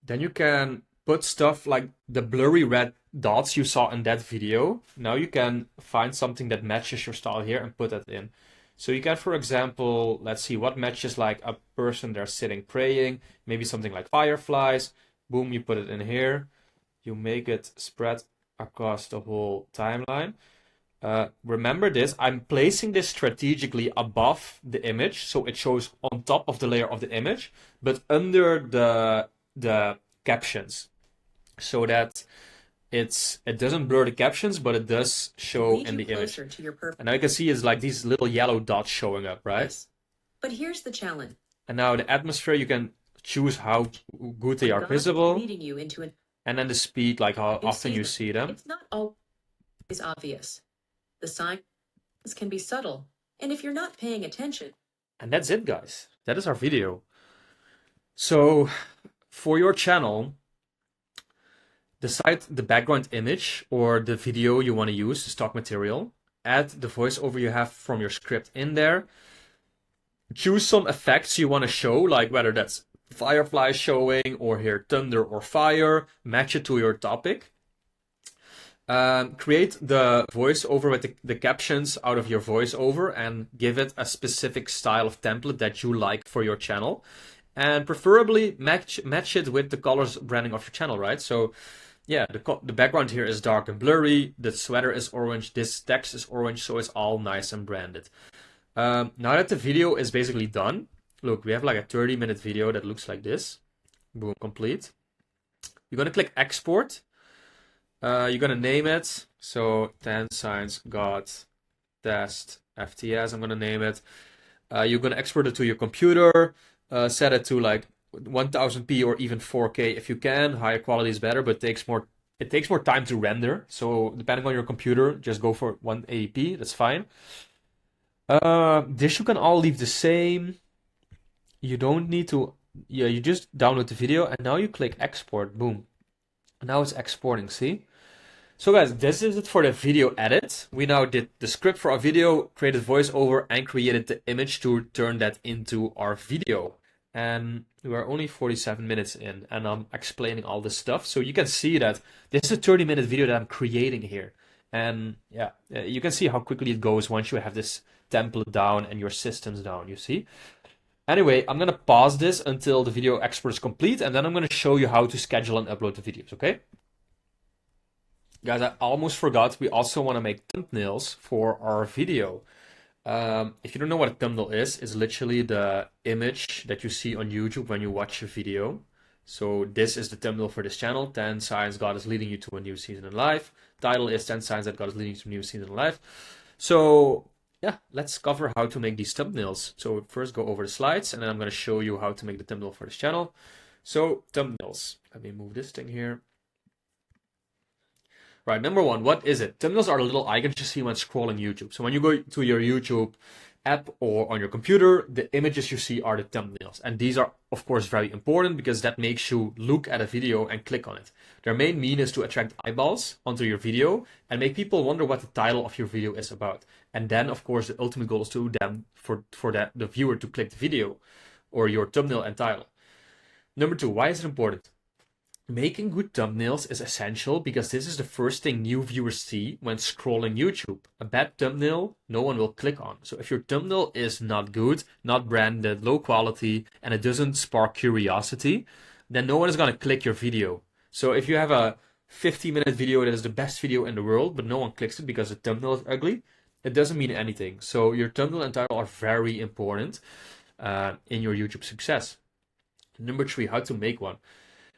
then you can put stuff like the blurry red dots you saw in that video. Now you can find something that matches your style here and put that in. So you can, for example, let's see what matches like a person there sitting praying, maybe something like fireflies. Boom, you put it in here. You make it spread across the whole timeline. Remember this, I'm placing this strategically above the image, so it shows on top of the layer of the image, but under the captions, so that it doesn't blur the captions, but it does show Lead in you the image. closer to your purpose. And now you can see it's like these little yellow dots showing up, right? But here's the challenge. And now the atmosphere, you can choose how good they are God is visible, leading you into an and then the speed, like how new often you season. see them. It's not always obvious. The signs can be subtle, and if you're not paying attention, And that's it, guys. That is our video. So for your channel, decide the background image or the video you want to use, the stock material. Add the voiceover you have from your script in there. Choose some effects you want to show, like whether that's firefly showing or here thunder or fire. Match it to your topic. Create the voiceover with the captions out of your voiceover and give it a specific style of template that you like for your channel. And preferably match it with the colors branding of your channel, right? So yeah, the background here is dark and blurry. The sweater is orange. This text is orange, so it's all nice and branded. Now that the video is basically done, look, we have like a 30-minute video that looks like this. Boom, complete. You're gonna click export. You're gonna name it. So 10 signs God test FTS. I'm gonna name it. You're gonna export it to your computer. Set it to like 1000p or even 4K if you can. Higher quality is better, but it takes more time to render. So depending on your computer, just go for 180p. That's fine. This you can all leave the same. You don't need to. Yeah, you just download the video and now you click export. Boom. Now it's exporting. See? So guys, this is it for the video edit. We now did the script for our video, created voiceover, and created the image to turn that into our video. And we are only 47 minutes in, and I'm explaining all this stuff. So you can see that this is a 30-minute video that I'm creating here. And yeah, you can see how quickly it goes once you have this template down and your systems down, you see? Anyway, I'm gonna pause this until the video export is complete, and then I'm gonna show you how to schedule and upload the videos, okay? Guys, I almost forgot, we also want to make thumbnails for our video. If you don't know what a thumbnail is, it's literally the image that you see on YouTube when you watch a video. So this is the thumbnail for this channel, 10 signs God is leading you to a new season in life. Title is 10 signs that God is leading you to a new season in life. So yeah, let's cover how to make these thumbnails. So first go over the slides, and then I'm going to show you how to make the thumbnail for this channel. So thumbnails, let me move this thing here. Right, number one, what is it? Thumbnails are the little icons you see when scrolling YouTube. So when you go to your YouTube app or on your computer, the images you see are the thumbnails. And these are, of course, very important because that makes you look at a video and click on it. Their main mean is to attract eyeballs onto your video and make people wonder what the title of your video is about. And then, of course, the ultimate goal is to them for the viewer to click the video or your thumbnail and title. Number two, why is it important? Making good thumbnails is essential because this is the first thing new viewers see when scrolling YouTube. A bad thumbnail, no one will click on. So if your thumbnail is not good, not branded, low quality, and it doesn't spark curiosity, then no one is going to click your video. So if you have a 50-minute video that is the best video in the world, but no one clicks it because the thumbnail is ugly, it doesn't mean anything. So your thumbnail and title are very important in your YouTube success. Number three, how to make one.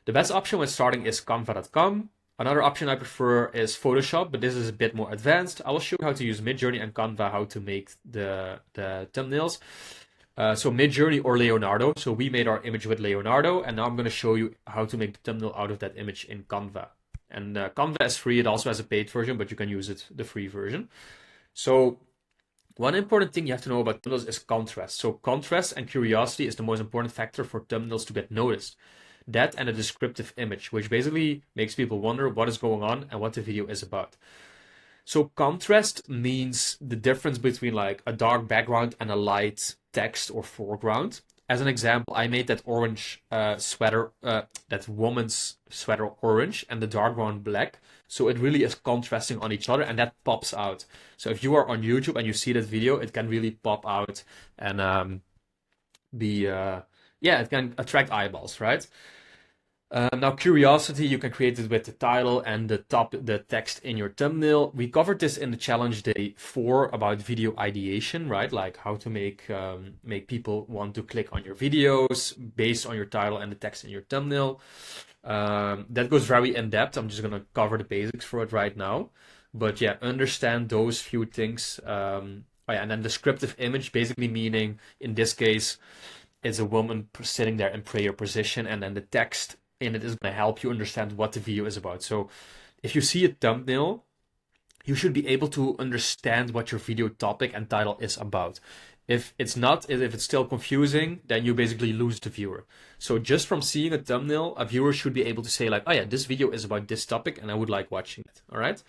The best option when starting is canva.com. Another option I prefer is Photoshop, but this is a bit more advanced. I will show you how to use Midjourney and Canva, how to make the thumbnails. So Midjourney or Leonardo. So we made our image with Leonardo, and now I'm going to show you how to make the thumbnail out of that image in Canva. And Canva is free. It also has a paid version, but you can use it, the free version. So one important thing you have to know about thumbnails is contrast. So contrast and curiosity is the most important factor for thumbnails to get noticed. That and a descriptive image, which basically makes people wonder what is going on and what the video is about. So contrast means the difference between like a dark background and a light text or foreground. As an example, I made that orange sweater, that woman's sweater orange and the dark one black. So it really is contrasting on each other and that pops out. So if you are on YouTube and you see that video, it can really pop out and it can attract eyeballs, right? Now curiosity, you can create it with the title and the text in your thumbnail. We covered this in the challenge day 4 about video ideation, right? Like how to make people want to click on your videos based on your title and the text in your thumbnail. That goes very in depth. I'm just going to cover the basics for it right now. But yeah, understand those few things. And then descriptive image, basically meaning in this case, it's a woman sitting there in prayer position, and then the text in it is going to help you understand what the video is about. So if you see a thumbnail, you should be able to understand what your video topic and title is about. If it's not, if it's still confusing, then you basically lose the viewer. So just from seeing a thumbnail, a viewer should be able to say like, oh yeah, this video is about this topic and I would like watching it. All right.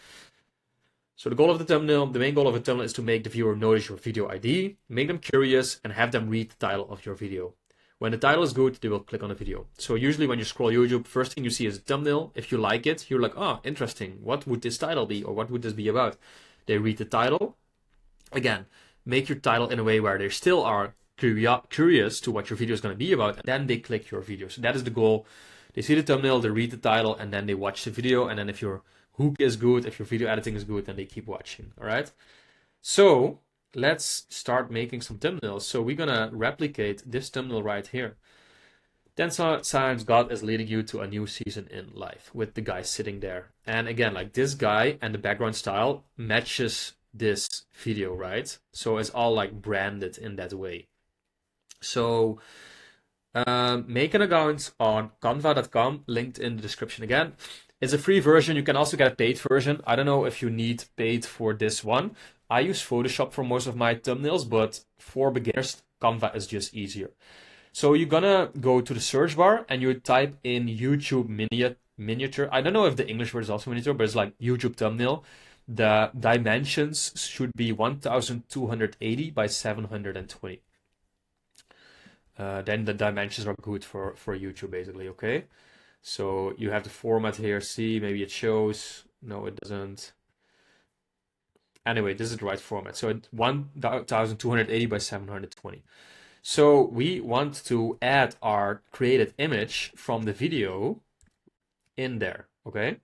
So the goal of the thumbnail, the main goal of a thumbnail is to make the viewer notice your video ID, make them curious, and have them read the title of your video. When the title is good, they will click on the video. So usually when you scroll YouTube, first thing you see is a thumbnail. If you like it, you're like, oh, interesting. What would this title be? Or what would this be about? They read the title. Again, make your title in a way where they still are curious to what your video is going to be about. And then they click your video. So that is the goal. They see the thumbnail, they read the title, and then they watch the video. And then if your hook is good, if your video editing is good, then they keep watching. All right. So let's start making some thumbnails. So we're gonna replicate this thumbnail right here. 10 signs God is leading you to a new season in life, with the guy sitting there. And again, like this guy and the background style matches this video, right? So it's all like branded in that way. So make an account on canva.com, linked in the description again. It's a free version. You can also get a paid version. I don't know if you need paid for this one. I use Photoshop for most of my thumbnails, but for beginners, Canva is just easier. So you're gonna go to the search bar and you type in YouTube miniature. I don't know if the English word is also miniature, but it's like YouTube thumbnail. The dimensions should be 1280 by 720. Then the dimensions are good for YouTube, basically, okay? So you have the format here. See, maybe it shows. No, it doesn't. Anyway, this is the right format. So 1280 by 720. So we want to add our created image from the video in there, okay?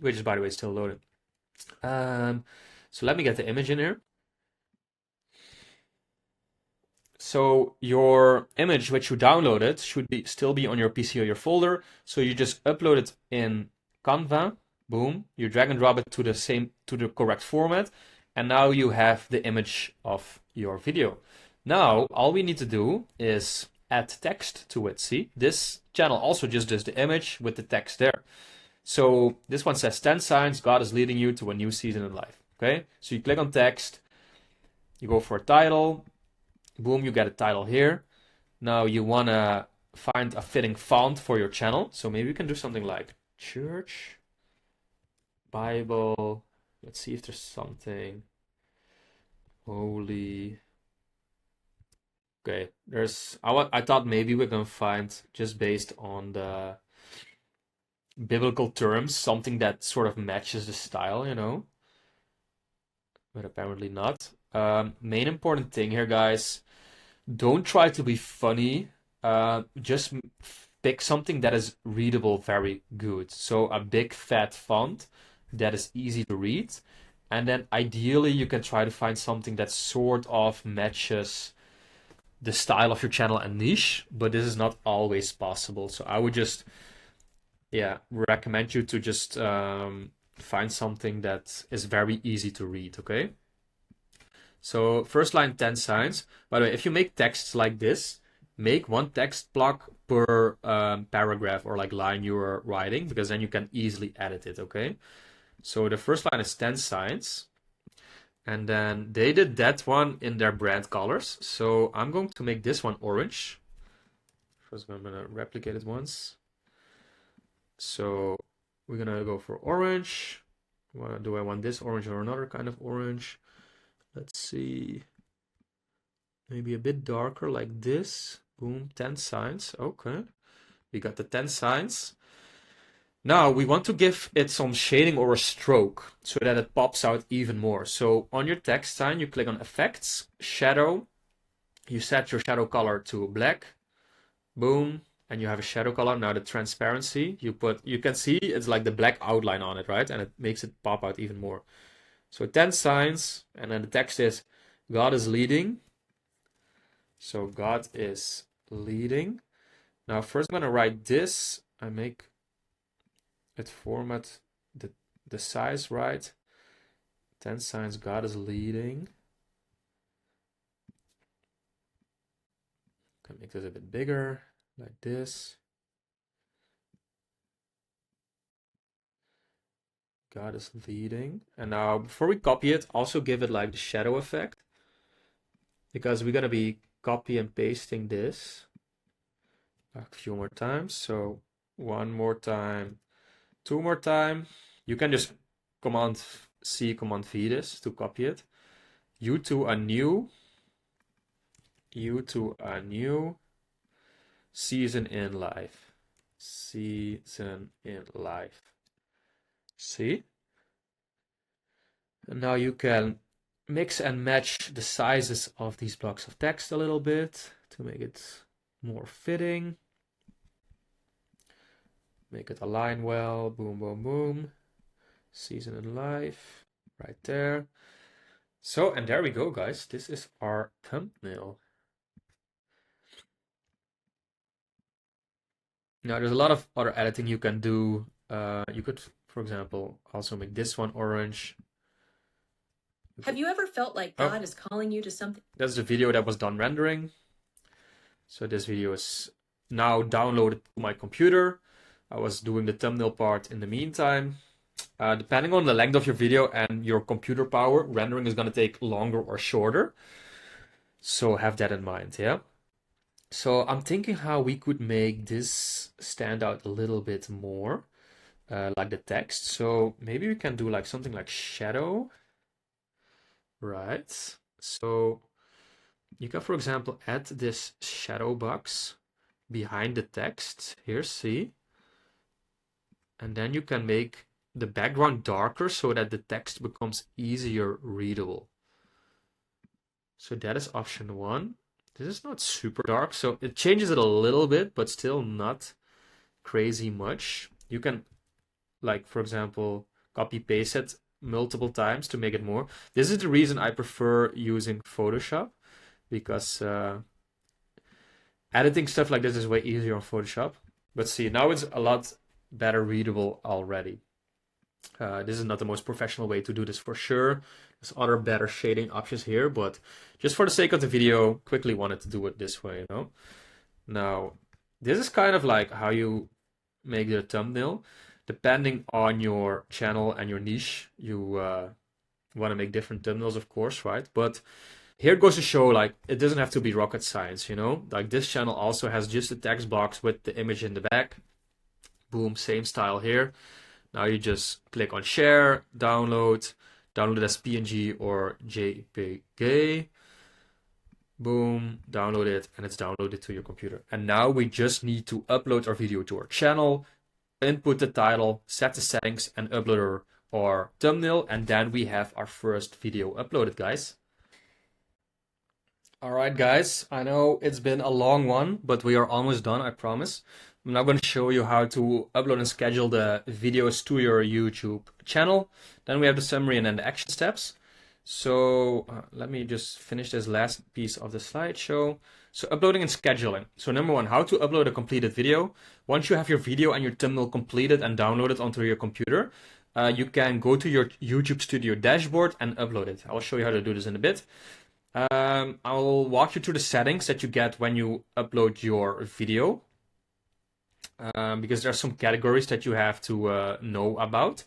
Which is, by the way, still loading. So let me get the image in here. So your image which you downloaded should still be on your PC or your folder. So you just upload it in Canva, boom. You drag and drop it to the correct format, and now you have the image of your video. Now, all we need to do is add text to it. See, this channel also just does the image with the text there. So this one says 10 signs God is leading you to a new season in life. Okay, so you click on text, you go for a title, boom, you get a title here. Now you want to find a fitting font for your channel. So maybe you can do something like Church, Bible. Let's see if there's something. Holy. Okay, I thought maybe we're gonna find, just based on the biblical terms, something that sort of matches the style, you know, but apparently not. Main important thing here, guys, don't try to be funny. Just pick something that is readable very good. So a big fat font that is easy to read, and then ideally you can try to find something that sort of matches the style of your channel and niche, but this is not always possible. So I would just, recommend you to just find something that is very easy to read, okay? So first line, 10 signs. By the way, if you make texts like this, make one text block per paragraph or like line you are writing, because then you can easily edit it, okay? So the first line is 10 signs. And then they did that one in their brand colors. So I'm going to make this one orange. First, I'm going to replicate it once. So we're going to go for orange. Do I want this orange or another kind of orange? Let's see. Maybe a bit darker like this. Boom, 10 signs. Okay. We got the 10 signs. Now we want to give it some shading or a stroke so that it pops out even more. So on your text sign, you click on Effects, Shadow. You set your shadow color to black. Boom. And you have a shadow color. Now the transparency, you can see it's like the black outline on it, right? And it makes it pop out even more. So 10 signs, and then the text is God is leading. So God is leading. Now first I'm going to write this. I make it format the size right. 10 signs God is leading. Can make this a bit bigger, like this. God is leading. And now before we copy it, also give it like the shadow effect, because we're gonna be copy and pasting this a few more times. So one more time, two more time. You can just Command C, Command V this to copy it. You to a new season in life. Season in life. See? And now you can mix and match the sizes of these blocks of text a little bit to make it more fitting. Make it align well. Boom, boom, boom. Season in life. Right there. So, and there we go, guys. This is our thumbnail. Now, there's a lot of other editing you can do. You could, for example, also make this one orange. Have you ever felt like God is calling you to something? That's the video that was done rendering. So this video is now downloaded to my computer. I was doing the thumbnail part in the meantime. Depending on the length of your video and your computer power, rendering is going to take longer or shorter. So have that in mind, yeah? So I'm thinking how we could make this stand out a little bit more, like the text. So maybe we can do like something like shadow, right? So you can, for example, add this shadow box behind the text. Here, see? And then you can make the background darker so that the text becomes easier readable. So that is option 1. This is not super dark, so it changes it a little bit, but still not crazy much. You can, like, for example, copy paste it multiple times to make it more. This is the reason I prefer using Photoshop, because editing stuff like this is way easier on Photoshop. But see, now it's a lot better readable already. This is not the most professional way to do this for sure. There's other better shading options here, but just for the sake of the video, quickly wanted to do it this way, you know? Now, this is kind of like how you make the thumbnail. Depending on your channel and your niche, you want to make different thumbnails, of course, right? But here it goes to show, like, it doesn't have to be rocket science, you know? Like, this channel also has just a text box with the image in the back. Boom, same style here. Now you just click on share, download it as PNG or JPG. Boom, download it, and it's downloaded to your computer. And now we just need to upload our video to our channel, input the title, set the settings, and upload our thumbnail, and then we have our first video uploaded, guys. Alright guys, I know it's been a long one, but we are almost done, I promise. I'm now going to show you how to upload and schedule the videos to your YouTube channel. Then we have the summary and then the action steps. So let me just finish this last piece of the slideshow. So uploading and scheduling. So number 1, how to upload a completed video. Once you have your video and your thumbnail completed and downloaded onto your computer, you can go to your YouTube Studio dashboard and upload it. I'll show you how to do this in a bit. I'll walk you through the settings that you get when you upload your video. Because there are some categories that you have to know about.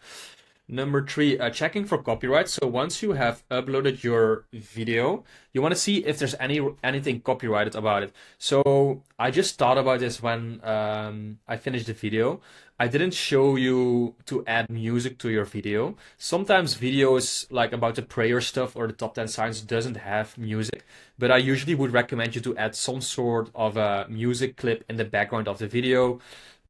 Number 3, checking for copyright. So once you have uploaded your video, you want to see if there's anything copyrighted about it. So I just thought about this when I finished the video. I didn't show you to add music to your video. Sometimes videos like about the prayer stuff or the top 10 signs doesn't have music, but I usually would recommend you to add some sort of a music clip in the background of the video.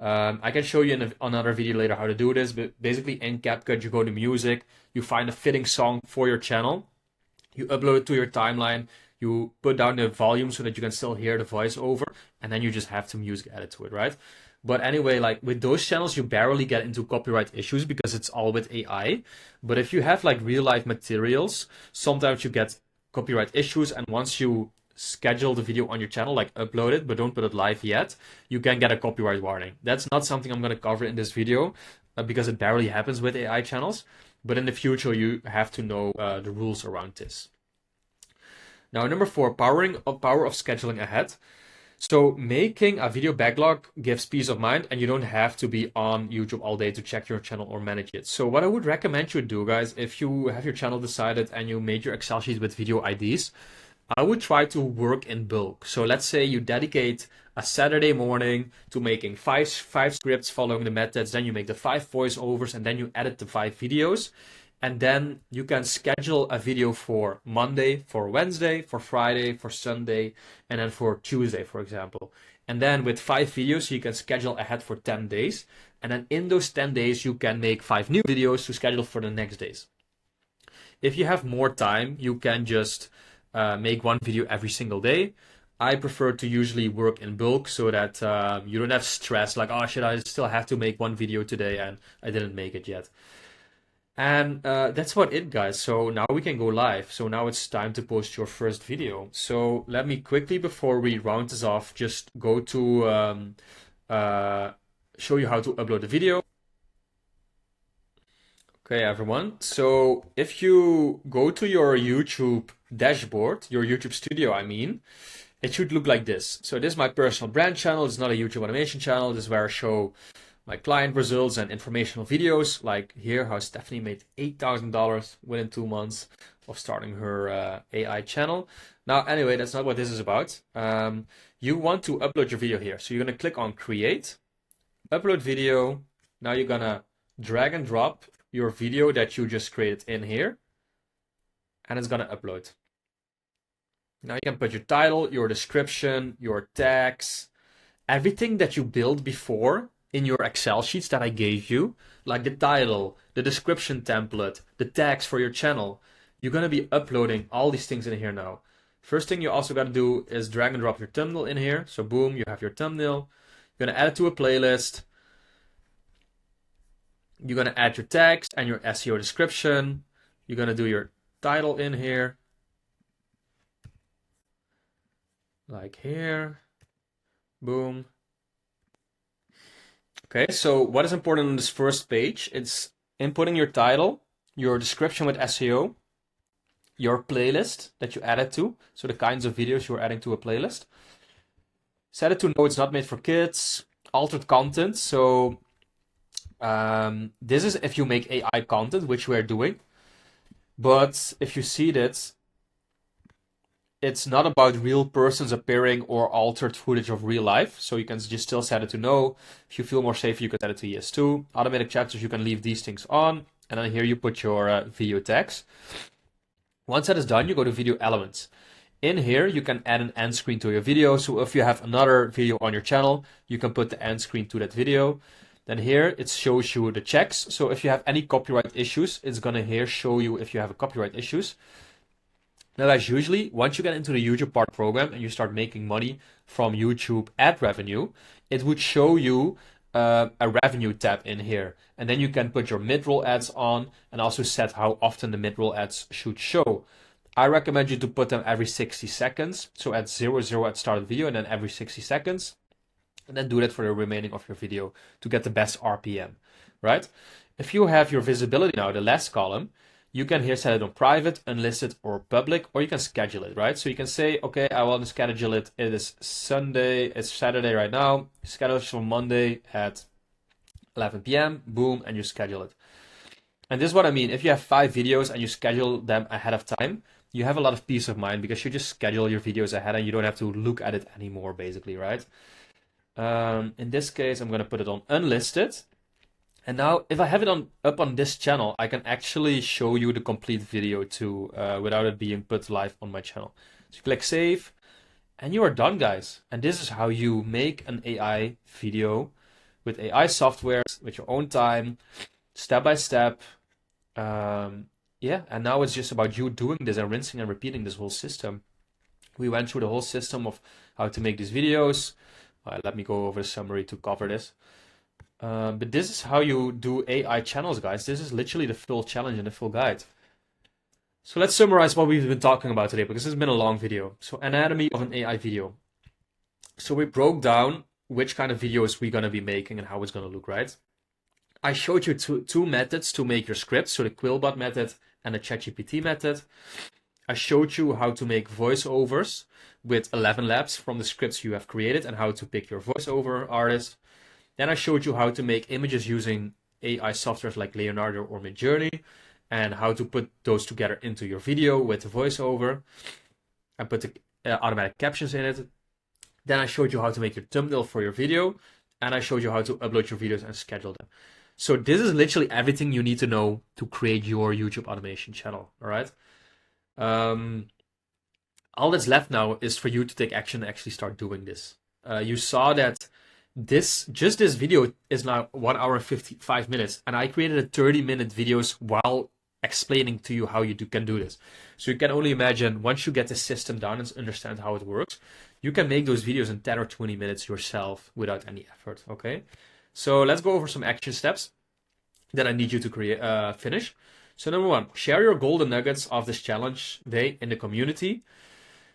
I can show you in another video later how to do this, but basically in CapCut you go to music, you find a fitting song for your channel, you upload it to your timeline, you put down the volume so that you can still hear the voiceover, and then you just have some music added to it, right? But anyway, like with those channels, you barely get into copyright issues because it's all with AI. But if you have like real life materials, sometimes you get copyright issues, and once you schedule the video on your channel, like upload it, but don't put it live yet, you can get a copyright warning. That's not something I'm going to cover in this video because it barely happens with AI channels. But in the future, you have to know the rules around this. Now, number 4, power of scheduling ahead. So making a video backlog gives peace of mind, and you don't have to be on YouTube all day to check your channel or manage it. So what I would recommend you do, guys, if you have your channel decided and you made your Excel sheet with video IDs, I would try to work in bulk. So let's say you dedicate a Saturday morning to making five scripts following the methods, then you make the 5 voiceovers, and then you edit the 5 videos. And then you can schedule a video for Monday, for Wednesday, for Friday, for Sunday, and then for Tuesday, for example. And then with 5 videos, you can schedule ahead for 10 days. And then in those 10 days, you can make 5 new videos to schedule for the next days. If you have more time, you can just make 1 video every single day. I prefer to usually work in bulk so that you don't have stress like, oh shit, I still have to make one video today and I didn't make it yet. And that's what it, guys. So now we can go live. So now it's time to post your first video. So let me quickly, before we round this off, just go to show you how to upload the video. Okay, everyone. So if you go to your YouTube dashboard, your YouTube studio, I mean, it should look like this. So this is my personal brand channel. It's not a YouTube automation channel. This is where I show my client results and informational videos, like here, how Stephanie made $8,000 within 2 months of starting her AI channel. Now, anyway, that's not what this is about. You want to upload your video here. So you're going to click on Create, Upload Video. Now you're going to drag and drop your video that you just created in here, and it's going to upload. Now you can put your title, your description, your tags, everything that you built before in your Excel sheets that I gave you, like the title, the description template, the tags for your channel. You're going to be uploading all these things in here now. First thing you also got to do is drag and drop your thumbnail in here. So boom, you have your thumbnail. You're going to add it to a playlist. You're going to add your tags and your SEO description. You're going to do your title in here. Like here. Boom. Okay, so what is important on this first page? It's inputting your title, your description with SEO, your playlist that you added to, so the kinds of videos you're adding to a playlist. Set it to no, it's not made for kids. Altered content, so this is if you make AI content, which we're doing. But if you see that, it's not about real persons appearing or altered footage of real life. So you can just still set it to no. If you feel more safe, you can set it to yes too. Automatic chapters, you can leave these things on. And then here you put your video tags. Once that is done, you go to video elements. In here, you can add an end screen to your video. So if you have another video on your channel, you can put the end screen to that video. Then here, it shows you the checks. So if you have any copyright issues, it's gonna here show you if you have a copyright issues. Now guys, usually once you get into the YouTube Partner Program and you start making money from YouTube ad revenue, it would show you a revenue tab in here. And then you can put your mid-roll ads on and also set how often the mid-roll ads should show. I recommend you to put them every 60 seconds. So at 00 at start of the video and then every 60 seconds. And then do that for the remaining of your video to get the best RPM, right? If you have your visibility now, the last column, you can here set it on private, unlisted, or public, or you can schedule it, right? So you can say, okay, I want to schedule it. It is Sunday, it's Saturday right now. Schedule it for Monday at 11 p.m. Boom, and you schedule it. And this is what I mean. If you have 5 videos and you schedule them ahead of time, you have a lot of peace of mind because you just schedule your videos ahead and you don't have to look at it anymore, basically, right? In this case, I'm going to put it on unlisted. And now if I have it up on this channel, I can actually show you the complete video too, without it being put live on my channel. So you click save and you are done, guys. And this is how you make an AI video with AI software, with your own time, step by step. Yeah, and now it's just about you doing this and rinsing and repeating this whole system. We went through the whole system of how to make these videos. Let me go over the summary to cover this. But this is how you do AI channels, guys. This is literally the full challenge and the full guide. So let's summarize what we've been talking about today, because it's been a long video. So anatomy of an AI video. So we broke down which kind of videos we're going to be making and how it's going to look, right? I showed you two methods to make your scripts. So the Quillbot method and the ChatGPT method. I showed you how to make voiceovers with 11 labs from the scripts you have created and how to pick your voiceover artist. Then I showed you how to make images using AI softwares like Leonardo or Midjourney and how to put those together into your video with the voiceover and put the automatic captions in it. Then I showed you how to make your thumbnail for your video and I showed you how to upload your videos and schedule them. So this is literally everything you need to know to create your YouTube automation channel, all right? All that's left now is for you to take action and actually start doing this. You saw that this video is now 1 hour and 55 minutes, and I created a 30-minute videos while explaining to you how you can do this. So you can only imagine once you get the system down and understand how it works, you can make those videos in 10 or 20 minutes yourself without any effort, okay? So let's go over some action steps that I need you to finish. So number 1, share your golden nuggets of this challenge day in the community.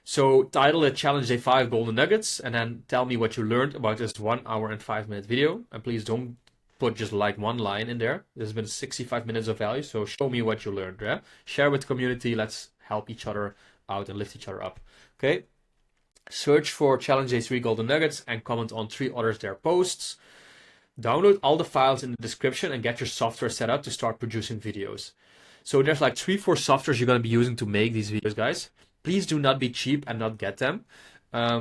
So title it Challenge Day 5 Golden Nuggets, and then tell me what you learned about this 1 hour and 5 minute video. And please don't put just like one line in there. There's been 65 minutes of value, so show me what you learned. Yeah? Share with the community. Let's help each other out and lift each other up. Okay. Search for Challenge Day 3 Golden Nuggets and comment on 3 others their posts. Download all the files in the description and get your software set up to start producing videos. So there's like 3-4 softwares you're going to be using to make these videos, guys. Please do not be cheap and not get them. I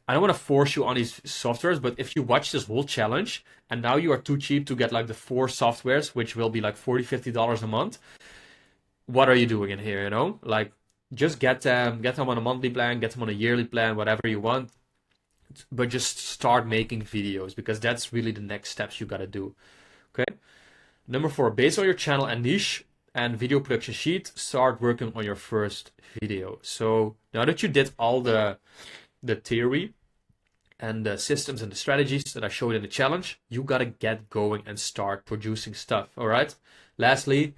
don't want to force you on these softwares, but if you watch this whole challenge and now you are too cheap to get like the 4 softwares, which will be like $40-50 a month, what are you doing in here, you know? Like, just get them on a monthly plan, get them on a yearly plan, whatever you want. But just start making videos, because that's really the next steps you got to do. Okay. Number 4, based on your channel and niche and video production sheet, start working on your first video. So now that you did all the theory and the systems and the strategies that I showed in the challenge, you got to get going and start producing stuff. All right. Lastly,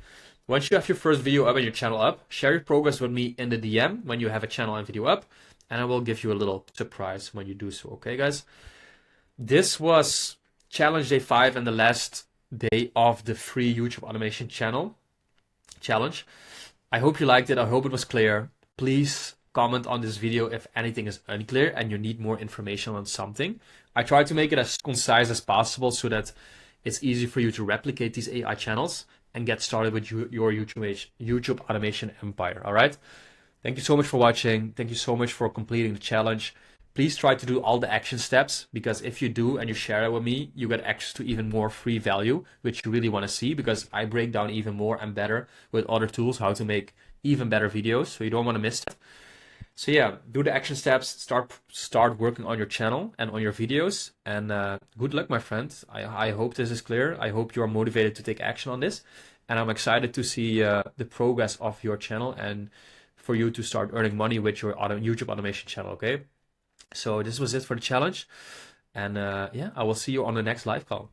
once you have your first video up and your channel up, share your progress with me in the DM when you have a channel and video up, and I will give you a little surprise when you do so. Okay, guys? This was Challenge Day 5 and the last day of the free YouTube automation channel challenge. I hope you liked it. I hope it was clear. Please comment on this video if anything is unclear and you need more information on something. I try to make it as concise as possible so that it's easy for you to replicate these AI channels and get started with your YouTube automation empire. All right. Thank you so much for watching. Thank you so much for completing the challenge. Please try to do all the action steps, because if you do and you share it with me, you get access to even more free value, which you really want to see, because I break down even more and better with other tools how to make even better videos. So you don't want to miss it. So yeah, do the action steps, start working on your channel and on your videos, and good luck, my friend. I hope this is clear. I hope you are motivated to take action on this, and I'm excited to see the progress of your channel and for you to start earning money with your YouTube automation channel. Okay, so this was it for the challenge, and yeah, I will see you on the next live call.